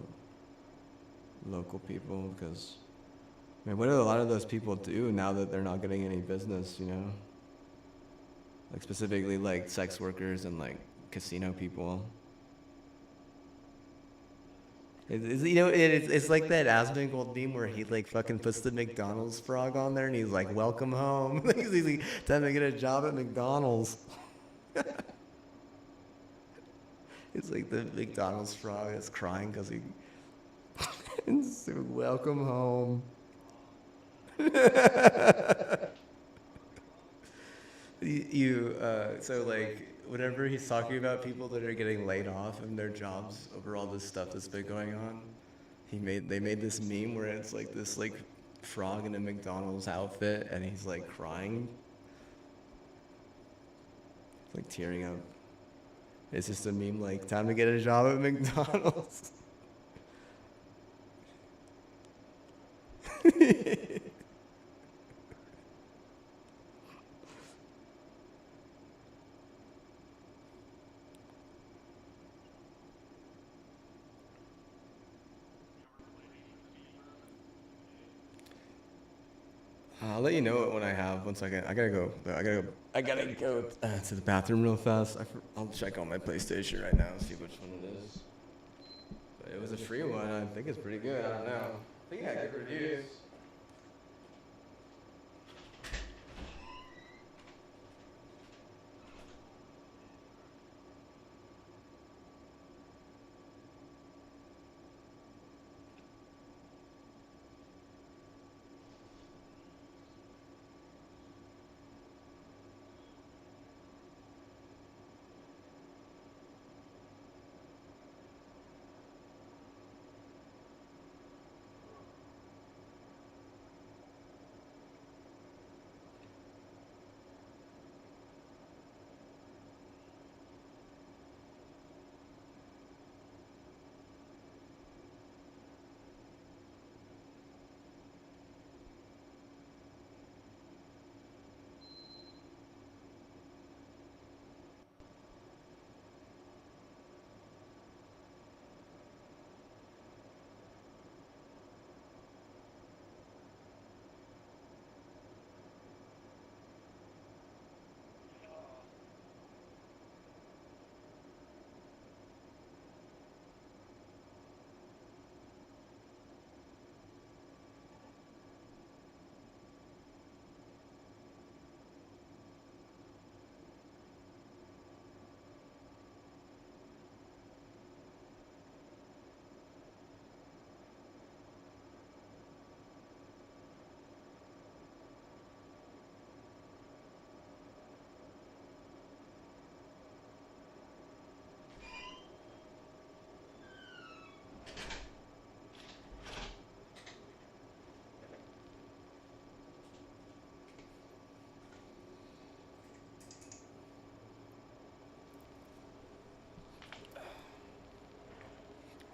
local people. Because, I mean, what do a lot of those people do now that they're not getting any business, you know? Like specifically like sex workers and like casino people. You know, it's like that Asmongold meme where he like fucking puts the McDonald's frog on there and he's like, "Welcome home." He's like, time to get a job at McDonald's. It's like the McDonald's frog is crying because he. It's like, welcome home. So like whenever he's talking about people that are getting laid off and their jobs over all this stuff that's been going on, they made this meme where it's like this like frog in a McDonald's outfit and he's like crying, like tearing up. It's just a meme like time to get a job at McDonald's. I'll let you know it when I have. 1 second. I gotta go to the bathroom real fast. I'll check on my PlayStation right now and see which one it is. But it was a free one. I think it's pretty good. I don't know. I think it had good reviews.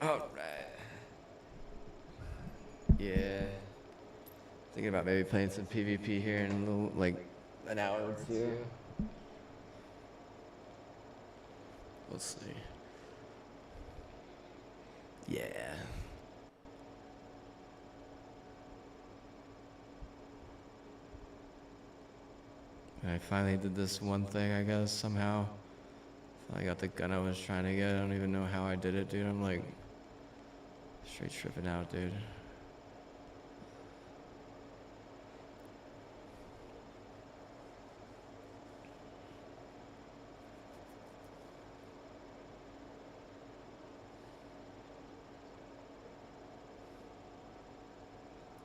All right. Yeah. Thinking about maybe playing some PvP here in a little, like, an hour or two. We'll see. Yeah. I finally did this one thing, I guess, somehow. I got the gun I was trying to get. I don't even know how I did it, dude. I'm like, straight tripping out, dude.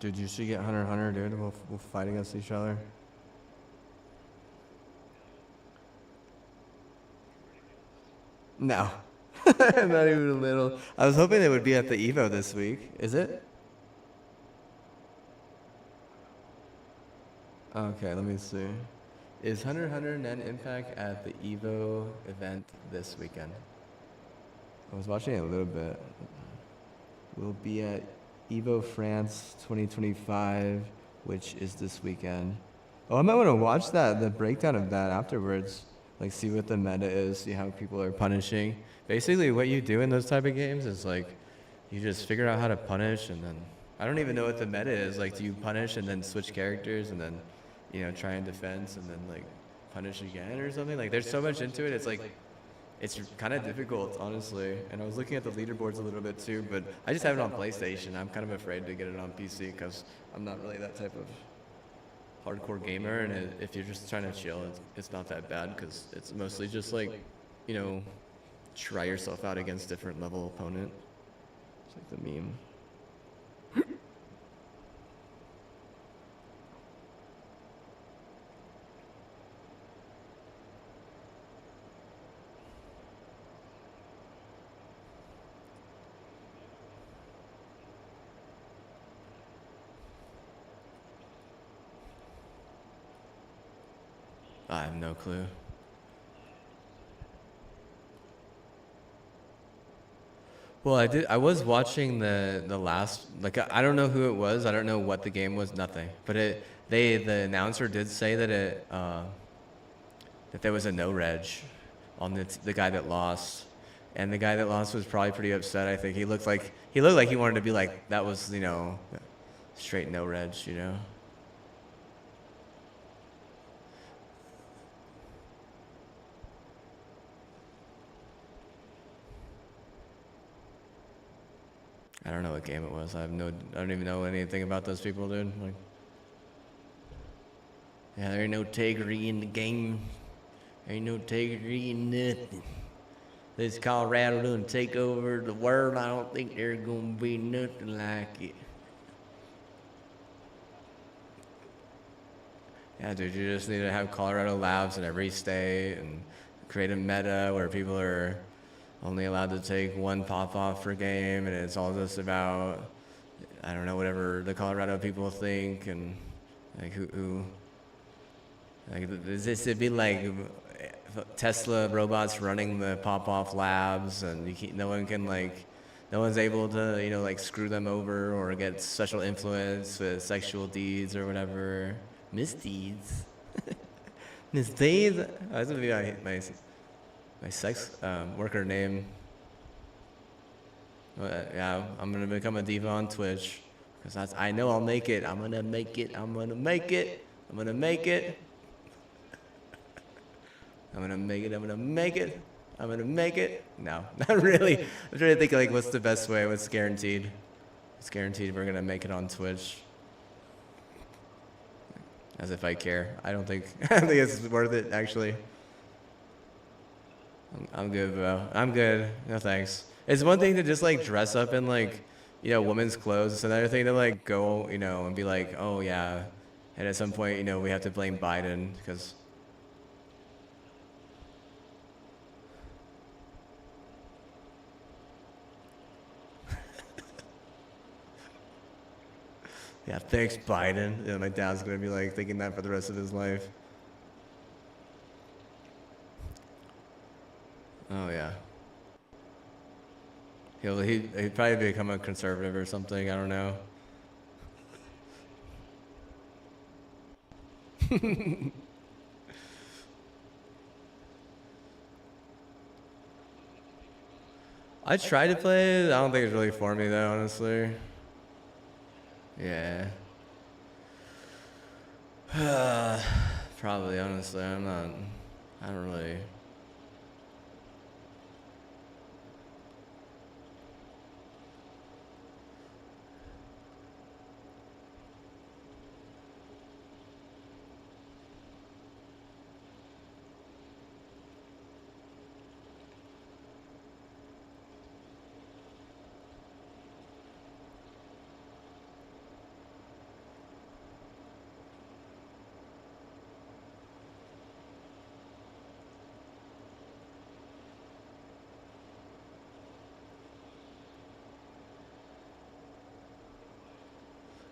Dude, you should get Hunter x Hunter, dude. We'll fight against each other. No. Not even a little. I was hoping it would be at the Evo this week. Is it? Okay, let me see. Is Hunter x Hunter Nen Impact at the Evo event this weekend? I was watching it a little bit. We'll be at Evo France 2025, which is this weekend. Oh, I might want to watch that, the breakdown of that afterwards. Like, see what the meta is, see how people are punishing. Basically, what you do in those type of games is, like, you just figure out how to punish, and then... I don't even know what the meta is. Like, do you punish and then switch characters, and then, you know, try and defense, and then, like, punish again or something? Like, there's so much into it, it's like... It's kind of difficult, honestly. And I was looking at the leaderboards a little bit too, but I just have it on PlayStation. I'm kind of afraid to get it on PC because I'm not really that type of hardcore gamer. And if you're just trying to chill, it's not that bad because it's mostly just like, you know, try yourself out against different level opponent. It's like the meme. I have no clue. Well, I was watching the last, like, I don't know who it was. I don't know what the game was. Nothing. But the announcer did say that that there was a no reg on the guy that lost, and the guy that lost was probably pretty upset. I think he looked like he wanted to be like that was, you know, straight no reg, you know. I don't know what game it was. I don't even know anything about those people, dude. Like, yeah, there ain't no integrity in the game. There ain't no integrity in nothing. This Colorado done take over the world. I don't think there's gonna be nothing like it. Yeah, dude, you just need to have Colorado labs in every state and create a meta where people are only allowed to take one pop-off per game, and it's all just about, I don't know, whatever the Colorado people think, and like who like it'd be like Tesla robots running the pop-off labs, and no one's able to, you know, like screw them over or get special influence with sexual deeds or whatever. Misdeeds. Misdeeds? Oh, that's gonna be my sex worker name. Yeah, I'm gonna become a diva on Twitch because I know I'll make it. I'm gonna make it. I'm gonna make it. I'm gonna make it. I'm gonna make it. I'm gonna make it. I'm gonna make it. No, not really. I'm trying to think like what's the best way. What's guaranteed? It's guaranteed we're gonna make it on Twitch. As if I care. I don't think it's worth it actually. I'm good, bro. I'm good. No thanks. It's one thing to just like dress up in like, you know, women's clothes. It's another thing to like go, you know, and be like, oh yeah. And at some point, you know, we have to blame Biden because. Yeah, thanks, Biden. Yeah, my dad's gonna be like thinking that for the rest of his life. Oh yeah. He'd probably become a conservative or something. I don't know. I tried to play it. I don't think it's really for me though, honestly. Yeah. Probably, honestly. I don't really.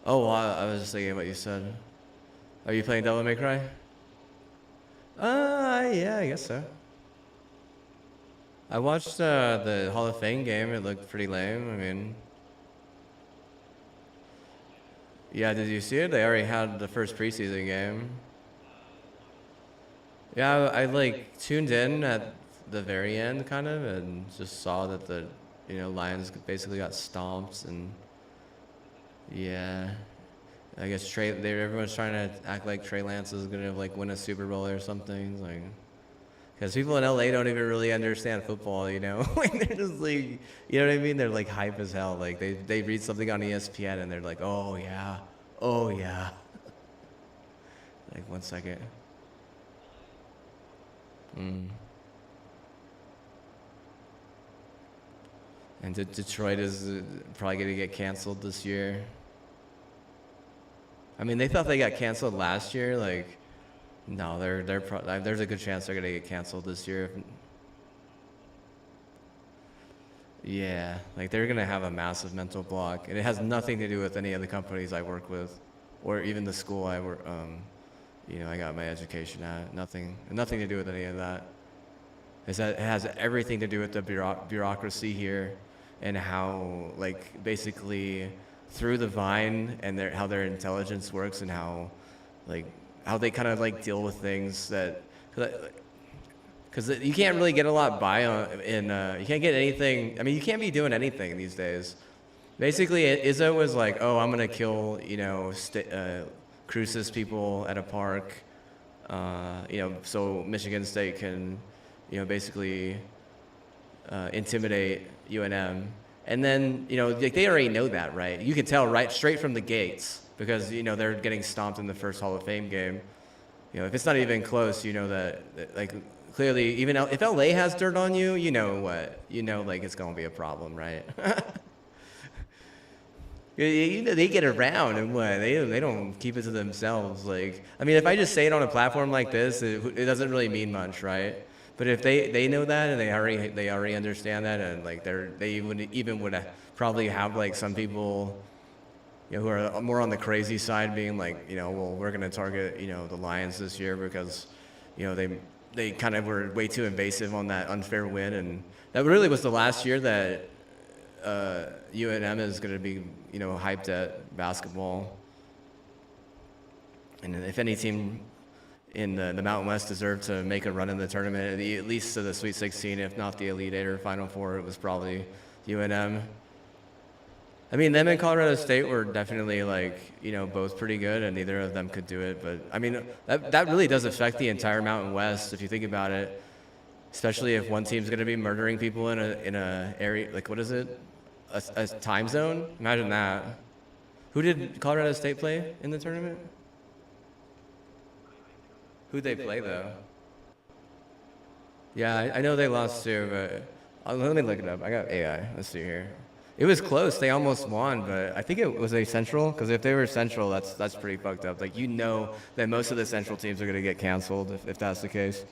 Oh, well, I was just thinking what you said. Are you playing Devil May Cry? Yeah, I guess so. I watched the Hall of Fame game. It looked pretty lame. I mean, yeah, did you see it? They already had the first preseason game. Yeah, I like tuned in at the very end, kind of, and just saw that the Lions basically got stomped, and yeah, I guess everyone's trying to act like Trey Lance is gonna like win a Super Bowl or something, like, because people in LA don't even really understand football, like they're just like, you know what I mean? They're like hype as hell, like they read something on ESPN and they're like, oh yeah, like 1 second. And Detroit is probably going to get canceled this year. I mean, they thought they got canceled last year. Like, no, there's a good chance they're going to get canceled this year. Yeah, like they're going to have a massive mental block, and it has nothing to do with any of the companies I work with, or even the school I work. I got my education at. Nothing to do with any of that. It has everything to do with the bureaucracy here, and how, like, basically through the Vine and how their intelligence works, and how they kind of like deal with things that, because you can't really get a lot by you can't get anything. I mean, you can't be doing anything these days. Basically, Izzo was like, oh, I'm gonna kill Crucis people at a park, so Michigan State can, basically intimidate UNM. And then, they already know that, right? You can tell right straight from the gates, because, they're getting stomped in the first Hall of Fame game. If it's not even close, that like, clearly, even if LA has dirt on you, like it's gonna be a problem, right? They get around, and what they don't keep it to themselves. Like, I mean, if I just say it on a platform like this, it doesn't really mean much, right? But if they know that, and they already understand that, and like they would probably have like some people, who are more on the crazy side, being like, well, we're gonna target the Lions this year because they kind of were way too invasive on that unfair win, and that really was the last year that UNM is going to be, hyped at basketball. And if any team in the Mountain West deserved to make a run in the tournament, at least to the Sweet 16, if not the Elite Eight or Final Four, it was probably UNM. I mean, them and Colorado State were definitely both pretty good, and neither of them could do it. But I mean, that really does affect the entire Mountain West if you think about it. Especially if one team's going to be murdering people in a area, like, what is it? A time zone? Imagine that. Who did Colorado State play in the tournament? Who'd they play, though? Yeah, I know they lost too, but let me look it up. I got AI. Let's see here. It was close. They almost won, but I think it was a Central, because if they were Central, that's pretty fucked up. Like, that most of the Central teams are going to get canceled if that's the case.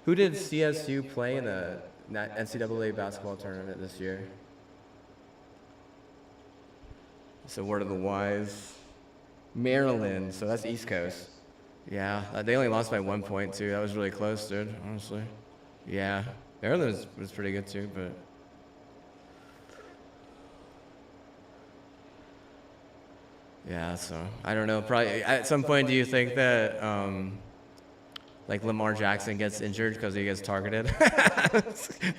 Who did CSU play in the NCAA basketball tournament this year? So word of the wise. Maryland, so that's East Coast. Yeah, they only lost by 1 point too. That was really close, dude, honestly. Yeah, Maryland was pretty good too, but Yeah, so I don't know. Probably at some point, do you think that like Lamar Jackson gets injured because he gets targeted?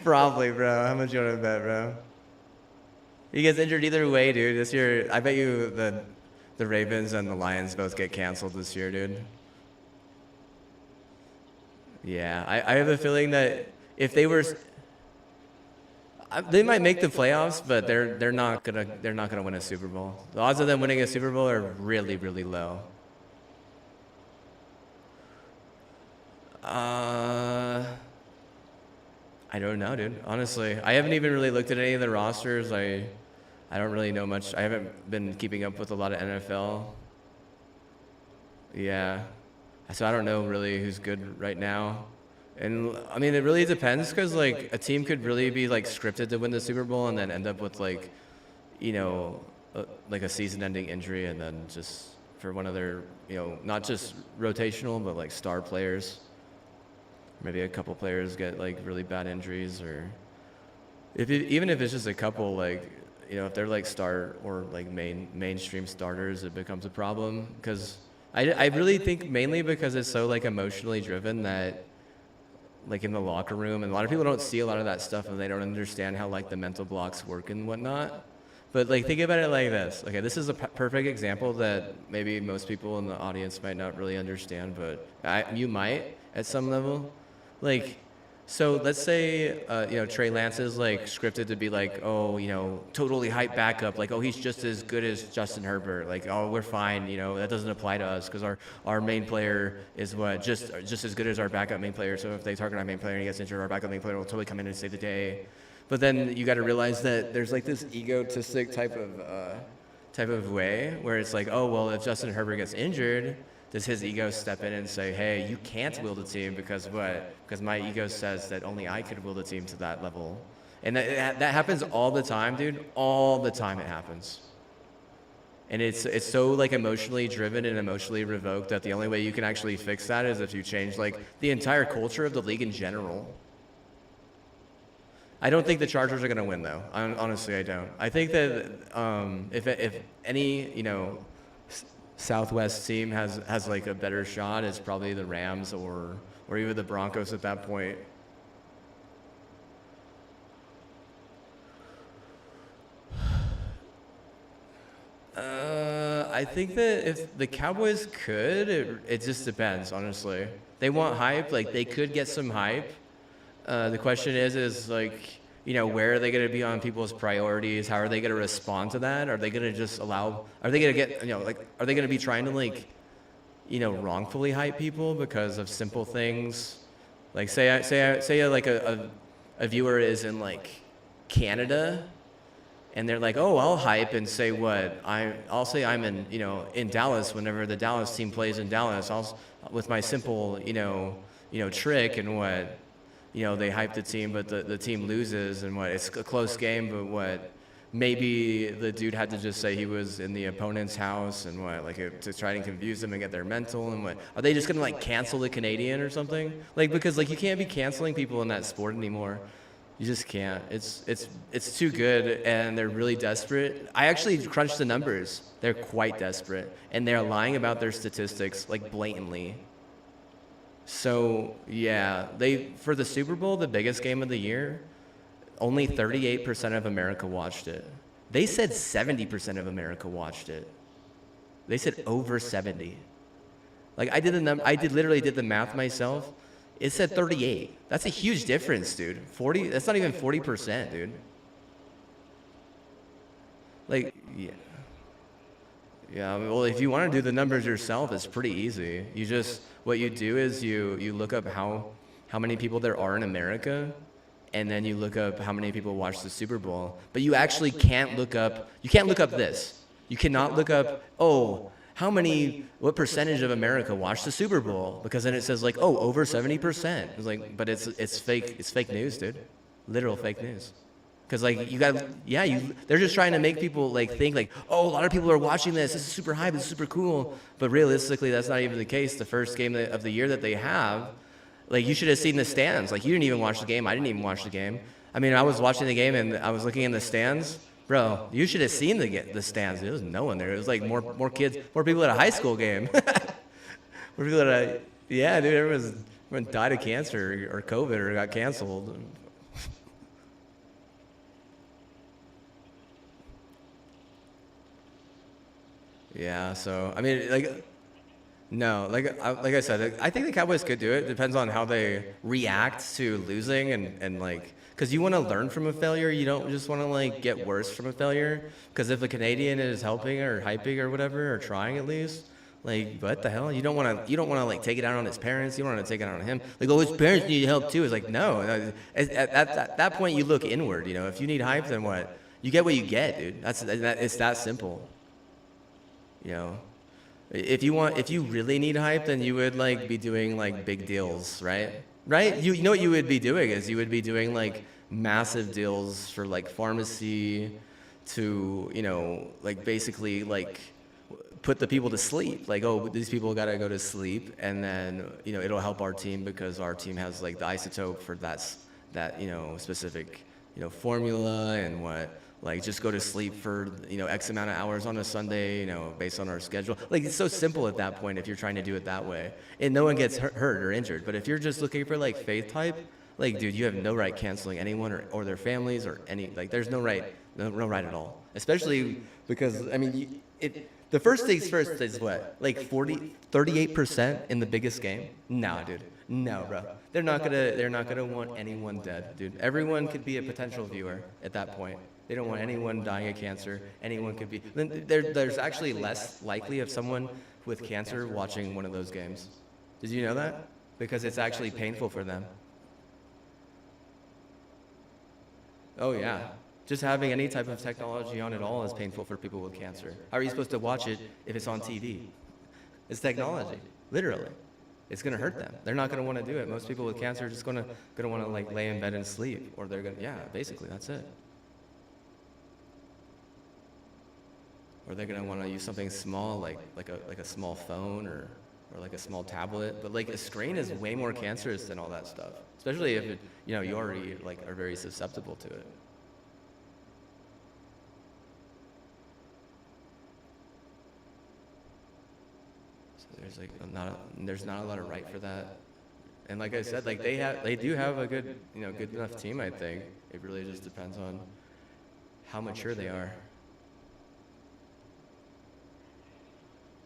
Probably, bro. How much you want to bet, bro? He gets injured either way, dude. This year, I bet you the Ravens and the Lions both get canceled this year, dude. Yeah, I have a feeling that if they were, they might make the playoffs, but they're not gonna win a Super Bowl. The odds of them winning a Super Bowl are really, really low. I don't know, dude. Honestly, I haven't even really looked at any of the rosters. I don't really know much. I haven't been keeping up with a lot of NFL. Yeah, so I don't know really who's good right now. And I mean, it really depends because like a team could really be like scripted to win the Super Bowl and then end up with like, you know, like a season-ending injury, and then just for one of their, you know, not just rotational but like star players. Maybe a couple players get like really bad injuries, or even if it's just a couple, like, you know, if they're like star or like mainstream starters, it becomes a problem. Because I really think mainly because it's so like emotionally driven that like in the locker room, and a lot of people don't see a lot of that stuff and they don't understand how like the mental blocks work and whatnot. But like think about it like this. Okay, this is a perfect example that maybe most people in the audience might not really understand, but you might at some level. Like, so let's say, you know, Trey Lance is like scripted to be like, oh, you know, totally hype backup. Like, oh, he's just as good as Justin Herbert. Like, oh, we're fine. You know, that doesn't apply to us because our main player is what just as good as our backup main player. So if they target our main player and he gets injured, our backup main player will totally come in and save the day. But then you got to realize that there's like this egotistic type of way where it's like, oh, well, if Justin Herbert gets injured, does his ego step in and say, hey, you can't wield a team because what? Because my ego says that only I could wield a team to that level. And that happens all the time, dude. All the time it happens. And it's so like emotionally driven and emotionally revoked that the only way you can actually fix that is if you change like the entire culture of the league in general. I don't think the Chargers are going to win, though. Honestly, I don't. I think that if any, you know, Southwest team has like a better shot, it's probably the Rams or even the Broncos at that point. I think that if the Cowboys could, it just depends, honestly. They want hype, like they could get some hype. The question is like, you know, where are they going to be on people's priorities? How are they going to respond to that? Are they going to just are they going to get, you know, like, are they going to be trying to like, you know, wrongfully hype people because of simple things? Like say like a viewer is in like Canada and they're like, oh, I'll hype and say what? I'll say I'm in, you know, in Dallas whenever the Dallas team plays in Dallas. With my simple, you know, trick and what, you know, they hype the team, but the team loses, and what, it's a close game, but what, maybe the dude had to just say he was in the opponent's house, and what, like to try and confuse them and get their mental, and what, are they just gonna like cancel the Canadian or something? Like, because like you can't be canceling people in that sport anymore. You just can't. It's too good, and they're really desperate. I actually crunched the numbers. They're quite desperate, and they're lying about their statistics like blatantly. So yeah, for the Super Bowl, the biggest game of the year, only 38% of America watched it. They said 70% of America watched it. They said over 70. Like I literally did the math myself. It said 38. That's a huge difference, dude. 40. That's not even 40%, dude. Like yeah. Yeah, well, if you want to do the numbers yourself, it's pretty easy. What you do is you look up how many people there are in America, and then you look up how many people watch the Super Bowl. But you actually can't look up this. You cannot look up, oh, what percentage of America watched the Super Bowl? Because then it says like, oh, over 70%. It's like, but it's fake news, dude. Literal fake news. Because like they're just trying to make people like think like, oh, a lot of people are watching this. This is super hype. This is super cool. But realistically, that's not even the case. The first game of the year that they have, like you should have seen the stands. Like you didn't even watch the game. I didn't even watch the game. I mean, I was watching the game and I was looking in the stands. Bro, you should have seen the stands. There was no one there. It was like more kids, more people at a high school game. More people at a, yeah, dude, everyone died of cancer or COVID or got canceled. Yeah, so I mean, like, no, like I said, I think the Cowboys could do it. Depends on how they react to losing and like, because you want to learn from a failure. You don't just want to like get worse from a failure. Because if a Canadian is helping or hyping or whatever or trying at least, like, what the hell? You don't want to like take it out on his parents. You don't want to take it out on him. Like, oh, his parents need help too. It's like, no. At that point, you look inward. You know, if you need hype, then what? You get what you get, dude. It's that simple. You know. If you really need hype, then you would like be doing like big deals, right? Right? You know what you would be doing is you would be doing like massive deals for like pharmacy to, you know, like basically like put the people to sleep. Like, oh, these people gotta go to sleep, and then, you know, it'll help our team because our team has like the isotope for that, you know, specific, you know, formula and what. Like, just go to sleep for, you know, X amount of hours on a Sunday, you know, based on our schedule. Like, it's so simple at that point if you're trying to do it that way. And no one gets hurt or injured. But if you're just looking for, like, faith type, like, dude, you have no right canceling anyone or their families or any, like, there's no right at all. Especially because, I mean, the first things first is what? Like 38% in the biggest game? No, dude. No, bro. They're not gonna want anyone dead, dude. Everyone could be a potential viewer at that point. They don't want anyone dying of cancer. Anyone could be. There's actually less likely of someone with cancer watching one of those games. Did you know that? Because it's actually painful for them. Oh yeah. Just having any type of technology on at all is painful for people with cancer. How are you supposed to watch it if it's on TV? It's technology, literally. It's gonna hurt them. They're not gonna want to do it. Most people with cancer are just gonna want to like lay in bed and sleep, or they're gonna, yeah, basically that's it. Or they're gonna want to use something small, like a small phone or like a small tablet. But like a screen is way more cancerous than all that stuff, especially if it, you know, you already like are very susceptible to it. So there's not a lot of right for that. And like I said, like they do have a good, you know, good enough team. I think it really just depends on how mature they are.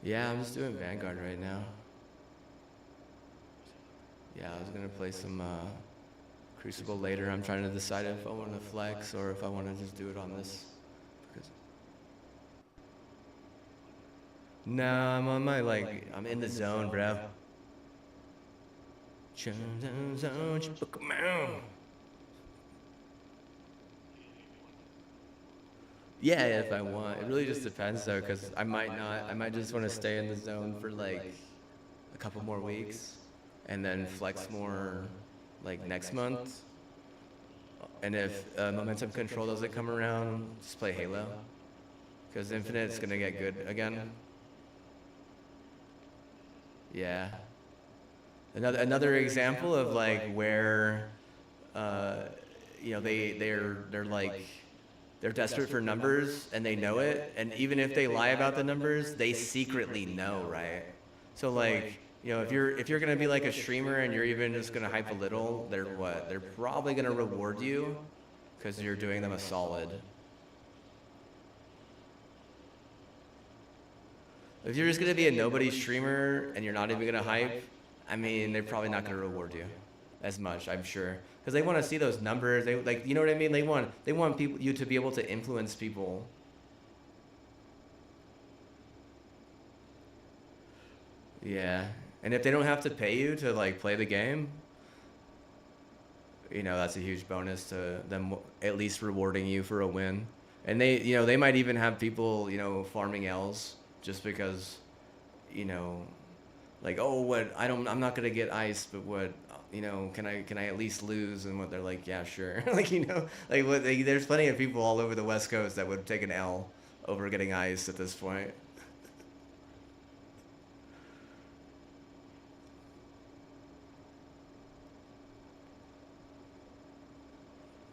Yeah, I'm just doing Vanguard right now. Yeah, I was gonna play some Crucible later. I'm trying to decide if I want to flex or if I want to just do it on this. No, I'm on my, like, I'm in the zone, bro. Yeah, if I want. It really just depends though, because I might just want to stay in the zone for like a couple more weeks and then flex more like next month. And if momentum control doesn't come around, just play Halo, because Infinite's gonna get good again. Yeah. Another example of like where you know, they're like, they're desperate for numbers and they know it, and even if they lie about the numbers, they secretly know, right? So like, you know, if you're gonna be like a streamer and you're even just gonna hype a little, they're probably gonna reward you because you're doing them a solid. If you're just gonna be a nobody streamer and you're not even gonna hype, I mean, they're probably not gonna reward you as much, I'm sure, because they want to see those numbers. They like, you know what I mean? They want you to be able to influence people. Yeah, and if they don't have to pay you to like play the game, you know, that's a huge bonus to them at least rewarding you for a win. And they, you know, they might even have people, you know, farming L's just because, you know, like, oh, what, I'm not gonna get ice, but what, you know, can I at least lose? And what they're like, yeah, sure. Like, you know, like there's plenty of people all over the West Coast that would take an L over getting ice at this point.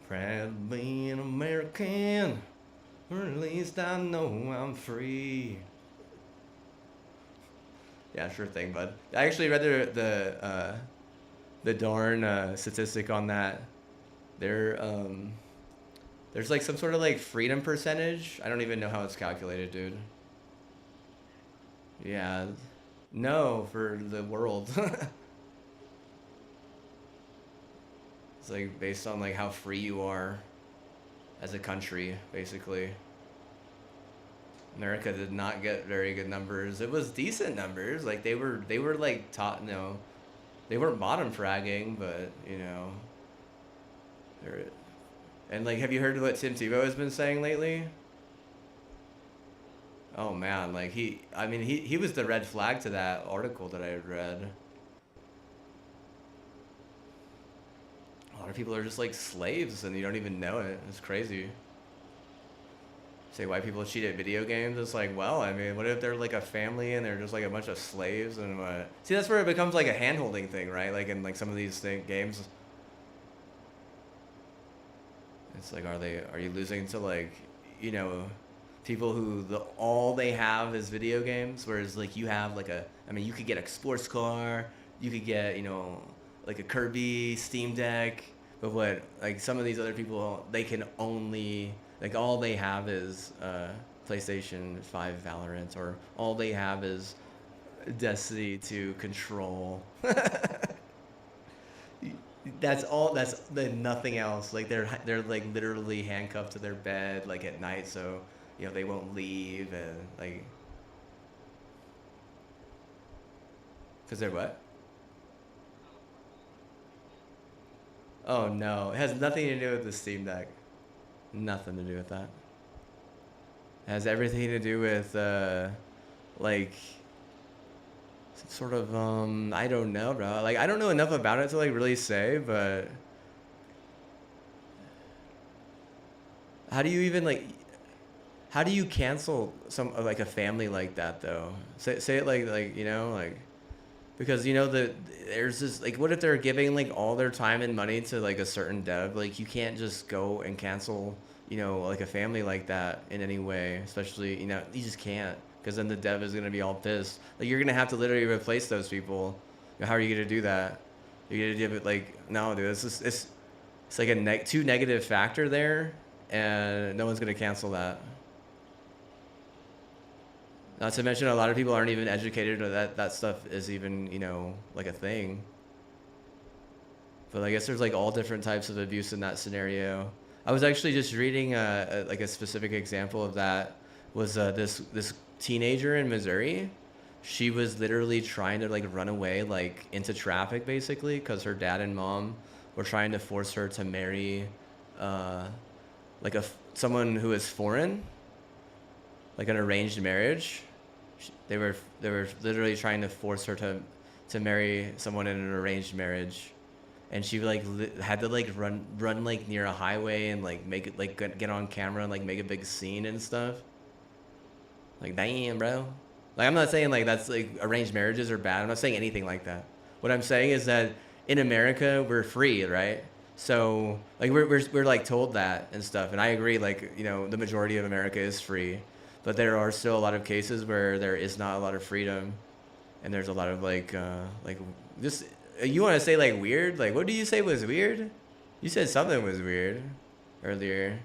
Proud to be an American. Or at least I know I'm free. Yeah, sure thing, bud. I actually read the darn statistic on that. There there's like some sort of like freedom percentage. I don't even know how it's calculated, dude. Yeah. No, for the world. It's like based on like how free you are as a country, basically. America did not get very good numbers. It was decent numbers. Like they were like top, they weren't bottom fragging, but they're, and like have you heard what Tim Tebow has been saying lately? Oh man, like he was the red flag to that article that I had read. A lot of people are just like slaves and you don't even know it. It's crazy. Say why people cheat at video games. It's like, well, I mean, what if they're like a family and they're just like a bunch of slaves and what? See, that's where it becomes like a hand-holding thing, right? Like in like some of these games. It's like, are you losing to like, people who all they have is video games, whereas like you have like you could get a sports car, you could get, like a Kirby Steam Deck, but what like some of these other people, they can only like all they have is PlayStation 5 Valorant, or all they have is Destiny 2 Control. That's all. That's nothing else. Like they're like literally handcuffed to their bed like at night, so they won't leave and like. Cause they're what? Oh no, it has nothing to do with the Steam Deck. Nothing to do with that. It has everything to do with like sort of I don't know, bro. Like I don't know enough about it to like really say, but how do you even how do you cancel like a family like that though? Say it like because there's this like, what if they're giving like all their time and money to like a certain dev? Like you can't just go and cancel like a family like that in any way, especially you just can't, because then the dev is gonna be all pissed. Like you're gonna have to literally replace those people. How are you gonna do that? You're gonna give it like, no, dude, it's like a too negative factor there, and no one's gonna cancel that. Not to mention, a lot of people aren't even educated or that stuff is even, like a thing. But I guess there's like all different types of abuse in that scenario. I was actually just reading like a specific example of that was this teenager in Missouri. She was literally trying to like run away like into traffic basically because her dad and mom were trying to force her to marry like someone who is foreign, like an arranged marriage. They were literally trying to force her to marry someone in an arranged marriage, and she like had to like run like near a highway and like make it like get on camera and like make a big scene and stuff. Like damn, bro. Like I'm not saying like that's like arranged marriages are bad. I'm not saying anything like that. What I'm saying is that in America we're free, right? So like we're like told that and stuff, and I agree. Like the majority of America is free. But there are still a lot of cases where there is not a lot of freedom, and there's a lot of like just you want to say like weird? Like what do you say was weird? You said something was weird earlier.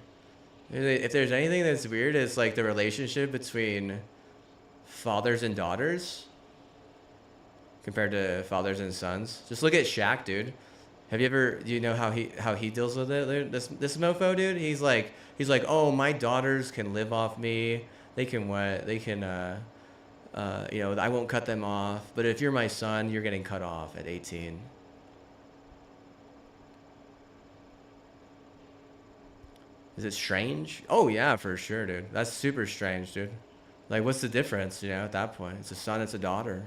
If there's anything that's weird, it's like the relationship between fathers and daughters compared to fathers and sons. Just look at Shaq, dude. Do you know how he deals with it? This mofo, dude. He's like, oh, my daughters can live off me. They can what? They can, I won't cut them off. But if you're my son, you're getting cut off at 18. Is it strange? Oh, yeah, for sure, dude. That's super strange, dude. Like, what's the difference, at that point? It's a son, it's a daughter.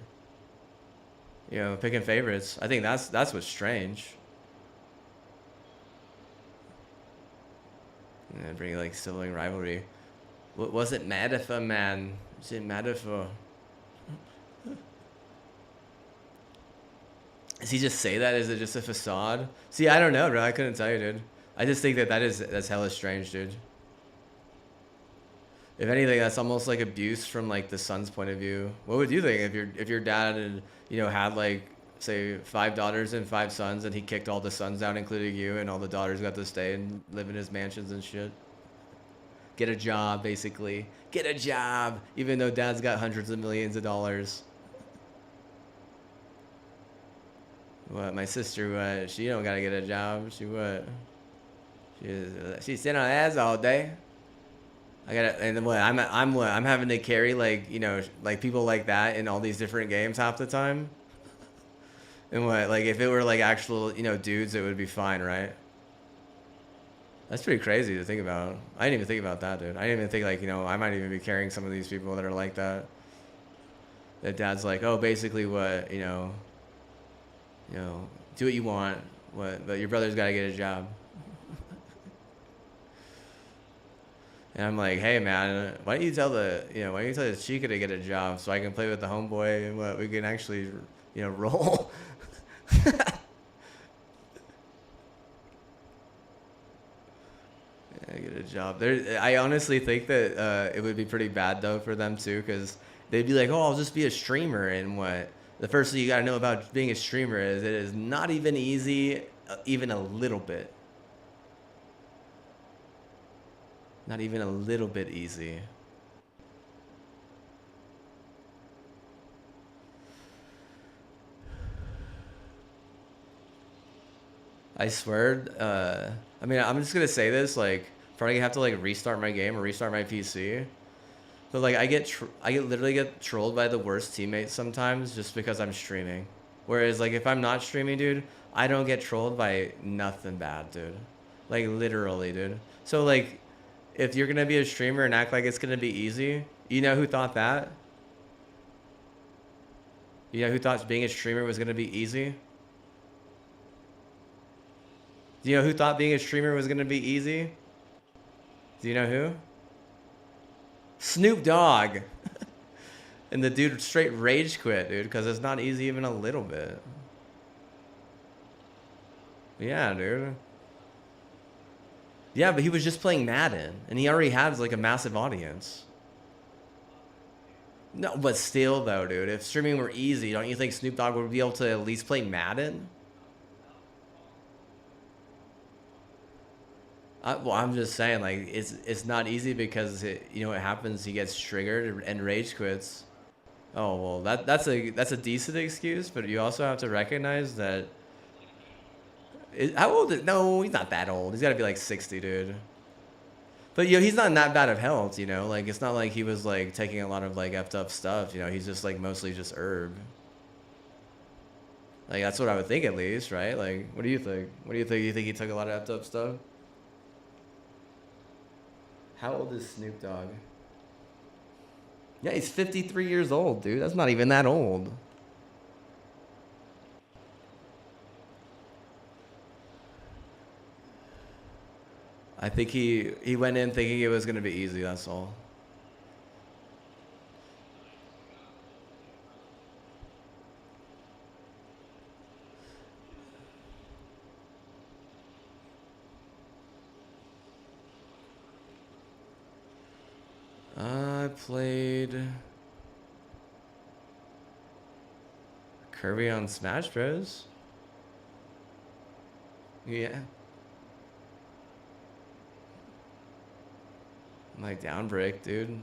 Picking favorites. I think that's what's strange. And bring, like, sibling rivalry. What was it, Madafa, man? Was it Madafa? Does he just say that? Is it just a facade? See, I don't know, bro. I couldn't tell you, dude. I just think that's hella strange, dude. If anything, that's almost like abuse from like the son's point of view. What would you think if your dad and had like say 5 daughters and 5 sons, and he kicked all the sons out, including you, and all the daughters got to stay and live in his mansions and shit? Get a job, basically. Get a job, even though dad's got hundreds of millions of dollars. What? My sister, what? She don't gotta get a job. She what? She's sitting on ass all day. I gotta, and then what? I'm having to carry like like people like that in all these different games half the time. And what? Like if it were like actual dudes, it would be fine, right? That's pretty crazy to think about. I didn't even think about that, dude. I didn't even think like I might even be carrying some of these people that are like that. That dad's like, oh, basically what do what you want, but your brother's gotta get a job. And I'm like, hey man, why don't you tell the Chica to get a job so I can play with the homeboy and we can actually roll. Yeah, get a job. I honestly think that it would be pretty bad though for them too, because they'd be like, oh, I'll just be a streamer, and what? The first thing you gotta know about being a streamer is it is not even easy, even a little bit. Not even a little bit easy. I swear, I mean, I'm just gonna say this, like, probably have to like restart my game or restart my PC. But like, I literally get trolled by the worst teammates sometimes just because I'm streaming. Whereas like, if I'm not streaming, dude, I don't get trolled by nothing bad, dude. Like literally, dude. So like, if you're gonna be a streamer and act like it's gonna be easy, you know who thought that? You know who thought being a streamer was gonna be easy? Do you know who thought being a streamer was gonna be easy? Do you know who? Snoop Dogg. And the dude straight rage quit, dude, because it's not easy even a little bit. Yeah, dude. Yeah, but he was just playing Madden, and he already has like a massive audience. No, but still though, dude, if streaming were easy, don't you think Snoop Dogg would be able to at least play Madden? Well, I'm just saying, like, it's not easy because what happens? He gets triggered and rage quits. Oh well, that's a decent excuse, but you also have to recognize that. How old is? No, he's not that old. He's got to be like 60, dude. But he's not in that bad of health, Like it's not like he was like taking a lot of like effed up stuff, He's just like mostly just herb. Like that's what I would think at least, right? Like, what do you think? What do you think? You think he took a lot of effed up stuff? How old is Snoop Dogg? Yeah, he's 53 years old, dude. That's not even that old. I think he went in thinking it was going to be easy, that's all. I played Kirby on Smash Bros. Yeah. Like downbreak, dude.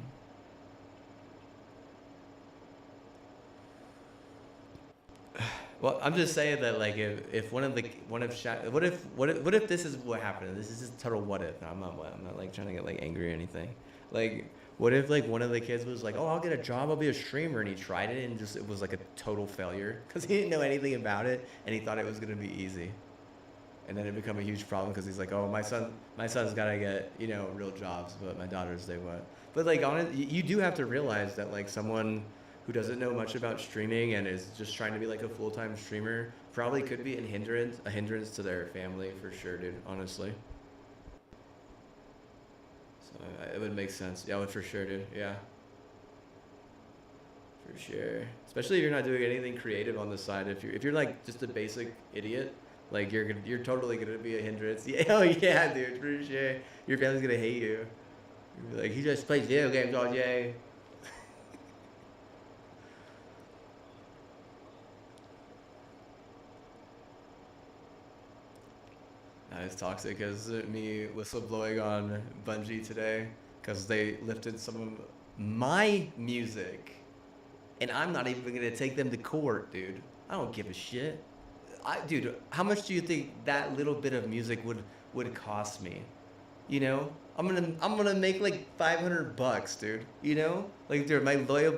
Well, I'm just saying that like if what if this is what happened? This is just total what if. I'm not like trying to get like angry or anything. Like what if like one of the kids was like, oh, I'll get a job, I'll be a streamer, and he tried it and just it was like a total failure because he didn't know anything about it and he thought it was gonna be easy. And then it become a huge problem because he's like, oh, my son's gotta get real jobs, but my daughters they what? But like you do have to realize that like someone who doesn't know much about streaming and is just trying to be like a full-time streamer probably could be a hindrance to their family for sure, dude. Honestly. So it would make sense. Yeah, for sure, dude. Yeah. For sure. Especially if you're not doing anything creative on the side. If you're like just a basic idiot. Like you're totally gonna be a hindrance. Yeah, oh yeah, dude, for sure. Your family's gonna hate you. You'd be like, he just plays video games all day. Not as toxic as me whistleblowing on Bungie today because they lifted some of my music. And I'm not even gonna take them to court, dude. I don't give a shit. Dude, how much do you think that little bit of music would cost me? You know, I'm gonna make like $500, dude. You know, like dude, my loyal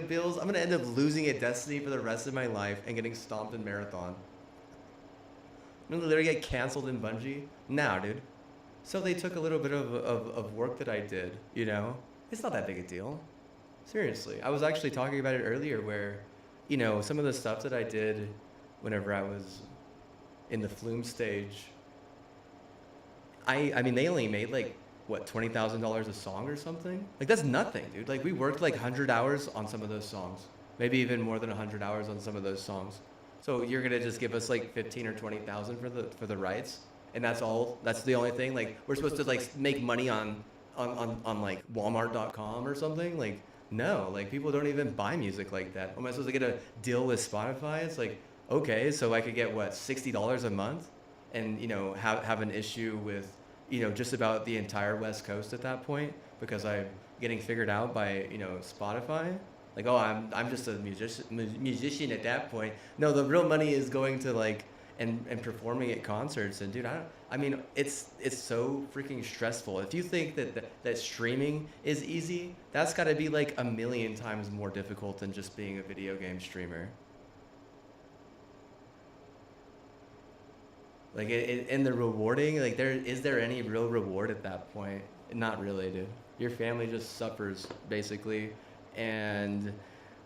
bills. I'm gonna end up losing at Destiny for the rest of my life and getting stomped in Marathon. I'm gonna literally get canceled in Bungie. Nah, dude. So they took a little bit of work that I did. You know, it's not that big a deal. Seriously, I was actually talking about it earlier where, you know, some of the stuff that I did whenever I was in the flume stage, I mean, they only made like, what, $20,000 a song or something? Like, that's nothing, dude. Like, we worked like 100 hours on some of those songs. Maybe even more than 100 hours on some of those songs. So you're gonna just give us like 15 or 20,000 for the rights? And that's all? That's the only thing? Like, we're supposed to like make money on like Walmart.com or something? Like, no, like people don't even buy music like that. Am I supposed to get a deal with Spotify? It's like, okay, so I could get what, $60 a month, and you know have an issue with, you know, just about the entire West Coast at that point because I'm getting figured out by, you know, Spotify. Like, oh, I'm just a musician at that point. No, the real money is going to like and performing at concerts. And dude, I mean, it's so freaking stressful. If you think that streaming is easy, that's got to be like a million times more difficult than just being a video game streamer. Like, in the rewarding, like, is there any real reward at that point? Not really, dude. Your family just suffers basically, and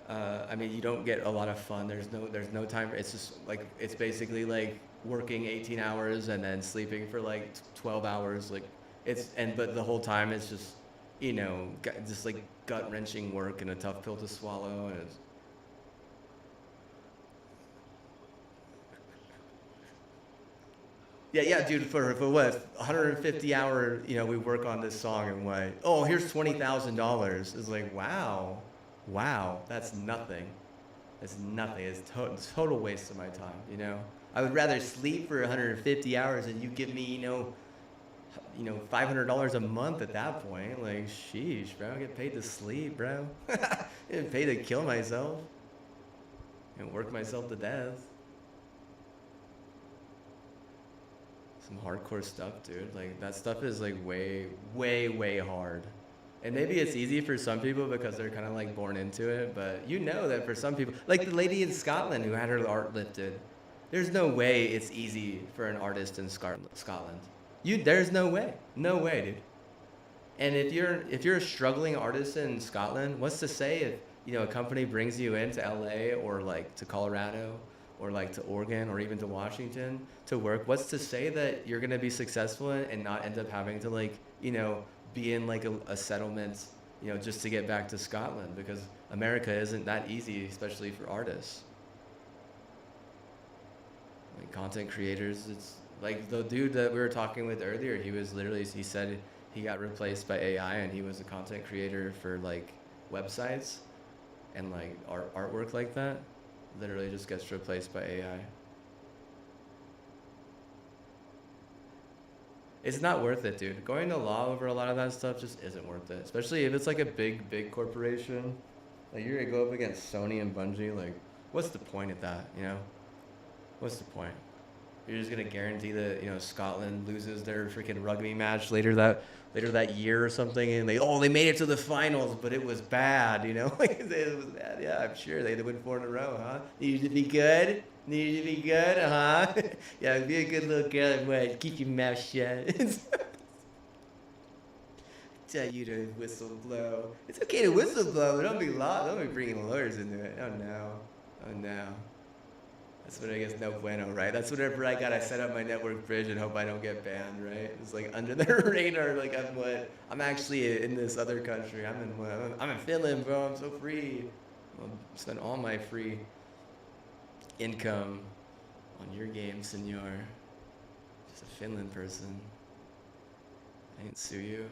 I mean, you don't get a lot of fun. There's no time. It's just like, it's basically like working 18 hours and then sleeping for like 12 hours. Like, but the whole time it's just, you know, just like gut wrenching work and a tough pill to swallow. And yeah, dude. For what, 150 hour, you know, we work on this song and what? Oh, here's $20,000. It's like, wow, that's nothing. It's nothing. It's total waste of my time. You know, I would rather sleep for 150 hours and you give me, you know, $500 a month at that point. Like, sheesh, bro. I get paid to sleep, bro. I get paid to kill myself and work myself to death. Some hardcore stuff, dude. Like, that stuff is like way hard. And maybe it's easy for some people because they're kind of like born into it, but you know that for some people, like the lady in Scotland who had her art lifted, there's no way it's easy for an artist in Scotland. There's no way, dude. And if you're a struggling artist in Scotland, what's to say if, you know, a company brings you into LA or like to Colorado or like to Oregon or even to Washington to work? What's to say that you're gonna be successful and not end up having to, like, you know, be in like a settlement, you know, just to get back to Scotland? Because America isn't that easy, especially for artists. Like, content creators, it's like the dude that we were talking with earlier, he said he got replaced by AI and he was a content creator for like websites and like artwork like that. Literally just gets replaced by AI. It's not worth it, dude. Going to law over a lot of that stuff just isn't worth it. Especially if it's like a big corporation. Like, you're gonna go up against Sony and Bungie. Like, what's the point of that, you know? What's the point? You're just gonna guarantee that, you know, Scotland loses their freaking rugby match later that year or something, and they made it to the finals, but it was bad, you know? It was bad. Yeah, I'm sure they win 4 in a row, huh? Needed to be good, huh? Yeah, be a good little girl and what? Keep your mouth shut. Tell you to whistle blow. It's okay to whistle blow, but don't be bringing lawyers into it. Oh no. That's what I guess no bueno, right? That's whatever I set up my network bridge and hope I don't get banned, right? It's like under the radar, like I'm actually in this other country. I'm in Finland, bro. I'm so free. I'll spend all my free income on your game, senor. Just a Finland person. I didn't sue you.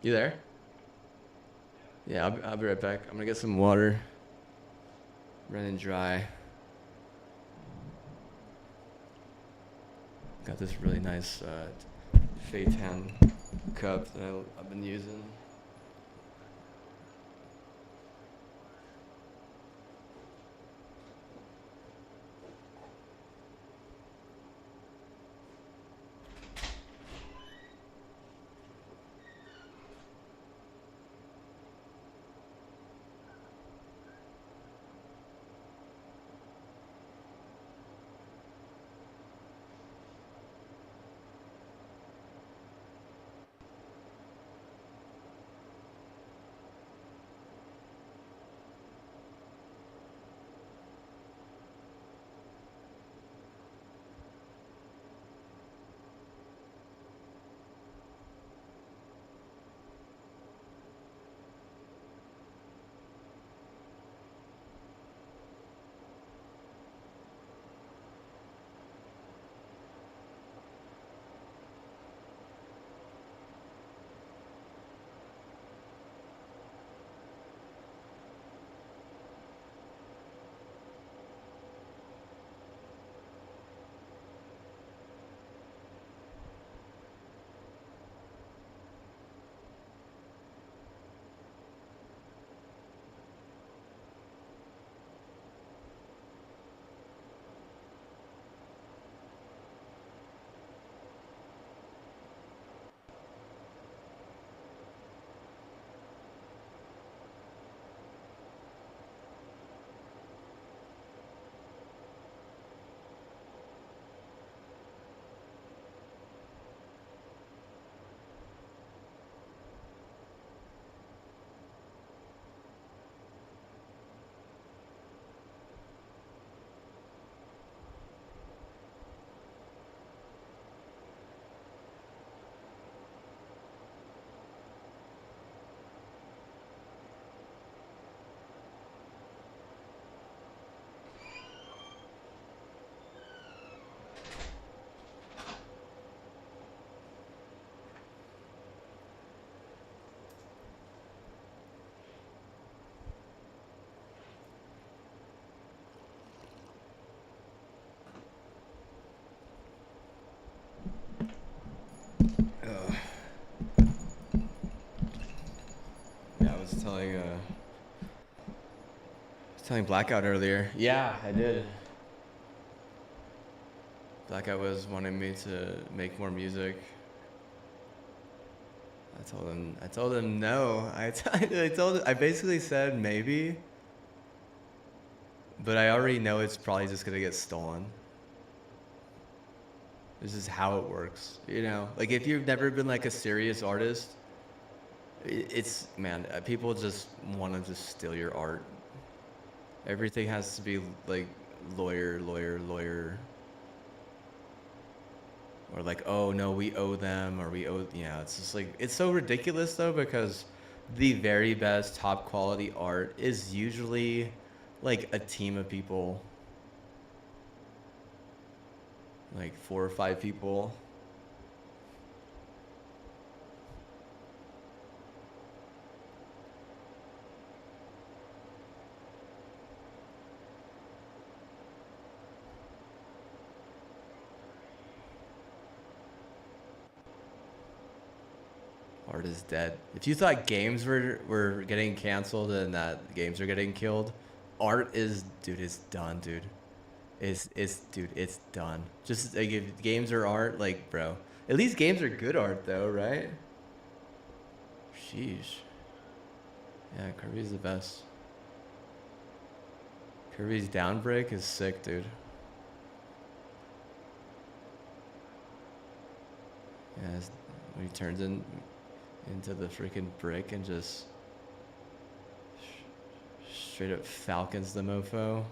You there? Yeah, I'll be right back. I'm gonna get some water. Running dry. Got this really nice Feitan cup that I've been using. Yeah, I was telling Blackout earlier. Yeah, I did. Blackout was wanting me to make more music. I told him no. I basically said maybe, but I already know it's probably just gonna get stolen. This is how it works, you know? Like if you've never been like a serious artist, it's, man, people just want to just steal your art. Everything has to be like lawyer. Or like, oh no, we owe them, or we owe, yeah, it's just like, it's so ridiculous though, because the very best top quality art is usually like a team of people, like 4 or 5 people. Art is dead. If you thought games were getting canceled and that games are getting killed, art is, dude, it's done, dude. Dude, it's done. Just like if games are art, like, bro, at least games are good art though, right? Sheesh. Yeah, Kirby's the best. Kirby's downbreak is sick, dude. Yeah, when he turns into the freaking brick and just straight up falcons the mofo.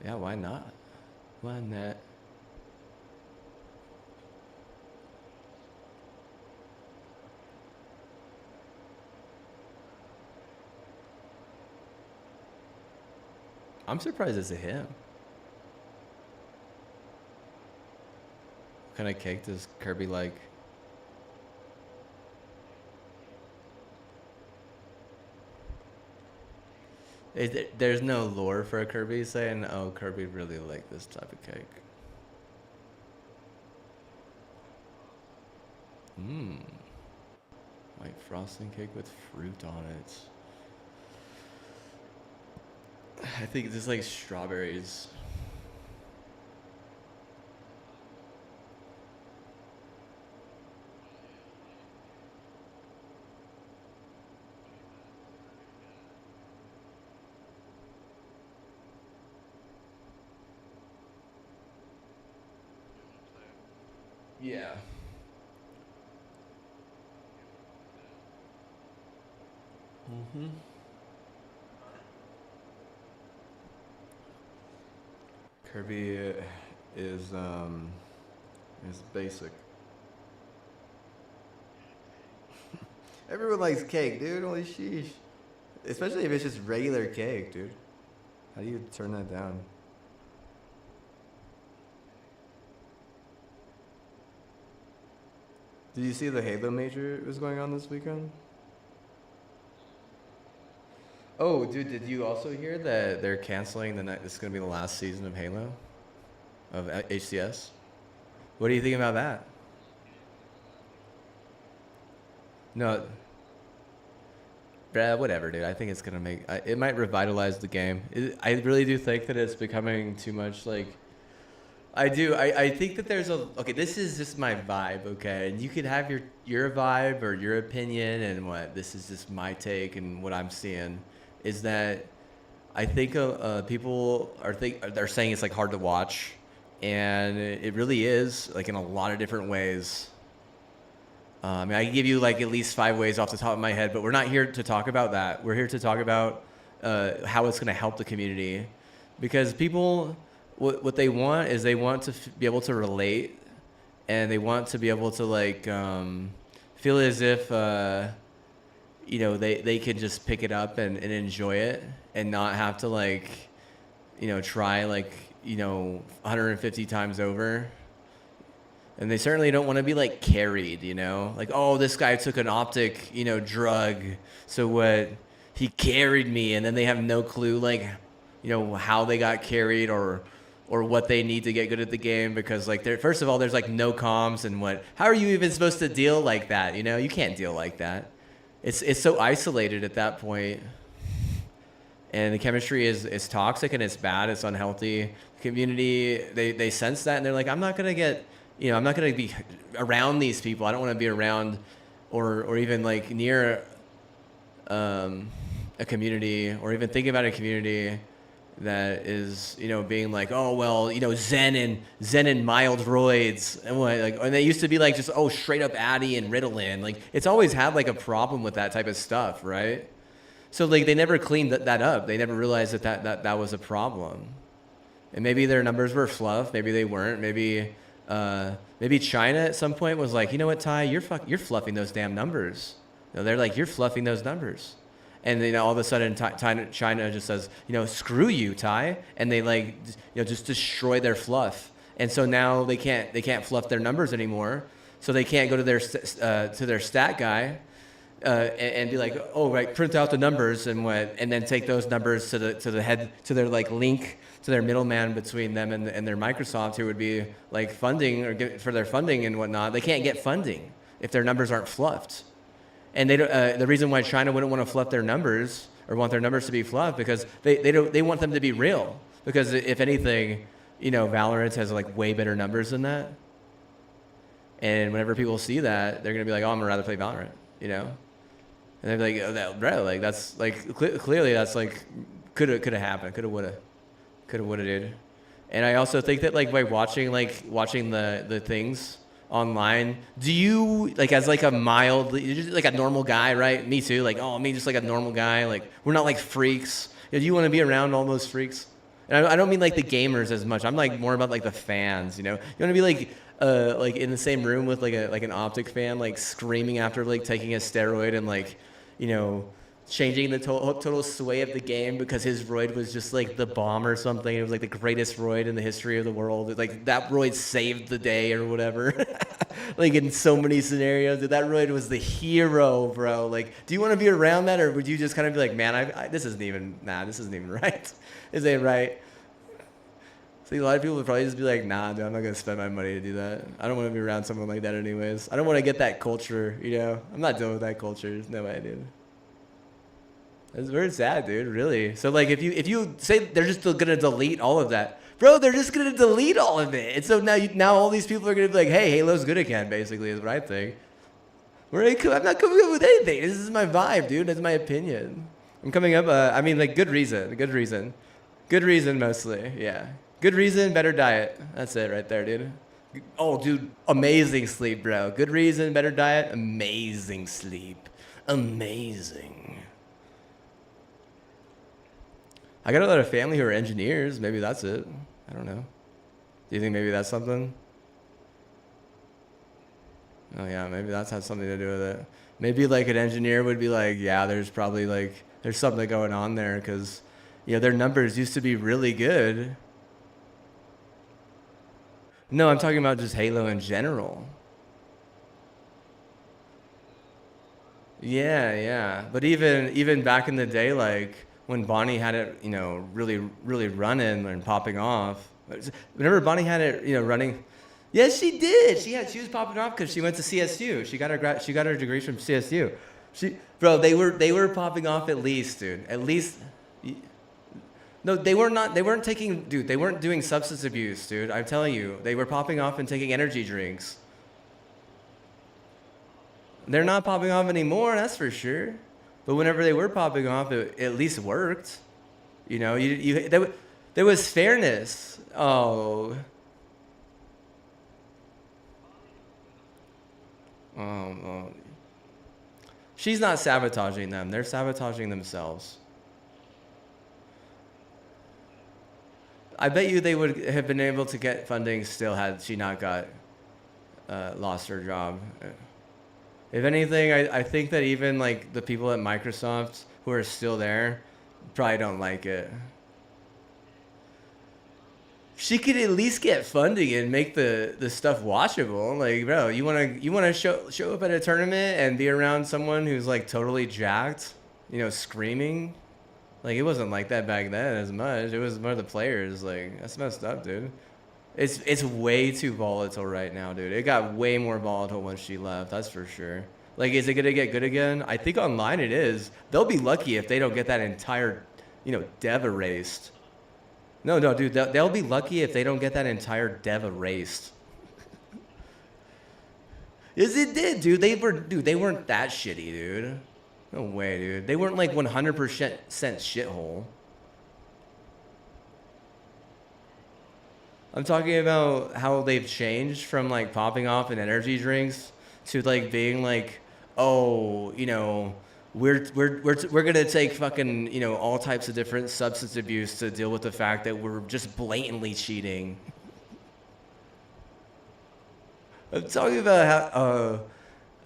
Yeah, why not? Why not? I'm surprised it's a him. What kind of cake does Kirby like? There's no lore for a Kirby saying, oh, Kirby really like this type of cake. Mmm. White frosting cake with fruit on it. I think this is like strawberries. Yeah. Mm-hmm. Kirby is basic. Everyone likes cake, dude. Holy sheesh. Especially if it's just regular cake, dude. How do you turn that down? Did you see the Halo Major was going on this weekend? Oh, dude, did you also hear that they're canceling the night? This is gonna be the last season of Halo, of HCS. What do you think about that? No, bruh, whatever, dude. I think it's gonna make. It might revitalize the game. I really do think that it's becoming too much like. I do. I think that there's a. Okay, this is just my vibe. Okay, and you could have your vibe or your opinion, and what this is just my take and what I'm seeing is that I think people are saying it's like hard to watch, and it really is like in a lot of different ways. I mean, I can give you like at least 5 ways off the top of my head, but we're not here to talk about that. We're here to talk about how it's going to help the community, because people, what they want is they want to be able to relate, and they want to be able to like feel as if you know they could just pick it up and enjoy it and not have to like try like 150 times over. And they certainly don't want to be like carried, like, oh, this guy took an optic, drug. So what, he carried me, and then they have no clue like, how they got carried or what they need to get good at the game, because like first of all, there's like no comms, and how are you even supposed to deal like that? You can't deal like that. It's so isolated at that point. And the chemistry is toxic, and it's bad, it's unhealthy. The community, they sense that, and they're like, I'm not gonna get I'm not going to be around these people. I don't want to be around or even like near a community, or even think about a community that is, being like, oh, well, Zen and mild roids. And what, like, and they used to be like just, oh, straight up Addy and Ritalin. Like, it's always had like a problem with that type of stuff, right? So like they never cleaned that up. They never realized that was a problem. And maybe their numbers were fluff. Maybe they weren't. Maybe China at some point was like, you know what, Ty, you're fluffing those damn numbers. They're like, you're fluffing those numbers. And all of a sudden China just says, screw you, Ty. And they like, just destroy their fluff. And so now they can't fluff their numbers anymore. So they can't go to their stat guy and be like, oh, right, print out the numbers and then take those numbers to their like link to their middleman between them and their Microsoft, who would be like funding or for their funding and whatnot. They can't get funding if their numbers aren't fluffed. And they don't, the reason why China wouldn't want to fluff their numbers or want their numbers to be fluffed, because they want them to be real. Because if anything, Valorant has like way better numbers than that. And whenever people see that, they're gonna be like, oh, I'm gonna rather play Valorant, And they're like, oh, bro, like that's like clearly that's like could have happened, could have would have did. And I also think that like by watching the things online, do you like as like a mild, just like a normal guy, right? Me too. Like, oh, me just like a normal guy. Like, we're not like freaks. Do you want to be around all those freaks? And I don't mean like the gamers as much. I'm like more about like the fans. You want to be like in the same room with like an optic fan, like screaming after like taking a steroid and like changing the total sway of the game because his roid was just like the bomb or something. It was like the greatest roid in the history of the world. Like that roid saved the day or whatever. Like in so many scenarios, that roid was the hero, bro. Like, do you want to be around that, or would you just kind of be like, man, this isn't even right. This ain't right. See, a lot of people would probably just be like, nah, dude, I'm not gonna spend my money to do that. I don't want to be around someone like that anyways. I don't want to get that culture, you know. I'm not dealing with that culture. There's no way, dude. That's very sad, dude, really. So, like, if you say they're just gonna delete all of that, bro, they're just gonna delete all of it. And so now all these people are gonna be like, hey, Halo's good again, basically, is what I think. I'm not coming up with anything. This is my vibe, dude. That's my opinion. I'm coming up, like, good reason mostly, yeah. Good reason, better diet. That's it right there, dude. Oh, dude, amazing sleep, bro. Good reason, better diet, amazing sleep. Amazing. I got a lot of family who are engineers. Maybe that's it. I don't know. Do you think maybe that's something? Oh yeah, maybe that's has something to do with it. Maybe like an engineer would be like, yeah, there's something going on there because, you know, their numbers used to be really good. No, I'm talking about just Halo in general. Yeah. But even back in the day, like when Bonnie had it, you know, really running and popping off. Whenever Bonnie had it, you know, running. Yes, she did. She was popping off because she went to CSU. She got her degree from CSU. They were popping off at least, dude. At least. No, they weren't doing substance abuse, dude. I'm telling you, they were popping off and taking energy drinks. They're not popping off anymore, that's for sure. But whenever they were popping off, it at least worked. You know, there was fairness. Oh. She's not sabotaging them. They're sabotaging themselves. I bet you they would have been able to get funding still had she not lost her job. If anything, I think that even like the people at Microsoft who are still there probably don't like it. She could at least get funding and make the stuff watchable. Like, bro, you wanna show up at a tournament and be around someone who's like totally jacked, you know, screaming. Like, it wasn't like that back then as much. It was more the players. Like, that's messed up, dude. It's way too volatile right now, dude. It got way more volatile when she left, that's for sure. Like, is it going to get good again? I think online it is. They'll be lucky if they don't get that entire, you know, dev erased. No, dude, they'll be lucky if they don't get that entire dev erased. Yes, it did, dude. They weren't that shitty, dude. No way, dude. They weren't like 100% shithole. I'm talking about how they've changed from like popping off in energy drinks to like being like, oh, you know, we're gonna take fucking, you know, all types of different substance abuse to deal with the fact that we're just blatantly cheating. I'm talking about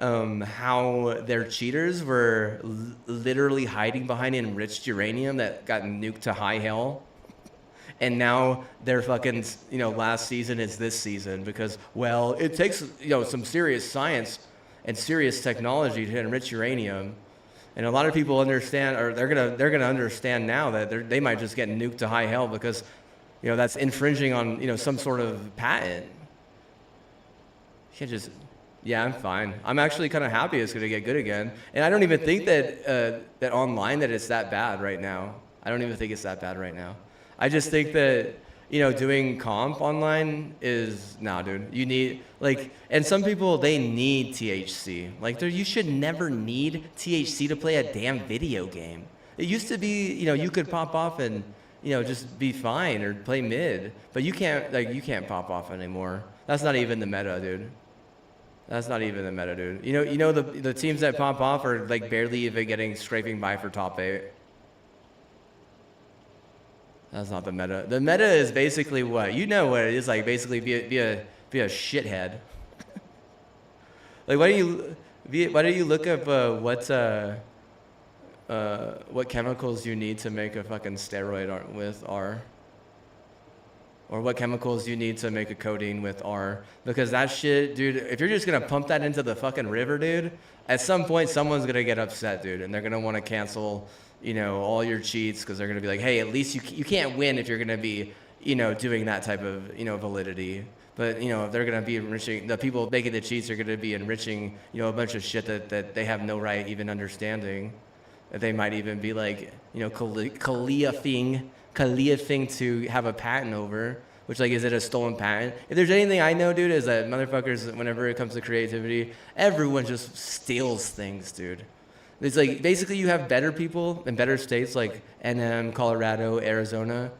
how their cheaters were literally hiding behind enriched uranium that got nuked to high hell. And now their fucking, you know, last season is this season because, well, it takes, you know, some serious science and serious technology to enrich uranium. And a lot of people understand, or they're gonna understand now that they might just get nuked to high hell because, you know, that's infringing on, you know, some sort of patent. You can't just, yeah, I'm fine. I'm actually kind of happy it's gonna get good again. And I don't even think that that online that it's that bad right now. I don't even think it's that bad right now. I just think that, you know, doing comp online is, nah, dude. You need, like, and some people, they need THC. Like, you should never need THC to play a damn video game. It used to be, you know, you could pop off and, you know, just be fine or play mid. But you can't pop off anymore. That's not even the meta, dude. That's not even the meta, dude. You know the teams that pop off are, like, barely even scraping by for top 8. That's not the meta. The meta is basically what? You know what it is, like, basically be a shithead. Like, why don't you look up what chemicals you need to make a fucking steroid with are. Or what chemicals you need to make a codeine with are. Because that shit, dude, if you're just gonna pump that into the fucking river, dude, at some point someone's gonna get upset, dude, and they're gonna want to cancel, you know, all your cheats because they're gonna be like, hey, at least you can't win if you're gonna be, you know, doing that type of, you know, validity. But, you know, if they're gonna be enriching, the people making the cheats are gonna be enriching, you know, a bunch of shit that they have no right even understanding. That they might even be like, you know, Khaliafing to have a patent over, which, like, is it a stolen patent? If there's anything I know, dude, is that motherfuckers, whenever it comes to creativity, everyone just steals things, dude. It's like, basically you have better people in better states like NM, Colorado, Arizona,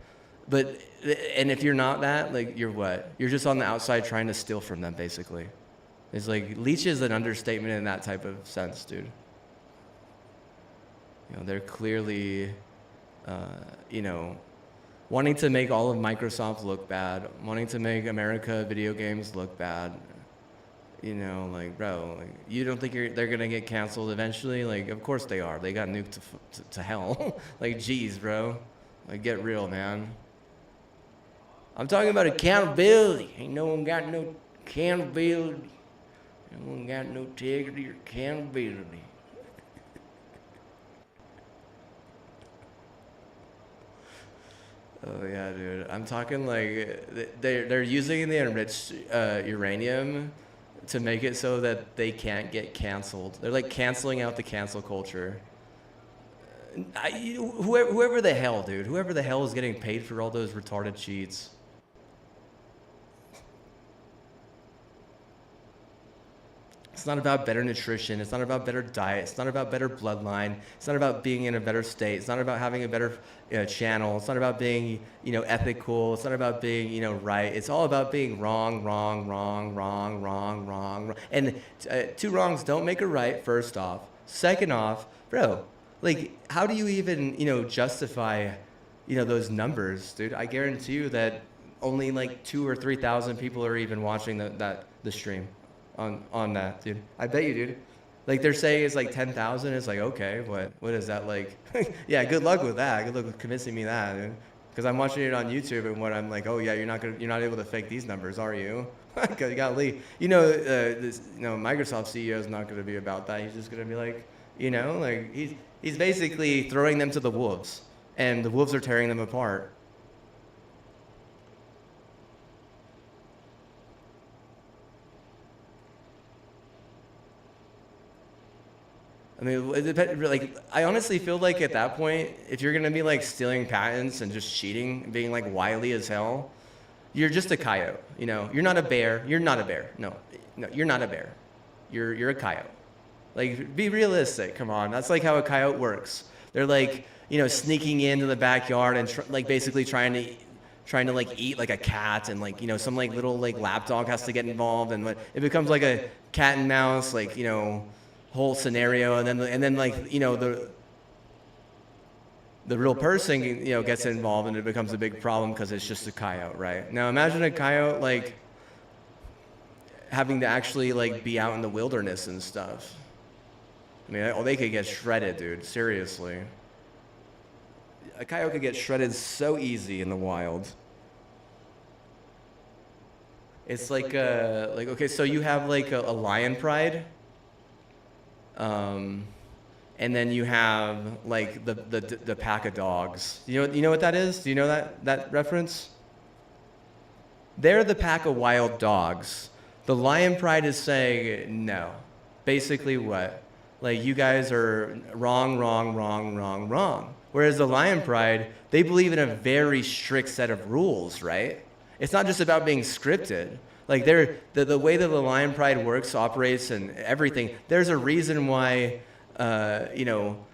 and if you're not that, like, you're what? You're just on the outside trying to steal from them, basically. It's like, leech is an understatement in that type of sense, dude. You know, they're clearly, you know, wanting to make all of Microsoft look bad, wanting to make America video games look bad. You know, like, bro, like, you don't think they're gonna get canceled eventually? Like, of course they are. They got nuked to hell. Like, geez, bro. Like, get real, man. I'm talking about accountability. Ain't no one got no accountability. No one got no integrity or accountability. Oh yeah, dude. I'm talking like they're using the enriched uranium to make it so that they can't get canceled. They're like canceling out the cancel culture. Whoever the hell, dude. Whoever the hell is getting paid for all those retarded cheats. It's not about better nutrition. It's not about better diet. It's not about better bloodline. It's not about being in a better state. It's not about having a better channel. It's not about being, you know, ethical. It's not about being, you know, right. It's all about being wrong. And two wrongs don't make a right, first off. Second off, bro, like, how do you even, you know, justify, you know, those numbers, dude? I guarantee you that only like 2,000 or 3,000 people are even watching the stream. On that, dude. I bet you, dude. Like, they're saying it's like 10,000. It's like, okay, what is that like? Yeah, good luck with that. Good luck with convincing me that, dude. Because I'm watching it on YouTube, and what I'm like, oh yeah, you're not able to fake these numbers, are you? Golly, you know, Microsoft CEO is not gonna be about that. He's just gonna be like, you know, like he's basically throwing them to the wolves, and the wolves are tearing them apart. I mean, like, I honestly feel like at that point, if you're gonna be like stealing patents and just cheating and being like wily as hell, you're just a coyote. You know, you're not a bear. You're not a bear. No, you're not a bear. You're a coyote. Like, be realistic. Come on, that's like how a coyote works. They're like, you know, sneaking into the backyard and like basically trying to like eat like a cat, and like, you know, some like little like lapdog has to get involved, and it becomes like a cat and mouse, like, you know, whole scenario, and then like, you know, the real person, you know, gets involved, and it becomes a big problem because it's just a coyote, right? Now imagine a coyote like having to actually like be out in the wilderness and stuff. I mean, they could get shredded, dude. Seriously, a coyote could get shredded so easy in the wild. It's like okay, so you have like a lion pride. And then you have like the pack of dogs. You know what that is? Do you know that reference? They're the pack of wild dogs. The lion pride is saying no. Basically what? Like, you guys are wrong. Whereas the lion pride, they believe in a very strict set of rules, right? It's not just about being scripted. Like, the way that the lion pride works, operates, and everything, there's a reason why, you know,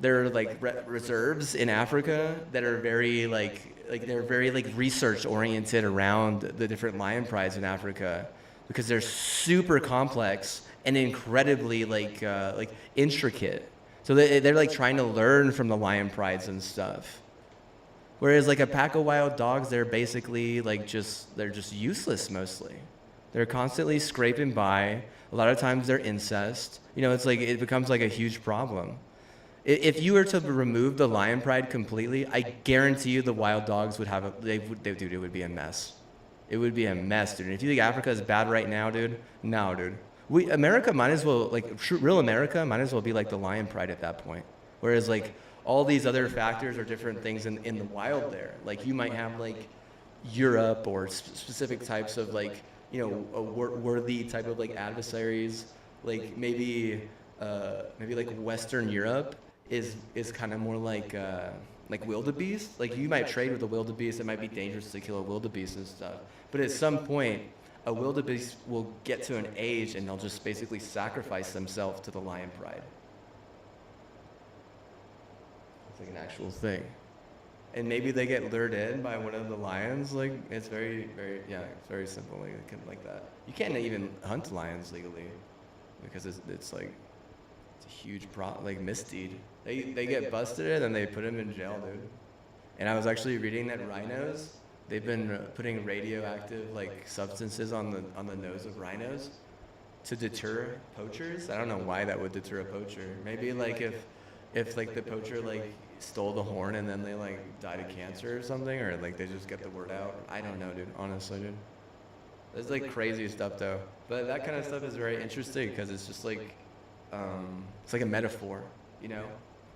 there are like reserves in Africa that are very they're very like research oriented around the different lion prides in Africa, because they're super complex and incredibly like intricate. So they're like trying to learn from the lion prides and stuff. Whereas like a pack of wild dogs, they're basically like they're just useless mostly. They're constantly scraping by. A lot of times they're incest. You know, it's like it becomes like a huge problem. If you were to remove the lion pride completely, I guarantee you the wild dogs would have dude, it would be a mess. It would be a mess, dude. And if you think Africa is bad right now, dude, no, dude. America might as well, like, real America might as well be like the lion pride at that point. Whereas, like, all these other factors are different things in the wild there. Like, you might have, like, Europe or specific types of, like, you know, a worthy type of, like, adversaries. Like, maybe like Western Europe is kind of more like wildebeest. Like, you might trade with a wildebeest. It might be dangerous to kill a wildebeest and stuff. But at some point, a wildebeest will get to an age and they'll just basically sacrifice themselves to the lion pride. It's like an actual thing. And maybe they get lured in by one of the lions. Like, it's very, very, yeah, it's very simple, like that. You can't even hunt lions legally because it's like, it's a huge misdeed. They get busted and then they put them in jail, dude. And I was actually reading that rhinos, they've been putting radioactive, like, substances on the nose of rhinos to deter poachers. I don't know why that would deter a poacher. Maybe, like, if like the poacher, like, stole the horn and then they, like, died of cancer or something, or, like, they just get the word out. I don't know, dude, honestly, dude. There's, like, crazy stuff, though. But that kind of stuff is very interesting because it's just, like, it's like a metaphor, you know?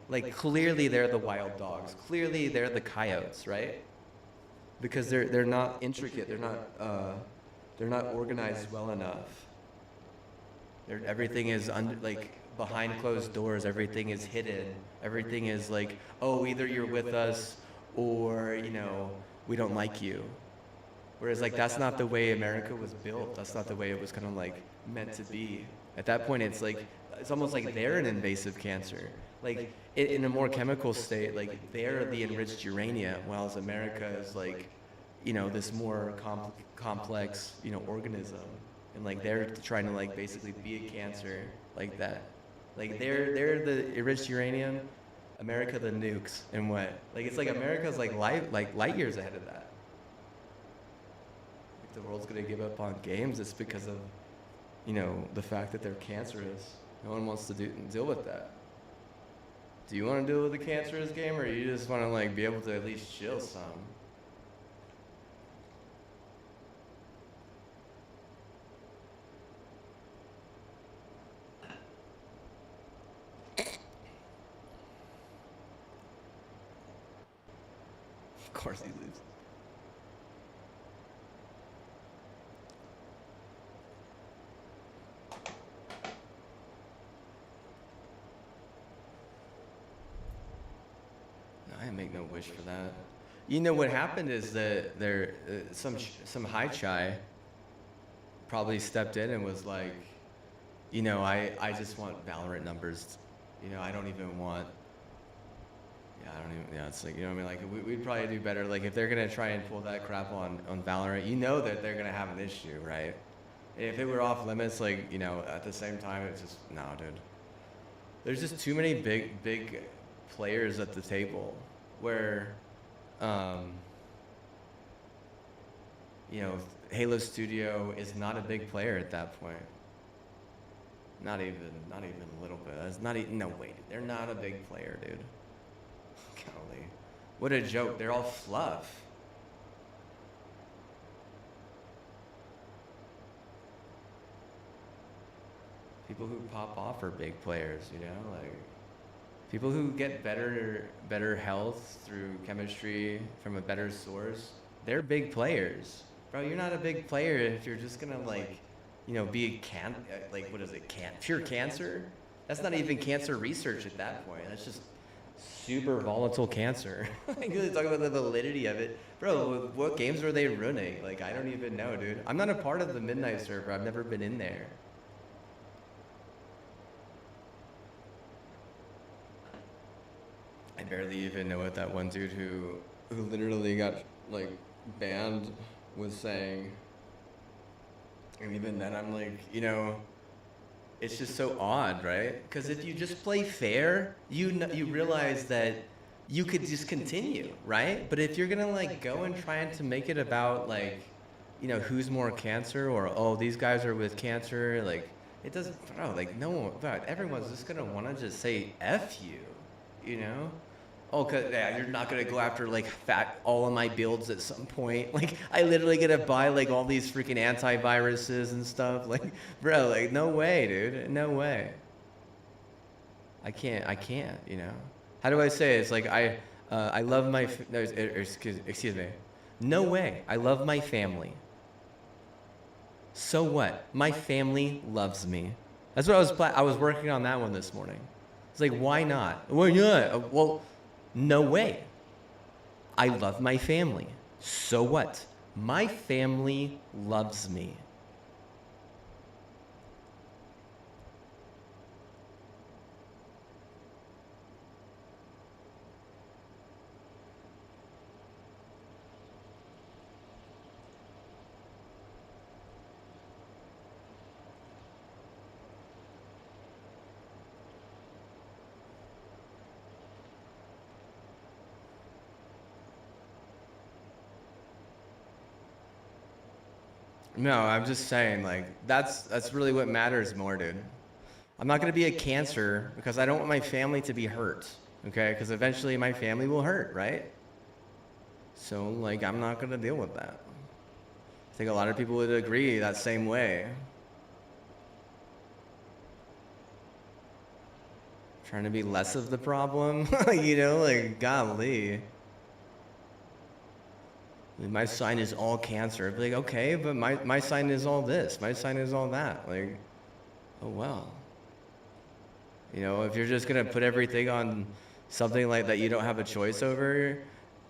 Like, clearly they're the wild dogs. Clearly they're the coyotes, right? Because they're not intricate. They're not organized well enough. Everything is behind closed doors. Everything is hidden. Everything is like, oh, either you're with us or, you know, we don't like you. Whereas, like, that's not the way America was built. That's not the way it was kind of, like, meant to be. At that point, it's like, it's almost like they're an invasive cancer. Like, in a more chemical state, like, they're the enriched uranium, whilst America is, like, you know, this more complex, you know, organism. And, like, they're trying to, like, basically be a cancer like that. Like, they're the enriched uranium, America the nukes, and what? Like, it's like America's, like, light years ahead of that. If the world's gonna give up on games, it's because of, you know, the fact that they're cancerous. No one wants to deal with that. Do you want to deal with a cancerous game, or you just want to, like, be able to at least chill some? Of course he leaves. I didn't make no wish for that. You know what happened is that some high chai probably stepped in and was like, you know, I just want Valorant numbers. You know, I don't even want. Yeah, it's like, you know what I mean? Like, we'd probably do better. Like, if they're gonna try and pull that crap on Valorant, you know that they're gonna have an issue, right? If it were off limits, like, you know, at the same time, it's just, no, dude. There's just too many big players at the table where, you know, Halo Studio is not a big player at that point. Not even a little bit. That's not even, no, wait, they're not a big player, dude. Golly. What a joke. They're all fluff. People who pop off are big players, you know? Like, people who get better health through chemistry from a better source, they're big players. Bro, you're not a big player if you're just gonna, like, you know, be what is it, pure cancer? That's not even cancer research at that point. That's just super volatile cancer. Like, talk about the validity of it. Bro, what games were they running? Like, I don't even know, dude. I'm not a part of the Midnight server. I've never been in there. I barely even know what that one dude who literally got, like, banned was saying. And even then, I'm like, you know, it's just so odd, right? Because if you just play fair, you realize that you could just continue, right? But if you're gonna, like, go and try to make it about, like, you know, who's more cancer, or, oh, these guys are with cancer, like, it doesn't, bro, like, no one, bro, everyone's just gonna want to just say F you. you know? Oh, cause yeah, you're not gonna go after like all of my builds at some point. Like I literally gotta buy like all these freaking antiviruses and stuff. Like, bro, like no way, dude, no way. I can't, you know. How do I say it? It's like I love my no, excuse me. No way. I love my family. So what? My family loves me. That's what I was working on that one this morning. It's like, why not? Well, yeah. Well, no way. I love my family. So what? My family loves me. No, I'm just saying, like, that's really what matters more, dude. I'm not gonna be a cancer because I don't want my family to be hurt, okay? Because eventually my family will hurt, right? So, like, I'm not gonna deal with that. I think a lot of people would agree that same way. Trying to be less of the problem, you know, like, golly. My sign is all cancer. I'd be like, okay, but my sign is all this. My sign is all that. Like, oh well. You know, if you're just gonna put everything on something like that you don't have a choice over.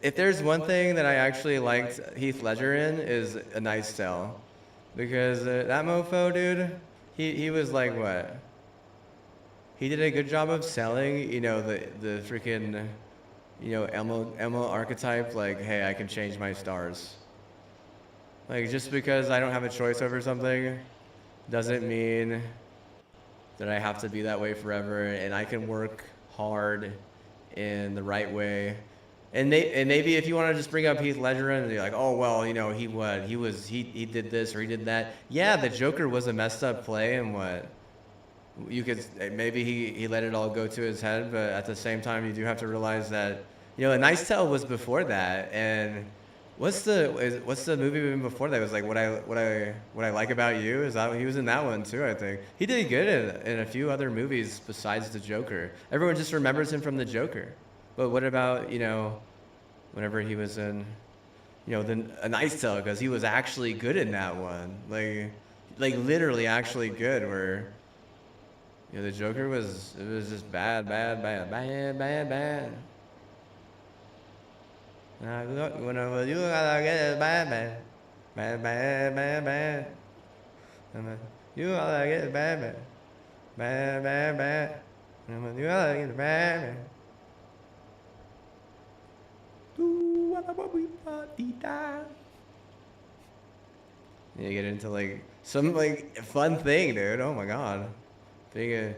If there's one thing that I actually liked Heath Ledger in is A Knight's Tale. Because that mofo, dude, he was like what? He did a good job of selling, you know, the freaking, you know, Emma archetype, like, hey, I can change my stars. Like, just because I don't have a choice over something doesn't mean that I have to be that way forever, and I can work hard in the right way. And maybe if you want to just bring up Heath Ledger and be like, oh, well, you know, he did this or he did that. Yeah, the Joker was a messed up play, and what? You could, maybe he let it all go to his head, but at the same time, you do have to realize that, you know, A Knight's Tale was before that, and what's the movie before that? It was like what I like about you. Is that he was in that one too? I think he did good in a few other movies besides the Joker. Everyone just remembers him from the Joker, but what about, you know, whenever he was in, you know, A Knight's Tale, because he was actually good in that one, like literally actually good, where. You know, the Joker it was just bad. Whenever you gotta get it bad. You gotta get it bad. Whenever you gotta get it bad. You get into like some like fun thing, dude. Oh my god. Being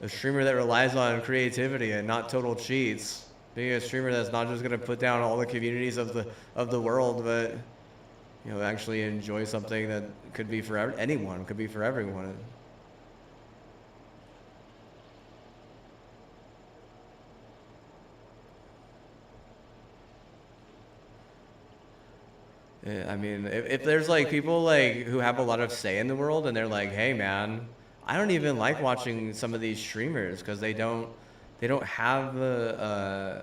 a streamer that relies on creativity and not total cheats. Being a streamer that's not just gonna put down all the communities of the world, but, you know, actually enjoy something that could be for anyone, could be for everyone. Yeah, I mean, if there's like people like who have a lot of say in the world and they're like, hey man, I don't even like watching some of these streamers because they don't have the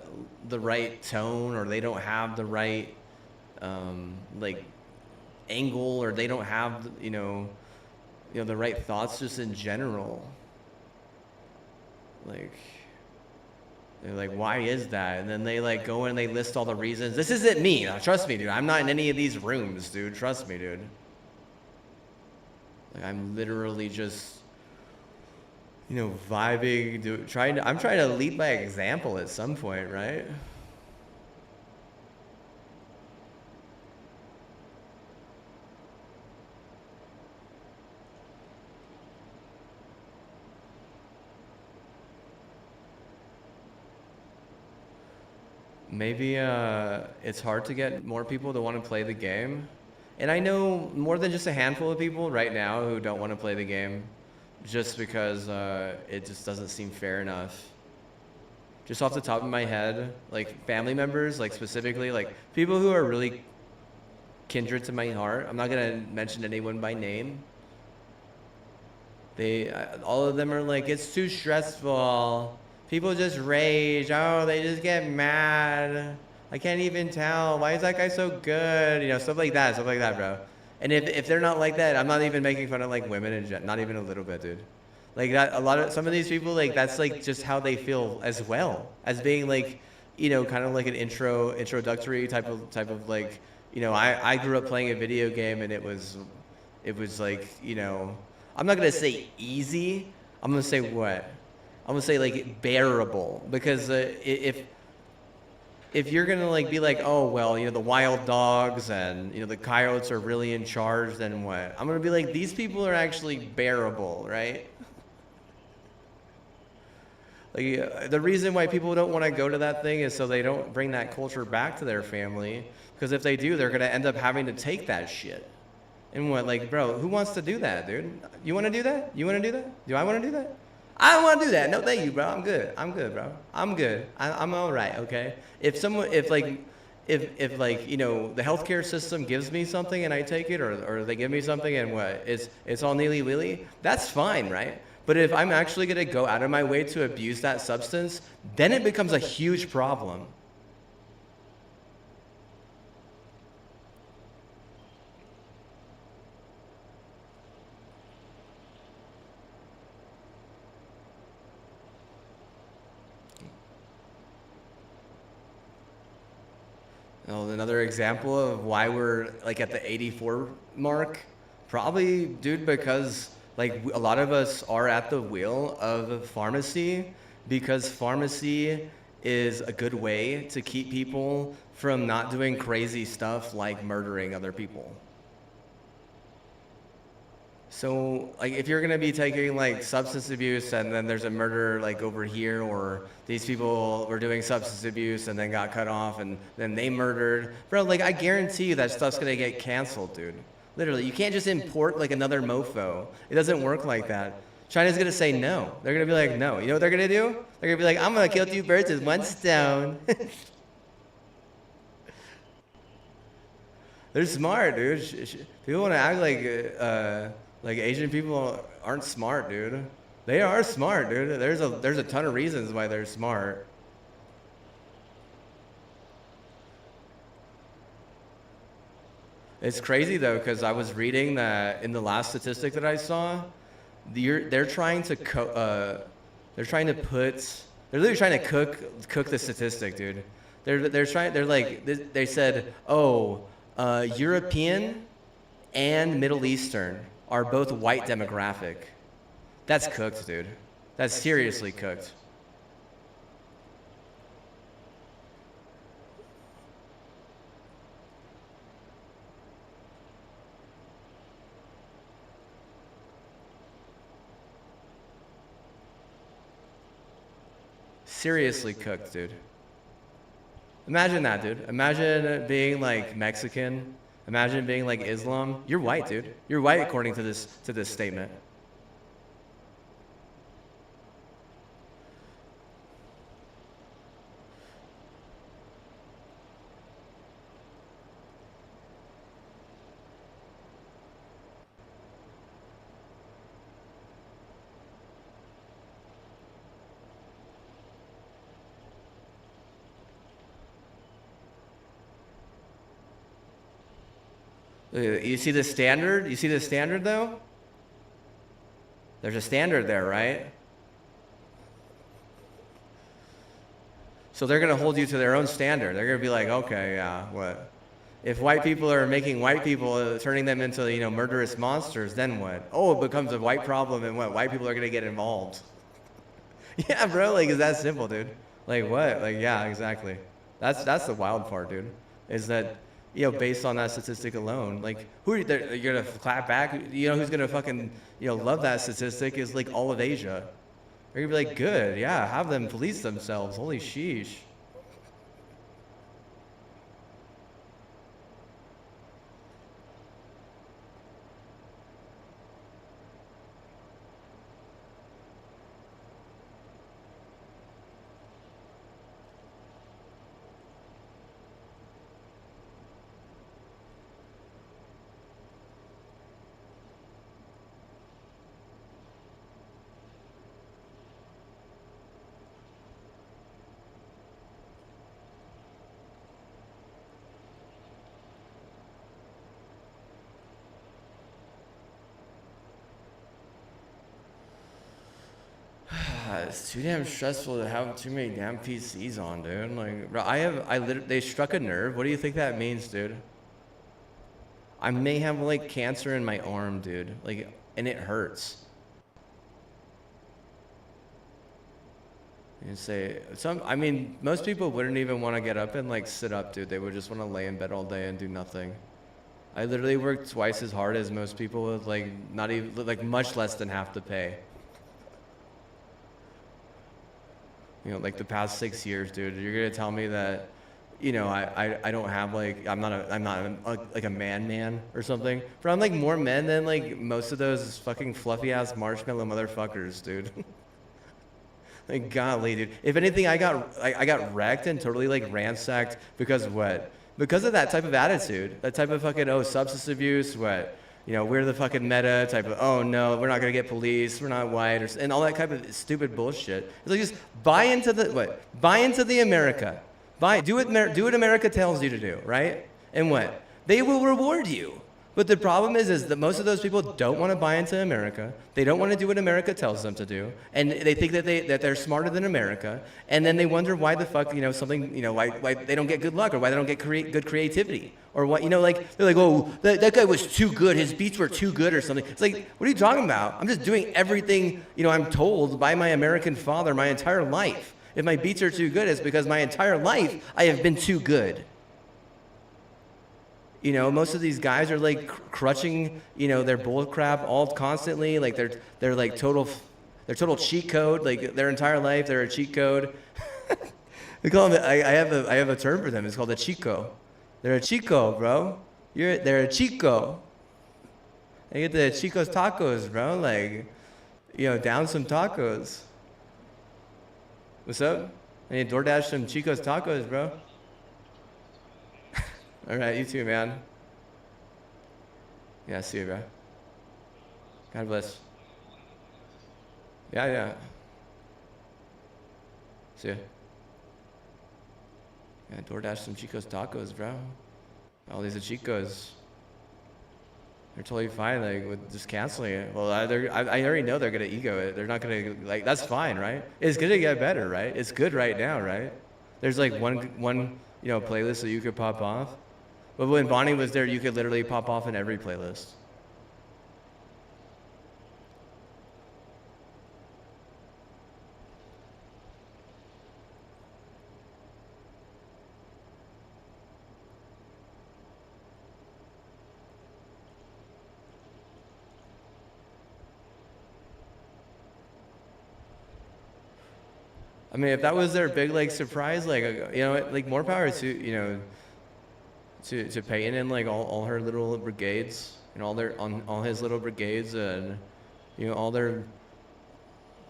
right tone, or they don't have the right like angle, or they don't have, you know the right thoughts just in general. Like, they're like, why is that? And then they like go in and they list all the reasons. This isn't me. Trust me, dude. I'm not in any of these rooms, dude. Trust me, dude. Like, I'm literally just, you know, vibing, I'm trying to lead by example at some point, right? Maybe it's hard to get more people to want to play the game. And I know more than just a handful of people right now who don't want to play the game just because it just doesn't seem fair enough. just off the top of my head, like family members, like specifically, like people who are really kindred to my heart. I'm not gonna mention anyone by name. All of them are like, it's too stressful. People just rage. Oh, they just get mad. I can't even tell. Why is that guy so good? You know, stuff like that, bro. And if they're not like that, I'm not even making fun of like women in general, not even a little bit, dude. Like that, some of these people, like that's like just how they feel as well as being like, you know, kind of like an introductory type of like, you know, I grew up playing a video game and it was like, you know, I'm not gonna say easy. I'm gonna say what? I'm gonna say like bearable, because if you're gonna like be like, oh well, you know, the wild dogs and, you know, the coyotes are really in charge, then what? I'm gonna be like, these people are actually bearable, right? Like the reason why people don't want to go to that thing is so they don't bring that culture back to their family, because if they do, they're gonna end up having to take that shit. And what, like, bro, who wants to do that, dude? You want to do that? You want to do that? Do I want to do that? I don't want to do that. No, thank you, bro. I'm good. I'm good, bro. I'm good. I'm all right, okay? If like, you know, the healthcare system gives me something and I take it, or they give me something and what, it's all nilly-willy, that's fine, right? But if I'm actually going to go out of my way to abuse that substance, then it becomes a huge problem. Oh, another example of why we're like at the 84 mark, probably, dude, because like a lot of us are at the wheel of pharmacy, because pharmacy is a good way to keep people from not doing crazy stuff like murdering other people. So, like, if you're gonna be taking like substance abuse and then there's a murder like over here, or these people were doing substance abuse and then got cut off and then they murdered, bro, like I guarantee you that stuff's gonna get canceled, dude. Literally, you can't just import like another mofo. It doesn't work like that. China's gonna say no. They're gonna be like, no. You know what they're gonna do? They're gonna be like, I'm gonna kill 2 birds with 1 stone. They're smart, dude. People want to act like Asian people aren't smart, dude. They are smart, dude. There's a ton of reasons why they're smart. It's crazy though, because I was reading that in the last statistic that I saw, they're trying to literally trying to cook the statistic, dude. They said, oh, European and Middle Eastern are both white demographic. That's cooked, dude. That's seriously cooked. Seriously cooked, dude. Imagine that, dude. Imagine being like Mexican. Imagine being like Islam. You're white, dude. You're white according to this statement. You see the standard? You see the standard though? There's a standard there, right? So they're going to hold you to their own standard. They're going to be like, okay, yeah, what? If white people are making white people, turning them into, you know, murderous monsters, then what? Oh, it becomes a white problem, and what? White people are going to get involved. Yeah, bro, like, it's that simple, dude. Like, what? Like, yeah, exactly. That's the wild part, dude. Is that, you know, based on that statistic alone, like, who are you gonna clap back? You know, who's gonna fucking, you know, love that statistic is like all of Asia. They're gonna be like, good, yeah, have them police themselves. Holy sheesh. It's too damn stressful to have too many damn PCs on, dude. Like, bro, they struck a nerve. What do you think that means, dude? I may have like cancer in my arm, dude. Like, and it hurts. You say I mean, most people wouldn't even want to get up and like sit up, dude. They would just want to lay in bed all day and do nothing. I literally work twice as hard as most people with like not even like much less than half the pay. You know, like the past 6 years, dude. You're gonna tell me that, you know, I don't have like I'm not like a man or something. But I'm like more men than like most of those fucking fluffy ass marshmallow motherfuckers, dude. Like, golly, dude. If anything, I got wrecked and totally like ransacked because of what? Because of that type of attitude, that type of fucking substance abuse, what? You know, we're the fucking meta type of, oh no, we're not gonna get police, we're not white, and all that kind of stupid bullshit. It's like just buy into the America, do what America tells you to do, right? And what? They will reward you. But the problem is that most of those people don't want to buy into America. They don't want to do what America tells them to do, and they think that they're smarter than America. And then they wonder why the fuck, you know, something, you know, why they don't get good luck, or why they don't get good creativity, or what, you know, like they're like, oh, that guy was too good, his beats were too good, or something. It's like, what are you talking about? I'm just doing everything, you know, I'm told by my American father my entire life. If my beats are too good, it's because my entire life I have been too good. You know, most of these guys are like crutching, you know, their bull crap all constantly. Like they're like total cheat code. Like their entire life, they're a cheat code. We call them. I have a term for them. It's called a chico. They're a chico, bro. They're a chico. They get the Chico's tacos, bro. Like, you know, down some tacos. What's up? I need to DoorDash some Chico's tacos, bro. All right, you too, man. Yeah, see you, bro. God bless. Yeah. See ya. Yeah, DoorDash some Chico's tacos, bro. All these are Chicos. They're totally fine, like, with just canceling it. Well, I already know they're gonna ego it. They're not gonna, like, that's fine, right? It's gonna get better, right? It's good right now, right? There's like one, you know, playlist that you could pop off. But when Bonnie was there, you could literally pop off in every playlist. I mean, if that was their big like surprise, like, you know, like more power to, you know, to Peyton and like all her little brigades, and all his little brigades, and, you know, all their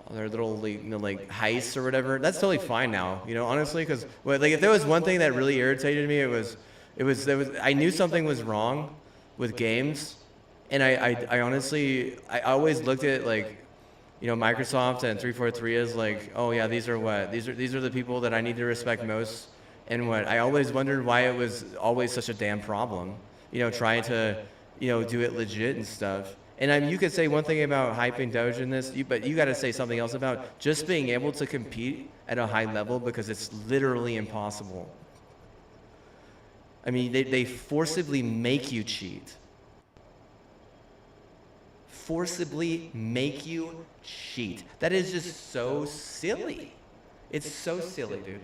little, like, you know, like heists or whatever. That's totally fine now, you know, honestly, because like if there was one thing that really irritated me, it was I knew something was wrong with games, and I honestly always looked at, like, you know, Microsoft and 343 is like, oh yeah, these are the people that I need to respect most. And what I always wondered why it was always such a damn problem, you know, trying to, you know, do it legit and stuff. And I mean, you could say one thing about hyping Doge in this, but you got to say something else about just being able to compete at a high level, because it's literally impossible. I mean, they forcibly make you cheat. Forcibly make you cheat. That is just so silly. It's so silly, dude.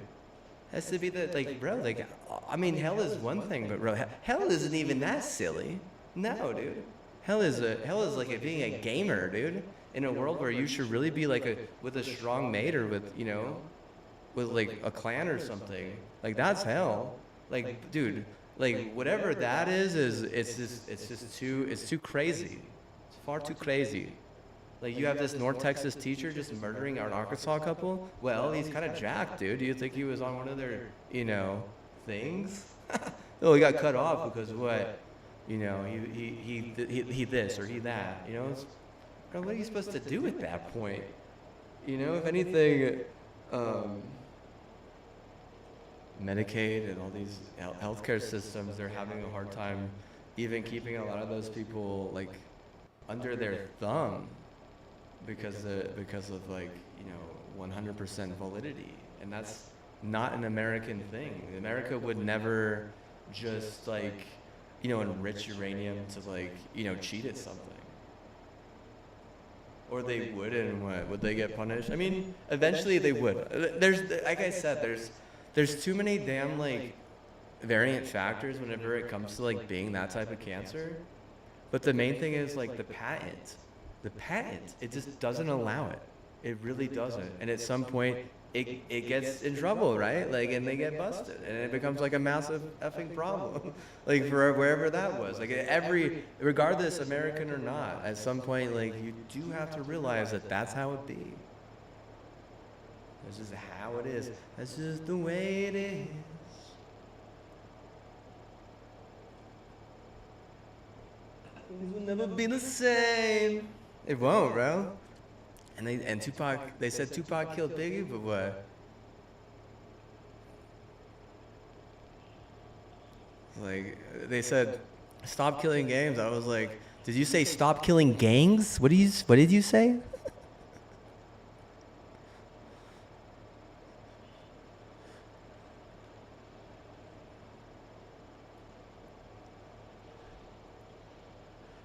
Has to be the, like, bro, like, I mean, hell is one thing, but bro, hell isn't even that silly. No, dude. Hell is like being a gamer, dude, in a world where you should really be like with a strong mate, or with, you know, with like a clan or something. Like, that's hell. Like, dude, like whatever that is it's too crazy. It's far too crazy. Like, you have this North Texas teacher just murdering an Arkansas couple? Well, he's kind of jacked, dude. Do you think he was on one of their, you know, things? Oh, he got cut off because what? You know, he this or he that. You know, bro, what are you supposed to do at that point? You know, if anything, Medicaid and all these healthcare systems, they're having a hard time even keeping a lot of those people, like, under their thumb. because of like, you know, 100% validity, and that's not an American thing. America would never just like, you know, enrich uranium to like, you know, cheat at something. Or they would, and what? Would they get punished? I mean, eventually they would. There's, like I said, there's too many damn like variant factors whenever it comes to like being that type of cancer. But the main thing is like the patent. The patent, it just doesn't allow it. It really doesn't. And at some point, it gets in trouble, right? Like, and they get busted, and it becomes like a massive effing problem, like for wherever that was. Like regardless, American or not, at some point, like you do have to realize that that's how it be. That's just how it is. That's just the way it is. It will never be the same. It won't, bro. And Tupac, they said Tupac killed Biggie, but what? Like, they said, stop killing gangs. I was like, did you say stop killing gangs? What did you say?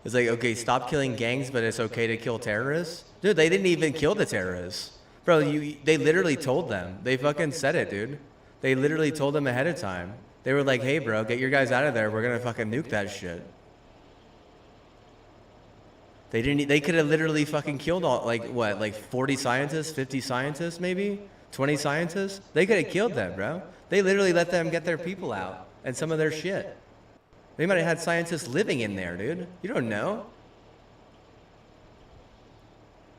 It's like, okay, stop killing gangs, but it's okay to kill terrorists? Dude, they didn't even kill the terrorists. Bro, they literally told them. They fucking said it, dude. They literally told them ahead of time. They were like, hey, bro, get your guys out of there. We're gonna fucking nuke that shit. They could have literally fucking killed all, like, what, like 40 scientists, 50 scientists, maybe? 20 scientists? They could have killed them, bro. They literally let them get their people out and some of their shit. They might have had scientists living in there, dude. You don't know.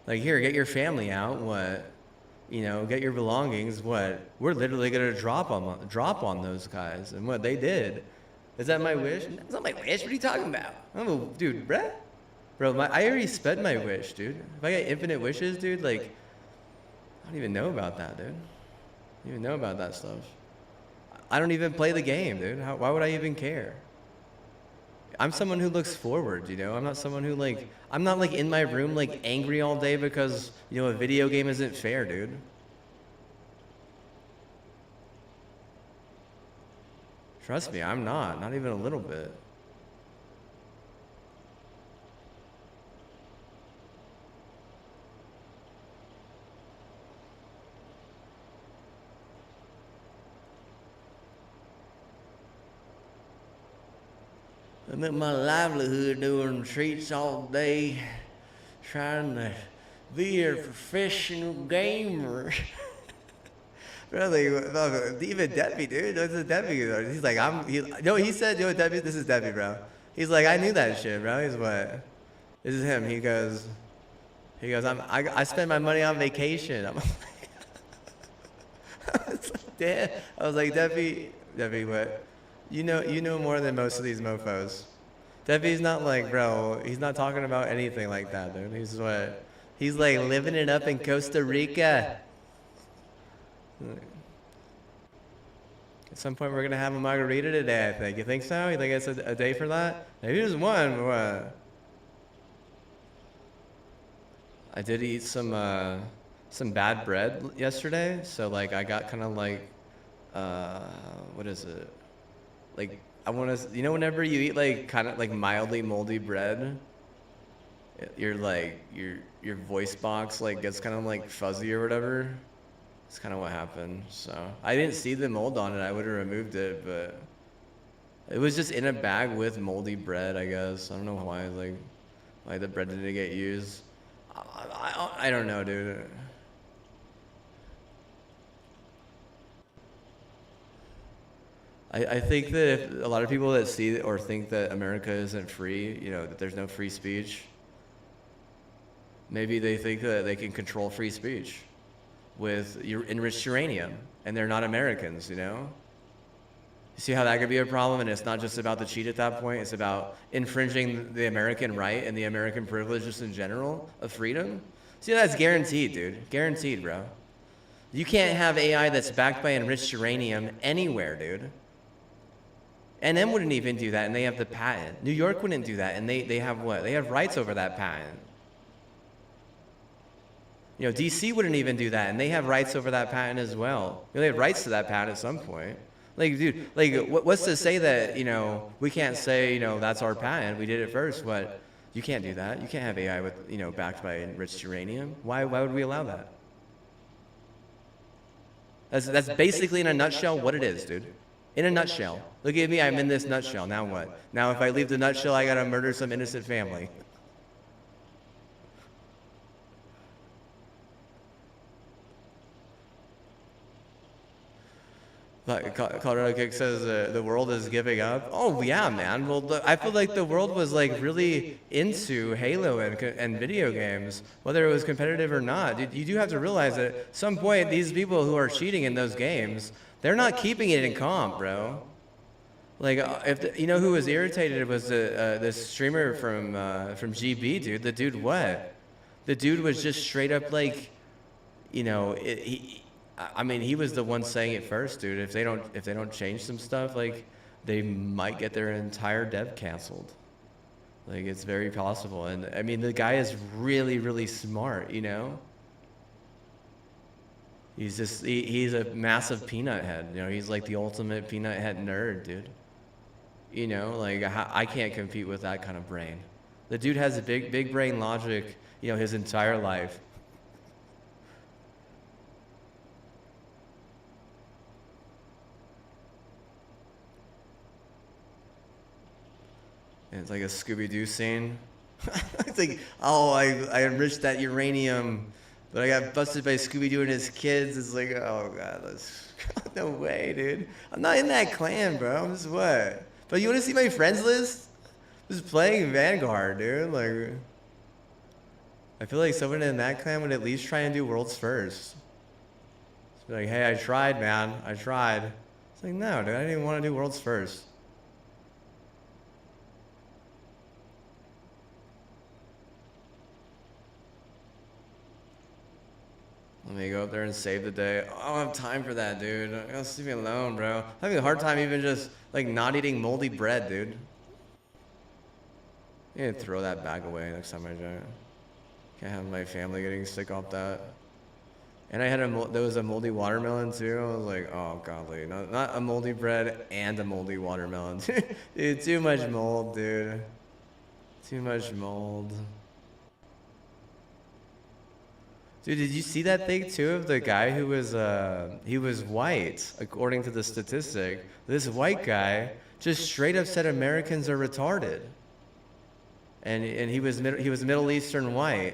Like, here, get your family out. What? You know, get your belongings. What? We're literally gonna drop on those guys. And what they did. Is that my wish? That's not my wish. What are you talking about? Oh, dude, bruh. Bro, I already spent my wish, dude. If I get infinite wishes, dude, like, I don't even know about that, dude. I don't even know about that stuff. I don't even play the game, dude. Why would I even care? I'm someone who looks forward, you know? I'm not someone who, like, I'm not, like, in my room, like, angry all day because, you know, a video game isn't fair, dude. Trust me, I'm not even a little bit. I make my livelihood doing treats all day, trying to be a professional gamer. Really, even Debbie, dude. This is Debbie. He's like, he said, yo, Debbie, this is Debbie, bro. He's like, I knew that shit, bro. He's what? This is him. He goes, I spend my money on vacation. I'm like, damn. I was like, Debbie, what? You know more than most of these mofos. Debbie's not like, bro, he's not talking about anything like that, dude. He's what? He's like living it up in Costa Rica. At some point, we're going to have a margarita today, I think. You think so? You think it's a day for that? Maybe just one, but what? I did eat some bad bread yesterday, so, like, I got kind of like, what is it? Like, I want to, you know, whenever you eat like kind of like mildly moldy bread, you're like your voice box like gets kind of like fuzzy or whatever. That's kind of what happened. So I didn't see the mold on it. I would have removed it, but it was just in a bag with moldy bread, I guess. I don't know why the bread didn't get used. I don't know, dude. I think that if a lot of people that see or think that America isn't free, you know, that there's no free speech, maybe they think that they can control free speech with enriched uranium, and they're not Americans, you know? You see how that could be a problem, and it's not just about the cheat at that point, it's about infringing the American right and the American privilege just in general of freedom? See, that's guaranteed, dude. Guaranteed, bro. You can't have AI that's backed by enriched uranium anywhere, dude. NM wouldn't even do that, and they have the patent. New York wouldn't do that, and they have what? They have rights over that patent. You know, DC wouldn't even do that, and they have rights over that patent as well. You know, they have rights to that patent at some point. Like, dude, like, what's to say that, you know, we can't say, you know, that's our patent, we did it first, what? You can't do that. You can't have AI with, you know, backed by enriched uranium. Why would we allow that? That's basically in a nutshell what it is, dude. In a nutshell. Look at me, I'm in this nutshell. Now what? Now if I leave the nutshell, I gotta murder some innocent family. Colorado Kick says the world is giving up. Oh yeah, man. Well, I feel like the world was like really into Halo and video games, whether it was competitive or not. You do have to realize that at some point, these people who are cheating in those games, they're not keeping it in comp, bro. Like, you know who was irritated was this streamer from GB, dude. The dude what? The dude was just straight up like, you know, I mean, he was the one saying it first, dude. If they don't change some stuff, like, they might get their entire dev canceled. Like, it's very possible. And I mean, the guy is really, really smart, you know. He's just he's a massive peanut head. You know, he's like the ultimate peanut head nerd, dude. You know, like I can't compete with that kind of brain. The dude has a big brain logic, you know, his entire life. And it's like a Scooby-Doo scene. It's like, oh, I enriched that uranium, but I got busted by Scooby-Doo and his kids. It's like, oh, God, no way, dude. I'm not in that clan, bro. I'm just what? But you want to see my friends list? I'm just playing Vanguard, dude. Like, I feel like someone in that clan would at least try and do worlds first. Just be like, hey, I tried, man. I tried. It's like, no, dude, I didn't even want to do worlds first. Let me go up there and save the day. Oh, I don't have time for that, dude. Just leave me alone, bro. I'm having a hard time even just, like, not eating moldy bread, dude. I need to throw that bag away next time I drink. Can't have my family getting sick off that. And I had there was a moldy watermelon, too. I was like, oh, godly. Not a moldy bread and a moldy watermelon. Dude, too much mold, dude. Too much mold. Dude, did you see that thing too of the guy who was he was white, according to the statistic? This white guy just straight up said Americans are retarded, and he was Middle Eastern white.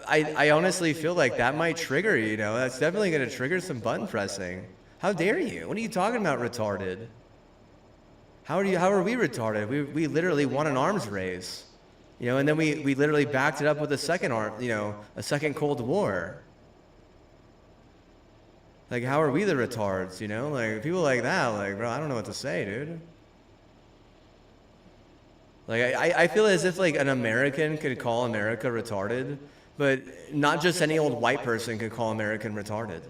I honestly feel like that might trigger, you know, that's definitely going to trigger some button pressing. How dare you? What are you talking about, retarded? How are we retarded? We literally won an arms race. You know, and then we literally backed it up with a second Cold War. Like, how are we the retards, you know? Like, people like that, like, bro, I don't know what to say, dude. Like, I feel as if, like, an American could call America retarded, but not just any old white person could call American retarded.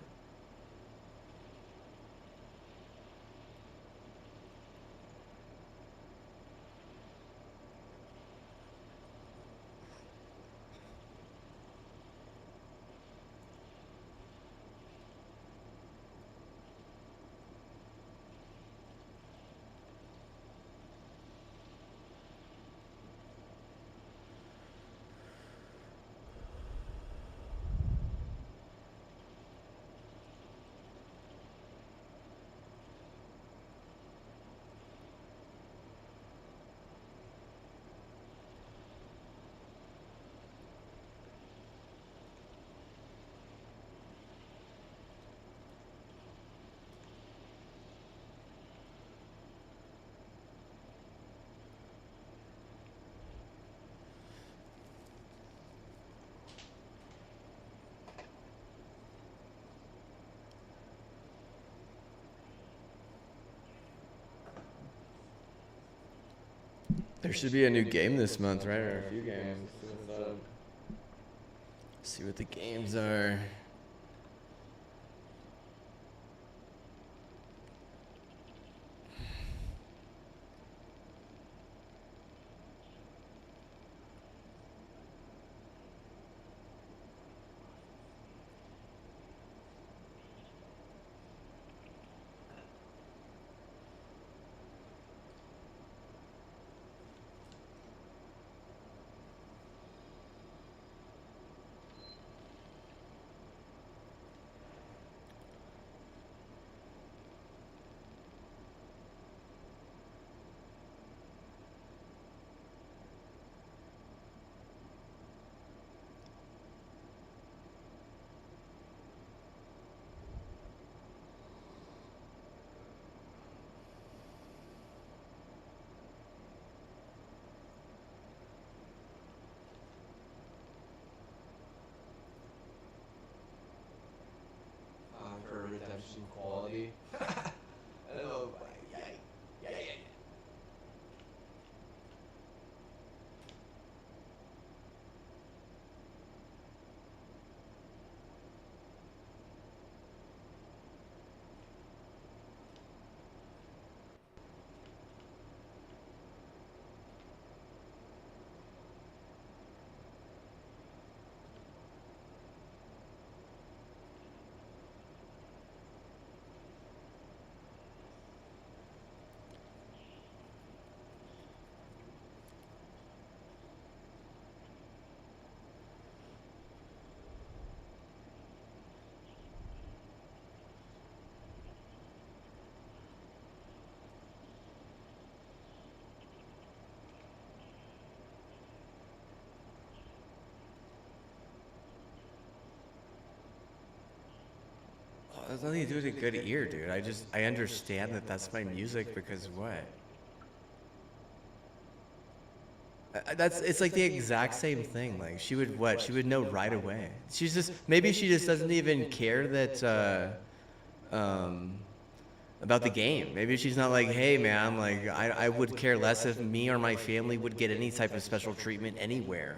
There should be a new game this month, right? Or a few games. See what the games are. has nothing to do with a good ear, dude. I understand that that's my music because what? It's like the exact same thing. Like she would what? She would know right away. She's just maybe she just doesn't even care that about the game. Maybe she's not like, hey man, like I would care less if me or my family would get any type of special treatment anywhere.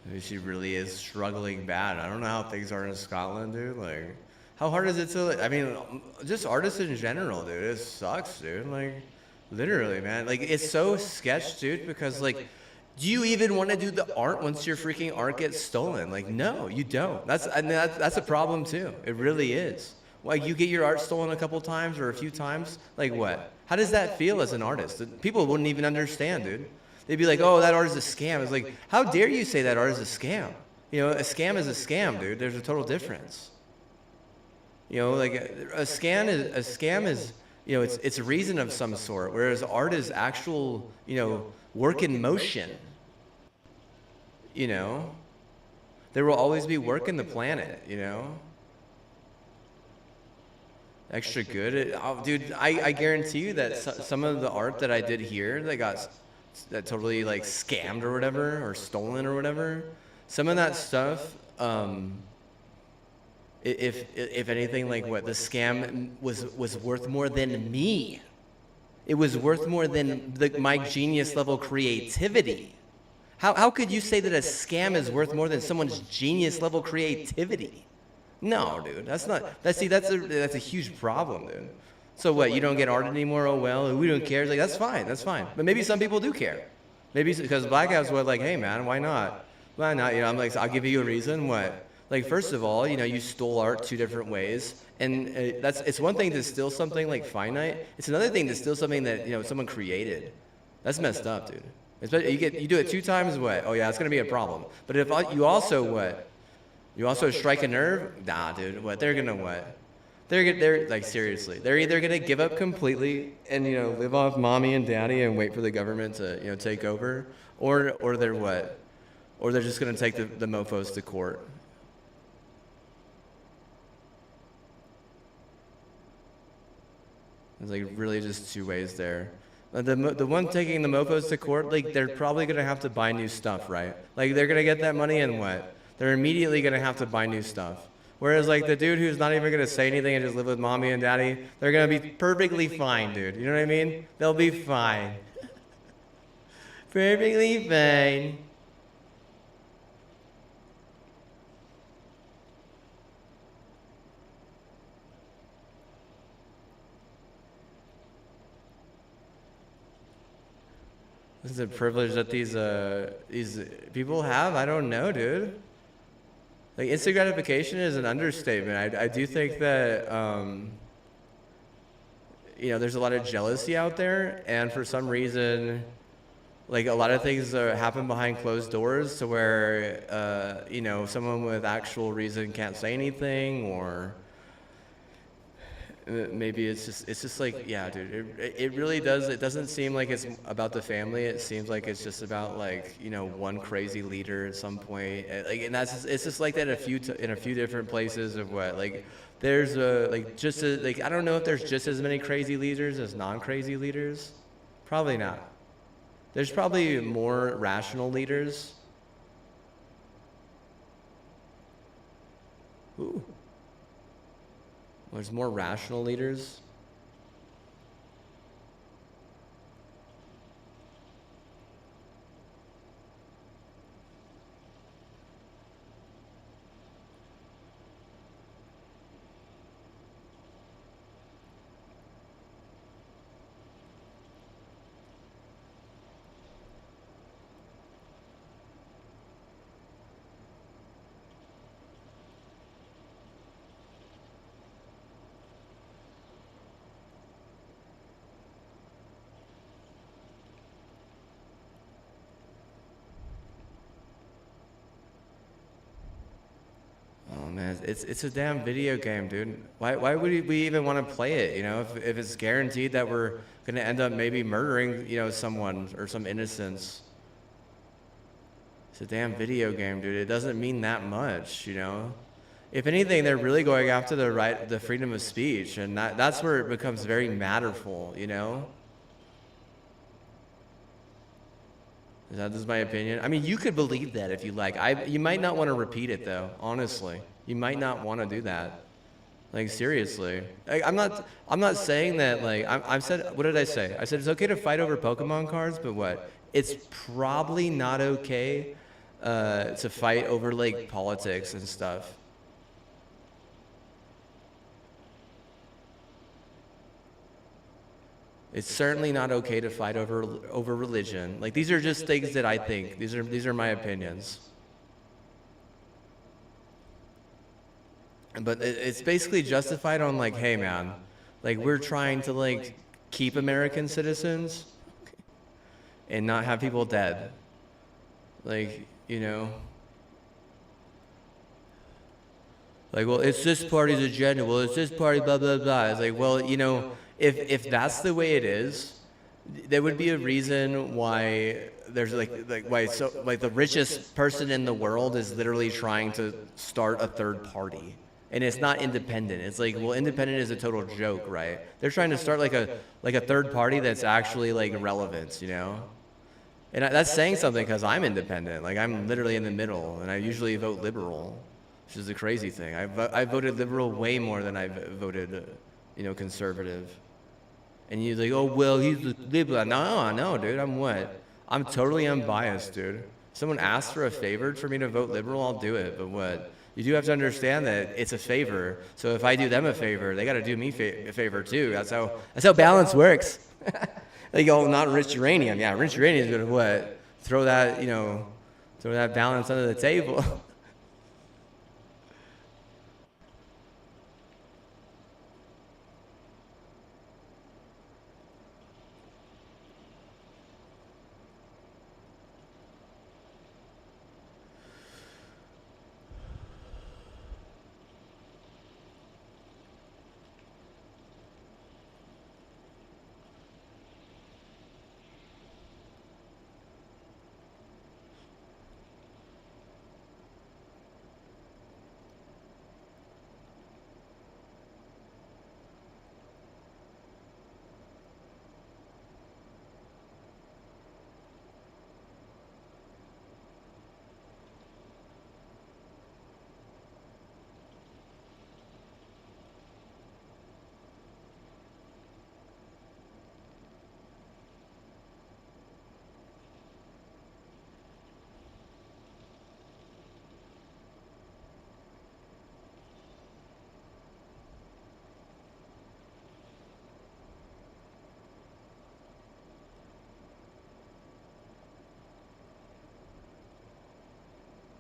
Maybe she really is struggling bad. I don't know how things are in Scotland, dude. Like, how hard is it to? I mean, just artists in general, dude. It sucks, dude. Like, literally, man. Like, it's so sketch, dude. Because like, do you even want to do the art once your freaking art gets stolen? Like, no, you don't. That's a problem too. It really is. Like, you get your art stolen a couple times or a few times. Like, what? How does that feel as an artist? People wouldn't even understand, dude. They'd be like, oh, that art is a scam. It's like, how dare you say that art is a scam? You know, a scam is a scam, dude. There's a total difference. You know, like a scam is, you know, it's a reason of some sort, whereas art is actual, you know, work in motion. You know, there will always be work in the planet, you know. Extra good. Dude, I guarantee you that some of the art that I did here that totally like scammed or whatever, or stolen or whatever, some of that stuff, if anything, like what the scam was worth more than me. It was worth more than my genius level creativity. How could you say that a scam is worth more than someone's genius level creativity? No, dude, that's a huge problem, dude. So what, you don't get art anymore? Oh well, we don't care. It's like, that's fine. But maybe some people do care. Maybe because Blackout's what, like, hey man, why not? Why not? You know, I'm like, I'll give you a reason. What? Like, first of all, you know, you stole art 2 different ways, and it's one thing to steal something like finite. It's another thing to steal something that, you know, someone created. That's messed up, dude. You do it 2 times, what? Oh yeah, it's gonna be a problem. But if you also what? You also strike a nerve? Nah, dude. What? They're gonna what? They're like, seriously. They're either gonna give up completely and, you know, live off mommy and daddy and wait for the government to, you know, take over, or they're what? Or they're just gonna take the mofos to court. There's like really just 2 ways there. The one taking the mofos to court, like, they're probably gonna have to buy new stuff, right? Like, they're gonna get that money and what? They're immediately gonna have to buy new stuff. Whereas like the dude who's not even gonna say anything and just live with mommy and daddy, they're gonna be perfectly fine, dude. You know what I mean? They'll be fine. Perfectly fine. This is a privilege that these people have. I don't know, dude. Like, instant gratification is an understatement. I do think that, you know, there's a lot of jealousy out there, and for some reason, like, a lot of things happen behind closed doors to where, you know, someone with actual reason can't say anything, or maybe it's just like, yeah, dude, it really does. It doesn't seem like it's about the family. It seems like it's just about, like, you know, one crazy leader at some point. Like, and it's just like that in a few different places of what, like, there's like I don't know if there's just as many crazy leaders as non-crazy leaders. Probably not. There's probably more rational leaders. Ooh. There's more rational leaders. It's a damn video game, dude. Why would we even want to play it? You know, if it's guaranteed that we're gonna end up maybe murdering, you know, someone or some innocents. It's a damn video game, dude. It doesn't mean that much, you know. If anything, they're really going after the freedom of speech, and that's where it becomes very matterful, you know. That is my opinion. I mean, you could believe that if you like. You might not want to repeat it though. Honestly, you might not want to do that. Like seriously, I'm not saying that. Like I said, what did I say? I said it's okay to fight over Pokemon cards, but what? It's probably not okay to fight over like politics and stuff. It's certainly not okay to fight over religion. Like these are just things that I think. These are my opinions. But it's basically justified on like, hey man, like we're trying to like keep American citizens and not have people dead. Like, you know. Like, well, it's this party's agenda. Well, it's this party, blah, blah, blah. It's like, well, you know, if that's the way it is, there would be a reason why there's why the richest person in the world is literally trying to start a third party. And it's not independent. It's like, well, independent is a total joke, right? They're trying to start like a third party that's actually like relevant, you know? And that's saying something because I'm independent. Like I'm literally in the middle, and I usually vote liberal, which is a crazy thing. I voted liberal way more than I voted, you know, conservative. And you're like, oh, well, he's liberal. No, dude, I'm what? I'm totally unbiased, dude. Someone asks for a favor for me to vote liberal, I'll do it. But what? You do have to understand that it's a favor. So if I do them a favor, they got to do me a favor too. That's how balance works. Like, oh, not rich uranium. Yeah, rich uranium is gonna what? Throw that balance under the table.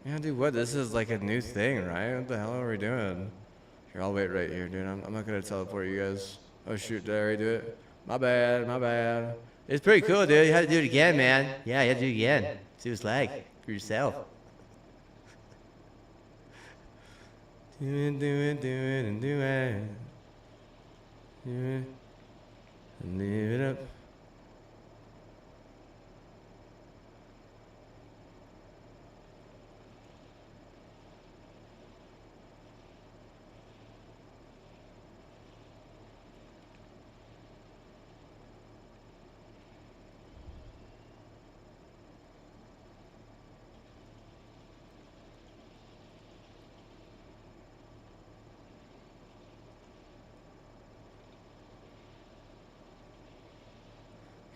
Yeah, dude, what? This is like a new thing, right? What the hell are we doing? Here, I'll wait right here, dude. I'm not gonna teleport you guys. Oh shoot, did I already do it? My bad. It's pretty cool, dude. You had to do it again, man. Yeah, you had to do it again. See what it's like for yourself. Do it, and do it. Do it. And leave it up.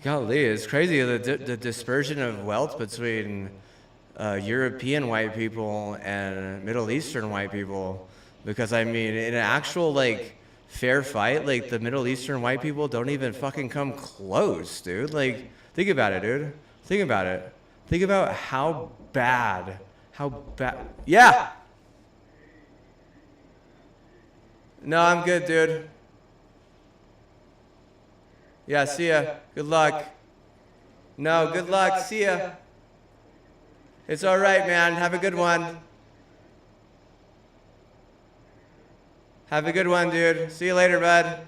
Golly, it's crazy the dispersion of wealth between European white people and Middle Eastern white people. Because I mean, in an actual like fair fight, like the Middle Eastern white people don't even fucking come close, dude. Like, think about it, dude. Think about it. Think about how bad. Yeah. No, I'm good, dude. Yeah, see ya. Good luck. No, good luck. See ya. It's all right, man. Have a good one. Have a good one, dude. See you later, bud.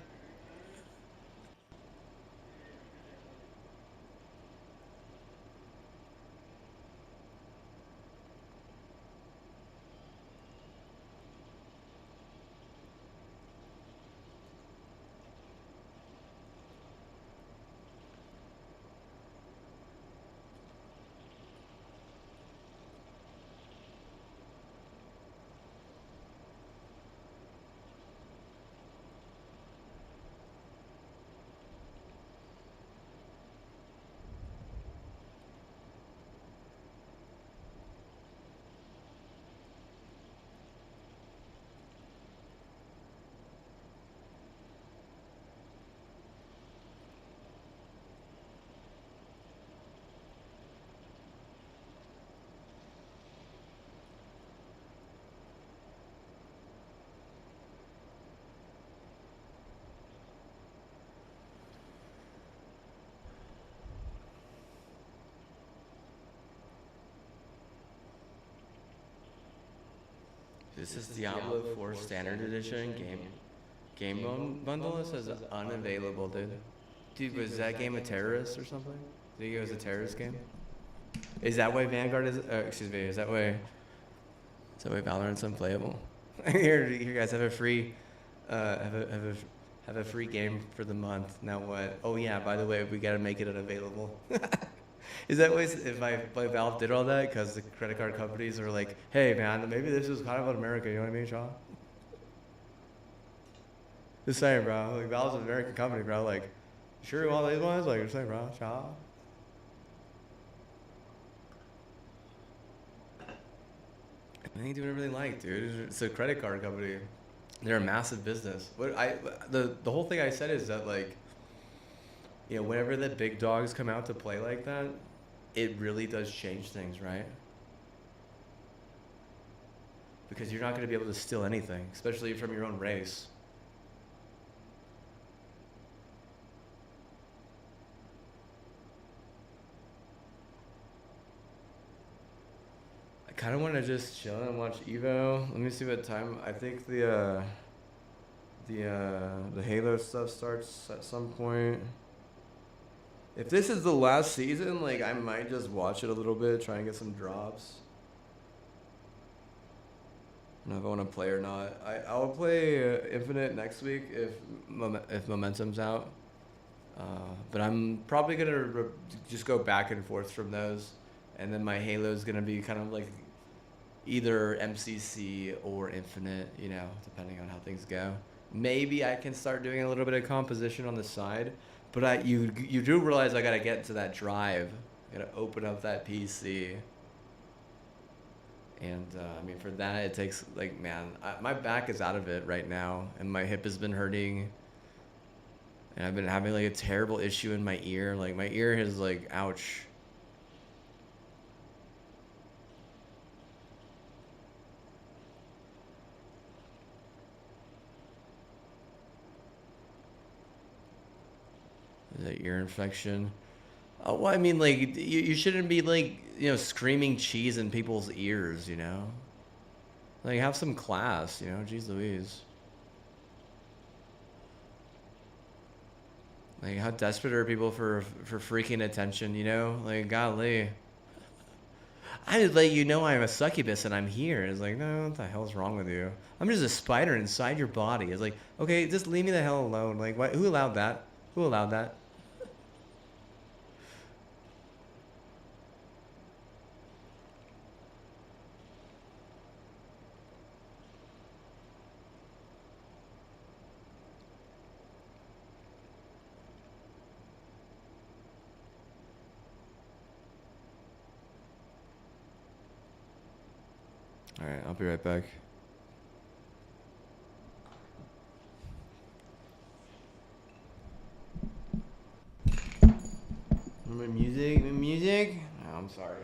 This is Diablo 4 Standard Edition bundle. It says unavailable, dude. Dude, was that game a terrorist or something? Do you think it was a terrorist game? Is that why Vanguard is? Excuse me. Is that why Valorant's unplayable? Here, you guys have a free, have a free game for the month. Now what? Oh yeah. By the way, we gotta make it unavailable. Is that way if Valve did all that because the credit card companies are like, hey man, maybe this is kind of about America, you know what I mean, Shaw? Just saying, bro. Like Valve's an American company, bro. Like, you sure you want these ones? Like, just saying, bro, Shaw. They can do whatever they like, dude. It's a credit card company. They're a massive business. The whole thing I said is that like, you know, whenever the big dogs come out to play like that, it really does change things, right? Because you're not going to be able to steal anything, especially from your own race. I kind of want to just chill and watch Evo. Let me see what time. I think the Halo stuff starts at some point. If this is the last season, like I might just watch it a little bit, try and get some drops. I don't know if I want to play or not. I'll play Infinite next week if Momentum's out. But I'm probably gonna just go back and forth from those, and then my Halo's gonna be kind of like either MCC or Infinite, you know, depending on how things go. Maybe I can start doing a little bit of composition on the side. But you do realize I gotta get to that drive. I gotta open up that PC. And I mean, for that it takes like, man, my back is out of it right now, and my hip has been hurting. And I've been having like a terrible issue in my ear. Like my ear is like, ouch. Is that ear infection? Oh, well, I mean, like, you shouldn't be, like, you know, screaming cheese in people's ears, you know? Like, have some class, you know? Jeez Louise. Like, how desperate are people for freaking attention, you know? Like, golly. I just let you know I'm a succubus and I'm here. It's like, no, what the hell's wrong with you? I'm just a spider inside your body. It's like, okay, just leave me the hell alone. Like, what? Who allowed that? Who allowed that? All right, I'll be right back. My music? My music? Oh, I'm sorry.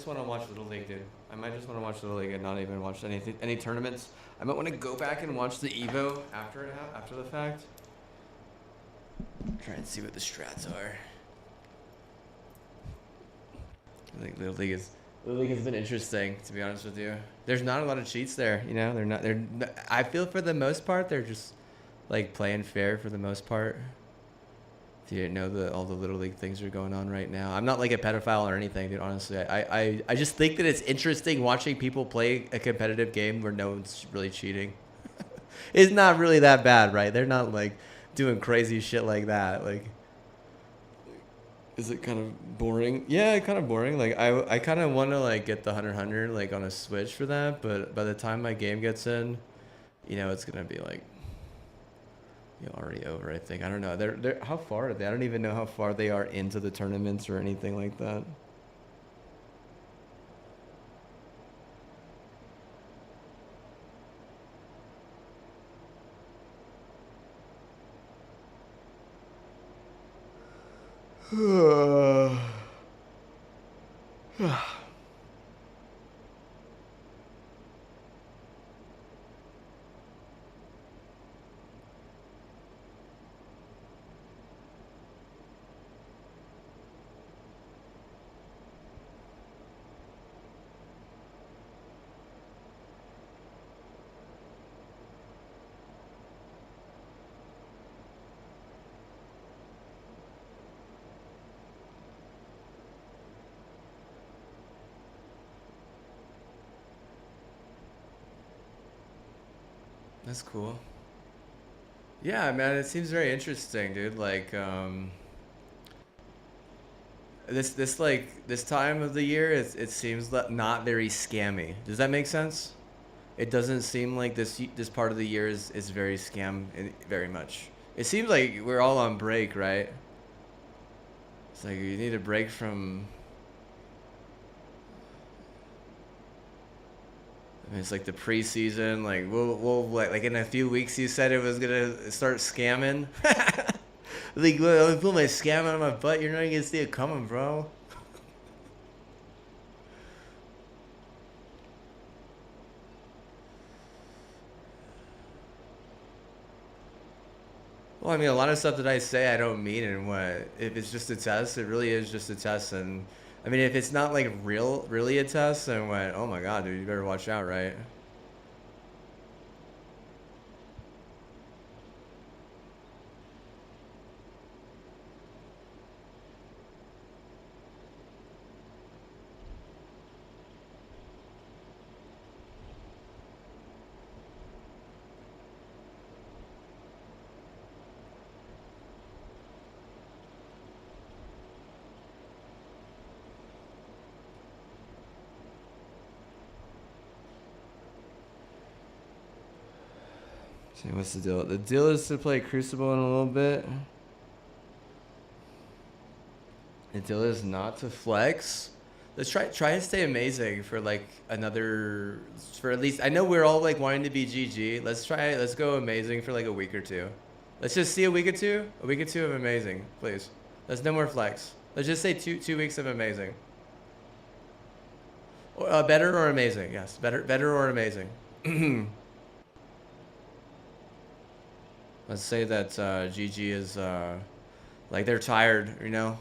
want to watch Little League, dude. I might just want to watch Little League and not even watch any tournaments. I might want to go back and watch the Evo after the fact. Try and see what the strats are. I think Little League has been interesting, to be honest with you. There's not a lot of cheats there, you know. I feel for the most part they're just like playing fair for the most part. Do you know all the Little League things are going on right now? I'm not like a pedophile or anything, dude. Honestly, I just think that it's interesting watching people play a competitive game where no one's really cheating. It's not really that bad, right? They're not like doing crazy shit like that. Like, is it kind of boring? Yeah, kind of boring. Like I kind of want to like get the 100 like on a Switch for that, but by the time my game gets in, you know, it's gonna be like, you know, already over. I think. I don't know. They're how far are they? I don't even know how far they are into the tournaments or anything like that. That's cool. Yeah, man, it seems very interesting, dude. Like, this time of the year, it seems not very scammy. Does that make sense? It doesn't seem like this part of the year is very very much. It seems like we're all on break, right? It's like you need a break from. I mean, it's like the preseason. Like we'll like in a few weeks. You said it was gonna start scamming. Like, let me put my scam on my butt. You're not gonna see it coming, bro. Well, I mean, a lot of stuff that I say I don't mean, and what if it's just a test? It really is just a test, and I mean, if it's not like really a test, then what? Oh my God, dude, you better watch out, right? See, what's the deal? The deal is to play Crucible in a little bit. The deal is not to flex. Let's try and stay amazing for like for at least, I know we're all like wanting to be GG. Let's go amazing for like a week or two. Let's just see a week or two of amazing, please. Let's no more flex. Let's just say two weeks of amazing. Or, better or amazing, yes. Better or amazing. Let's say that GG is like they're tired, you know?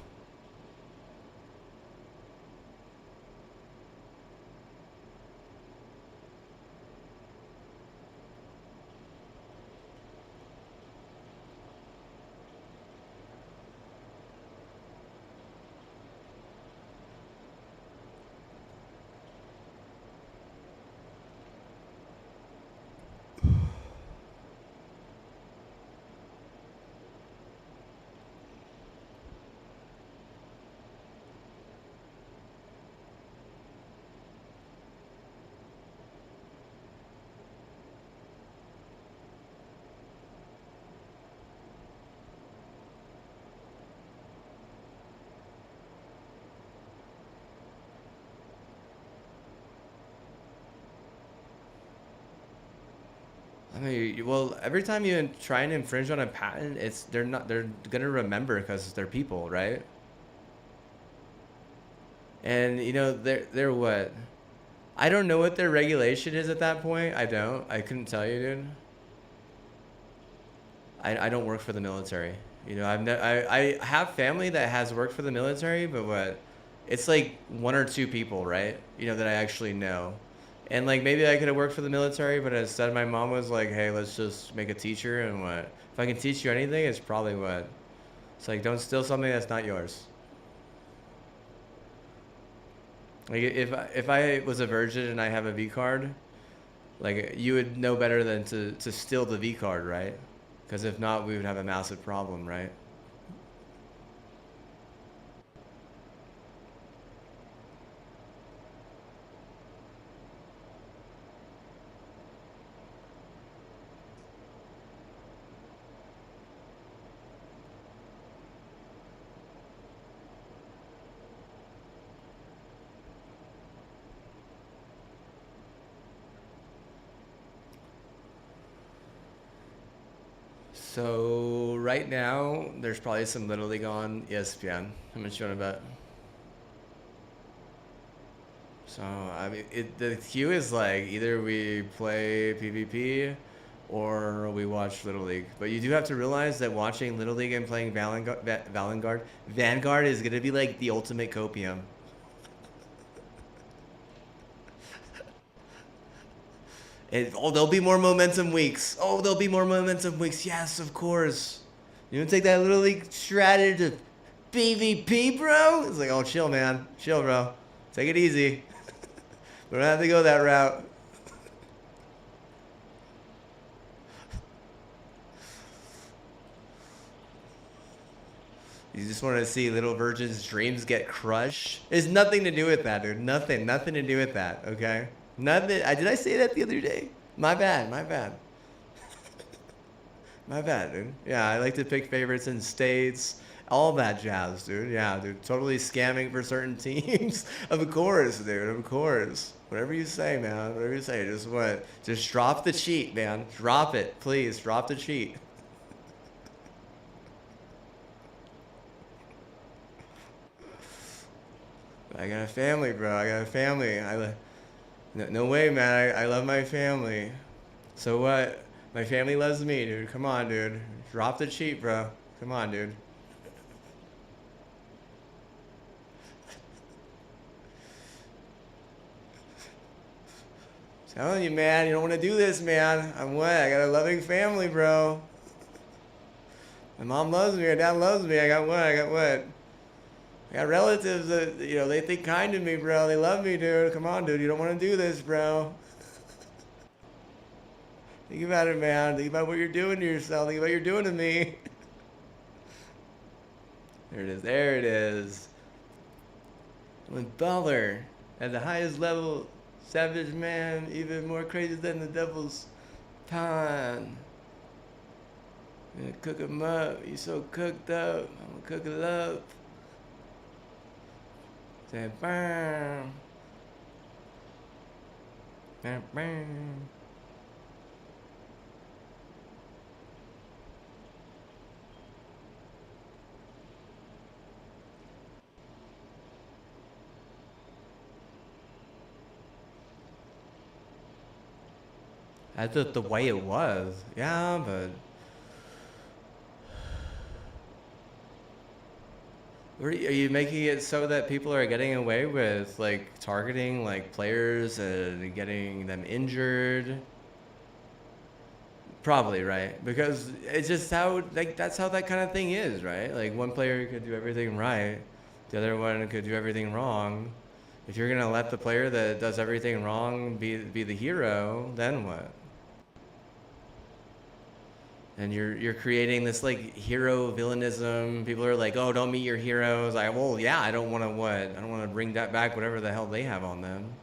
I mean, well, every time you try and infringe on a patent, they're gonna remember because they're people, right? And you know, they're what? I don't know what their regulation is at that point. I don't. I couldn't tell you, dude. I don't work for the military. You know, I have family that has worked for the military, but what? It's like 1 or 2 people, right? You know, that I actually know. And like maybe I could have worked for the military, but instead my mom was like, "Hey, let's just make a teacher and what? If I can teach you anything, it's probably what? It's like don't steal something that's not yours." Like if I was a virgin and I have a V card, like you would know better than to steal the V card, right? Because if not, we would have a massive problem, right? So right now, there's probably some Little League on ESPN. How much you want to bet? So I mean, the queue is like either we play PvP or we watch Little League. But you do have to realize that watching Little League and playing Vanguard is gonna be like the ultimate copium. Oh, there'll be more momentum weeks. Oh, there'll be more momentum weeks. Yes, of course. You want to take that Little League strategy to PvP, bro? It's like, oh, chill, man. Chill, bro. Take it easy. We don't have to go that route. You just want to see Little Virgin's dreams get crushed? There's nothing to do with that, dude. Nothing to do with that, okay? Nothing. Did I say that the other day? My bad. My bad, dude. Yeah, I like to pick favorites in states. All that jazz, dude. Yeah, dude. Totally scamming for certain teams. Of course, dude. Of course. Whatever you say, man. Whatever you say. Just what? Just drop the cheat, man. Drop it. Please, drop the cheat. I got a family, bro. I got a family. No way, man. I love my family. So what? My family loves me, dude. Come on, dude. Drop the cheat, bro. Come on, dude. Telling you, man. You don't want to do this, man. I'm what? I got a loving family, bro. My mom loves me. My dad loves me. I got what? I got relatives that, you know, they think kind of me, bro. They love me, dude. Come on, dude. You don't want to do this, bro. Think about it, man. Think about what you're doing to yourself. Think about what you're doing to me. There it is. There it is. With Baller at the highest level, savage man, even more crazy than the devil's pawn. I'm gonna cook him up. He's so cooked up. I'm gonna cook it up. Say bam. Bam, bam. That's just the way it was. Yeah, but are you making it so that people are getting away with like targeting like players and getting them injured? Probably, right? Because it's just how like that's how that kind of thing is, right? Like one player could do everything right, the other one could do everything wrong. If you're gonna let the player that does everything wrong be the hero, then what? And you're creating this like hero villainism. People are like, oh, don't meet your heroes. Like, well, yeah, I don't want to what? I don't want to bring that back, whatever the hell they have on them.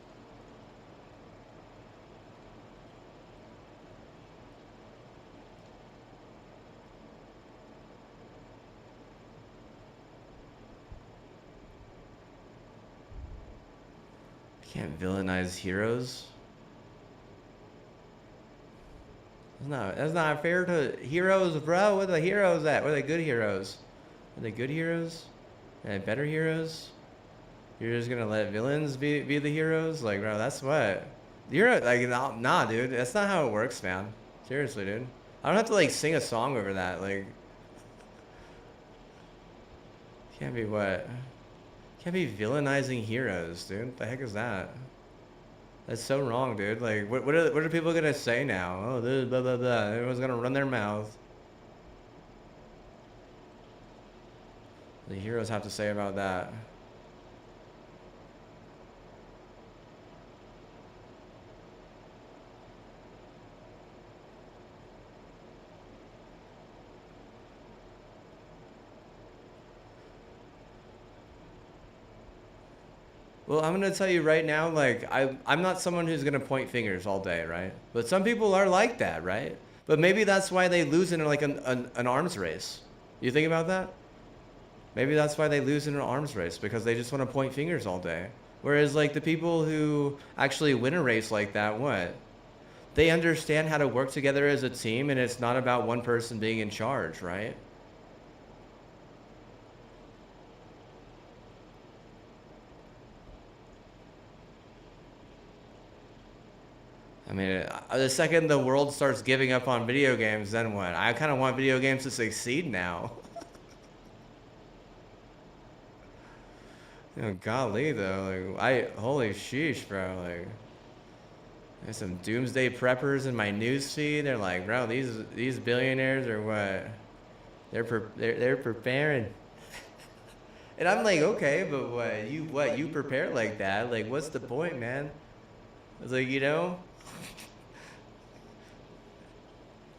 You can't villainize heroes. That's not fair to heroes, bro. Where are the heroes at? Where are the good heroes? Are they good heroes? Are they better heroes? You're just gonna let villains be the heroes? Like, bro, that's what. You're like, nah, dude. That's not how it works, man. Seriously, dude. I don't have to like sing a song over that. Like, can't be what? Can't be villainizing heroes, dude. What the heck is that? That's so wrong, dude. Like, what are people gonna say now? Oh, this blah blah blah. Everyone's gonna run their mouth. The heroes have to say about that. Well, I'm gonna tell you right now, like I'm not someone who's gonna point fingers all day, right? But some people are like that, right? But maybe that's why they lose in like an arms race. You think about that? Maybe that's why they lose in an arms race, because they just want to point fingers all day. Whereas like the people who actually win a race like that, what? They understand how to work together as a team, and it's not about one person being in charge, right? I mean, the second the world starts giving up on video games, then what? I kind of want video games to succeed now. You know, golly though, like holy sheesh, bro. Like, there's some doomsday preppers in my newsfeed. They're like, bro, these billionaires are what? They're preparing. And I'm like, okay, but what you prepare like that? Like, what's the point, man? It's like, you know.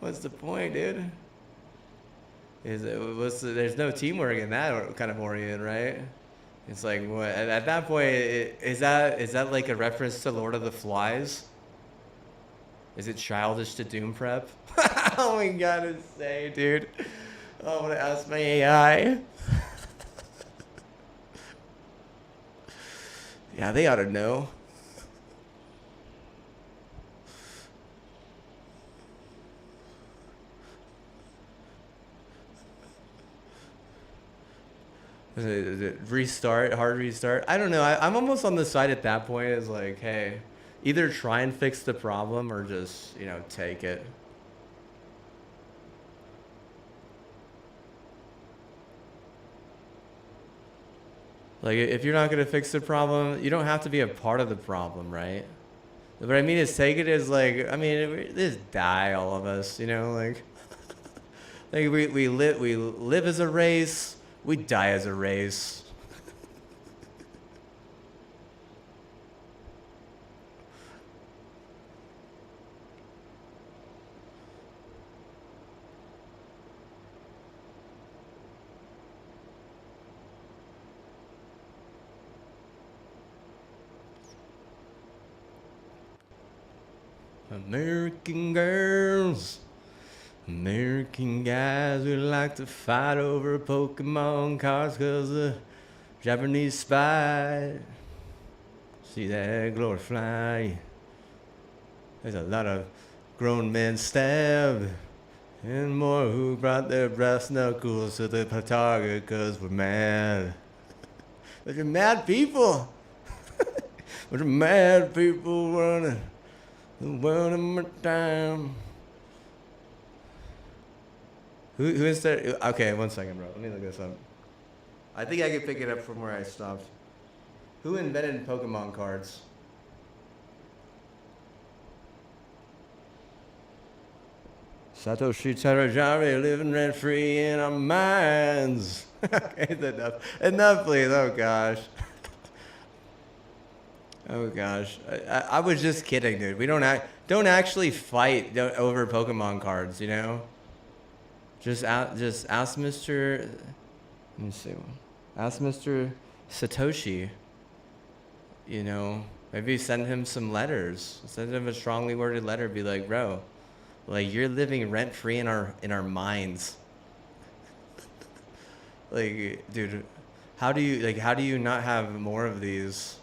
What's the point, dude? There's no teamwork in that kind of orient, right? It's like, what at that point, is that like a reference to Lord of the Flies? Is it childish to doom prep? Oh my god, to say, dude. Oh, I'm gonna ask my AI. Yeah, they ought to know. Is it restart, hard restart? I don't know. I'm almost on the side at that point. Is like, hey, either try and fix the problem or just, you know, take it. Like, if you're not gonna fix the problem, you don't have to be a part of the problem, right? What I mean is, take it as like, I mean, just die, all of us, you know, like, like we live as a race. We die as a race. American girls, American guys who like to fight over Pokemon cards 'cause the Japanese spy. See that glory fly. There's a lot of grown men stabbed and more who brought their brass knuckles to the target 'cause we're mad. Bunch of mad people. Bunch of mad people running the world in my time. Who is that? Okay, 1 second, bro. Let me look this up. I think I can pick it up from where I stopped. Who invented Pokemon cards? Satoshi Terajari living rent free in our minds. Okay, enough. Enough, please. Oh gosh. Oh gosh. I was just kidding, dude. We don't actually fight over Pokemon cards, you know? Just ask Mr. Let me see. Ask Mr. Satoshi. You know, maybe send him some letters. Send him a strongly worded letter. Be like, bro, like you're living rent free in our minds. Like, dude, how do you not have more of these?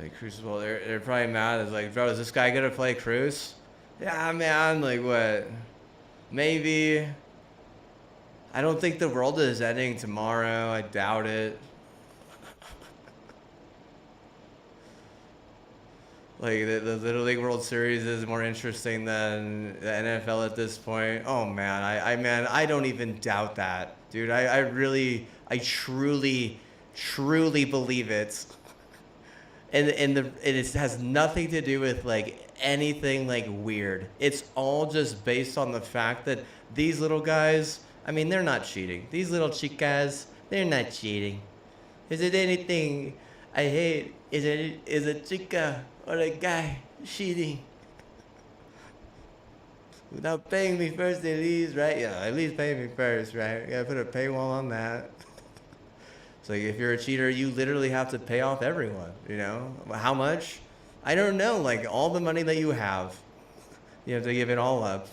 Like Crucible, they're probably mad. It's like, bro, is this guy gonna play Cruise? Yeah, man. Like what? Maybe. I don't think the world is ending tomorrow. I doubt it. Like the Little League World Series is more interesting than the NFL at this point. Oh man, I don't even doubt that, dude. I truly believe it. And it has nothing to do with like anything like weird. It's all just based on the fact that these little guys, I mean, they're not cheating. These little chicas, they're not cheating. Is it anything I hate? Is a chica or a guy cheating without paying me first at least, right? Yeah, at least pay me first, right? You gotta put a paywall on that. It's like if you're a cheater, you literally have to pay off everyone, you know? How much? I don't know, like all the money that you have to give it all up.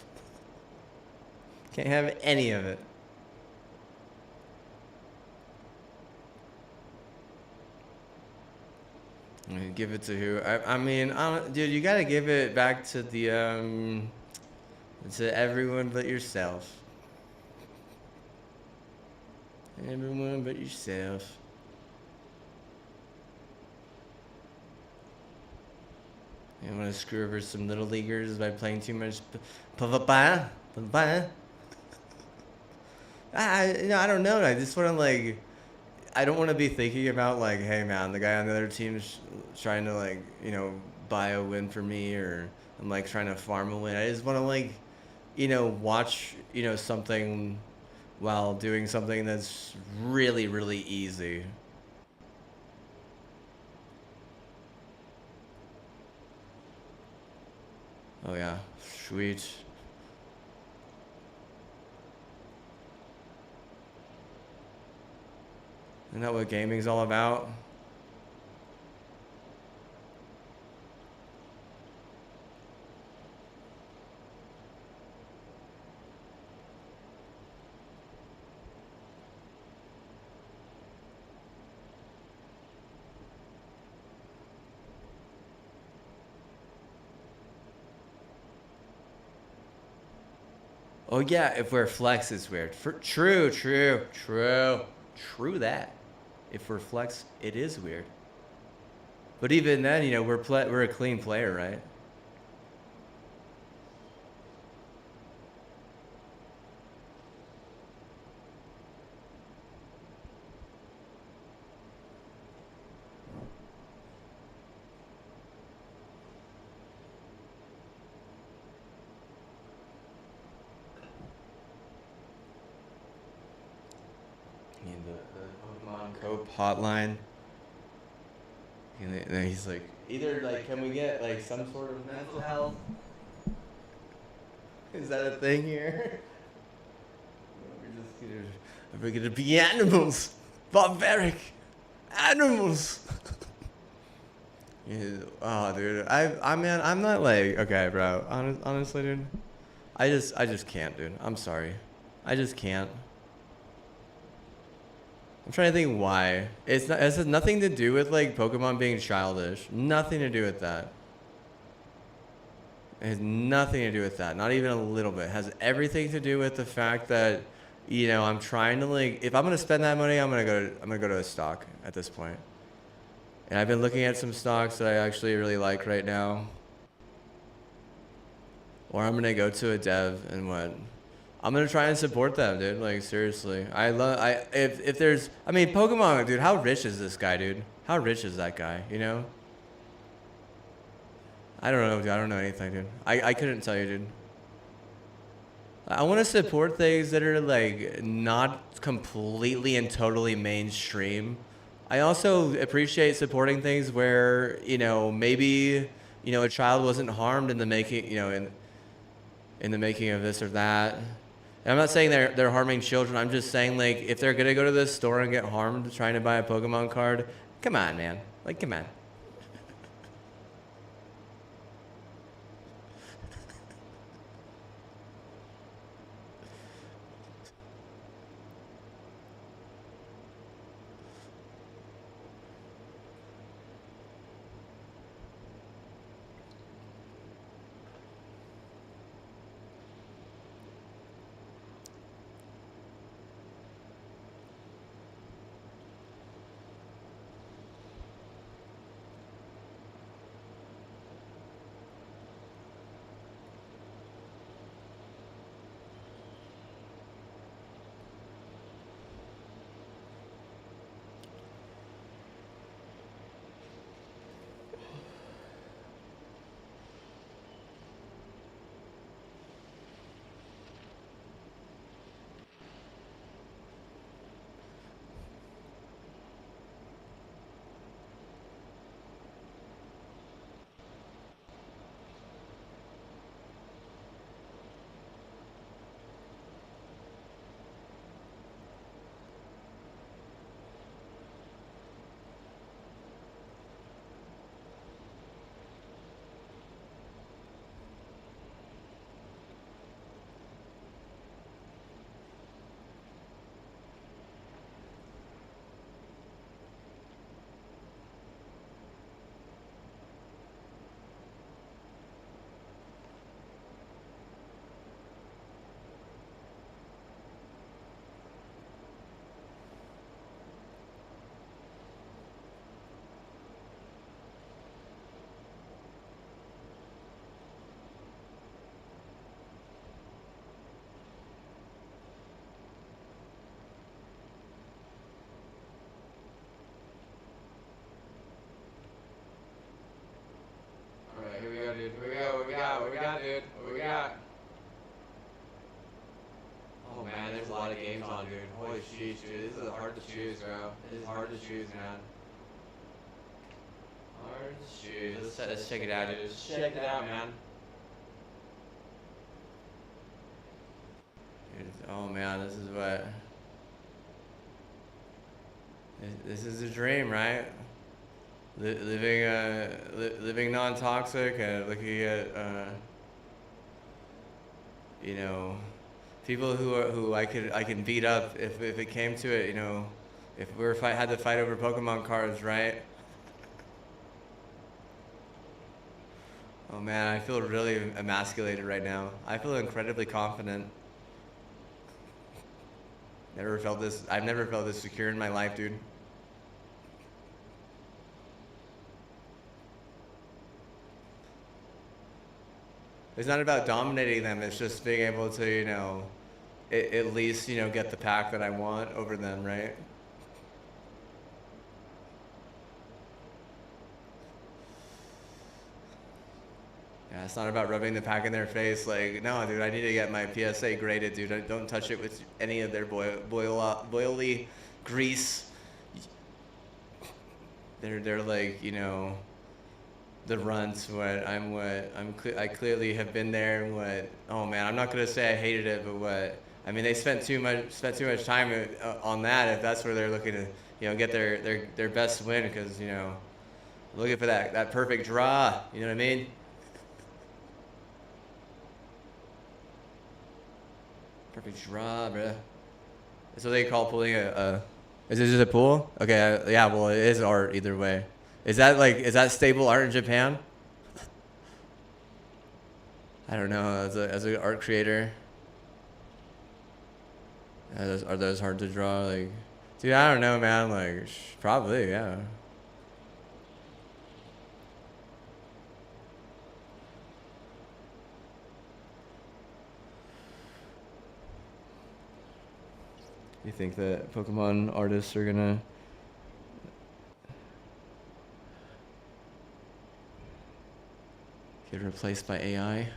Can't have any of it. Give it to who? I mean, dude, you gotta give it back to the to everyone but yourself. Everyone but yourself. You want to screw over some little leaguers by playing too much I don't know. I just want to like. I don't want to be thinking about like, hey man, the guy on the other team's trying to like, buy a win for me, or I'm like trying to farm a win. I just want to like, watch, something while doing something that's really, really easy. Oh yeah, sweet. Isn't that what gaming's all about? Oh yeah, if we're flex, it's weird. True that. If we're flex, it is weird. But even then, we're a clean player, right? The Pokemon Cope hotline. And he's like, either like, can we get like some sort of mental health? Is that a thing here? We're gonna be animals, barbaric animals. Yeah, oh, dude, I'm not like, okay, bro. Honestly, dude, I just can't, dude. I'm sorry, I just can't. I'm trying to think why. It has nothing to do with like Pokemon being childish. Nothing to do with that. It has nothing to do with that. Not even a little bit. It has everything to do with the fact that, I'm trying to like, if I'm gonna spend that money, I'm gonna go to a stock at this point. And I've been looking at some stocks that I actually really like right now. Or I'm gonna go to a dev and what? I'm gonna try and support them, dude. Like seriously, if there's, Pokemon, dude. How rich is this guy, dude? How rich is that guy? I don't know, dude. I don't know anything, dude. I couldn't tell you, dude. I want to support things that are like not completely and totally mainstream. I also appreciate supporting things where maybe a child wasn't harmed in the making, in the making of this or that. And I'm not saying they're harming children. I'm just saying, like, if they're gonna go to this store and get harmed trying to buy a Pokemon card, come on, man. Like, come on. dude. Holy sheesh, dude. This is hard to choose, bro. This is hard to choose, man. Hard to choose. Let's check it out, dude. Let's check it out, man. Dude, oh man, this is what. This is a dream, right? Living non-toxic and looking at, you know, people who I can beat up if it came to it, you know, if we had to fight over Pokemon cards, right? Oh man, I feel really emasculated right now. I feel incredibly confident. I've never felt this secure in my life, dude. It's not about dominating them, it's just being able to, you know, at least, you know, get the pack that I want over them, right? Yeah, it's not about rubbing the pack in their face. Like, no, dude, I need to get my PSA graded, dude. Don't touch it with any of their boily grease. They're like, you know, the runts. I clearly have been there. Oh man, I'm not gonna say I hated it, but I mean, they spent too much time on that. If that's where they're looking to, you know, get their best win, because, you know, looking for that perfect draw. You know what I mean? Perfect draw, bruh. That's what they call pulling a. Is it just a pull? Okay, yeah. Well, it is art either way. Is that stable art in Japan? I don't know. As an art creator, are those hard to draw? Like, dude, I don't know, man. Like, probably, yeah. You think that Pokemon artists are gonna get replaced by AI?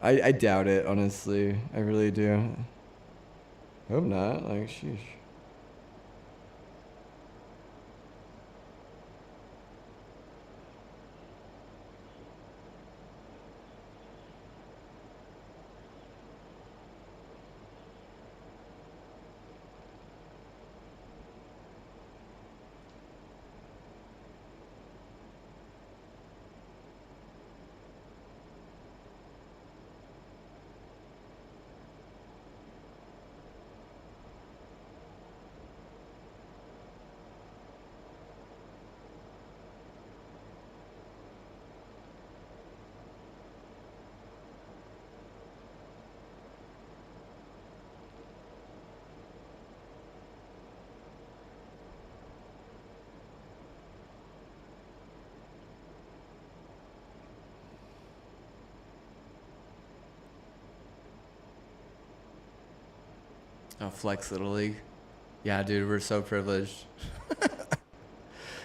I doubt it, honestly. I really do. Hope not. Like, sheesh. Oh, Flex Little League. Yeah, dude, we're so privileged.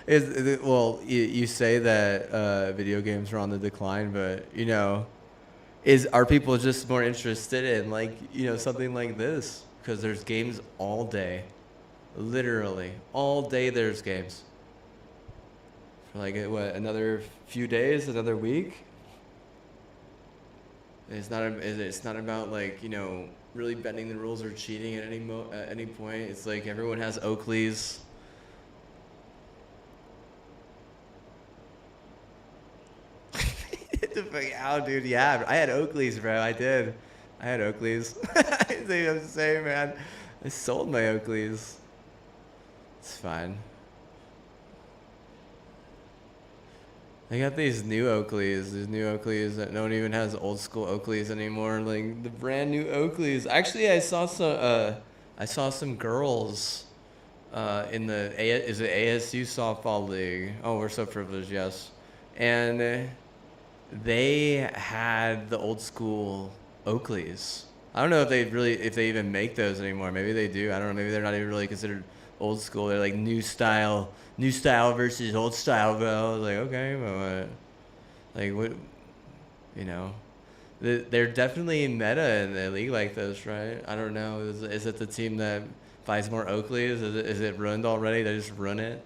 Well, you say that video games are on the decline, but, you know, are people just more interested in, like, you know, something like this? Because there's games all day. Literally. All day there's games. For like, what, another few days, another week? It's not about, like, you know, really bending the rules or cheating at any point. It's like everyone has Oakleys. Get the fuck out, dude. Yeah, I had Oakleys, bro. I did. I had Oakleys. I'm just saying, man. I sold my Oakleys. It's fine. They got these new Oakleys that no one even has old school Oakleys anymore. Like the brand new Oakleys. Actually, I saw some girls in the ASU softball league. Oh, we're so privileged, yes. And they had the old school Oakleys. I don't know if they even make those anymore. Maybe they do. I don't know. Maybe they're not even really considered old school. They're like new style versus old style, bro. I was like, okay, but what? Like, what, you know, They're definitely meta in a league like this, right? I don't know. Is it the team that buys more Oakleys? Is it ruined already? They just ruin it.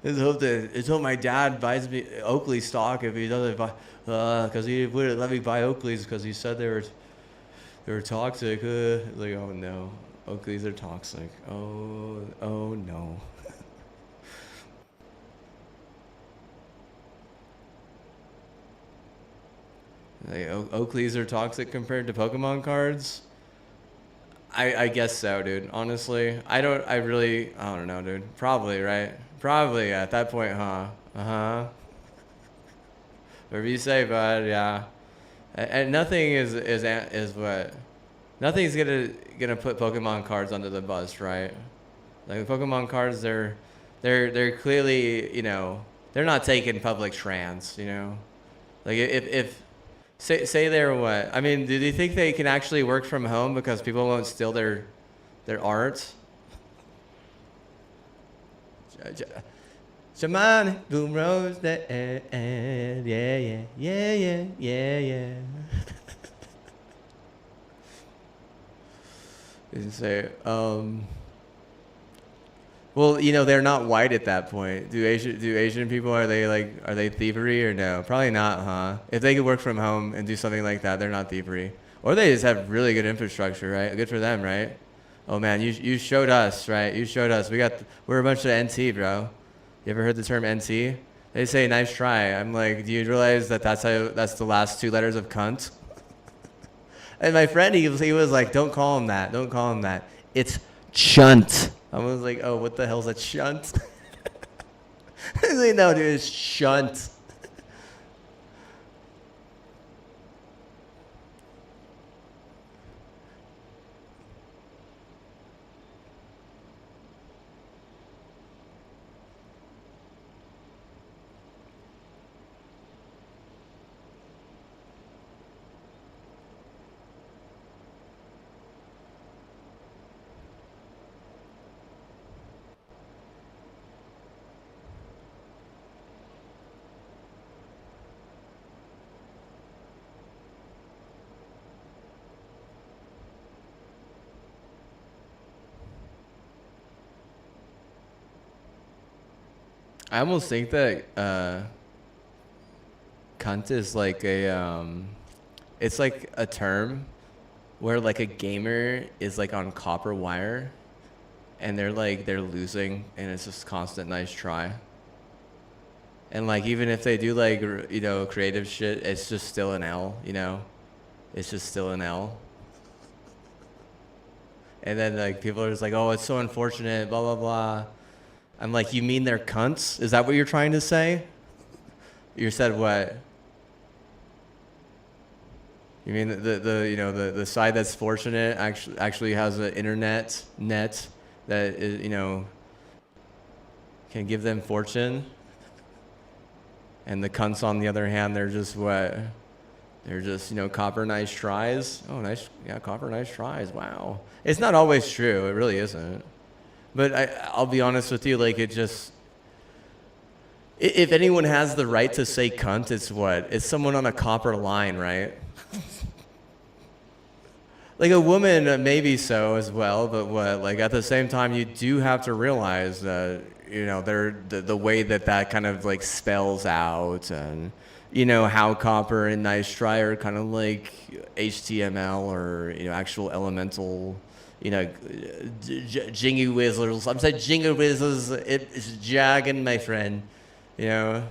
It's hope my dad buys me Oakley stock if he doesn't buy, because he wouldn't let me buy Oakleys because he said they were toxic. Like, oh no, Oakleys are toxic. Oh no. Like, Oakleys are toxic compared to Pokemon cards? I guess so, dude. Honestly, I don't know, dude. Probably, right? Probably at that point, huh? Uh-huh. Whatever you say, bud, yeah. And nothing is what? Nothing's gonna put Pokemon cards under the bus, right? Like Pokemon cards, they're clearly, they're not taking public trans, Like if say they're what? I mean, do you think they can actually work from home because people won't steal their art? Shaman, boom rose, yeah, yeah. And say, well, they're not white at that point. Do Asian people, are they thievery or no? Probably not, huh? If they could work from home and do something like that, they're not thievery. Or they just have really good infrastructure, right? Good for them, right? Oh man, you showed us, right? You showed us. We're a bunch of NT, bro. You ever heard the term NT? They say nice try. I'm like, do you realize that's the last 2 letters of cunt? And my friend, he was like, don't call him that. Don't call him that. It's chunt. I was like, oh, what the hell's a chunt? He's like, no, dude, it's shunt. I almost think that cunt is like it's like a term where like a gamer is like on copper wire and they're losing and it's just constant nice try. And like even if they do like creative shit, it's just still an L, It's just still an L. And then like people are just like, oh, it's so unfortunate, blah blah blah. I'm like, you mean they're cunts? Is that what you're trying to say? You said what? You mean the side that's fortunate actually has an internet net that is, can give them fortune, and the cunts on the other hand, they're just what? They're just copper nice tries. Oh, nice, yeah, copper nice tries. Wow, it's not always true. It really isn't. But I'll be honest with you, like it just, if anyone has the right to say cunt, it's what? It's someone on a copper line, right? Like a woman, maybe so as well, but what? Like at the same time, you do have to realize that, they're the way that kind of like spells out and, how copper and nice try are kind of like HTML or, actual elemental, jingy whizzles. I'm saying jingy whizzles. It's jargon, my friend. The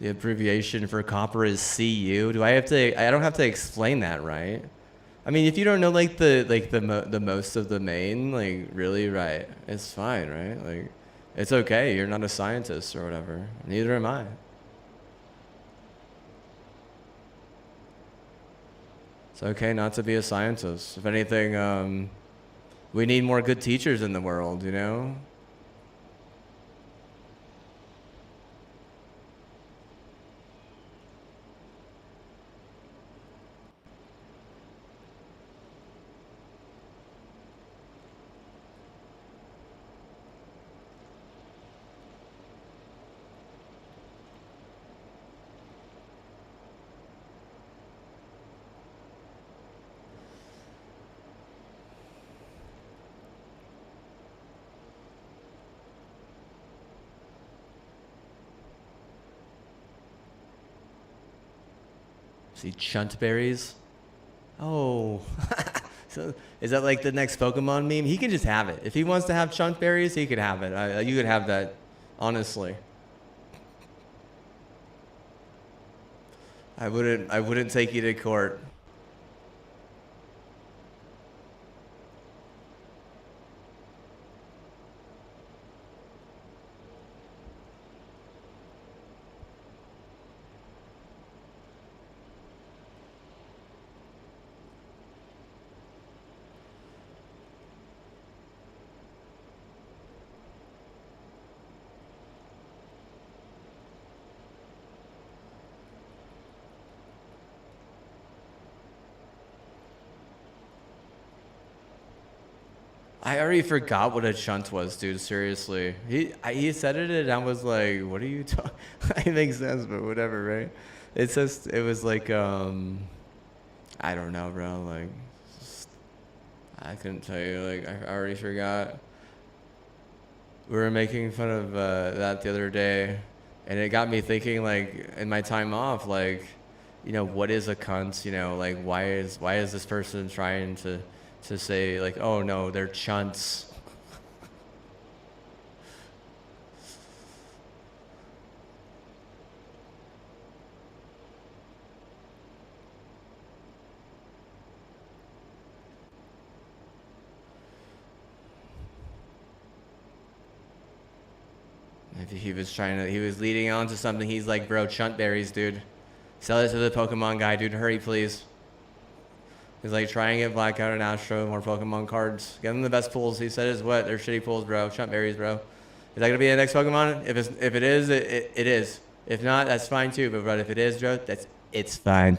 abbreviation for copper is CU. I don't have to explain that, right? I mean, if you don't know like the most of the main, like really, right? It's fine, right? Like, it's okay. You're not a scientist or whatever. Neither am I. It's okay not to be a scientist. If anything, we need more good teachers in the world, See, chunt berries. Oh. So is that like the next Pokemon meme? He can just have it. If he wants to have chunt berries, he could have it. You could have that, honestly. I wouldn't take you to court. I already forgot what a chunt was, dude. Seriously, he said it, and I was like, "What are you talking?" It makes sense, but whatever, right? It says it was like I don't know, bro. Like, I couldn't tell you. Like, I already forgot. We were making fun of that the other day, and it got me thinking. Like, in my time off, like, you know, what is a cunt? You know, like, why is this person trying to say like, oh no, they're chunts. Maybe he was leading on to something. He's like, bro, chunt berries, dude. Sell it to the Pokemon guy, dude. Hurry, please. He's like, try and get Blackout and Astro more Pokemon cards. Get them the best pulls. He said is what? They're shitty pulls, bro. Chunt berries, bro. Is that gonna be the next Pokemon? If it is, it is. If not, that's fine too. But if it is, bro, it's fine.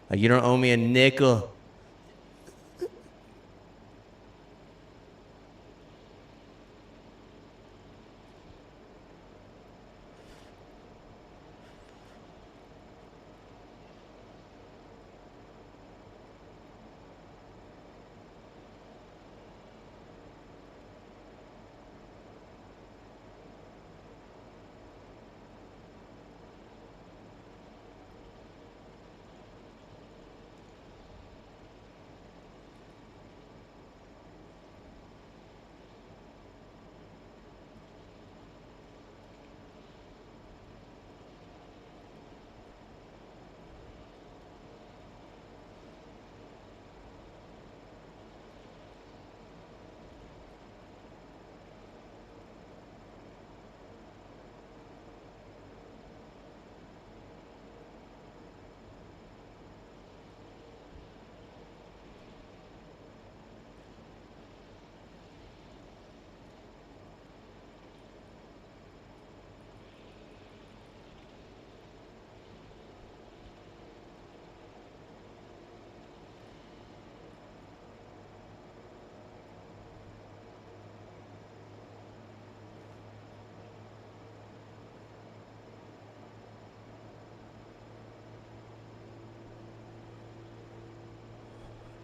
Like, you don't owe me a nickel.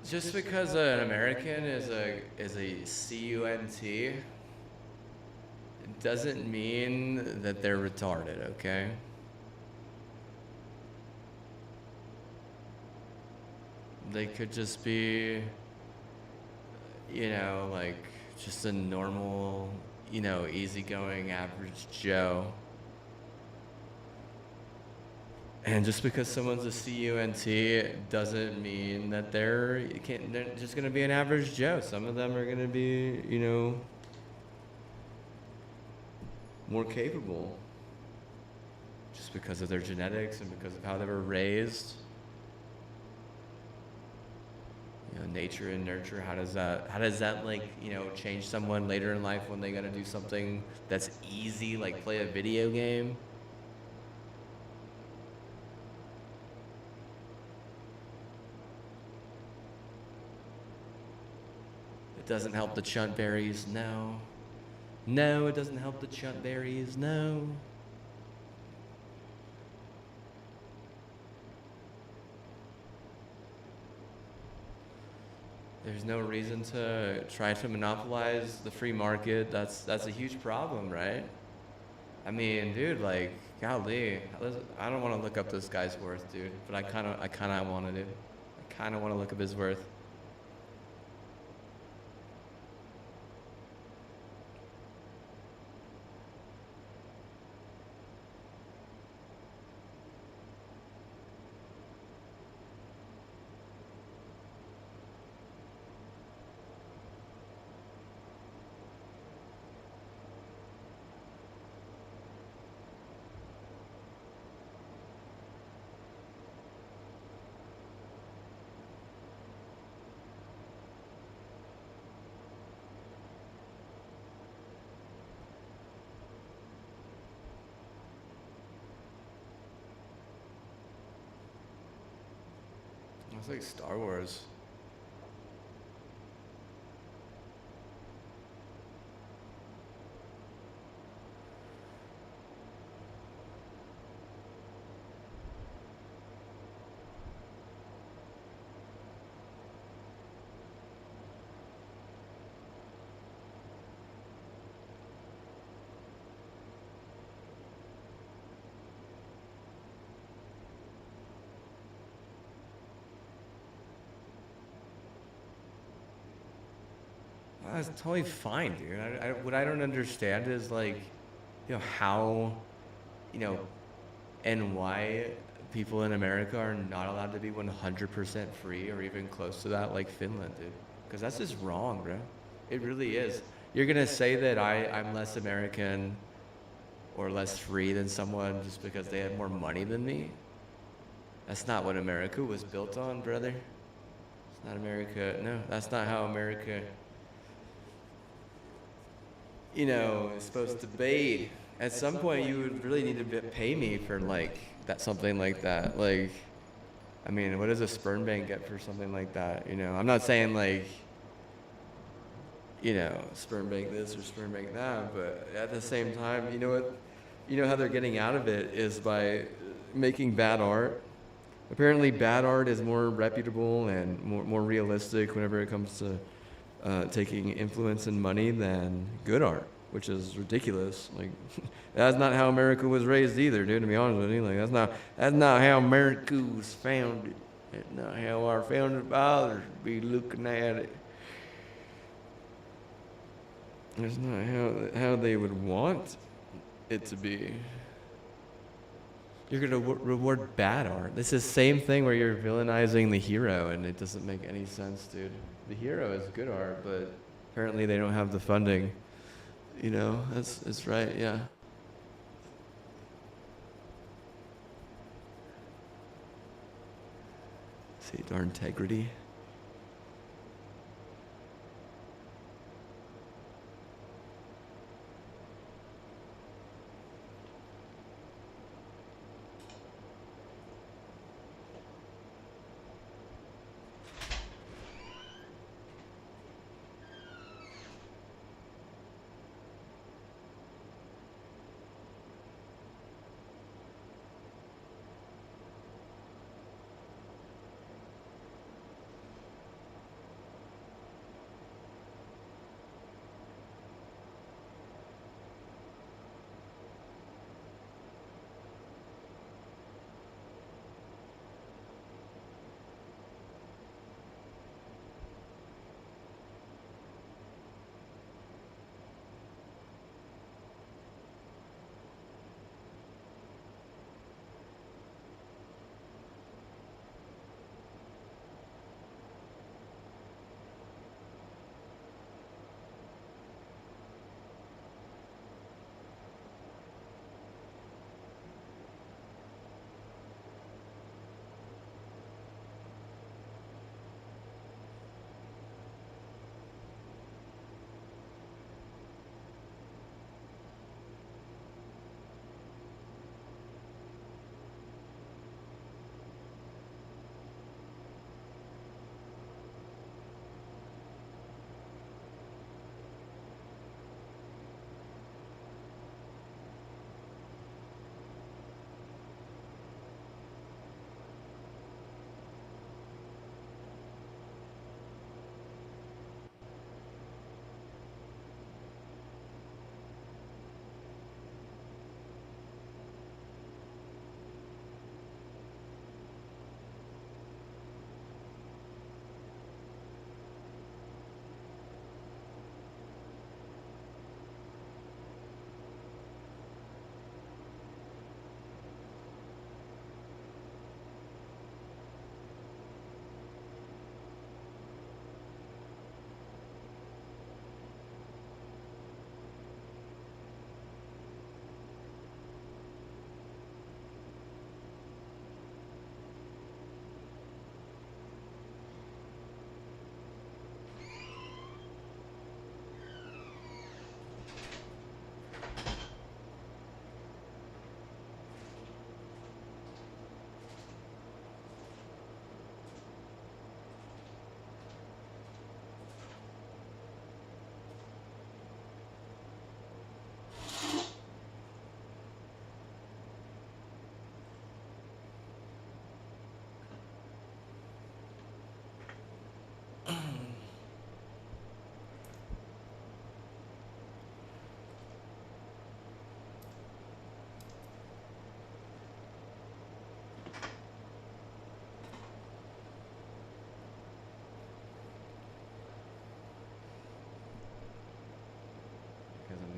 Just because an American is a cunt, it doesn't mean that they're retarded, okay? They could just be, you know, like, just a normal, you know, easygoing average Joe. And just because someone's a cunt doesn't mean that they're just gonna be an average Joe. Some of them are gonna be, you know, more capable. Just because of their genetics and because of how they were raised. You know, nature and nurture, how does that like, you know, change someone later in life when they gotta do something that's easy, like play a video game? It doesn't help the chunt berries, no. No, it doesn't help the chunt berries, no. There's no reason to try to monopolize the free market. That's a huge problem, right? I mean, dude, like, Golly, I don't want to look up this guy's worth, dude. But I kind of want to, dude. I kind of want to look up his worth. It's like Star Wars. That's totally fine, dude. What I don't understand is like, how, you know, and why people in America are not allowed to be 100% free or even close to that, like Finland, dude. Because that's just wrong, bro. It really is. You're gonna say that I'm less American or less free than someone just because they have more money than me? That's not what America was built on, brother. It's not America. No, that's not how America, is supposed to be. At some point, you would really need to pay me for like something like that. Like, I mean, what does a sperm bank get for something like that? I'm not saying like, sperm bank this or sperm bank that, but at the same time, you know what? You know how they're getting out of it is by making bad art. Apparently, bad art is more reputable and more realistic whenever it comes to taking influence and money than good art, which is ridiculous. Like, that's not how America was raised either, dude. To be honest with you, like that's not how America was founded. That's not how our founding fathers be looking at it. That's not how they would want it to be. You're gonna reward bad art. This is the same thing where you're villainizing the hero, and it doesn't make any sense, dude. The hero is good art, but apparently they don't have the funding. That's right, yeah. See, our integrity.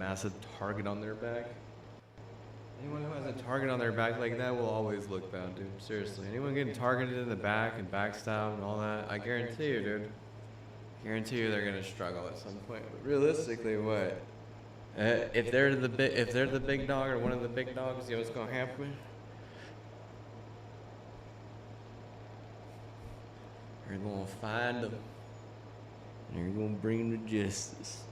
massive target on their back. Anyone who has a target on their back like that will always look bad, dude. Seriously. Anyone getting targeted in the back and backstabbed and all that, I guarantee you, dude. Guarantee you they're gonna struggle at some point. But realistically, what? If they're the big dog or one of the big dogs, you know what's gonna happen? You're gonna find them. And you're gonna bring them to justice.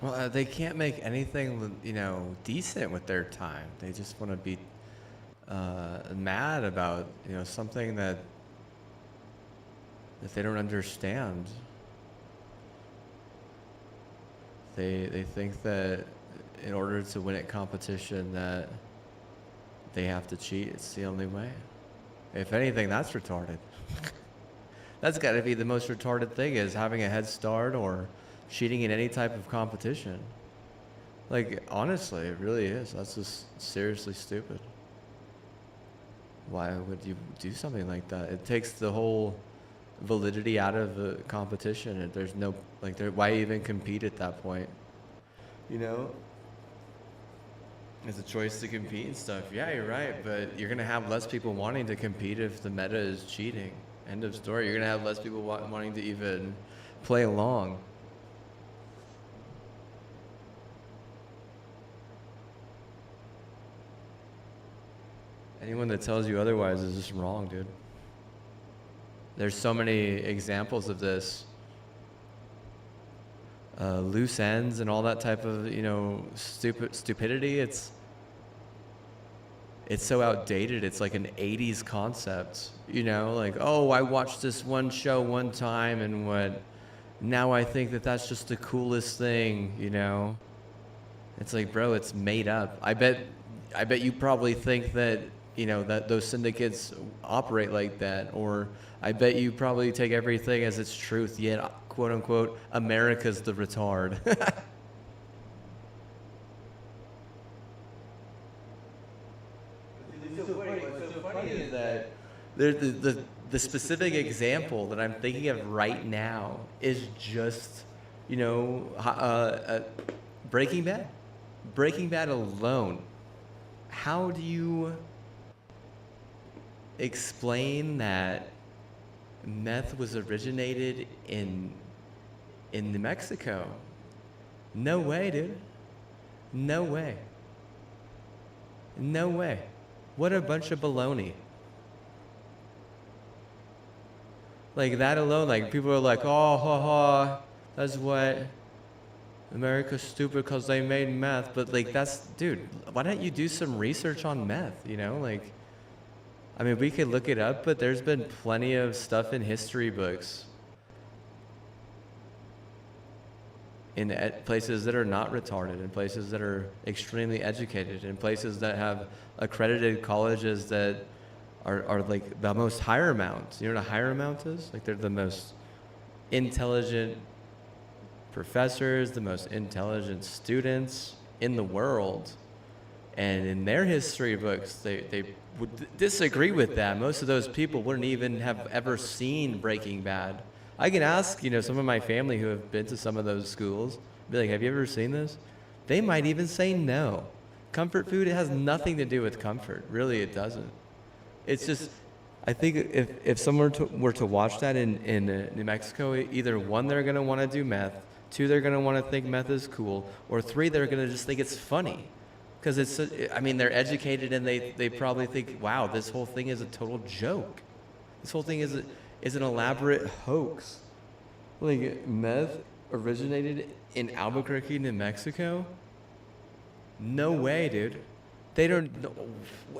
Well, they can't make anything, you know, decent with their time. They just want to be mad about, you know, something that they don't understand. They think that in order to win at competition that they have to cheat. It's the only way. If anything, that's retarded. That's got to be the most retarded thing, is having a head start or cheating in any type of competition. Like, honestly, it really is. That's just seriously stupid. Why would you do something like that? It takes the whole validity out of the competition. There's no, like, why even compete at that point? You know? It's a choice to compete and stuff. Yeah, you're right, but you're going to have less people wanting to compete if the meta is cheating. End of story. You're going to have less people wanting to even play along. Anyone that tells you otherwise is just wrong, dude. There's so many examples of this. Loose ends and all that type of, you know, stupidity. It's so outdated. It's like an 80s concept, you know, like, oh, I watched this one show one time and now I think that that's just the coolest thing, you know? It's like, bro, it's made up. I bet you probably think that, you know, that those syndicates operate like that, or I bet you probably take everything as its truth, yet, quote unquote, America's the retard. What's so funny is that the specific example that I'm thinking of right now is just, you know, Breaking Bad. Breaking Bad alone. How do you explain that meth was originated in New Mexico? No way, dude. No way. No way. What a bunch of baloney. Like that alone, like people are like, oh, ha ha, that's what America's stupid because they made meth. But like that's, dude, why don't you do some research on meth, you know? Like, I mean, we could look it up, but there's been plenty of stuff in history books in places that are not retarded, in places that are extremely educated, in places that have accredited colleges that are like the most higher amount. You know what a higher amount is? Like they're the most intelligent professors, the most intelligent students in the world. And in their history books, they would disagree with that. Most of those people wouldn't even have ever seen Breaking Bad. I can ask, you know, some of my family who have been to some of those schools, be like, have you ever seen this? They might even say no. Comfort food, it has nothing to do with comfort. Really, it doesn't. It's just, I think if someone were to watch that in New Mexico, either one, they're going to want to do meth, two, they're going to want to think meth is cool, or three, they're going to just think it's funny. Because it's, I mean, they're educated and they probably think, wow, this whole thing is a total joke. This whole thing is an elaborate hoax. Like, meth originated in Albuquerque, New Mexico? No way, dude. They don't.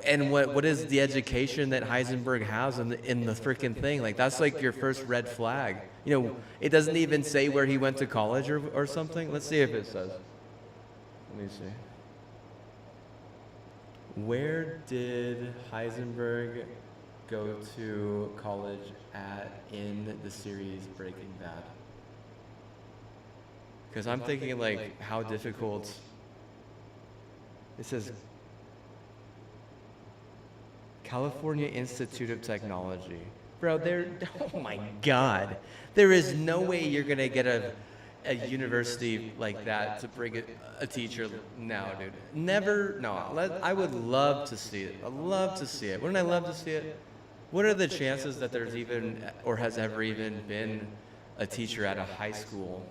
And what is the education that Heisenberg has in the freaking thing? Like, that's like your first red flag. You know, it doesn't even say where he went to college or something. Let's see if it says. Let me see. Where did Heisenberg go to college at in the series Breaking Bad? Because I'm thinking, like, how difficult. It says California Institute of Technology. Bro, oh my God. There is no way you're going to get a university like that to bring a teacher now, dude. Never, no. I would love to see it. I'd love to see it. Wouldn't I love to see it? What are the chances that there's even, or has ever even been a teacher at a high school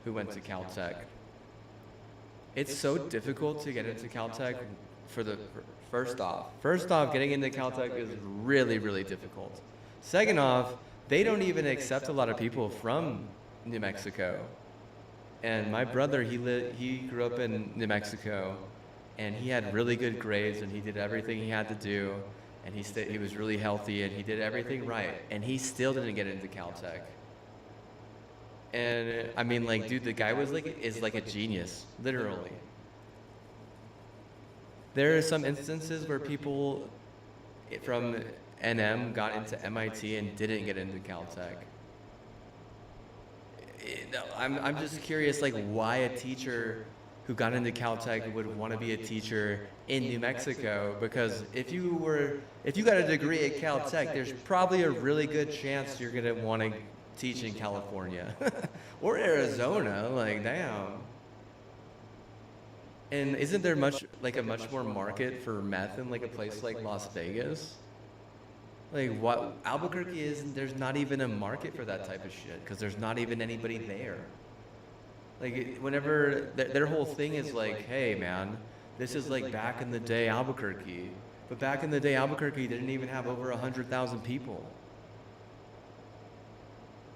who went to Caltech? It's so difficult to get into Caltech first off, getting into Caltech is really, really difficult. Second off, they don't even accept a lot of people from New Mexico. And my brother, he grew up in New Mexico, and he had really good grades, and he did everything he had to do, and he was really healthy, and he did everything right, and he still didn't get into Caltech. And I mean, like, dude, the guy is like a genius, literally. There are some instances where people from NM got into MIT and didn't get into Caltech. I'm just curious, like, why a teacher who got into Caltech would want to be a teacher in New Mexico, because if you got a degree at Caltech, there's probably a really good chance you're gonna want to teach in California or Arizona. Like, damn. And isn't there a much more market for meth in like a place like Las Vegas? Like, what Albuquerque is, there's not even a market for that type of shit because there's not even anybody there. Like, whenever their whole thing is like, hey man, this is like back in the day Albuquerque, but back in the day Albuquerque didn't even have over 100,000 people.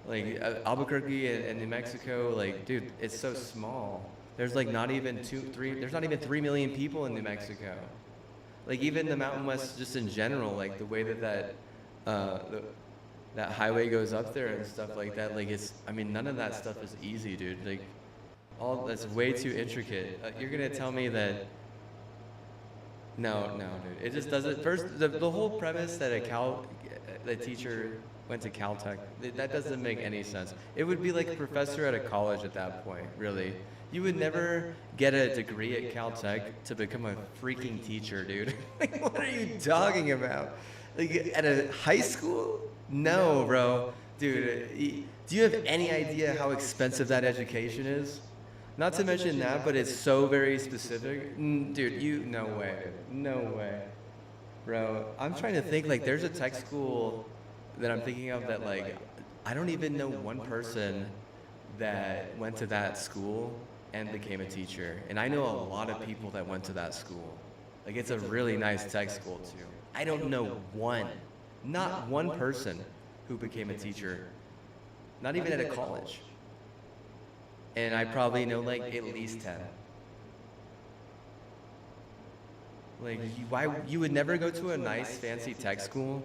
Like, Albuquerque and New Mexico, like, dude, it's so small. There's like not even 3 million people in New Mexico. Like, even the Mountain West, just in general, like the way that highway goes up there and stuff like that, like, I mean, none of that stuff is easy, dude. Like, all that's way too intricate. You're gonna tell me that? No, dude. It just doesn't. First, the whole premise that the teacher went to Caltech, that doesn't make any sense. It would be like a professor at a college at that point, really. You would never get a degree at Caltech to become a freaking teacher, dude. Like, what are you talking about? Like, at a high school? No, bro. Dude, do you have any idea how expensive that education is? Not to mention that, but it's so very specific. Dude, no way. No way. Bro, I'm trying to think, like, there's a tech school that I'm thinking of that, like, I don't even know one person that went to that school and became a teacher. And I know a lot of people that went to that school. Like it's a really nice tech school too. I don't know not one person who became a teacher, not even at a college. And I probably know like at least 10. Like why you would never go to a nice fancy tech school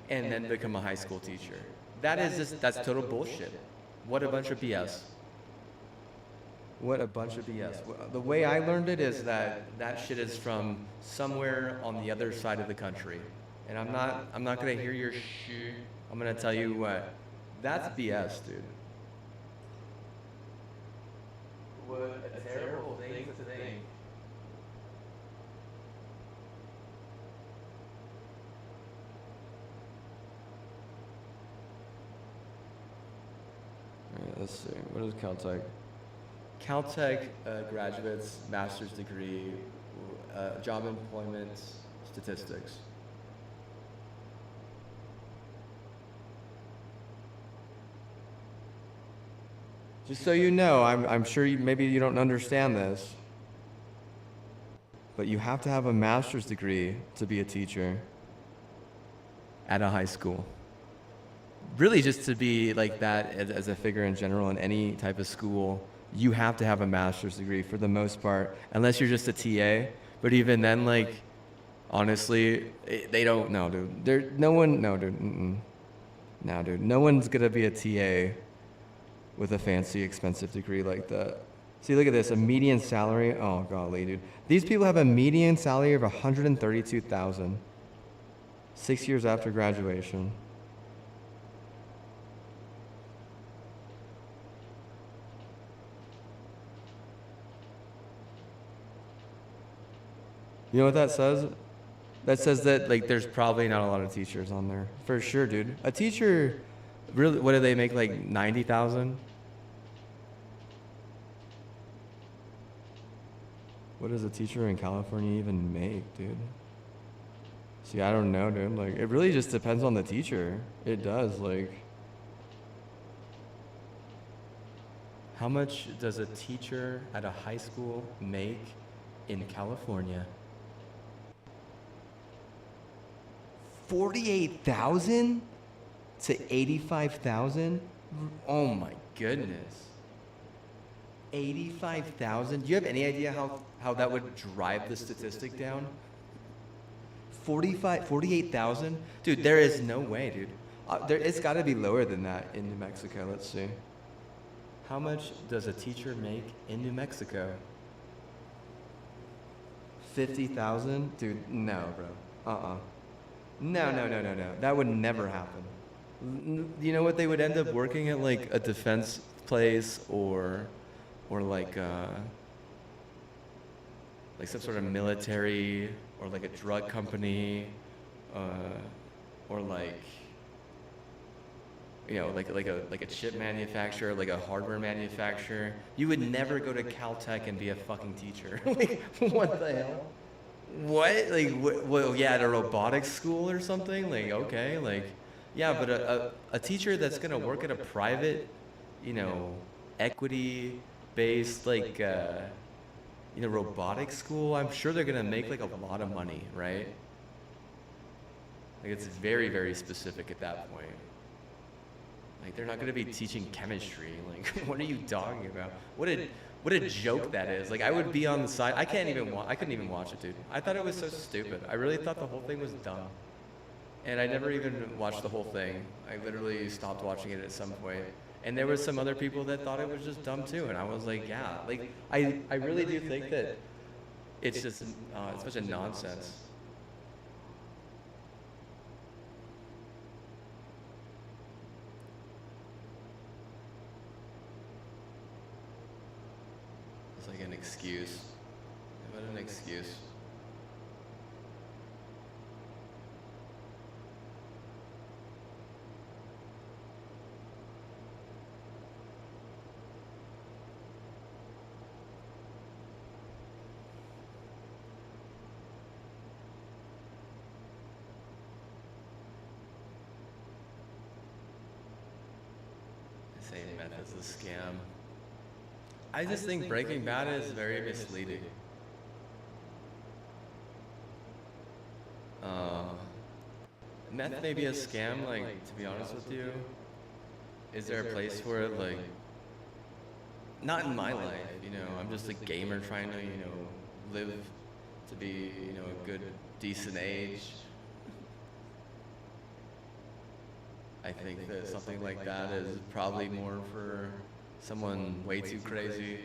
and then become a high school teacher. That's total bullshit. What a bunch of BS. What a bunch of BS. The way I learned it is that shit is from somewhere on the other side of the country. And I'm not gonna hear your shit. I'm gonna tell you what. That's BS, dude. What a terrible thing to think. Alright, let's see. What is Caltech? Caltech graduates, master's degree, job employment statistics. Just so you know, I'm sure maybe you don't understand this, but you have to have a master's degree to be a teacher At a high school. really just to be like that as a figure in general in any type of school. You have to have a master's degree for the most part, unless you're just a TA. But even then, like, honestly, they don't know, dude. No one, no, dude. No, dude. No one's gonna be a TA with a fancy, expensive degree like that. See, look at this. A median salary. Oh, golly, dude. These people have a median salary of $132,000. 6 years after graduation. You know what that says? That says that like there's probably not a lot of teachers on there. For sure, dude. A teacher, really, what do they make, like 90,000? What does a teacher in California even make, dude? See, I don't know, dude. Like, it really just depends on the teacher. It does, like. How much does a teacher at a high school make in California? 48,000 to 85,000? Oh my goodness. 85,000? Do you have any idea how that would drive the statistic down? 48,000? Dude, there is no way, dude. It's got to be lower than that in New Mexico. Let's see. How much does a teacher make in New Mexico? 50,000? Dude, no, bro. No. That would never happen. You know what? They would end up working at like a defense place or like some sort of military or like a drug company, or like, you know, like a chip manufacturer, like a hardware manufacturer. You would never go to Caltech and be a fucking teacher. Like, what the hell? What? Like, well, yeah, at a robotics school or something? Like, okay, like, yeah, but a teacher that's gonna work at a private, you know, equity-based, like, you know, robotics school, I'm sure they're gonna make like a lot of money, right? Like, it's very, very specific at that point. Like, they're not gonna be teaching chemistry. Like, what are you talking about? What a joke that is. Like, I would be on the side. I couldn't even watch it, dude. I thought it was so stupid. I really thought the whole thing was dumb. And I never even watched the whole thing. I literally stopped watching it at some point. And there was some other people that thought it was just dumb too. And I was like, yeah. Like, I really do think that it's just, it's such a nonsense. It's like an excuse. What an excuse. Saying meth is a scam. I just think Breaking Bad is very misleading. meth may be a scam, like, to be honest with you. Is there a place for it? Like, not in my life, you know. I'm just a gamer trying to, you know, live to be, you know, a good, decent age. I think that something like that is probably more for someone way too crazy.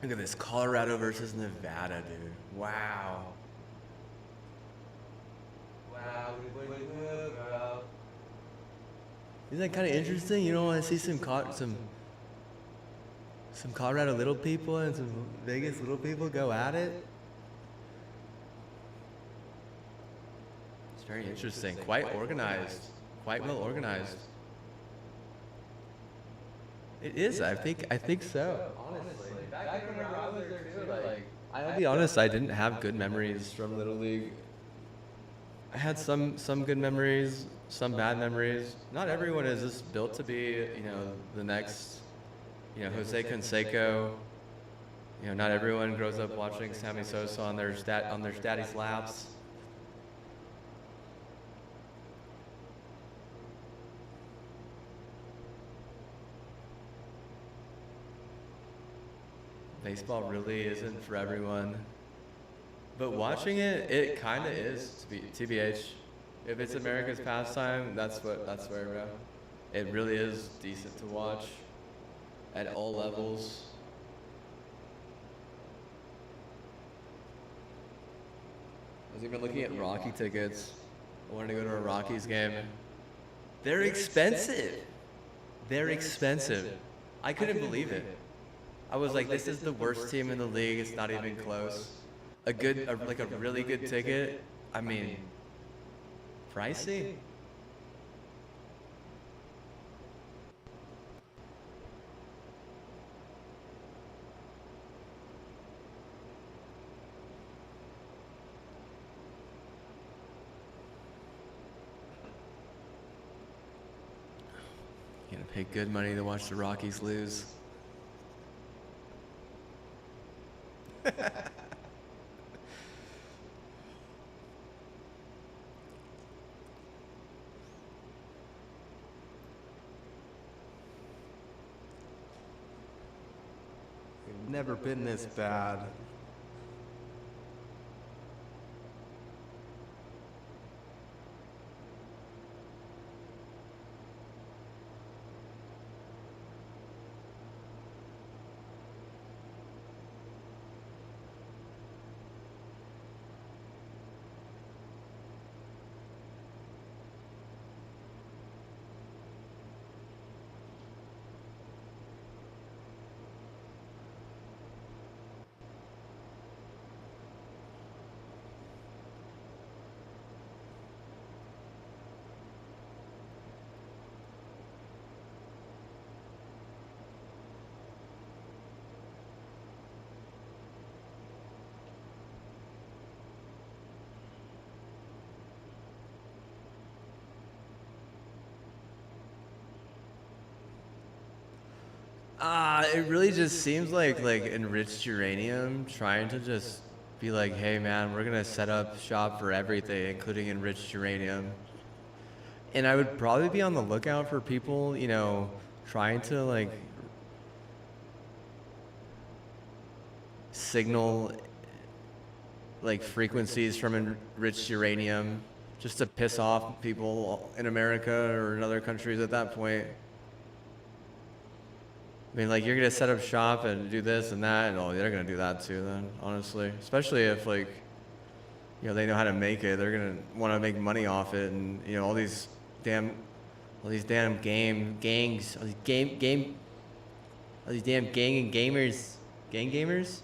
Look at this, Colorado versus Nevada, dude. Wow. Wow. Isn't that kind of interesting? You don't want to see some Colorado little people and some Vegas little people go at it? It's very interesting. Quite organized. Quite well organized. It is. I think so. Honestly, back whenever I was there too, like, I'll be honest, I didn't have good memories from Little League. I had some good memories, some bad memories. Not everyone is just built to be, you know, the next, you know, Jose Canseco. You know, not everyone grows up watching Sammy Sosa on their daddy's laps. Baseball really isn't for everyone. But watching it, it kind of is, TBH. If it's America's pastime, that's where we go. It really is decent to watch at all levels. I was even looking at Rocky tickets. I wanted to go to a Rockies game. They're expensive. They're expensive. I couldn't believe it. I was like, this is the worst team in the league. It's not even close. Like a really good ticket. I mean, pricey. You gotta pay good money to watch the Rockies lose. Never been this bad. It really just seems like enriched uranium trying to just be like, hey man, we're gonna set up shop for everything, including enriched uranium. And I would probably be on the lookout for people, you know, trying to like signal like frequencies from enriched uranium just to piss off people in America or in other countries at that point. I mean, like, you're gonna set up shop and do this and that, and oh, they're gonna do that too then, honestly. Especially if, like, you know, they know how to make it. They're gonna want to make money off it, and you know, all these damn gangs, all these damn gang gamers.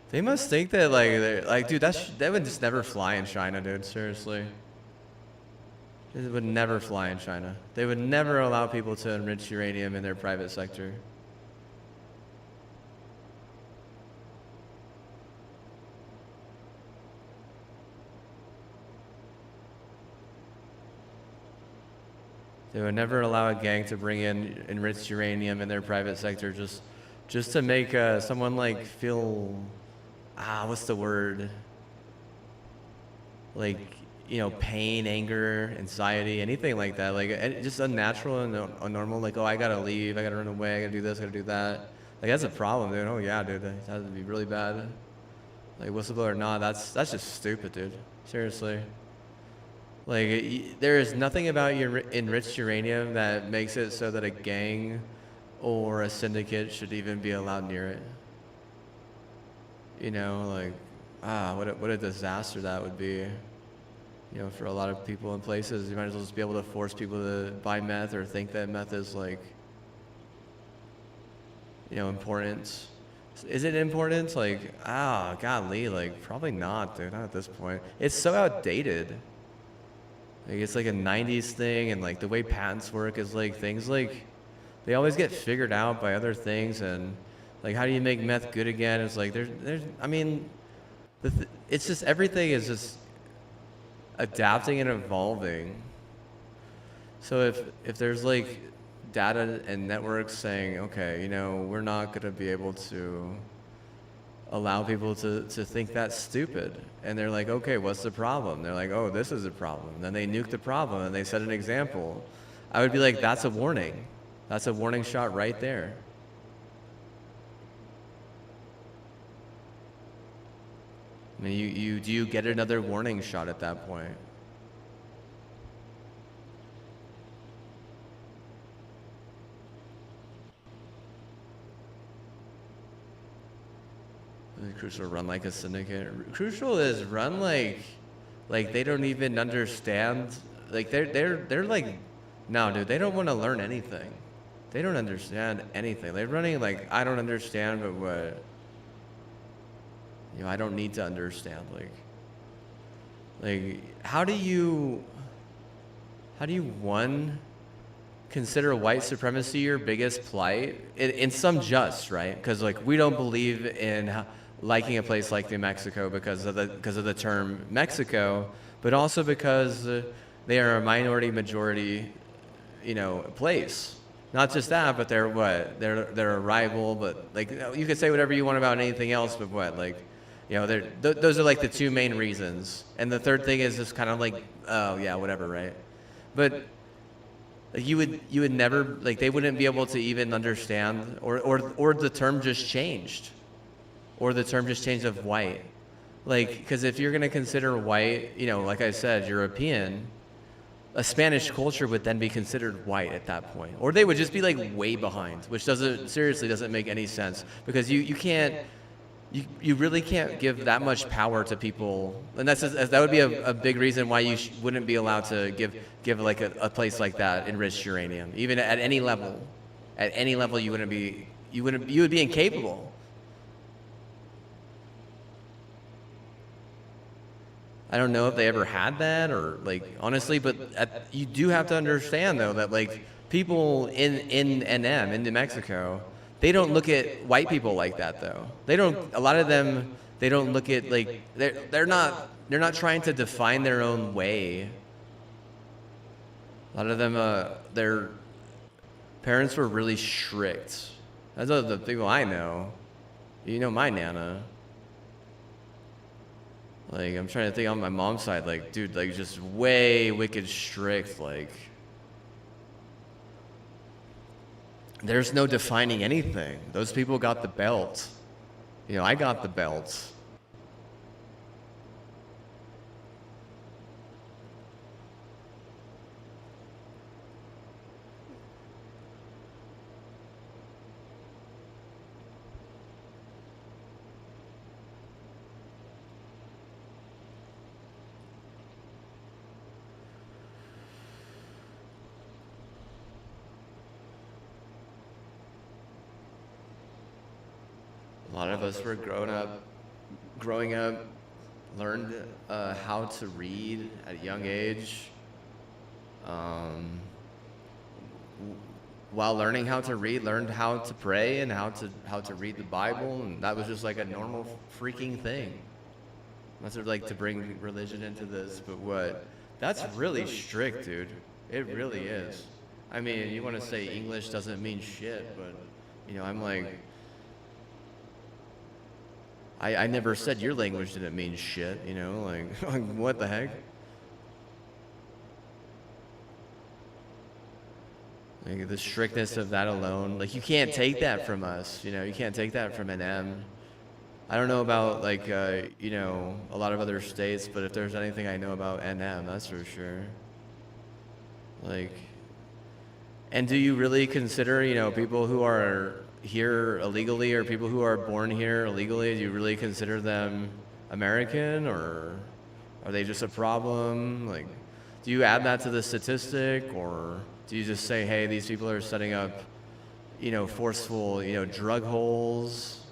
They must think that, like, they're like, dude, that would just never fly in China, dude. Seriously. It would never fly in China. They would never allow people to enrich uranium in their private sector. They would never allow a gang to bring in enriched uranium in their private sector just to make someone like feel, what's the word? Like, you know, pain, anger, anxiety, anything like that. Like, just unnatural and unnormal. Like, oh, I gotta leave, I gotta run away, I gotta do this, I gotta do that. Like, that's a problem, dude. Oh yeah, dude, that would be really bad. Like, whistleblower or not, that's just stupid, dude. Seriously. Like, there is nothing about your enriched uranium that makes it so that a gang or a syndicate should even be allowed near it. You know, like, what a disaster that would be. You know, for a lot of people and places, you might as well just be able to force people to buy meth or think that meth is, like, you know, important. Is it important? Like, golly, like, probably not, dude, not at this point. It's so outdated. Like, it's like a 90s thing, and like the way patents work is like things like, they always get figured out by other things, and like, how do you make meth good again? It's like, I mean, it's just, everything is just adapting and evolving. So if there's like data and networks saying, okay, you know, we're not gonna be able to allow people to think that's stupid, and they're like, okay, what's the problem? They're like, oh, this is a problem. And then they nuke the problem and they set an example. I would be like, that's a warning. That's a warning shot right there. I mean, do you get another warning shot at that point? Crucial run like a syndicate. Crucial is run like they don't even understand. Like they're like, no, dude, they don't want to learn anything. They don't understand anything. They're running like, I don't understand, but what? You know, I don't need to understand. Like, how do you one, consider white supremacy your biggest plight? In some just, right? Because like, we don't believe in liking a place like New Mexico because of the term Mexico, but also because they are a minority majority, you know, place. Not just that, but they're what? They're a rival, but like, you could say whatever you want about anything else, but what? Like, you know, those are like the two main reasons. And the third thing is just kind of like, oh yeah, whatever, right? But like, you would never, like, they wouldn't be able to even understand, or the term just changed. Or the term just changed of white. Like, because if you're gonna consider white, you know, like I said, European, a Spanish culture would then be considered white at that point. Or they would just be like way behind, which seriously doesn't make any sense, because you can't, you really can't give that much power to people, and that would be a big reason why you wouldn't be allowed to give like a place like that enriched uranium, even at any level. At any level, you would be incapable. I don't know if they ever had that, or like, honestly, but you do have to understand though that like people in New Mexico, they don't look at white people like that though. They don't. A lot of them, they don't look at, like, they're not trying to define their own way. A lot of them, their parents were really strict. That's the people I know. You know my Nana. Like, I'm trying to think on my mom's side, like, dude, like, just way wicked strict, like, there's no defining anything. Those people got the belt. You know, I got the belt. lot of us were growing up, learned how to read at a young age. While learning how to read, learned how to pray and how to read the Bible, and that was just like a normal freaking thing. Not sort of like to bring religion into this, but what? That's really strict, dude. It really is. I mean, you want to say English doesn't mean shit, but you know, I'm like, I never said your language didn't mean shit, you know, like what the heck? Like the strictness of that alone, like you can't take that from us, you know, you can't take that from NM. I don't know about like, you know, a lot of other states, but if there's anything I know about NM, that's for sure. Like, and do you really consider, you know, people who are here illegally or people who are born here illegally, do you really consider them American, or are they just a problem? Like, do you add that to the statistic, or do you just say, hey, these people are setting up, you know, forceful, you know, drug holes,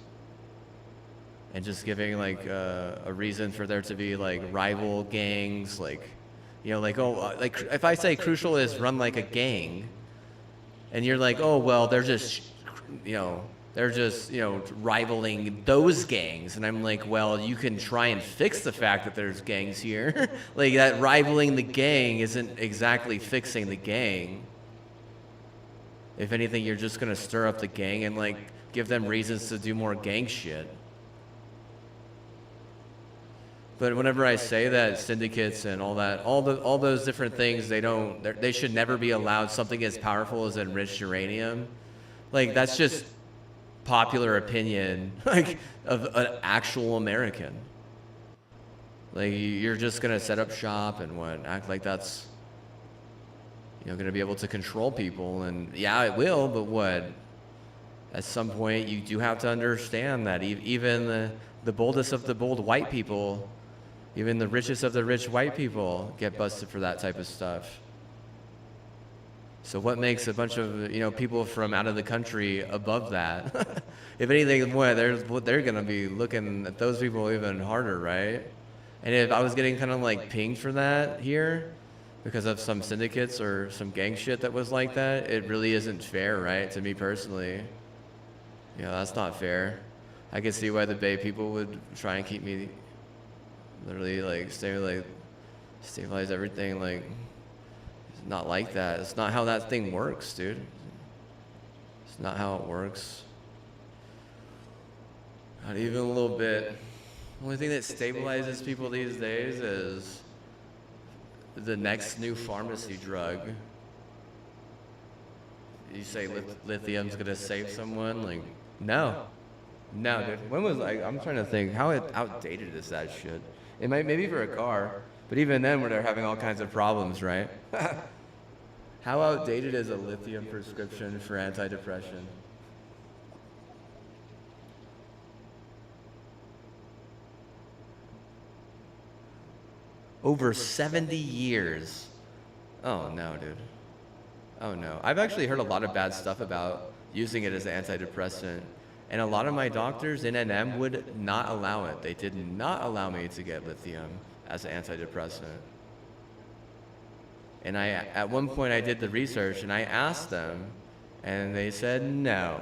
and just giving like a reason for there to be like rival gangs, like, you know, like, oh, like if I say Crucial is run like a gang, and you're like, oh, well, they're just, you know, rivaling those gangs. And I'm like, well, you can try and fix the fact that there's gangs here. Like that rivaling the gang isn't exactly fixing the gang. If anything, you're just gonna stir up the gang and like give them reasons to do more gang shit. But whenever I say that syndicates and all that, all those different things, they should never be allowed something as powerful as enriched uranium. Like that's just popular opinion, like of an actual American. Like you're just gonna set up shop and act like that's, you know, gonna be able to control people, and yeah, it will. But what? At some point, you do have to understand that even the boldest of the bold white people. Even the richest of the rich white people get busted for that type of stuff. So what makes a bunch of, you know, people from out of the country above that? If anything, they're gonna be looking at those people even harder, right? And if I was getting kind of like pinged for that here, because of some syndicates or some gang shit that was like that, it really isn't fair, right? To me personally, you know, that's not fair. I can see why the Bay people would try and keep me. Literally, like, stabilize everything, like, it's not like that. It's not how that thing works, dude. It's not how it works. Not even a little bit. The only thing that stabilizes people these days is the next new pharmacy drug. You say lithium's gonna save someone? Like, no. No, dude. When was, like, I'm trying to think, how outdated is that shit? It might, maybe for a car, but even then, where they're having all kinds of problems, right? How outdated is a lithium prescription for antidepressant? Over 70 years. Oh no, dude. Oh no. I've actually heard a lot of bad stuff about using it as an antidepressant. And a lot of my doctors in NM would not allow it. They did not allow me to get lithium as an antidepressant. And at one point I did the research and I asked them, and they said no.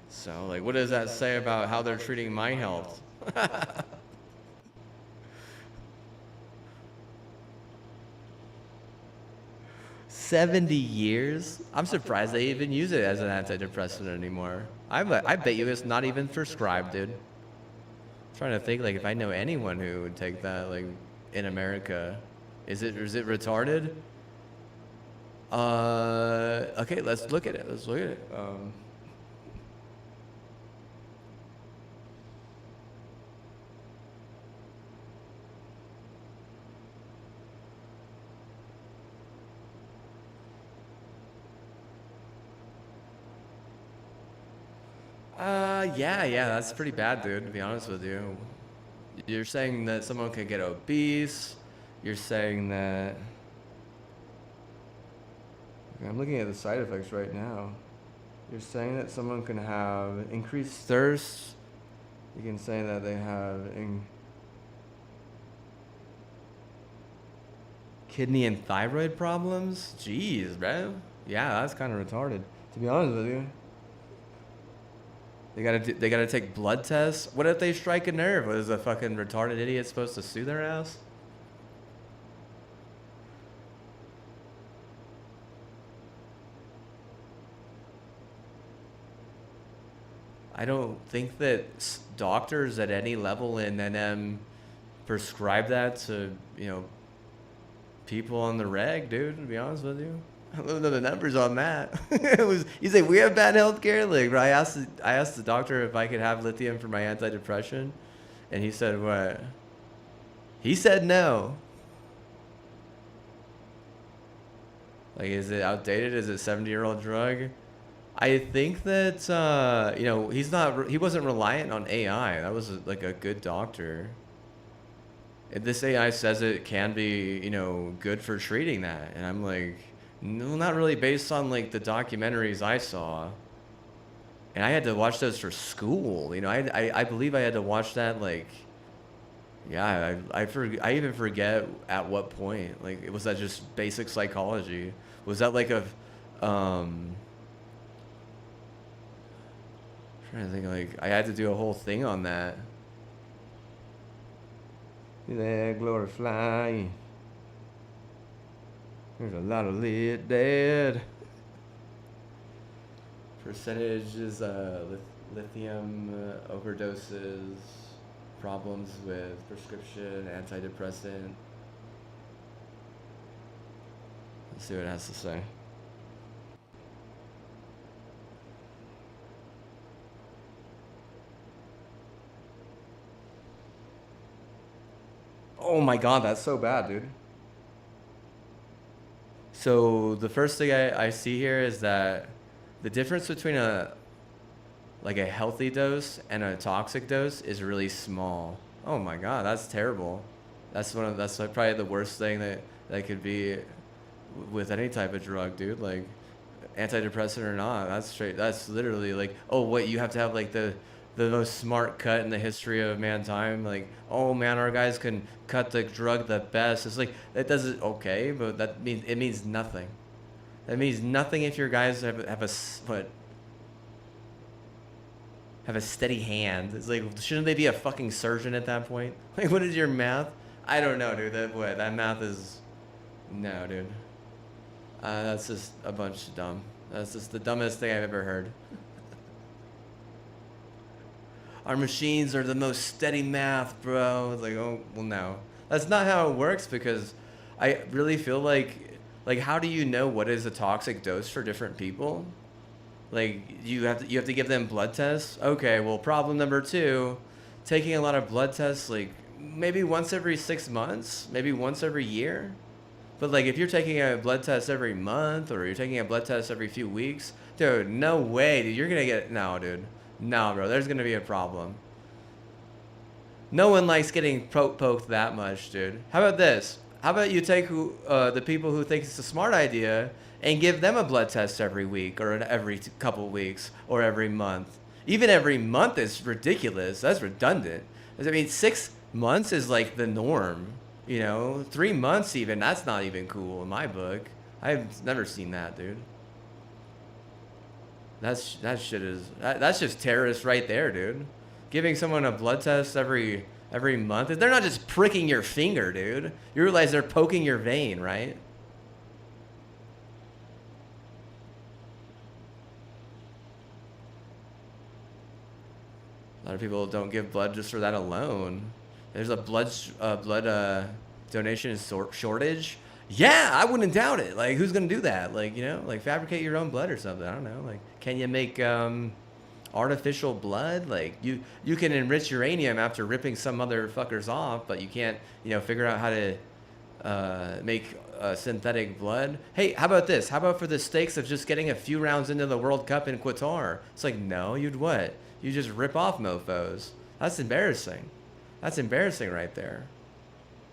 So, like, what does that say about how they're treating my health? 70 years? I'm surprised they even use it as an antidepressant anymore. I bet you it's not even prescribed, dude. I'm trying to think, like, if I know anyone who would take that, like, in America. Is it retarded? Okay, let's look at it. Yeah, that's pretty bad, dude, to be honest with you. You're saying that someone could get obese. You're saying that... I'm looking at the side effects right now. You're saying that someone can have increased thirst. You can say that they have kidney and thyroid problems. Jeez, bro. Yeah, that's kind of retarded. To be honest with you. They gotta take blood tests. What if they strike a nerve? Was a fucking retarded idiot supposed to sue their ass? I don't think that doctors at any level in NM prescribe that to, people on the reg, dude, to be honest with you. I don't know the numbers on that. He's like, we have bad healthcare. Like, bro, I asked the doctor if I could have lithium for my antidepressant, and he said what? He said no. Like, is it outdated? Is it a 70-year-old drug? I think that he wasn't reliant on AI. That was like a good doctor. This AI says it can be, good for treating that, and I'm like, no, not really, based on like the documentaries I saw. And I had to watch those for school. I believe I had to watch that like, yeah, I even forget at what point. Like, was that just basic psychology? Was that like trying to think, like, I had to do a whole thing on that. There, glory fly. There's a lot of lit dead. Percentages, lithium overdoses, problems with prescription, antidepressant. Let's see what it has to say. Oh my god, that's so bad, dude. So the first thing I see here is that the difference between a healthy dose and a toxic dose is really small. Oh my god, that's terrible. That's like probably the worst thing that could be with any type of drug, dude. Like, antidepressant or not, that's literally like, oh, what, you have to have like the most smart cut in the history of mankind. Like, oh man, our guys can cut the drug the best. It's like, that doesn't, okay, but it means nothing. That means nothing if your guys have a steady hand. It's like, shouldn't they be a fucking surgeon at that point? Like, what is your math? I don't know, dude. That math is, no, dude. That's just a bunch of dumb. That's just the dumbest thing I've ever heard. Our machines are the most steady math, bro. It's like, oh, well, no. That's not how it works, because I really feel like how do you know what is a toxic dose for different people? Like, you have to give them blood tests? Okay, well, problem number 2, taking a lot of blood tests, like, maybe once every 6 months, maybe once every year. But, like, if you're taking a blood test every month, or you're taking a blood test every few weeks, dude, no way, dude. You're going to get, no, dude. No, bro, there's going to be a problem. No one likes getting poked that much, dude. How about this? How about you take the people who think it's a smart idea and give them a blood test every week, or every couple weeks, or every month? Even every month is ridiculous. That's redundant. I mean, 6 months is like the norm. 3 months even, that's not even cool in my book. I've never seen that, dude. That's just terrorist right there, dude. Giving someone a blood test every month. They're not just pricking your finger, dude. You realize they're poking your vein, right? A lot of people don't give blood just for that alone. There's a blood donation shortage. Yeah, I wouldn't doubt it. Like, who's gonna do that? Like, like fabricate your own blood or something. I don't know. Like, can you make artificial blood? Like, you can enrich uranium after ripping some motherfuckers off, but you can't, figure out how to make synthetic blood. Hey, how about this? How about for the stakes of just getting a few rounds into the World Cup in Qatar? It's like, no, you'd what? You just rip off mofos. That's embarrassing. That's embarrassing right there.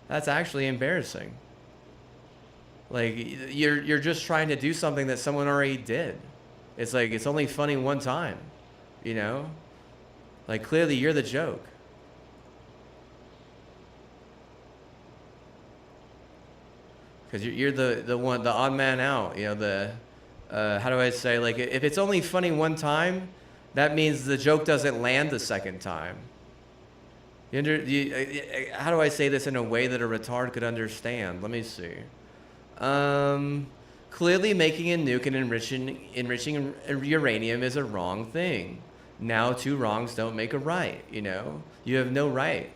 That's actually embarrassing. Like, you're just trying to do something that someone already did. It's like, it's only funny one time, you know? Like, clearly you're the joke. Because you're the one, the odd man out, you know, the, how do I say, like, if it's only funny one time, that means the joke doesn't land the second time. How do I say this in a way that a retard could understand? Let me see. Clearly making a nuke and enriching uranium is a wrong thing. Now 2 wrongs don't make a right, you know? You have no right,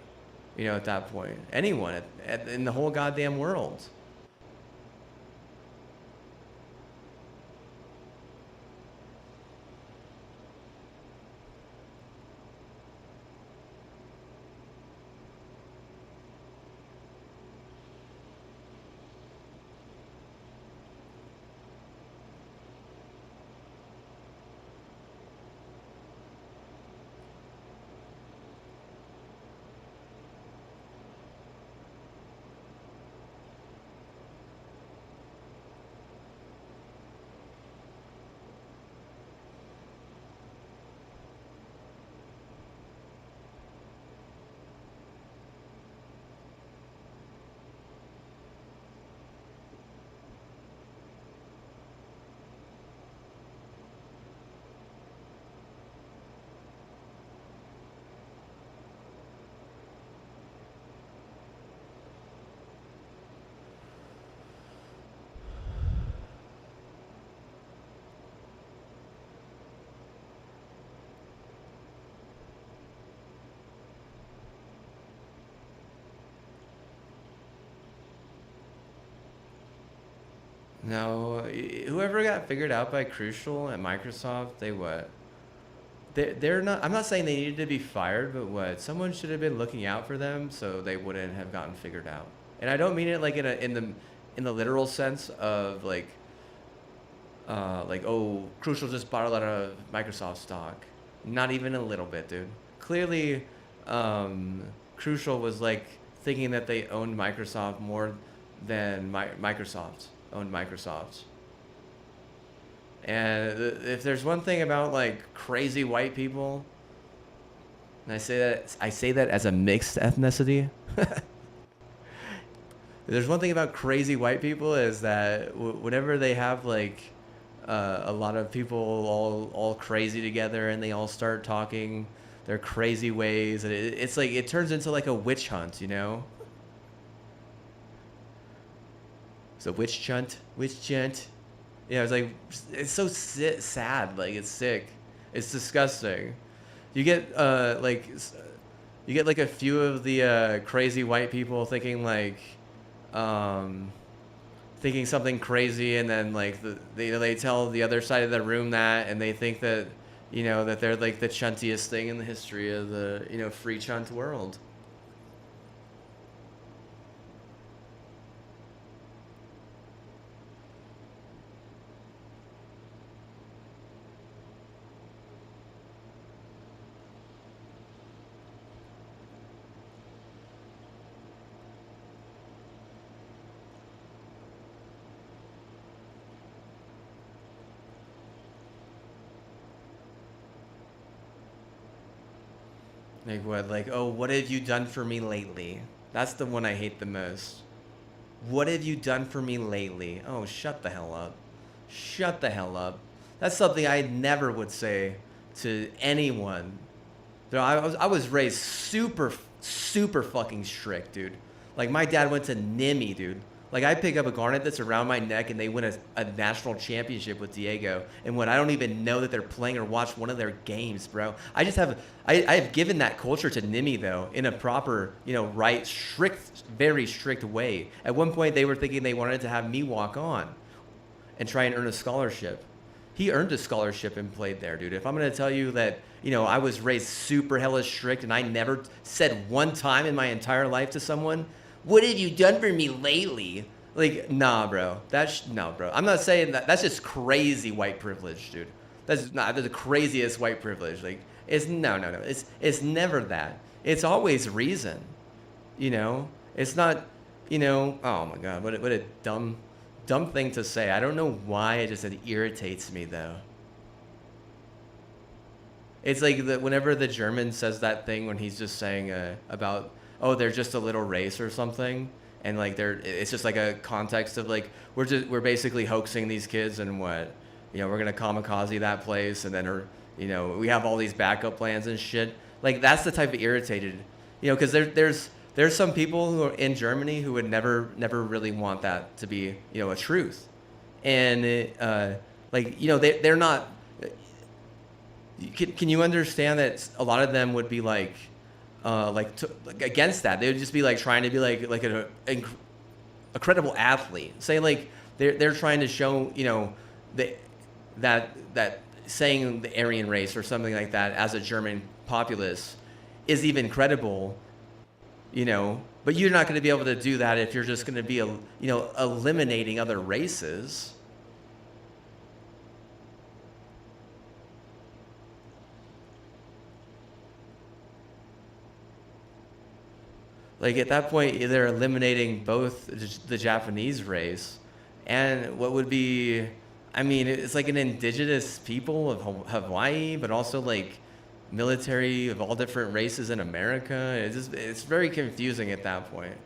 you know, at that point. Anyone in the whole goddamn world. No, whoever got figured out by Crucial at Microsoft, they what? They're not. I'm not saying they needed to be fired, but what? Someone should have been looking out for them so they wouldn't have gotten figured out. And I don't mean it like in the literal sense of like oh, Crucial just bought a lot of Microsoft stock. Not even a little bit, dude. Clearly, Crucial was like thinking that they owned Microsoft more than Microsoft owned Microsoft. And if there's one thing about like crazy white people, and I say that as a mixed ethnicity. There's one thing about crazy white people is that whenever they have like a lot of people all crazy together and they all start talking their crazy ways, and it's like it turns into like a witch hunt, you know? So witch hunt. Yeah, it's like, it's so sad. Like, it's sick. It's disgusting. You get like a few of the crazy white people thinking like, thinking something crazy, and then like they tell the other side of the room that, and they think that, you know, that they're like the chuntiest thing in the history of the, you know, free chunt world. Like what? Like, oh, what have you done for me lately? That's the one I hate the most. What have you done for me lately? Oh, shut the hell up. Shut the hell up. That's something I never would say to anyone. I was raised super fucking strict, dude. Like, my dad went to NIMI, dude. Like, I pick up a garnet that's around my neck and they win a national championship with Diego. And when I don't even know that they're playing or watch one of their games, bro. I have given that culture to NIMI, though, in a proper, you know, right, strict, very strict way. At one point, they were thinking they wanted to have me walk on and try and earn a scholarship. He earned a scholarship and played there, dude. If I'm going to tell you that, you know, I was raised super hella strict and I never said one time in my entire life to someone, what have you done for me lately? Like, nah, bro. No, bro. I'm not saying that. That's just crazy white privilege, dude. That's the craziest white privilege. Like, it's no. It's never that. It's always reason. You know? It's not, you know, oh my God, what a dumb thing to say. I don't know why, it irritates me, though. It's like whenever the German says that thing when he's just saying about, oh, they're just a little race or something, and like it's just like a context of like we're basically hoaxing these kids and what, we're gonna kamikaze that place and then we have all these backup plans and shit. Like that's the type of irritated, because there's some people who are in Germany who would never really want that to be a truth, and they're not. Can you understand that a lot of them would be like against that? They would just be like trying to be like a credible athlete. Say like they're trying to show that saying the Aryan race or something like that as a German populace is even credible, But you're not going to be able to do that if you're just going to be eliminating other races. Like at that point, they're eliminating both the Japanese race and what would be, it's like an indigenous people of Hawaii, but also like military of all different races in America. It's very confusing at that point.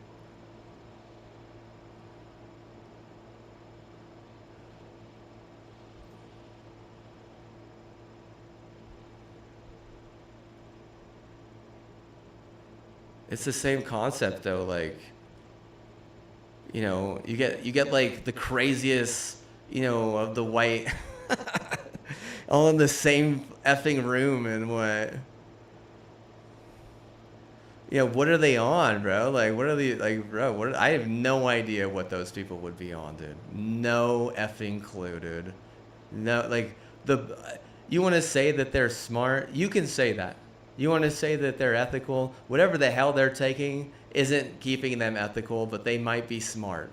It's the same concept though, like, you get like the craziest, of the white all in the same effing room and what? What are they on, bro? Like, what are they, like, bro, I have no idea what those people would be on, dude. No effing clue, dude. No, like, you want to say that they're smart? You can say that. You want to say that they're ethical? Whatever the hell they're taking isn't keeping them ethical, but they might be smart.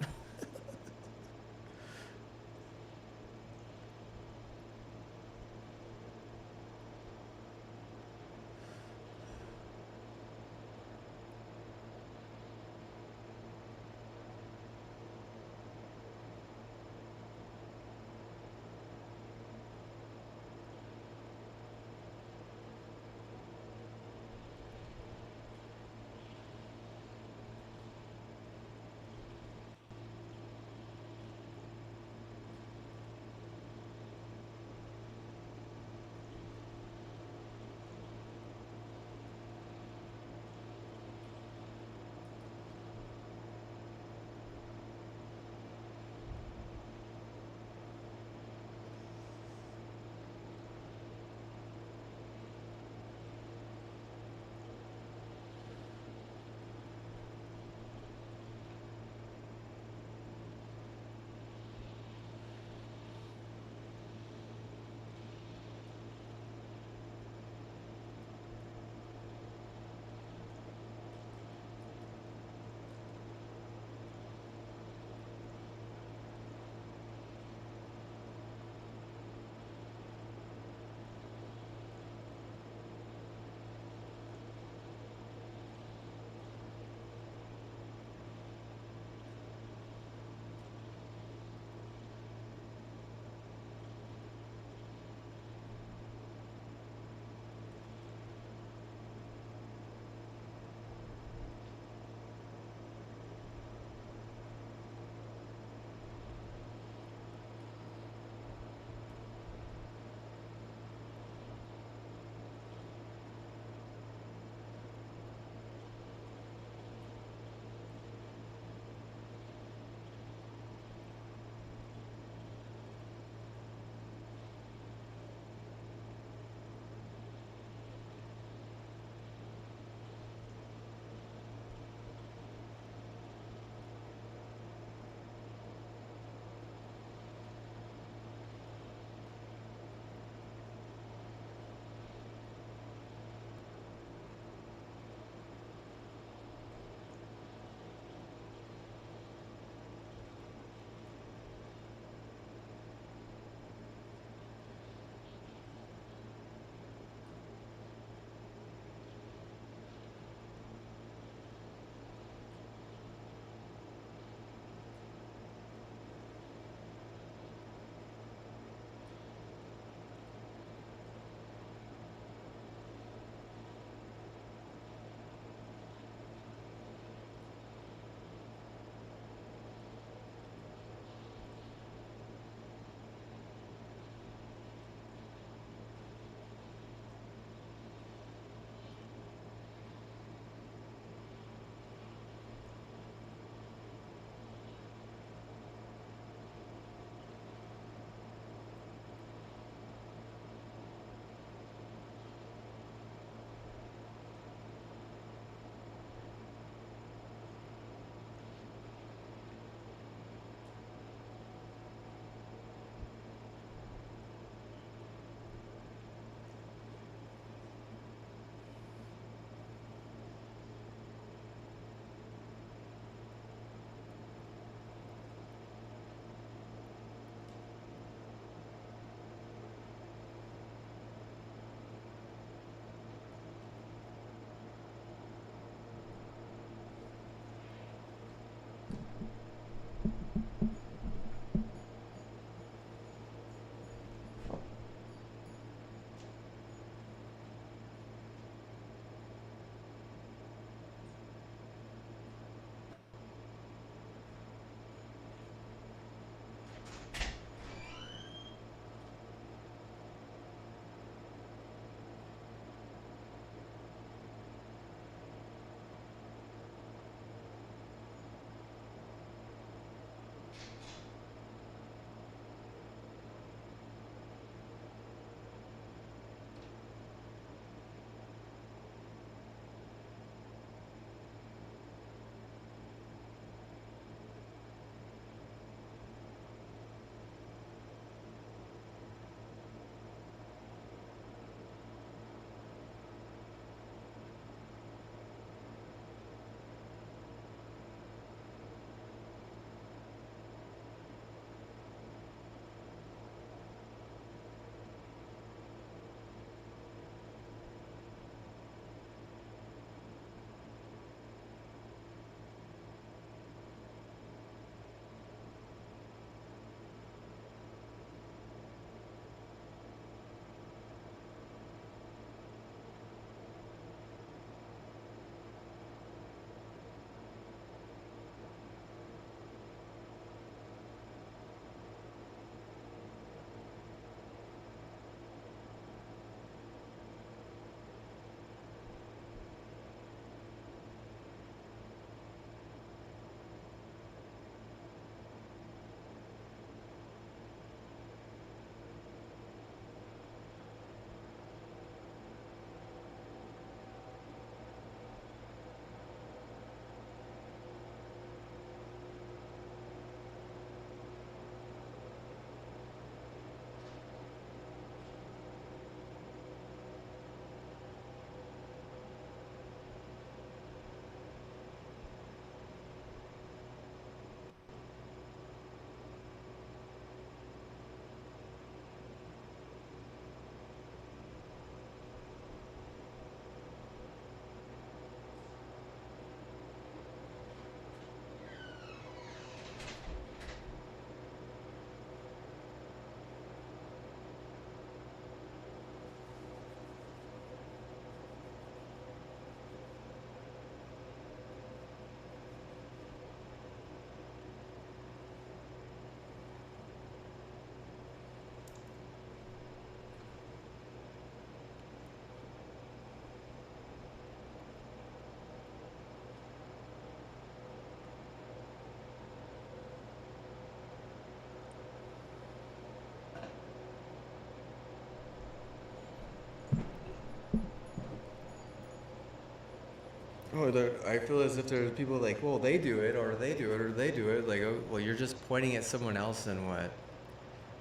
Oh, I feel as if there's people like, well, they do it, or they do it, or they do it. Like, oh, well, you're just pointing at someone else, and what?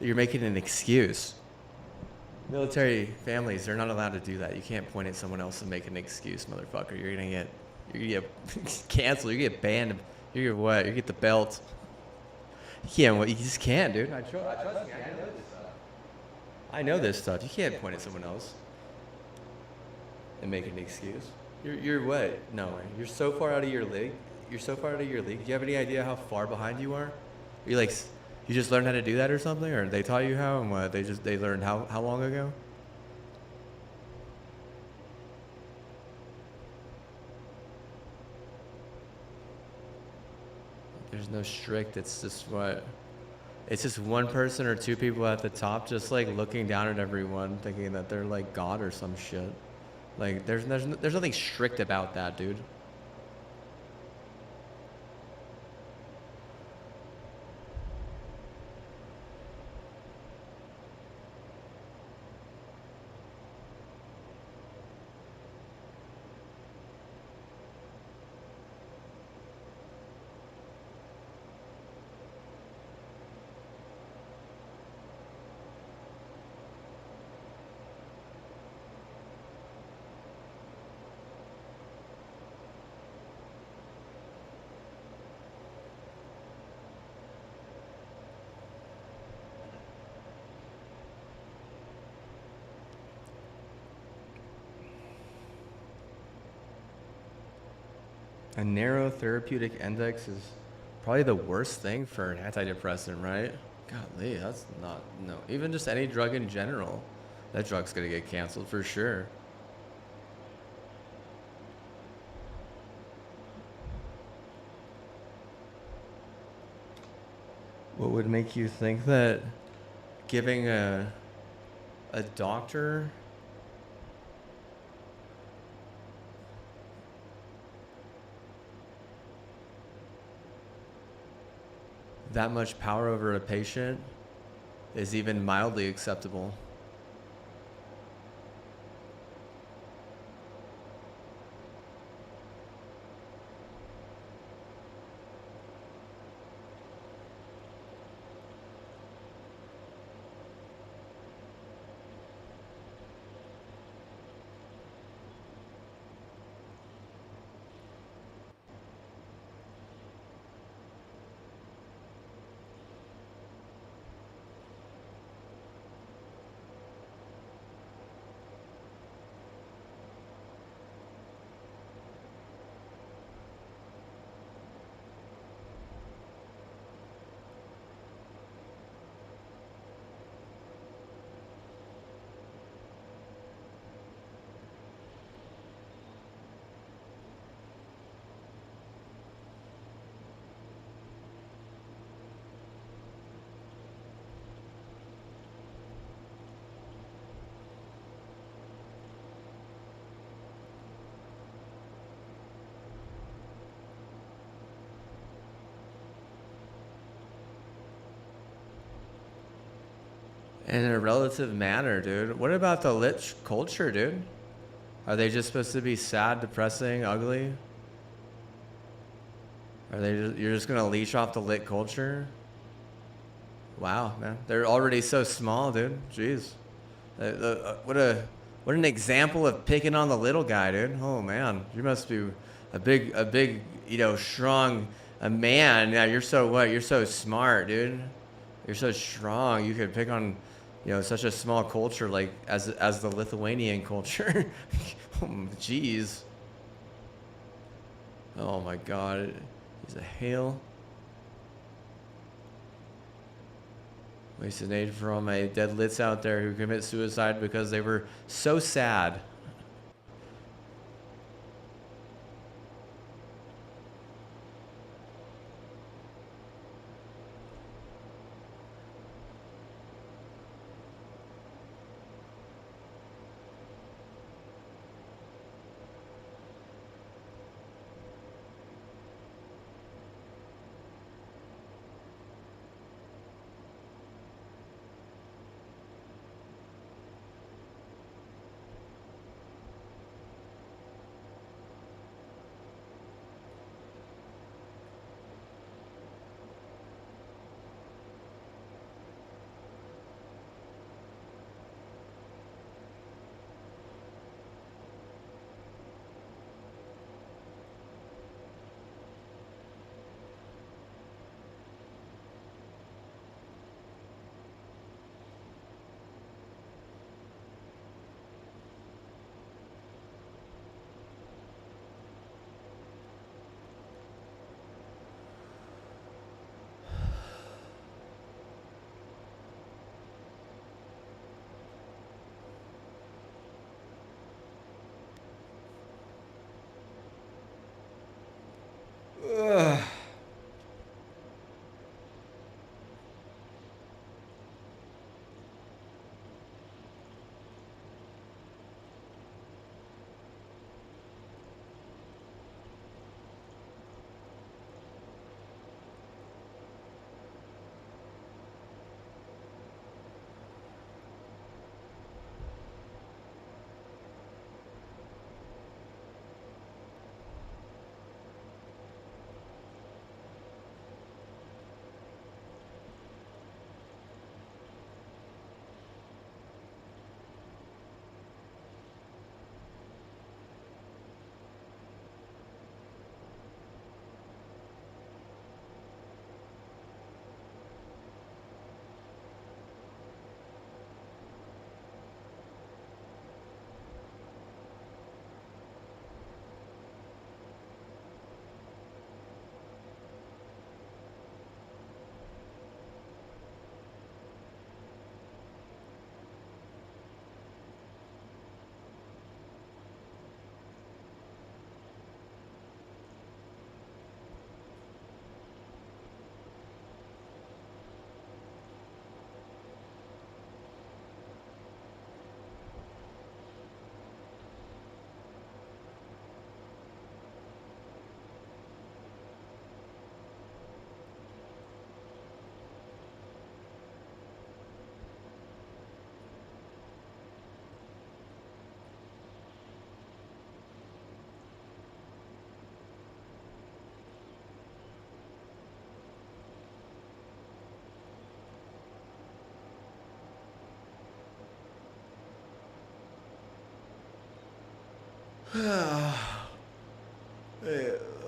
You're making an excuse. Military families, they're not allowed to do that. You can't point at someone else and make an excuse, motherfucker. You're gonna get canceled. You get banned. You get what? You get the belt. You can't. You just can't, dude. I trust me. I know this stuff. I know this stuff. You can't point at someone else and make an excuse. You're what? No way. You're so far out of your league. You're so far out of your league. Do you have any idea how far behind you are? You like, you just learned how to do that or something, or they taught you how, and what? They learned how long ago? There's no strict. It's just what? It's just one person or two people at the top, just like looking down at everyone, thinking that they're like God or some shit. Like there's nothing strict about that, dude. A narrow therapeutic index is probably the worst thing for an antidepressant, right? Golly, that's not, no. Even just any drug in general, that drug's gonna get canceled for sure. What would make you think that giving a doctor that much power over a patient is even mildly acceptable? In a relative manner, dude. What about the lit culture, dude? Are they just supposed to be sad, depressing, ugly? Are they just, you're just gonna leash off the lit culture? Wow, man. They're already so small, dude. Jeez. What an example of picking on the little guy, dude. Oh man. You must be a big, strong a man. Yeah, you're so what? You're so smart, dude. You're so strong. You could pick on, such a small culture like as the Lithuanian culture. Jeez. Oh my God. He's a hail. Wasted aid for all my dead lits out there who commit suicide because they were so sad.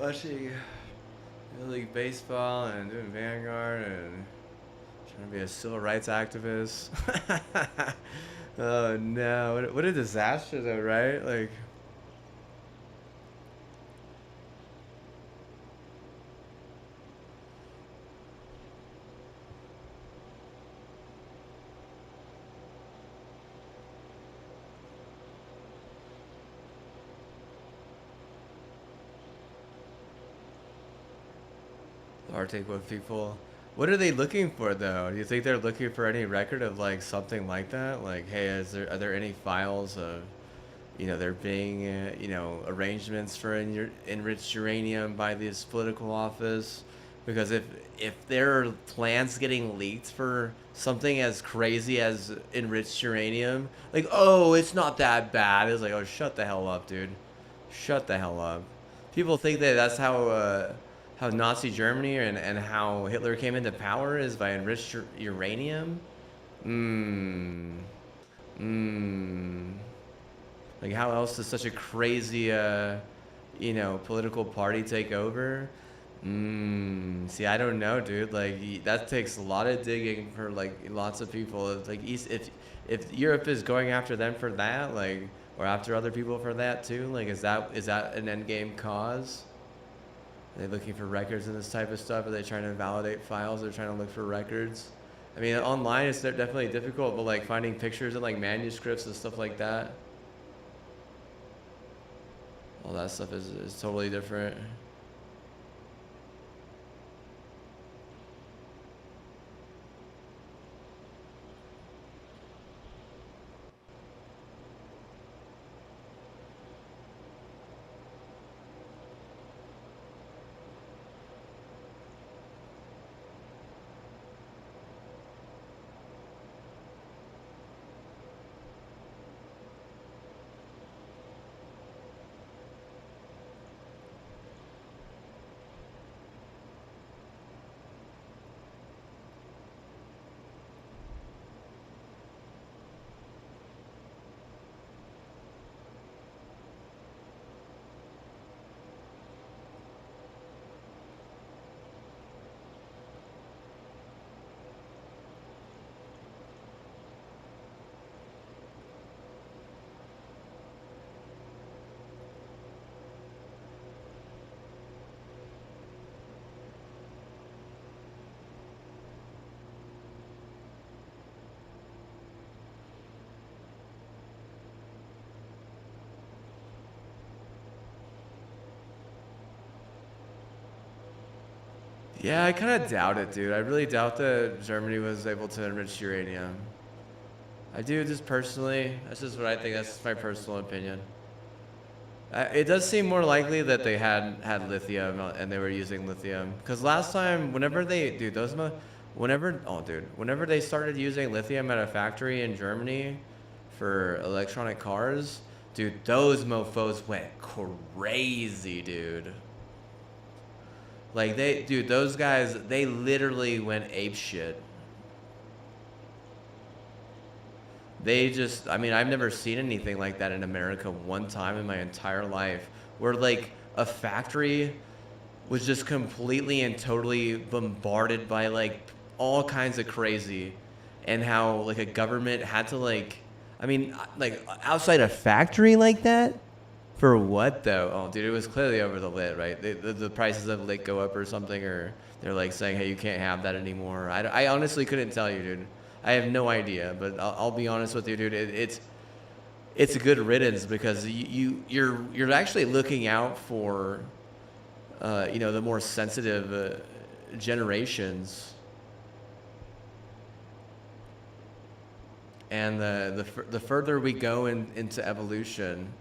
Watching Little League Baseball and doing Vanguard and trying to be a civil rights activist. Oh no, what a disaster though, right? Like, hard take with people. What are they looking for though? Do you think they're looking for any record of like something like that? Like, hey, are there any files of, there being, arrangements for enriched uranium by this political office? Because if there are plans getting leaked for something as crazy as enriched uranium, like, oh, it's not that bad. It's like, oh, shut the hell up, dude. Shut the hell up. People think that that's how Nazi Germany and how Hitler came into power is by enriched uranium. Mmm. Mmm. Like, how else does such a crazy, political party take over? See, I don't know, dude. Like, that takes a lot of digging for like lots of people. It's like if Europe is going after them for that, like, or after other people for that too, like, is that an end game cause? Are they looking for records and this type of stuff? Are they trying to validate files? They're trying to look for records. I mean, online it's definitely difficult, but like finding pictures and like manuscripts and stuff like that, all that stuff is totally different. Yeah, I kind of doubt it, dude. I really doubt that Germany was able to enrich uranium. I do, just personally. That's just what I think. That's my personal opinion. It does seem more likely that they had lithium and they were using lithium. Because last time, whenever whenever they started using lithium at a factory in Germany for electronic cars, dude, those mofos went crazy, dude. Like, those guys, they literally went apeshit. I've never seen anything like that in America one time in my entire life, where like a factory was just completely and totally bombarded by like all kinds of crazy, and how like a government had to like outside a factory like that. For what though? Oh, dude, it was clearly over the lit, right? The prices of lit go up or something, or they're like saying, hey, you can't have that anymore. I honestly couldn't tell you, dude. I have no idea, but I'll be honest with you, dude. It's a good riddance, because you're actually looking out for, the more sensitive generations, and the further we go into evolution,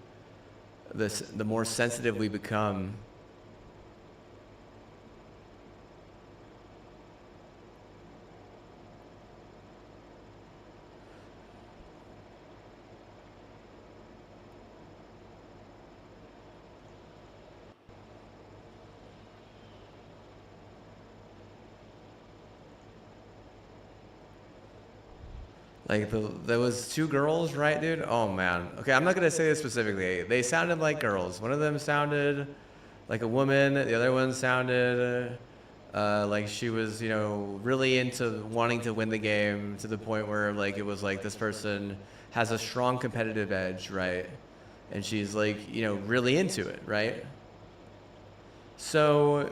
the more sensitive we become. Like there was two girls, right, dude? Oh man. Okay, I'm not gonna say this specifically. They sounded like girls. One of them sounded like a woman. The other one sounded like she was, you know, really into wanting to win the game to the point where like it was like this person has a strong competitive edge, right? And she's like, you know, really into it, right? So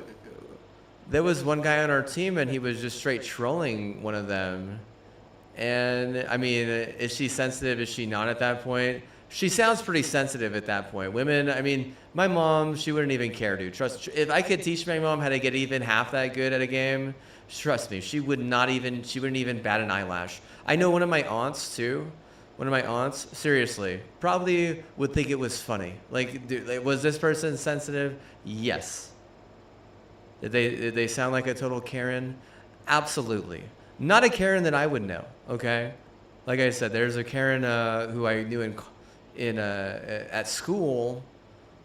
there was one guy on our team and he was just straight trolling one of them. And I mean, is she sensitive? Is she not at that point? She sounds pretty sensitive at that point. Women, I mean, my mom, she wouldn't even care, dude. Trust, if I could teach my mom how to get even half that good at a game, trust me, she wouldn't even bat an eyelash. I know one of my aunts too. One of my aunts, seriously, probably would think it was funny. Like, dude, was this person sensitive? Yes. Did they sound like a total Karen? Absolutely. Not a Karen that I would know, okay? Like I said, there's a Karen who I knew at school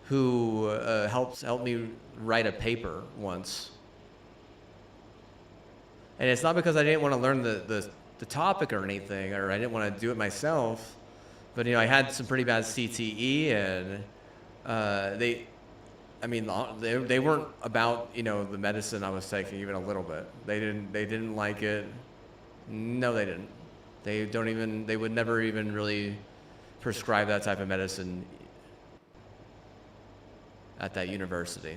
who helped me write a paper once. And it's not because I didn't want to learn the topic or anything, or I didn't want to do it myself, but you know, I had some pretty bad CTE, and they weren't about, you know, the medicine I was taking even a little bit. They didn't like it. No, they didn't. They would never even really prescribe that type of medicine at that university.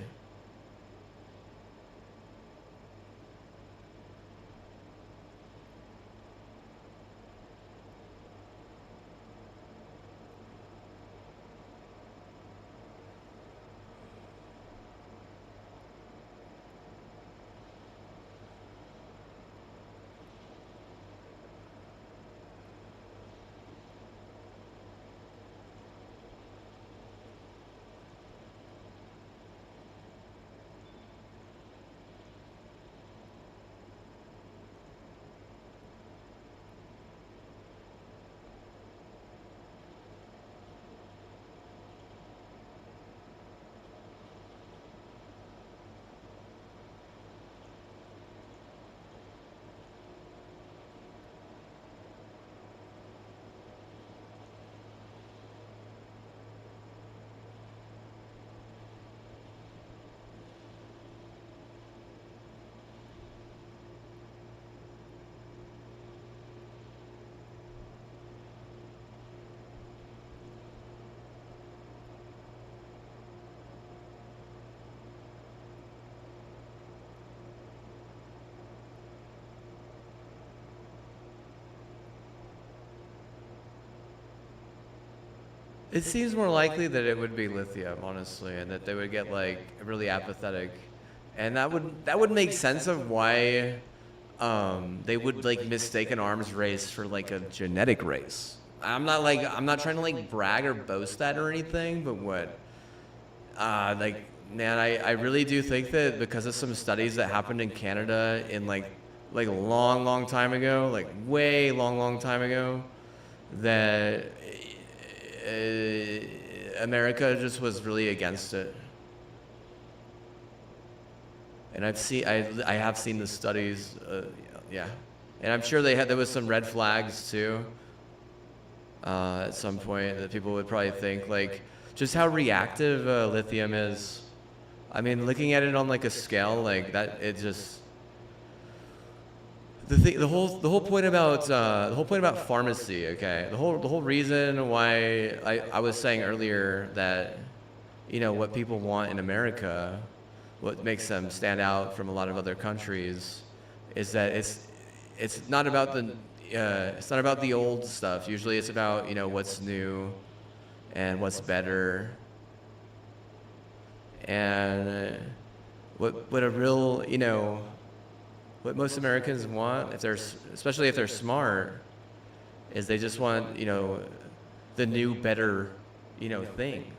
It seems more likely that it would be lithium, honestly, and that they would get like really apathetic, and that would make sense of why they would like mistake an arms race for like a genetic race. I'm not trying to like brag or boast that or anything, but man, I really do think that because of some studies that happened in Canada in like long time ago, like way long time ago, that America just was really against it. And I have seen the studies, yeah. And I'm sure there was some red flags too. At some point that people would probably think like just how reactive lithium is. I mean, looking at it on like a scale like that, it just the whole point about pharmacy. Okay, the whole reason why I was saying earlier that, you know, what people want in America, what makes them stand out from a lot of other countries, is that it's not about the old stuff. Usually it's about, you know, what's new and what's better. And what a real, you know, what most Americans want, especially if they're smart, is they just want, you know, the new, better, you know, thing.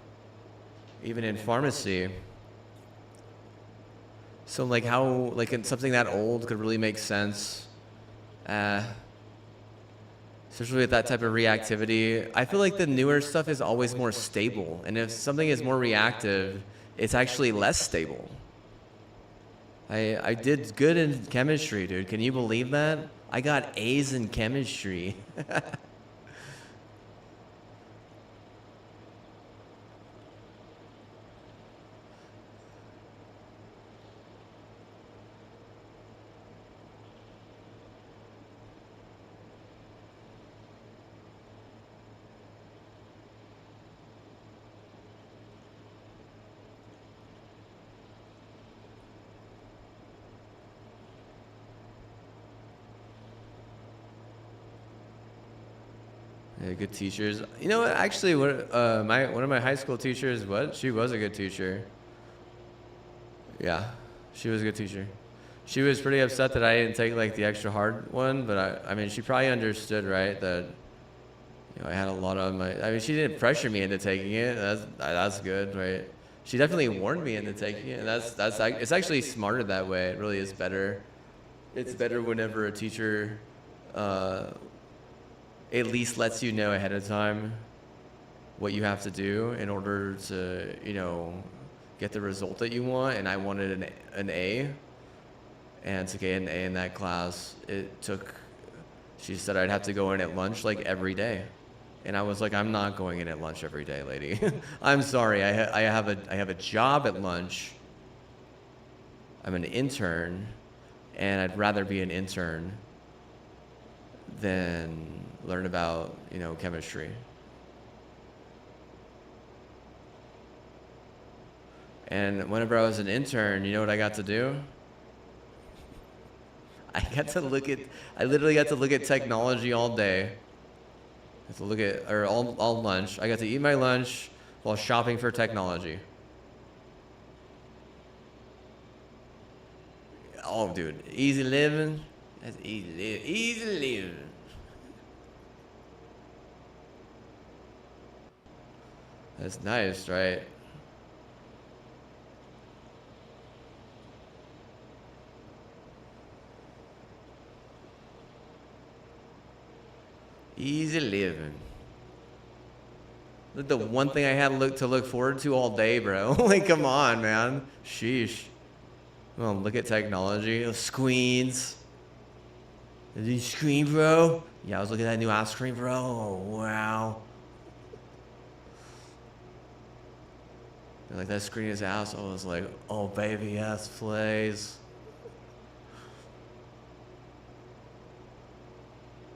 Even in pharmacy. So like how, like in something that old could really make sense. Especially with that type of reactivity. I feel like the newer stuff is always more stable. And if something is more reactive, it's actually less stable. I did good in chemistry, dude. Can you believe that? I got A's in chemistry. Yeah, good teachers. You know what? Actually, one of my high school teachers, she was a good teacher. Yeah, she was a good teacher. She was pretty upset that I didn't take like the extra hard one, but I mean, she probably understood, right, that I had a lot of my. I mean, she didn't pressure me into taking it. That's good, right? She definitely warned me into taking it, and it's actually smarter that way. It really is better. It's better whenever a teacher at least lets you know ahead of time what you have to do in order to, get the result that you want. And I wanted an A, and to get an A in that class, she said I'd have to go in at lunch like every day. And I was like, I'm not going in at lunch every day, lady. I'm sorry, I have a job at lunch. I'm an intern, and I'd rather be an intern than learn about, chemistry. And whenever I was an intern, you know what I got to do? I literally got to look at technology all day. I got to look at, or all lunch. I got to eat my lunch while shopping for technology. Oh, dude, easy living. That's easy living. That's nice, right? Easy living. Look, the one thing I had to look forward to all day, bro. Like, come on, man. Sheesh. Well, look at technology. Screens. Did you screen, bro? Yeah, I was looking at that new ice cream, bro. Oh, wow. Like, that screen is ass. I was like, oh, baby, yes, please.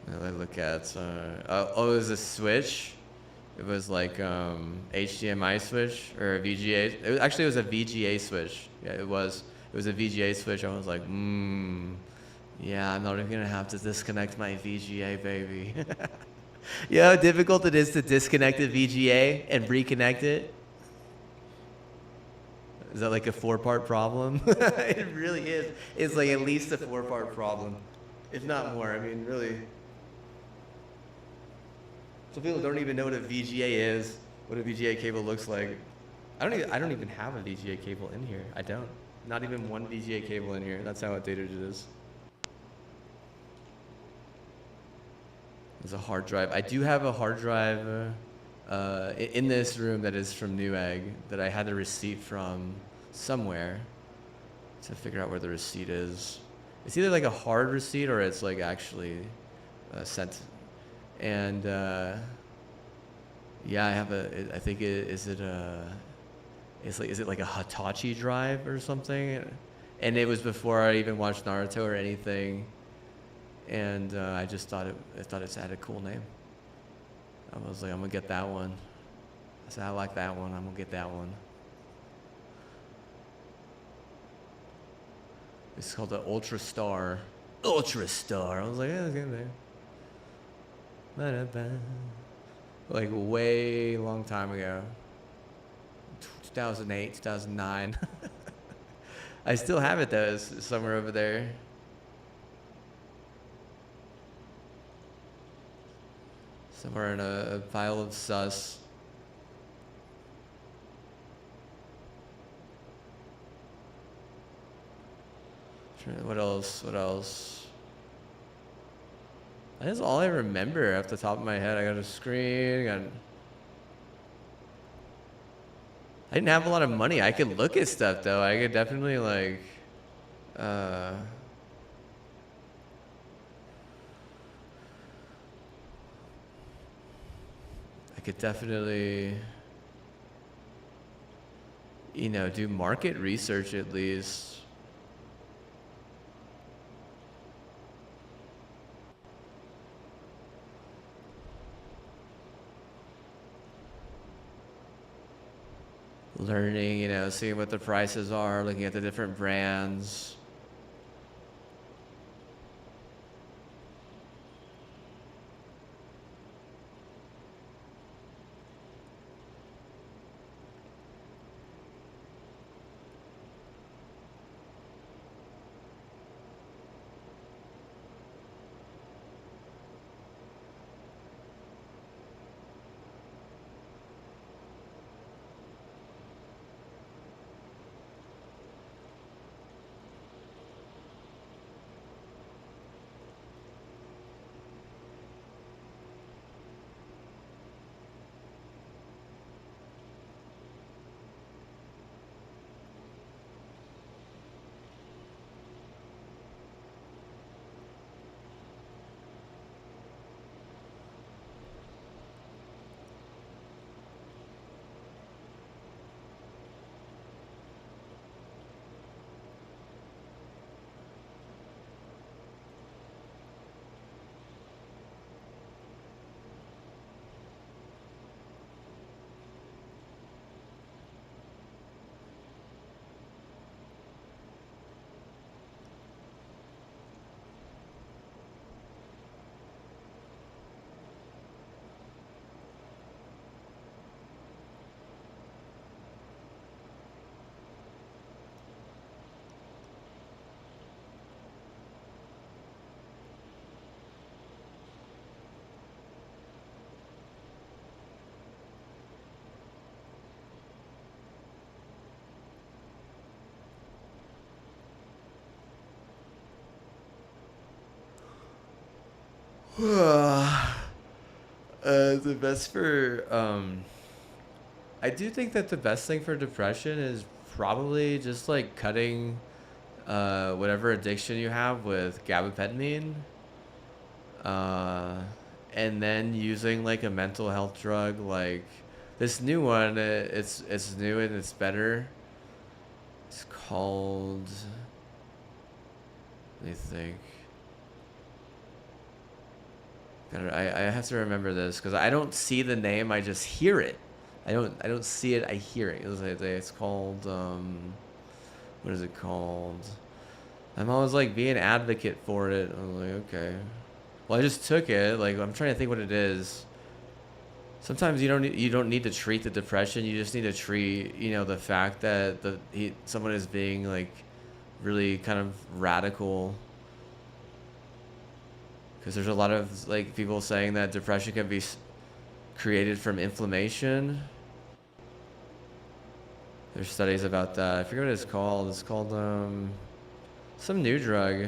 And I look at, it was a switch. It was like HDMI switch or a VGA. It was a VGA switch. Yeah, it was a VGA switch. I was like, yeah, I'm not even gonna have to disconnect my VGA, baby. You know how difficult it is to disconnect a VGA and reconnect it? Is that like a 4-part problem? It really is. It's like at least a 4-part problem, if not more. I mean, really. Some people don't even know what a VGA is, what a VGA cable looks like. I don't even have a VGA cable in here. I don't. Not even one VGA cable in here. That's how outdated it is. There's a hard drive. I do have a hard drive in this room that is from Newegg that I had a receipt from somewhere to figure out where the receipt is. It's either like a hard receipt or it's like actually sent. And yeah, I have I think is it like a Hitachi drive or something? And it was before I even watched Naruto or anything. And I just thought it had a cool name. I was like, I'm gonna get that one. I said, I like that one. I'm gonna get that one. It's called the Ultra Star. Ultra Star. I was like, yeah, that's a good name. Ba-da-ba. Like way long time ago. 2008, 2009. I still have it though. It's somewhere over there. Somewhere in a pile of sus. What else? That's all I remember off the top of my head. I got a screen. I didn't have a lot of money. I could look at stuff though. I could definitely like. could definitely, you know, do market research at least. Learning, you know, seeing what the prices are, looking at the different brands. The best for I do think that the best thing for depression is probably just like cutting whatever addiction you have with gabapentin, uh, and then using like a mental health drug like this new one. It's new and it's better. It's called. Let me think. I have to remember this because I don't see the name. I just hear it. I don't see it. I hear it. It's called what is it called? I'm always like being an advocate for it. I'm like, okay. Well, I just took it. Like I'm trying to think what it is. Sometimes you don't need to treat the depression. You just need to treat, you know, the fact that someone is being like really kind of radical. Because there's a lot of like people saying that depression can be created from inflammation. There's studies about that. I forget what it's called. It's called some new drug.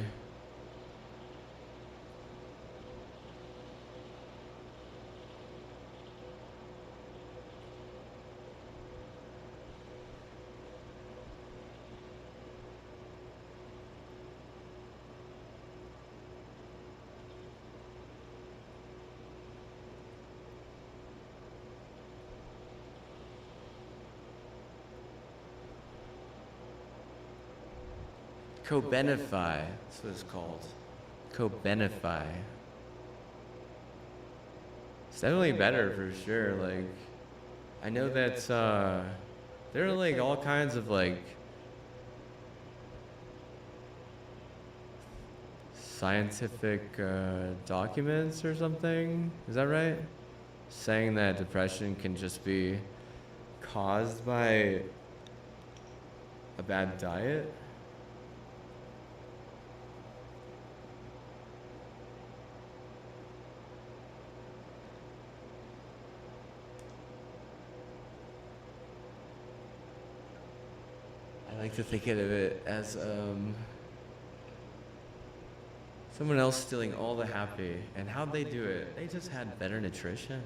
Cobenify. That's what it's called. Cobenify. It's definitely better for sure. Like, I know that there are like all kinds of like scientific documents or something. Is that right? Saying that depression can just be caused by a bad diet. I like to think of it as someone else stealing all the happy. And how'd they do it? They just had better nutrition.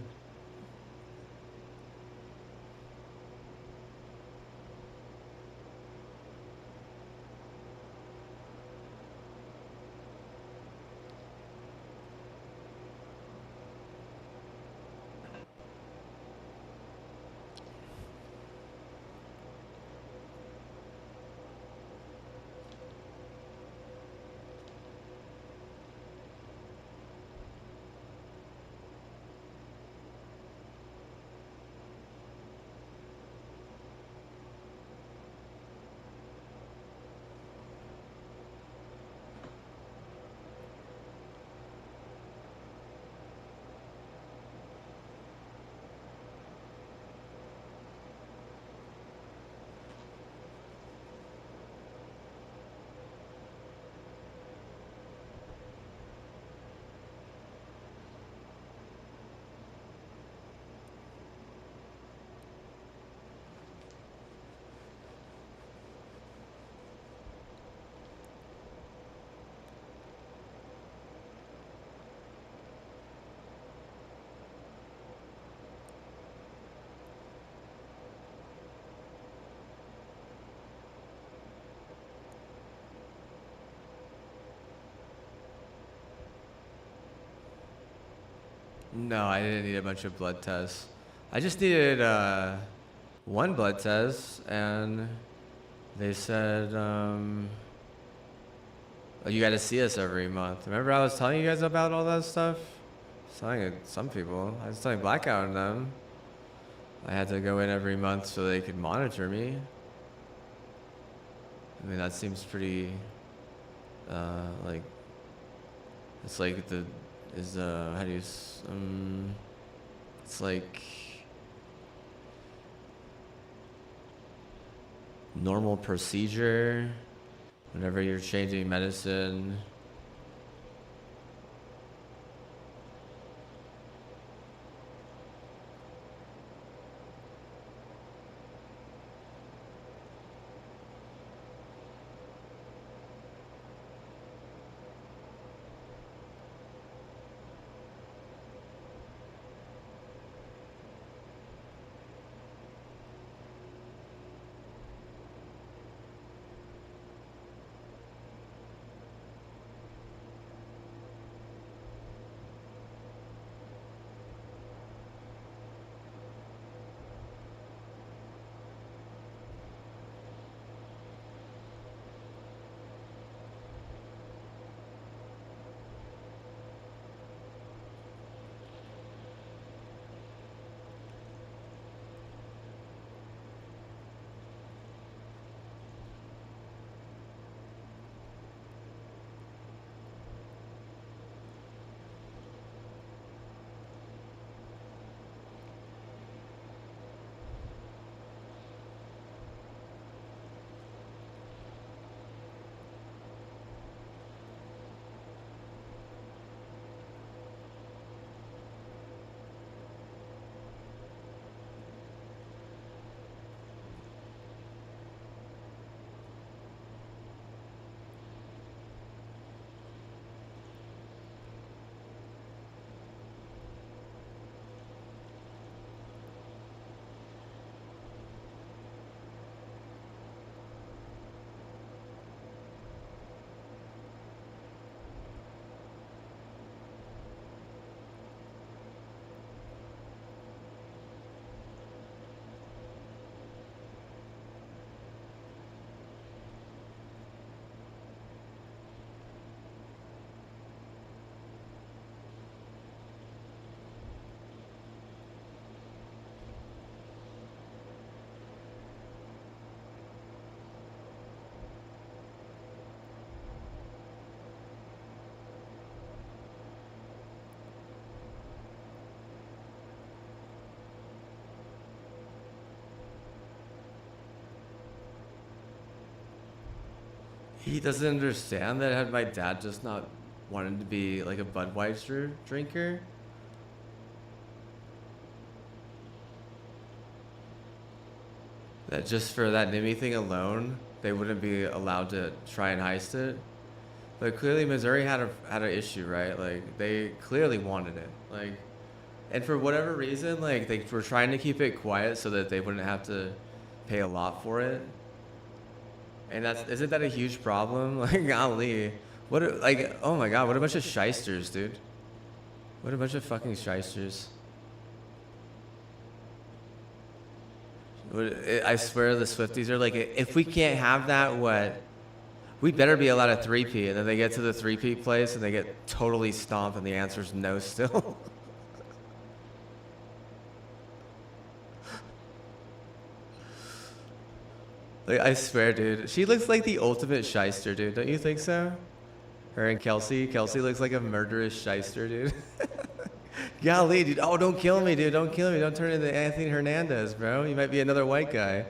No, I didn't need a bunch of blood tests. I just needed one blood test, and they said, oh, you got to see us every month. Remember I was telling you guys about all that stuff? I was telling some people. I was telling Blackout and them. I had to go in every month so they could monitor me. I mean, that seems pretty, like, it's like how do you, it's like normal procedure whenever you're changing medicine. He doesn't understand that had my dad just not wanted to be like a Budweiser drinker. That just for that NIMI thing alone, they wouldn't be allowed to try and heist it. But clearly Missouri had an issue, right? Like they clearly wanted it. Like, and for whatever reason, like they were trying to keep it quiet so that they wouldn't have to pay a lot for it. And isn't that a huge problem? Like, golly. Oh my god, what a bunch of shysters, dude. What a bunch of fucking shysters. I swear the Swifties are like, if we can't have that, what? We better be allowed a 3P. And then they get to the 3P place and they get totally stomped and the answer's no still. Like, I swear, dude. She looks like the ultimate shyster, dude. Don't you think so? Her and Kelsey. Kelsey looks like a murderous shyster, dude. Golly, dude. Oh, don't kill me, dude. Don't kill me. Don't turn into Anthony Hernandez, bro. You might be another white guy.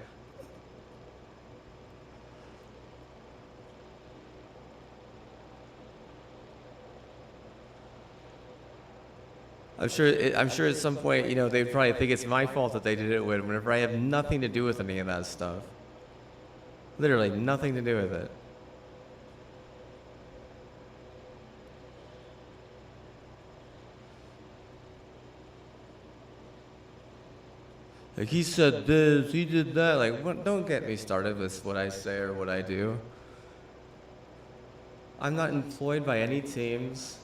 I'm sure at some point, you know, they probably think it's my fault that they did it whenever I have nothing to do with any of that stuff. Literally nothing to do with it. Like, he said this, he did that. Like, what, don't get me started with what I say or what I do. I'm not employed by any teams.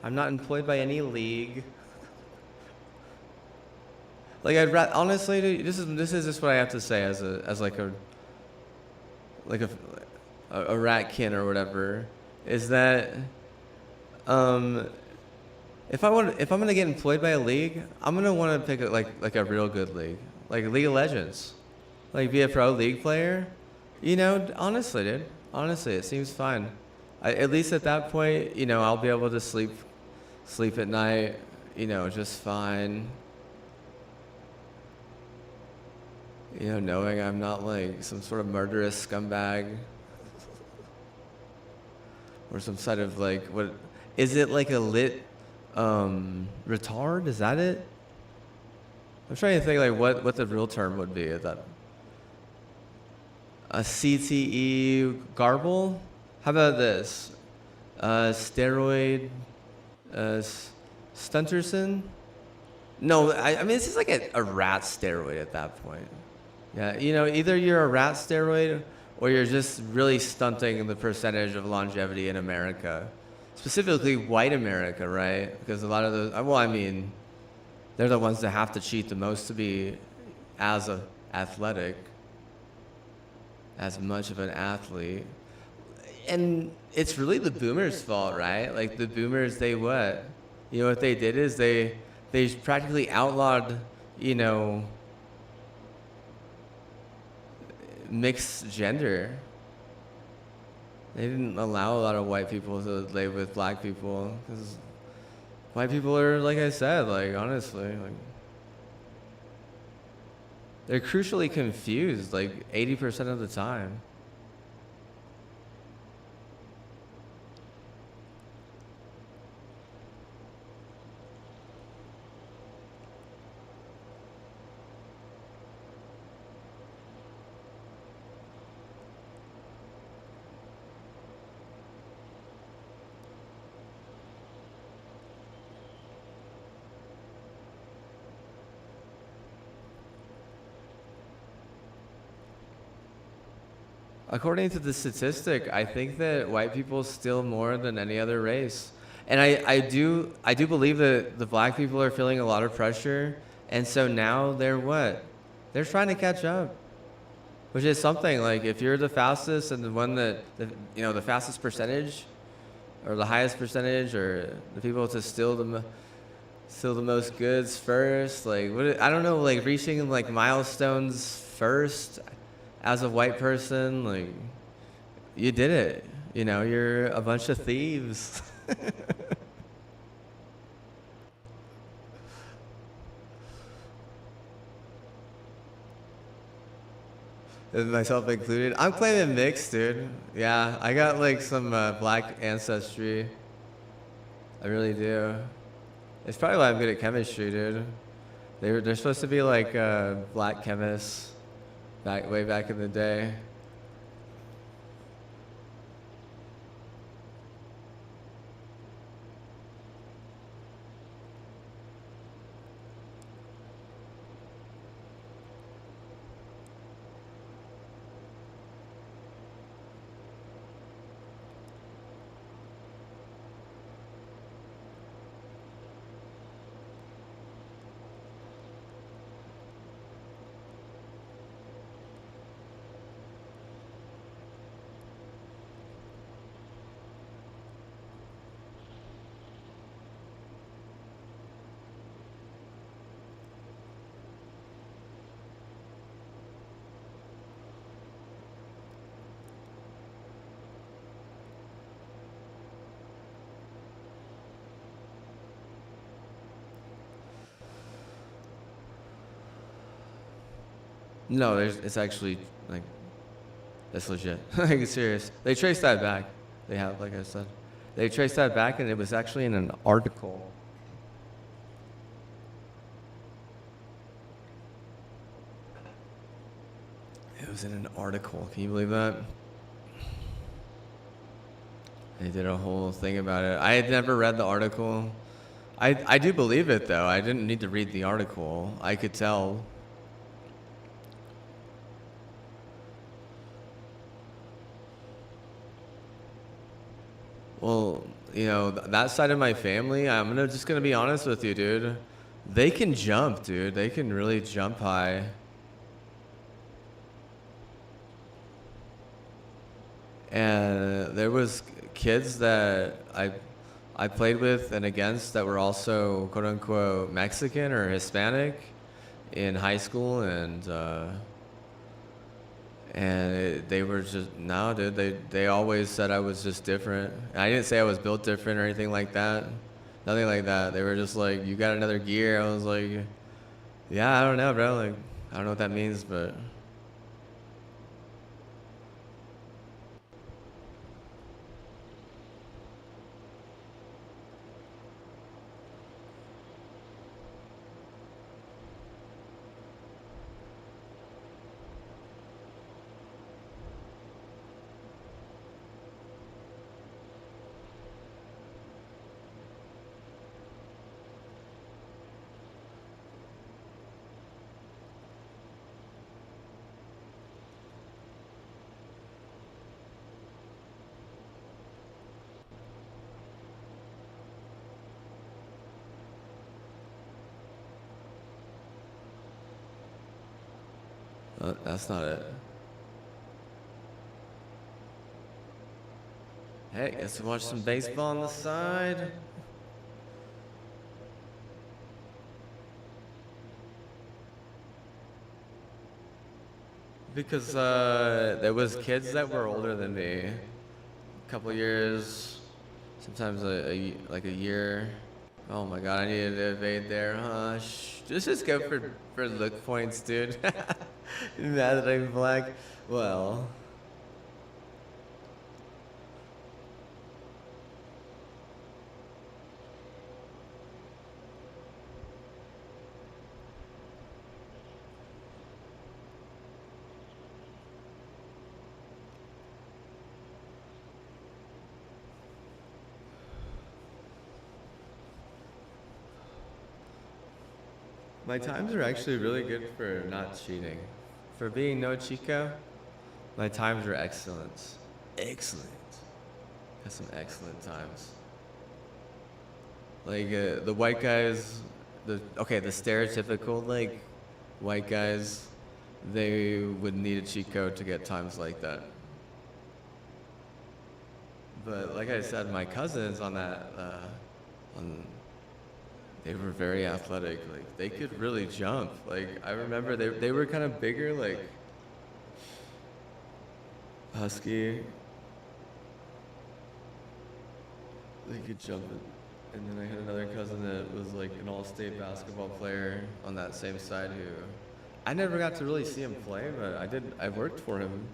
I'm not employed by any league. Like honestly, dude, this is just what I have to say as like a like a ratkin or whatever, is that if I'm gonna get employed by a league, I'm gonna want to pick like a real good league, like League of Legends, like be a pro league player. You know, honestly, dude, honestly, it seems fine. At least at that point, you know, I'll be able to sleep at night, you know, just fine. You know, knowing I'm not like some sort of murderous scumbag or some sort of like, what is it, like a lit retard? Is that it? I'm trying to think like what the real term would be. Is that a CTE garble? How about this? Steroid stunterson? No, I mean, this is like a rat steroid at that point. Yeah, you know, either you're a rat steroid or you're just really stunting the percentage of longevity in America. Specifically white America, right? Because a lot of those, well, I mean, they're the ones that have to cheat the most to be as athletic, as much of an athlete. And it's really the boomers' fault, right? Like the boomers, they what? You know what they did is they practically outlawed, you know, mixed gender. They didn't allow a lot of white people to live with black people because white people are, like I said, like honestly, like they're crucially confused like 80% of the time. According to the statistic, I think that white people steal more than any other race. And I do believe that the black people are feeling a lot of pressure. And so now they're what? They're trying to catch up. Which is something, like if you're the fastest and the one that, you know, the fastest percentage or the highest percentage or the people to steal the most goods first, like I don't know, like reaching like milestones first as a white person, like you did it. You know, you're a bunch of thieves. Myself included. I'm claiming mixed, dude. Yeah, I got like some black ancestry. I really do. It's probably why I'm good at chemistry, dude. They're supposed to be like black chemists way back in the day. No, it's actually like, that's legit. Like it's serious. They traced that back. They have, like I said, they traced that back, and it was actually in an article. It was in an article. Can you believe that? They did a whole thing about it. I had never read the article. I do believe it though. I didn't need to read the article. I could tell. Well, you know, that side of my family, just gonna be honest with you, dude. They can jump, dude. They can really jump high. And there was kids that I played with and against that were also quote unquote Mexican or Hispanic in high school, and they were just no, dude. They always said I was just different. I didn't say I was built different or anything like that. Nothing like that. They were just like, you got another gear. I was like, yeah, I don't know, bro. Like, I don't know what that means, but. That's not it. Hey, guess we watch some baseball on the side. Because there was kids that were older than me, a couple years, sometimes like a year. Oh my god, I needed to evade there, huh? Let's just go for look points, dude. Mad that I'm black. Well. My times are actually really good for not cheating. For being no Chico, my times are excellent. Excellent. Had some excellent times. Like the white guys, the stereotypical like white guys, they would need a cheat code to get times like that. But like I said, my cousins on that, they were very athletic. Like they could really jump. Like I remember they were kind of bigger, like husky. They could jump it. And then I had another cousin that was like an all-state basketball player on that same side who I never got to really see him play, but I worked for him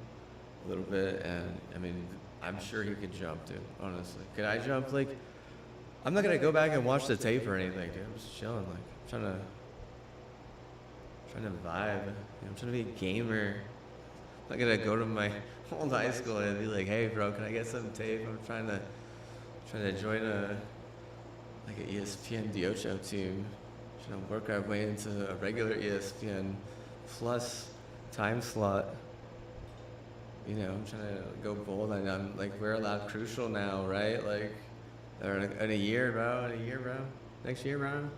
a little bit, and I mean, I'm sure he could jump, dude, honestly. Could I jump? Like, I'm not gonna go back and watch the tape or anything, dude. I'm just chilling, like, trying to vibe. You know, I'm trying to be a gamer. I'm not gonna go to my old high school and be like, hey bro, can I get some tape? I'm trying to join like an ESPN Diocho team, trying to work our way into a regular ESPN plus time slot. You know, I'm trying to go bold, and I'm like, we're allowed crucial now, right? Like, or in a year, bro. Next year, bro.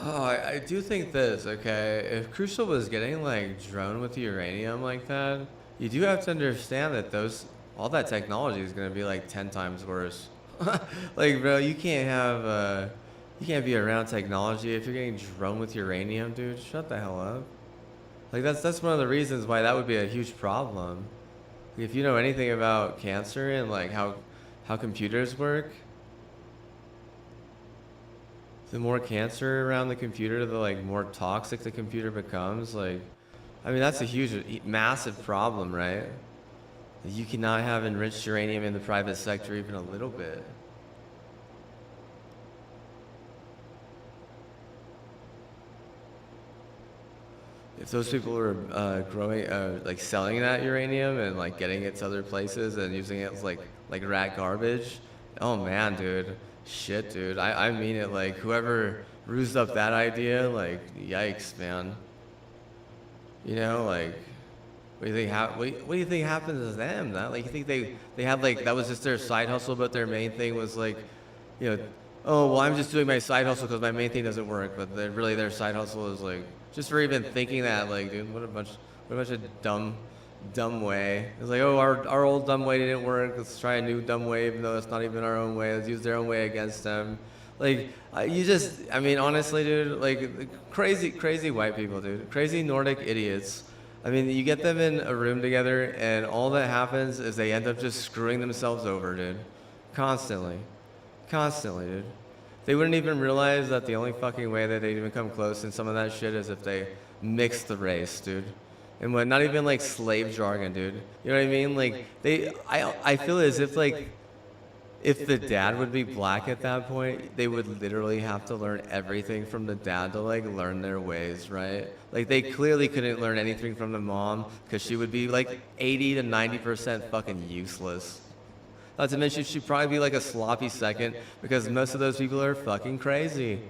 Oh, I do think this, okay? If Crucial was getting like drone with uranium like that, you do have to understand that all that technology is gonna be like 10 times worse. Like, bro, you can't be around technology if you're getting drone with uranium, dude. Shut the hell up. Like that's one of the reasons why that would be a huge problem. If you know anything about cancer and like how computers work, the more cancer around the computer, the like more toxic the computer becomes. Like, I mean, that's a huge, massive problem, right? You cannot have enriched uranium in the private sector even a little bit. If those people are growing, like selling that uranium and like getting it to other places and using it as like rat garbage, oh man, dude, shit, dude, I mean it. Like whoever rused up that idea, like yikes, man. You know, like what do you think? What do you think happens to them? That like you think they had like that was just their side hustle, but their main thing was like, you know, oh well, I'm just doing my side hustle because my main thing doesn't work. But really their side hustle is like just for even thinking that, like, dude, what a bunch of dumb way. It's like, oh, our old dumb way didn't work. Let's try a new dumb way, even though it's not even our own way. Let's use their own way against them. Like, I mean, honestly, dude, like, crazy white people, dude. Crazy Nordic idiots. I mean, you get them in a room together, and all that happens is they end up just screwing themselves over, dude. Constantly. Constantly, dude. They wouldn't even realize that the only fucking way that they'd even come close in some of that shit is if they mix the race, dude. And what, not even like slave jargon, dude. You know what I mean? Like, I feel as if like, if the dad would be black at that point, they would literally have to learn everything from the dad to like learn their ways, right? Like they clearly couldn't learn anything from the mom because she would be like 80 to 90% fucking useless. Not to mention she'd probably be like a sloppy second because most of those people are fucking crazy.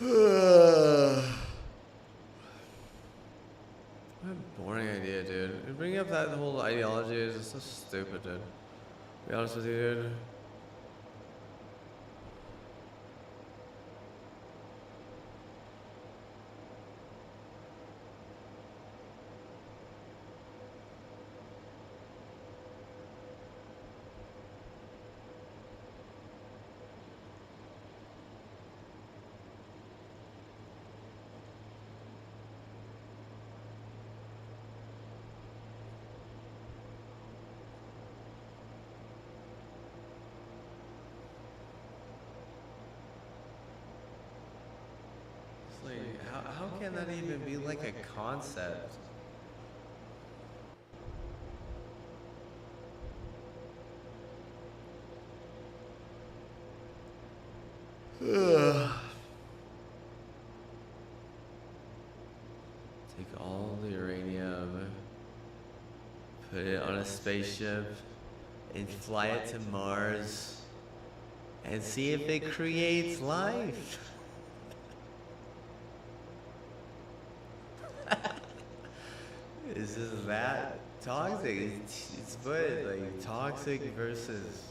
What a boring idea, dude. Bringing up that whole ideology is just so stupid, dude. To be honest with you, dude. It's like, how can that even be like a concept? Take all the uranium, put it on a spaceship, and fly it to Mars, and see if it creates life. This is that toxic. It's what, like, toxic versus.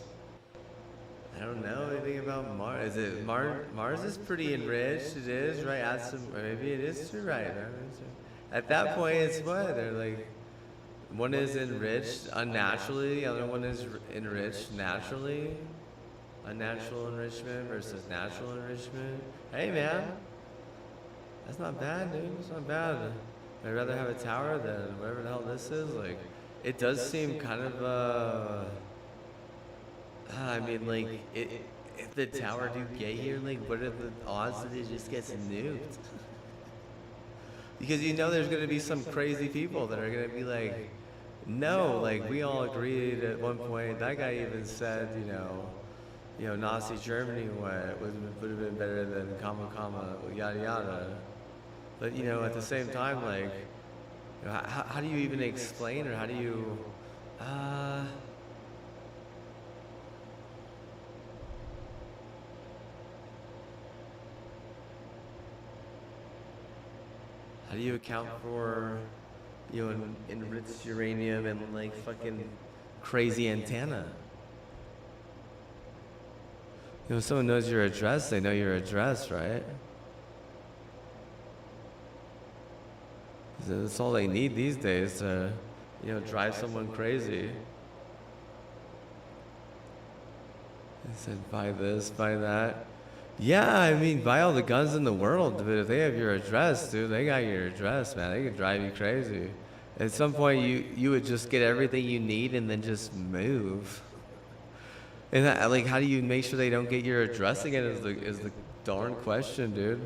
I don't know anything about Mars. Is it Mars is pretty enriched. It is, right? Add some, or maybe it is too, right? At that point, it's what they're like. One is enriched unnaturally. The other one is enriched naturally. Unnatural enrichment versus natural enrichment. Hey, man, that's not bad, dude. That's not bad. I'd rather have a tower than whatever the hell this is. Like, it does seem kind of I mean, like, if the tower do get here, like, what are the odds that it just gets nuked? Because you know there's gonna be some crazy people that are gonna be like, no, like, we all agreed at one point. That guy even said, you know, Nazi Germany would have been better than comma, yada yada. But you know, at the same time, like, you know, how do you even explain, or how do you, how do you account for, you know, enriched uranium and like fucking crazy antenna? You know, if someone knows your address, they know your address, right? That's all they need these days to, you know, drive someone crazy. They said, buy this, buy that. Yeah, I mean, buy all the guns in the world, but if they have your address, dude, they got your address, man. They could drive you crazy. At some point, you would just get everything you need and then just move. And that, like, how do you make sure they don't get your address again? Is the darn question, dude.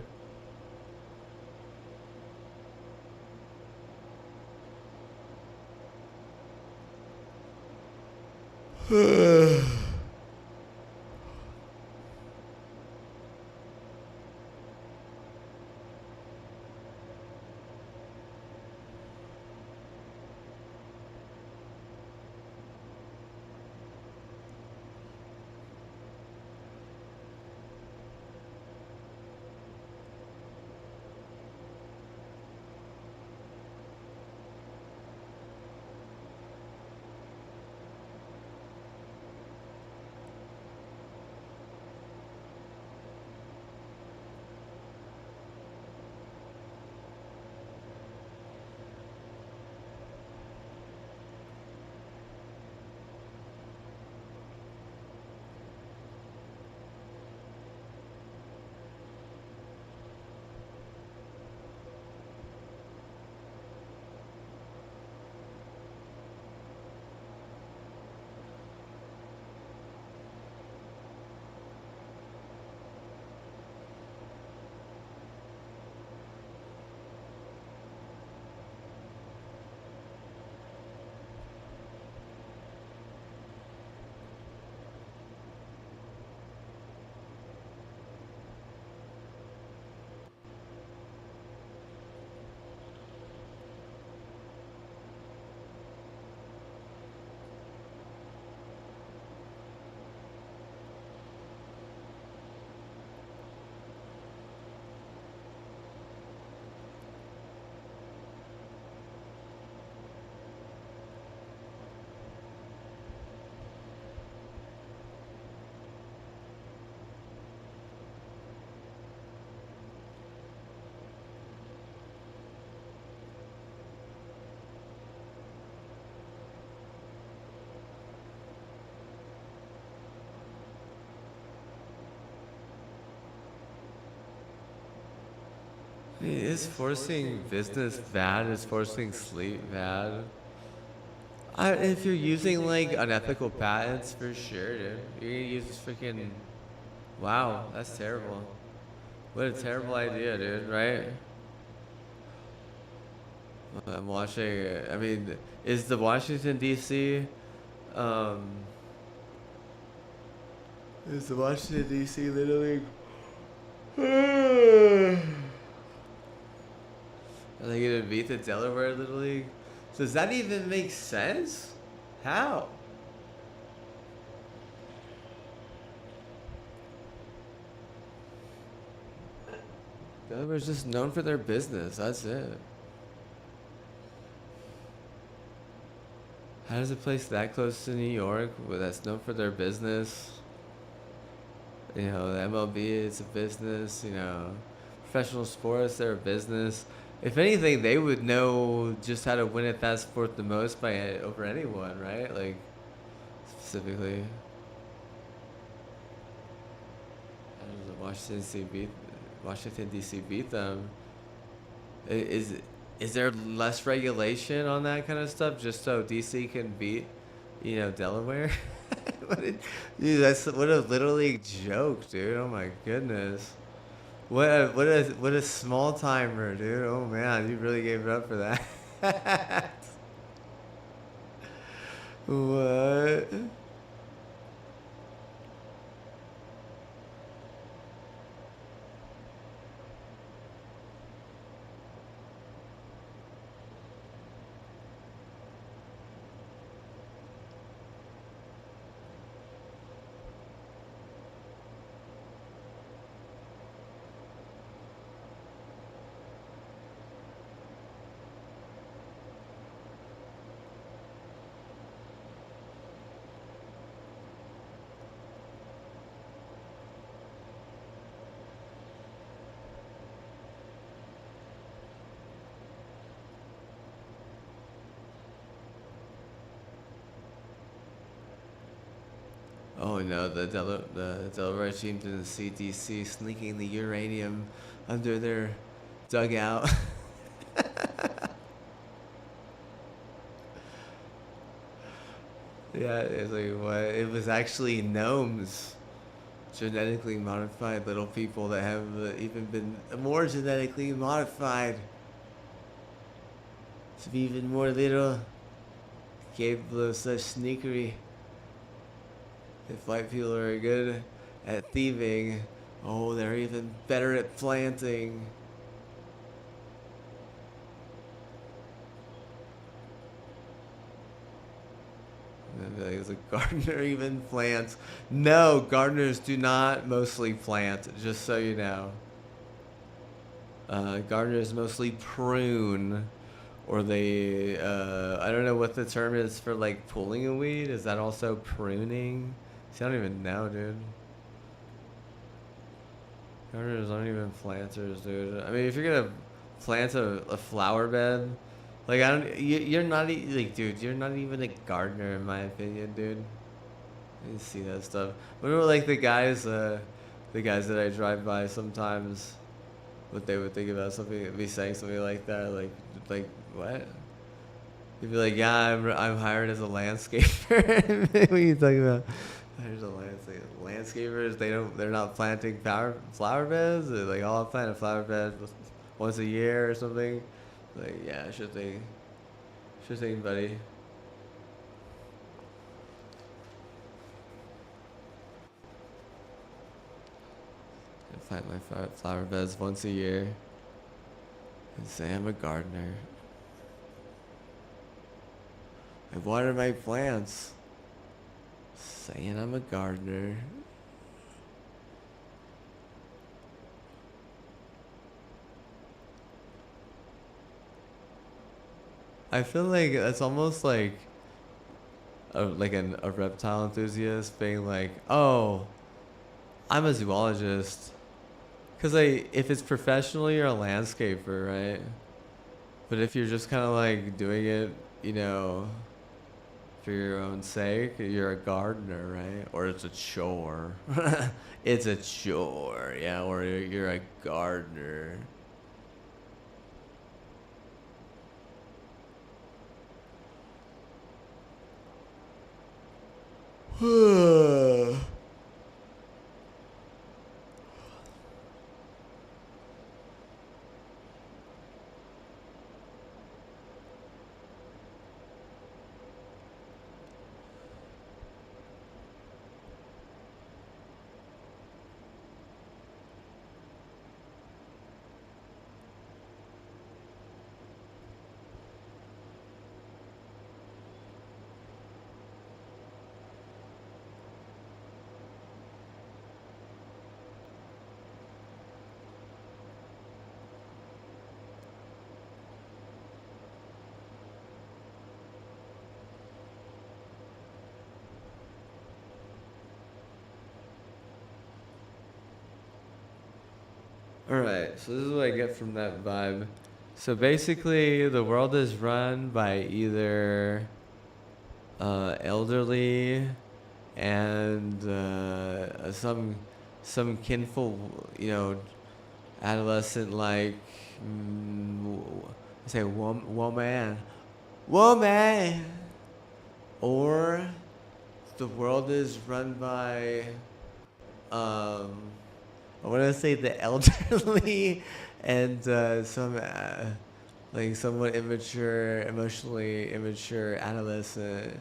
I mean, is forcing business bad? Is forcing sleep bad? If you're using like unethical patents, for sure, dude. You're gonna use freaking. Wow, that's terrible. What a terrible idea, dude, right? I'm watching. I mean, is the Washington D.C. Um, is the Washington D.C. Little League? Are they gonna beat the Delaware Little League? Does that even make sense? How? Delaware's just known for their business. That's it. How does a place that close to New York, that's known for their business? You know, the MLB is a business. You know, professional sports, they're a business. If anything, they would know just how to win at that sport the most by over anyone, right? Like specifically. How does the Washington D.C. beat them? Is there less regulation on that kind of stuff just so DC can beat, you know, Delaware? Dude, what a little league joke, dude. Oh my goodness. What a small timer, dude. Oh man, you really gave it up for that. What? Oh no, the Delaware team didn't see DC sneaking the uranium under their dugout. Yeah, it's like what? It was actually gnomes, genetically modified little people that have even been more genetically modified to be even more little, capable of such sneakery. If white people are good at thieving, oh, they're even better at planting. Is a gardener even plants? No, gardeners do not mostly plant, just so you know. Gardeners mostly prune, or they, I don't know what the term is for like pulling a weed. Is that also pruning? See, I don't even know, dude. Gardeners aren't even planters, dude. I mean, if you're gonna plant a flower bed, like you're not like, dude, you're not even a gardener in my opinion, dude. I didn't see that stuff. What about like the guys that I drive by sometimes? What they would think about something, be saying something like that, like what? You'd be like, yeah, I'm hired as a landscaper. What are you talking about? There's a landscapers. They're not planting flower beds. They're like, oh, I'll plant a flower bed once a year or something. Like, yeah, sure thing, buddy. I plant my flower beds once a year and say I'm a gardener. I water my plants. Saying I'm a gardener. I feel like it's almost like a reptile enthusiast being like, oh, I'm a zoologist. Because if it's professional, you're a landscaper, right? But if you're just kind of like doing it, you know, for your own sake, you're a gardener, right? Or it's a chore. It's a chore, yeah. Or you're a gardener. Alright, so this is what I get from that vibe. So basically, the world is run by either elderly and some kinful, you know, adolescent like say woman, or the world is run by I want to say the elderly and some like somewhat immature, emotionally immature adolescent.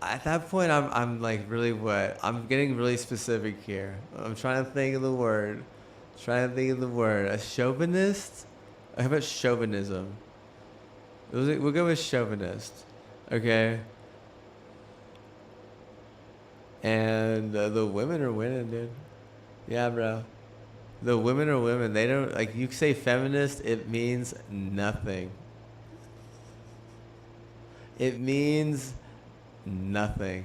At that point, I'm like really what? I'm getting really specific here. I'm trying to think of the word. Trying to think of the word. A chauvinist? How about chauvinism? We'll go with chauvinist. Okay. And the women are winning, dude. Yeah, bro. The women are women. They don't like you say feminist, it means nothing. It means nothing.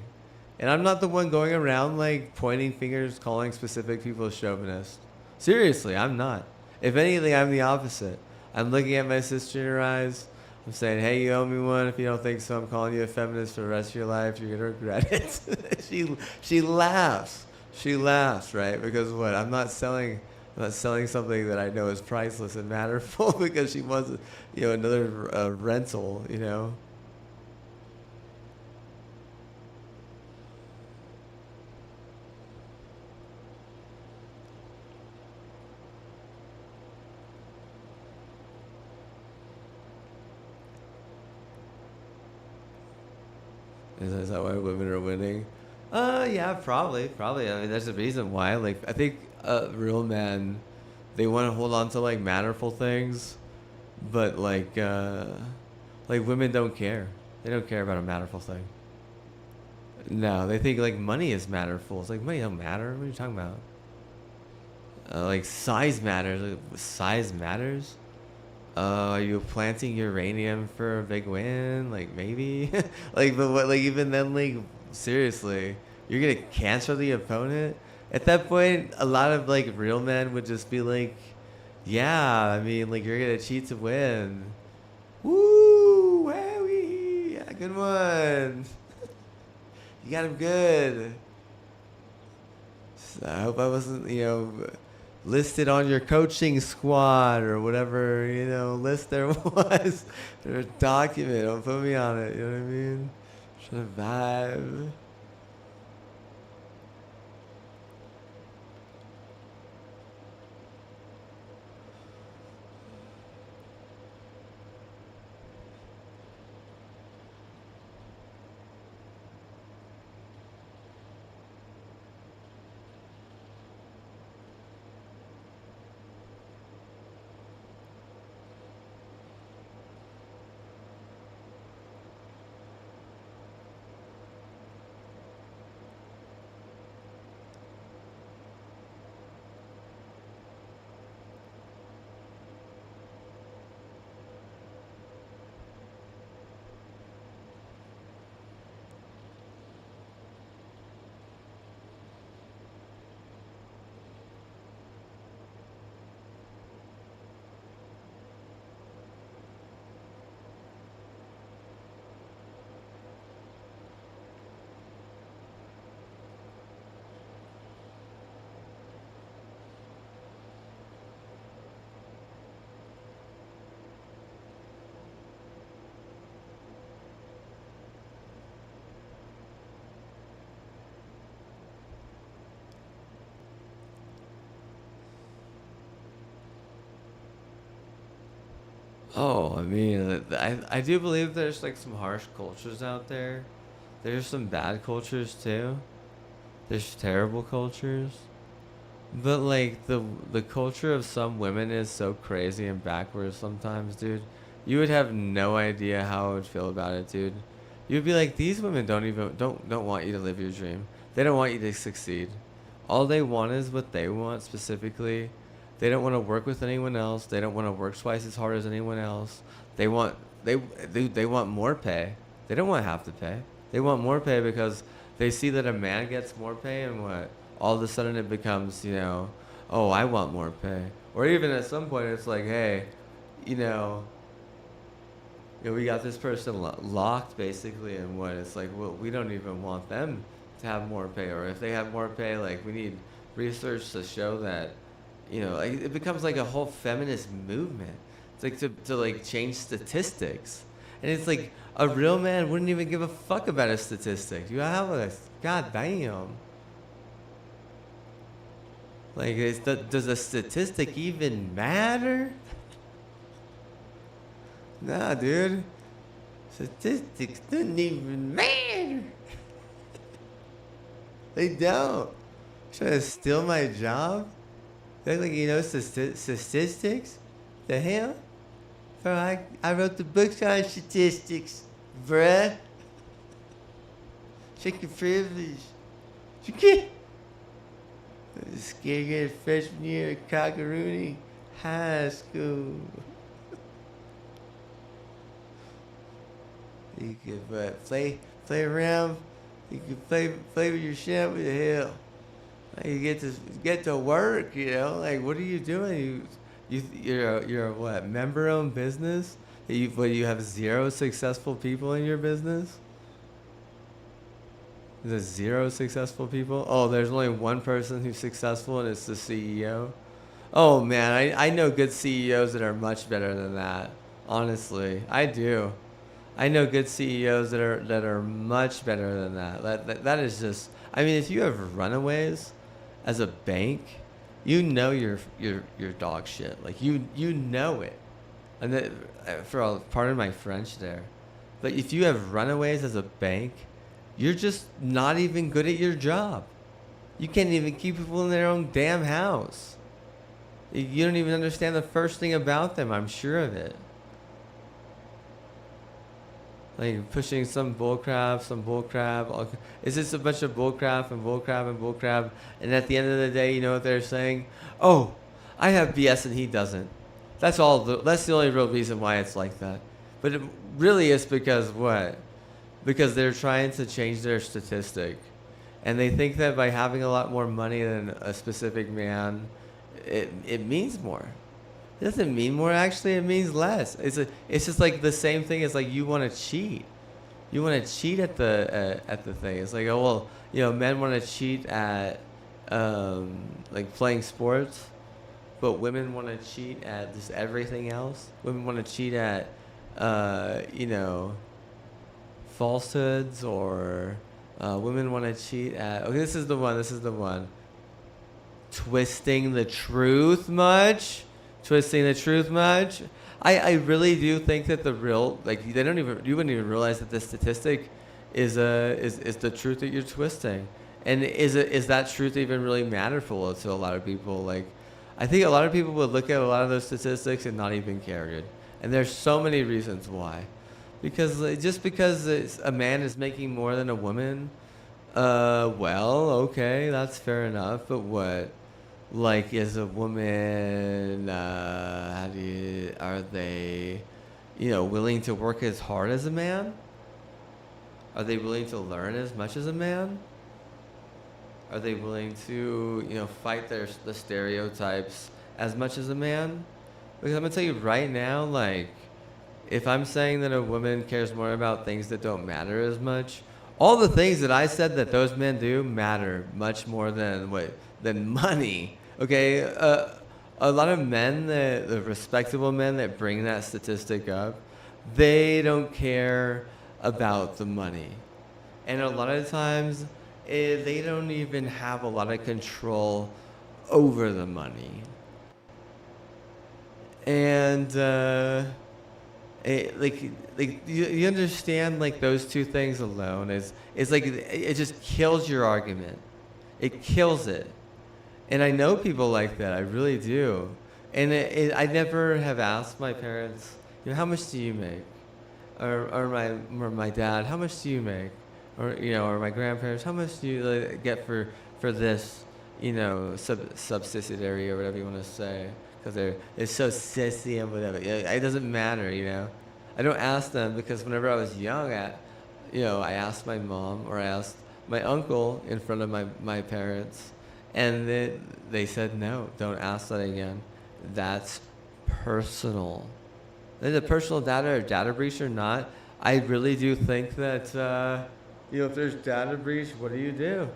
And I'm not the one going around like pointing fingers, calling specific people chauvinist. Seriously, I'm not. If anything, I'm the opposite. I'm looking at my sister in her eyes. I'm saying, hey, you owe me one. If you don't think so, I'm calling you a feminist for the rest of your life. You're gonna regret it. she laughs. She laughs, right? Because what? I'm not selling something that I know is priceless and matterful because she wants, another rental, Is that why women are winning? Yeah, probably. I mean, there's a reason why. Like, I think real men, they want to hold on to like matterful things, but like women don't care. They don't care about a matterful thing. No, they think like money is matterful. It's like money don't matter. What are you talking about? Like size matters. Like, size matters. Are you planting uranium for a big win? Like maybe, like but what? Like even then, like seriously, you're gonna cancel the opponent. At that point, a lot of like real men would just be like, yeah, I mean, like you're gonna cheat to win. Woo, wowie, yeah, good one. You got him good. So I hope I wasn't, listed on your coaching squad or whatever, list there was. Or document. Don't put me on it. You know what I mean? Trying to vibe. Oh, I mean, I do believe there's like some harsh cultures out there. There's some bad cultures too. There's terrible cultures. But like the culture of some women is so crazy and backwards sometimes, dude. You would have no idea how I would feel about it, dude. You'd be like, these women don't want you to live your dream. They don't want you to succeed. All they want is what they want specifically. They don't want to work with anyone else. They don't want to work twice as hard as anyone else. They want they want more pay. They don't want half the pay. They want more pay because they see that a man gets more pay and what? All of a sudden it becomes, oh, I want more pay. Or even at some point it's like, hey, you know, we got this person locked basically, and what it's like, well, we don't even want them to have more pay, or if they have more pay, like we need research to show that, like it becomes like a whole feminist movement. It's like to like change statistics, and it's like a real man wouldn't even give a fuck about a statistic. You have a goddamn. Like, does a statistic even matter? Nah, dude. Statistics don't even matter. They don't. Trying to steal my job? You act like you know statistics? The hell? Bro, I wrote the books on statistics, bruh. Check your privilege. You can't. I was scared to get a freshman year at Cockaroony High School. You could play around. You could play with your shit. What the hell? Like, you get to work. Like, what are you doing? You're a what? Member-owned business? You have 0 successful people in your business? There's 0 successful people? Oh, there's only one person who's successful, and it's the CEO. Oh man, I know good CEOs that are much better than that. Honestly, I do. I know good CEOs that are much better than that. That is just. I mean, if you have runaways as a bank, you know you're dog shit. Like you know it. And pardon my French there, but if you have runaways as a bank, you're just not even good at your job. You can't even keep people in their own damn house. You don't even understand the first thing about them. I'm sure of it. Like pushing some bullcrap. It's just a bunch of bullcrap and bullcrap and bullcrap. And at the end of the day, you know what they're saying? Oh, I have BS and he doesn't. That's the only real reason why it's like that. But it really is because what? Because they're trying to change their statistic. And they think that by having a lot more money than a specific man, it means more. It doesn't mean more, actually. It means less. It's just like the same thing as like you want to cheat. You want to cheat at the thing. It's like, oh well, men want to cheat at like playing sports, but women want to cheat at just everything else. Women want to cheat at falsehoods, or women want to cheat at. Okay, this is the one. Twisting the truth much. I really do think that the real, like, you wouldn't even realize that the statistic is the truth that you're twisting. And is that truth even really matterful to a lot of people? Like, I think a lot of people would look at a lot of those statistics and not even care, dude. And there's so many reasons why. Because just because a man is making more than a woman, well, okay, that's fair enough. But what? Like, is a woman, are they, willing to work as hard as a man? Are they willing to learn as much as a man? Are they willing to, fight the stereotypes as much as a man? Because I'm going to tell you right now, like, if I'm saying that a woman cares more about things that don't matter as much, all the things that I said that those men do matter much more than money. Okay, a lot of men, the respectable men that bring that statistic up, they don't care about the money. And a lot of times, they don't even have a lot of control over the money. And Like you understand, like those two things alone is like it just kills your argument. It kills it. And I know people like that. I really do. And I never have asked my parents, how much do you make? Or my dad, how much do you make? Or my grandparents, how much do you get for this, subsidiary or whatever you want to say? Because they're so sissy and whatever. It doesn't matter. I don't ask them because whenever I was young, I asked my mom or I asked my uncle in front of my parents, and they said, no, don't ask that again. That's personal. Is it personal data or data breach or not? I really do think that, if there's data breach, what do? You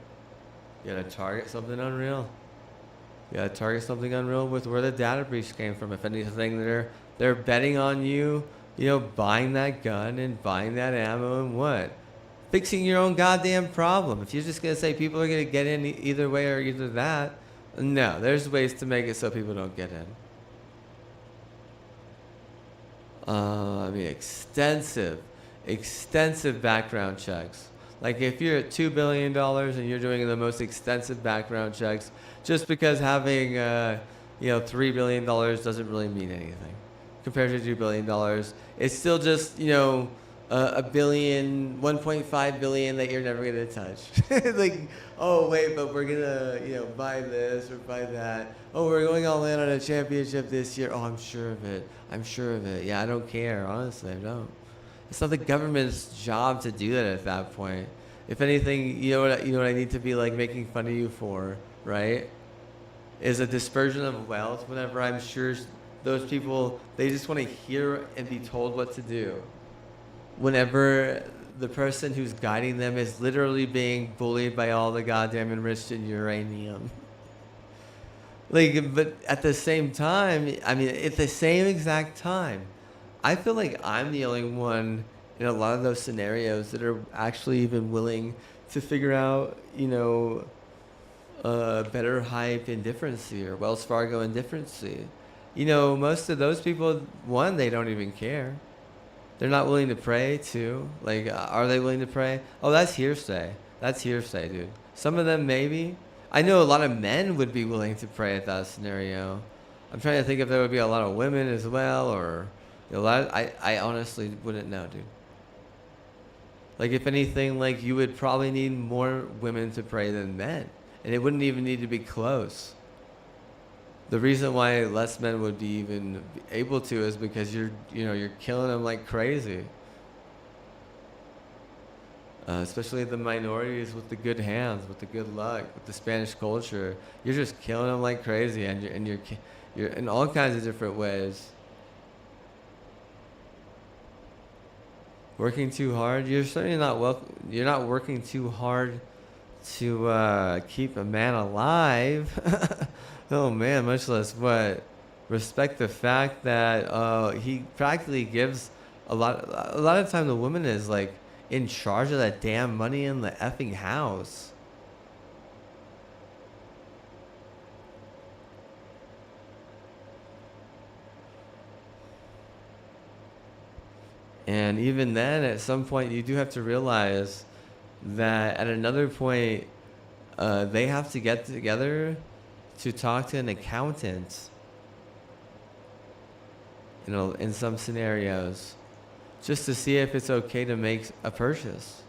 gotta target something unreal. You gotta target something unreal with where the data breach came from. If anything, they're betting on you, buying that gun and buying that ammo and what? Fixing your own goddamn problem. If you're just going to say people are going to get in either way or either that, no, there's ways to make it so people don't get in. Extensive background checks. Like if you're at $2 billion and you're doing the most extensive background checks, just because having, $3 billion doesn't really mean anything compared to $2 billion. It's still just, a billion, 1.5 billion that you're never gonna touch. Like, oh wait, but we're gonna, buy this or buy that. Oh, we're going all in on a championship this year. Oh, I'm sure of it. Yeah, I don't care. Honestly, I don't. It's not the government's job to do that at that point. If anything, you know what I need to be like making fun of you for, right? Is a dispersion of wealth. Whenever I'm sure those people, they just want to hear and be told what to do. Whenever the person who's guiding them is literally being bullied by all the goddamn enriched in uranium. But at the same time, at the same exact time, I feel like I'm the only one in a lot of those scenarios that are actually even willing to figure out, Better Hype indifferency or Wells Fargo indifferency. Most of those people, one, they don't even care. They're not willing to pray, too. Like, are they willing to pray? Oh, that's hearsay. That's hearsay, dude. Some of them, maybe. I know a lot of men would be willing to pray at that scenario. I'm trying to think if there would be a lot of women as well, or I honestly wouldn't know, dude. Like, if anything, like, you would probably need more women to pray than men. And it wouldn't even need to be close. The reason why less men would be even able to is because you're killing them like crazy. Especially the minorities with the good hands, with the good luck, with the Spanish culture. You're just killing them like crazy, and you're in all kinds of different ways. Working too hard. You're certainly not You're not working too hard to keep a man alive. Oh man, much less what? Respect the fact that he practically gives a lot of time the woman is like in charge of that damn money in the effing house. And even then, at some point, you do have to realize that at another point, they have to get together to talk to an accountant, in some scenarios, just to see if it's okay to make a purchase.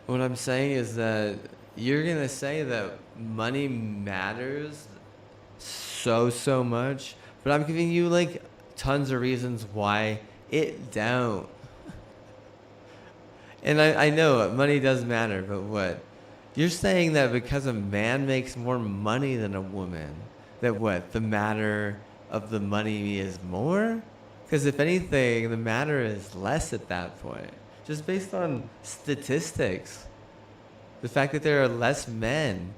What I'm saying is that you're going to say that money matters so much, but I'm giving you like tons of reasons why it don't. And I know money does matter, but what? You're saying that because a man makes more money than a woman, that what? The matter of the money is more? Because if anything, the matter is less at that point. Just based on statistics. The fact that there are less men,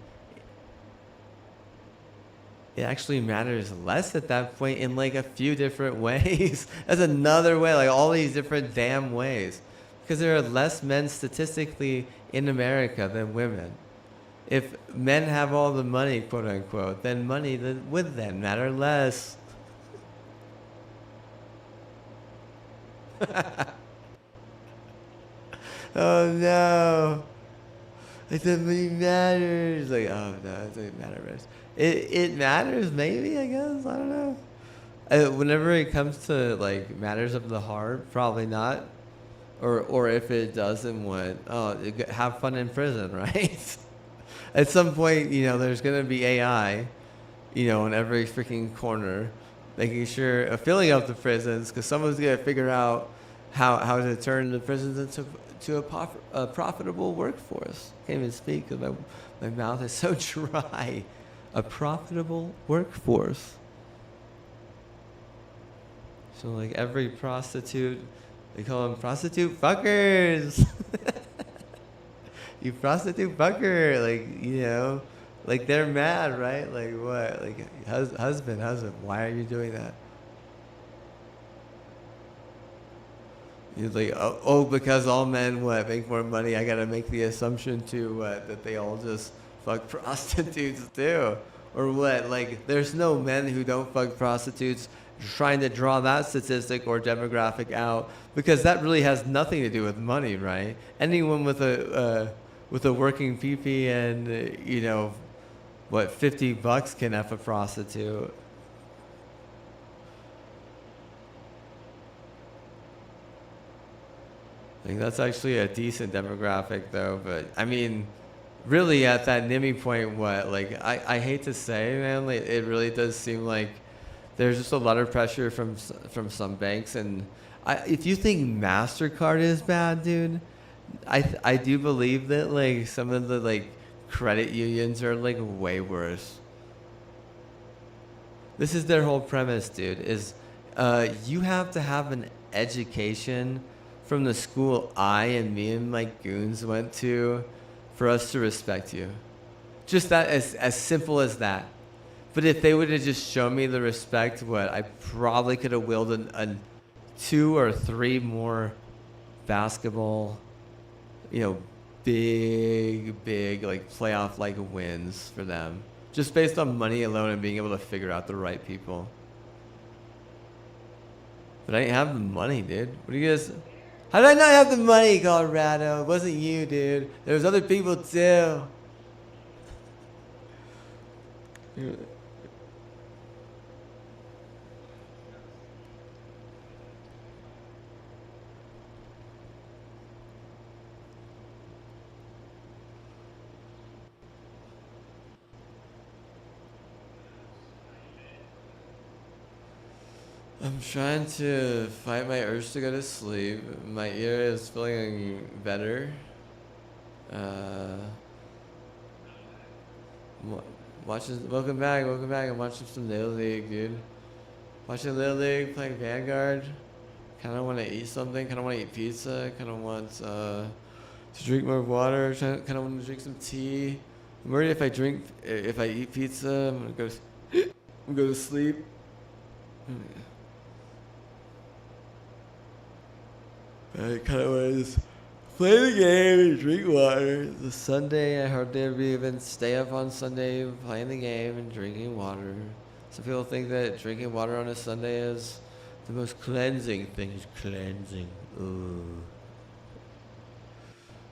it actually matters less at that point in like a few different ways. That's another way, like all these different damn ways. Because there are less men statistically in America than women. If men have all the money, quote unquote, then money would then matter less. Oh no. Like that money matters. Like, oh no, it doesn't matter. It matters maybe, I guess. I don't know. Whenever it comes to like matters of the heart, probably not. Or if it does, then what? Oh, have fun in prison, right? At some point, there's gonna be AI, in every freaking corner, making sure filling up the prisons, because someone's gonna figure out how to turn the prisons into a profitable workforce. Can't even speak because my mouth is so dry. A profitable workforce. So like every prostitute, they call them prostitute fuckers. You prostitute fucker, like they're mad, right? Like what? Like husband, why are you doing that? You're like, oh, because all men make more money. I gotta make the assumption too that they all just fuck prostitutes too, or what? Like there's no men who don't fuck prostitutes. Trying to draw that statistic or demographic out, because that really has nothing to do with money, right? Anyone with a working PP and $50 can F a prostitute. I think that's actually a decent demographic though, but I mean, really at that NIMI point, I hate to say, man, like, it really does seem like there's just a lot of pressure from some banks, and if you think MasterCard is bad, dude, I do believe that like some of the like credit unions are like way worse. This is their whole premise, dude. Is you have to have an education from the school me and my goons went to for us to respect you. Just that, as simple as that. But if they would have just shown me the respect, I probably could have willed a 2 or 3 more basketball, big like playoff like wins for them, just based on money alone and being able to figure out the right people. But I didn't have the money, dude. What do you guys? How did I not have the money, Colorado? It wasn't you, dude. There was other people too. I'm trying to fight my urge to go to sleep. My ear is feeling better. Welcome back. I'm watching some Little League, dude. Watching Little League, playing Vanguard. Kind of want to eat something. Kind of want to eat pizza. Kind of want to drink more water. Kind of want to drink some tea. I'm worried if I eat pizza, I'm gonna go to sleep. I kind of want to just play the game and drink water. The Sunday, I heard they'd even stay up on Sunday playing the game and drinking water. Some people think that drinking water on a Sunday is the most cleansing thing. It's cleansing. Ooh.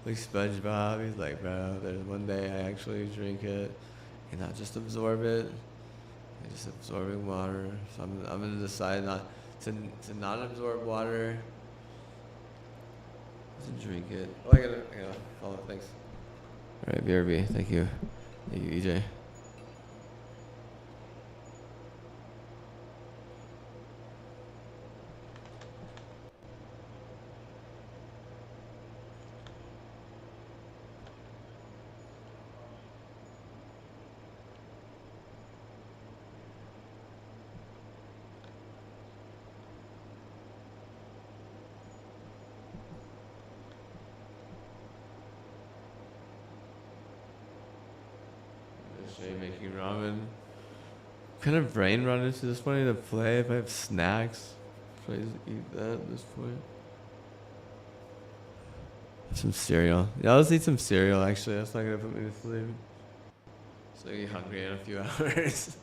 Like SpongeBob, he's like, bro, there's one day I actually drink it and not just absorb it. I'm just absorbing water. So I'm gonna decide not to not absorb water. To drink it. Oh, I gotta follow. Thanks. All right, BRB. Thank you, EJ. Making ramen. What kind of brain run is this point to play if I have snacks? Should I just eat that at this point? Some cereal. Yeah, let's eat some cereal, actually. That's not gonna put me to sleep. So you're hungry in a few hours.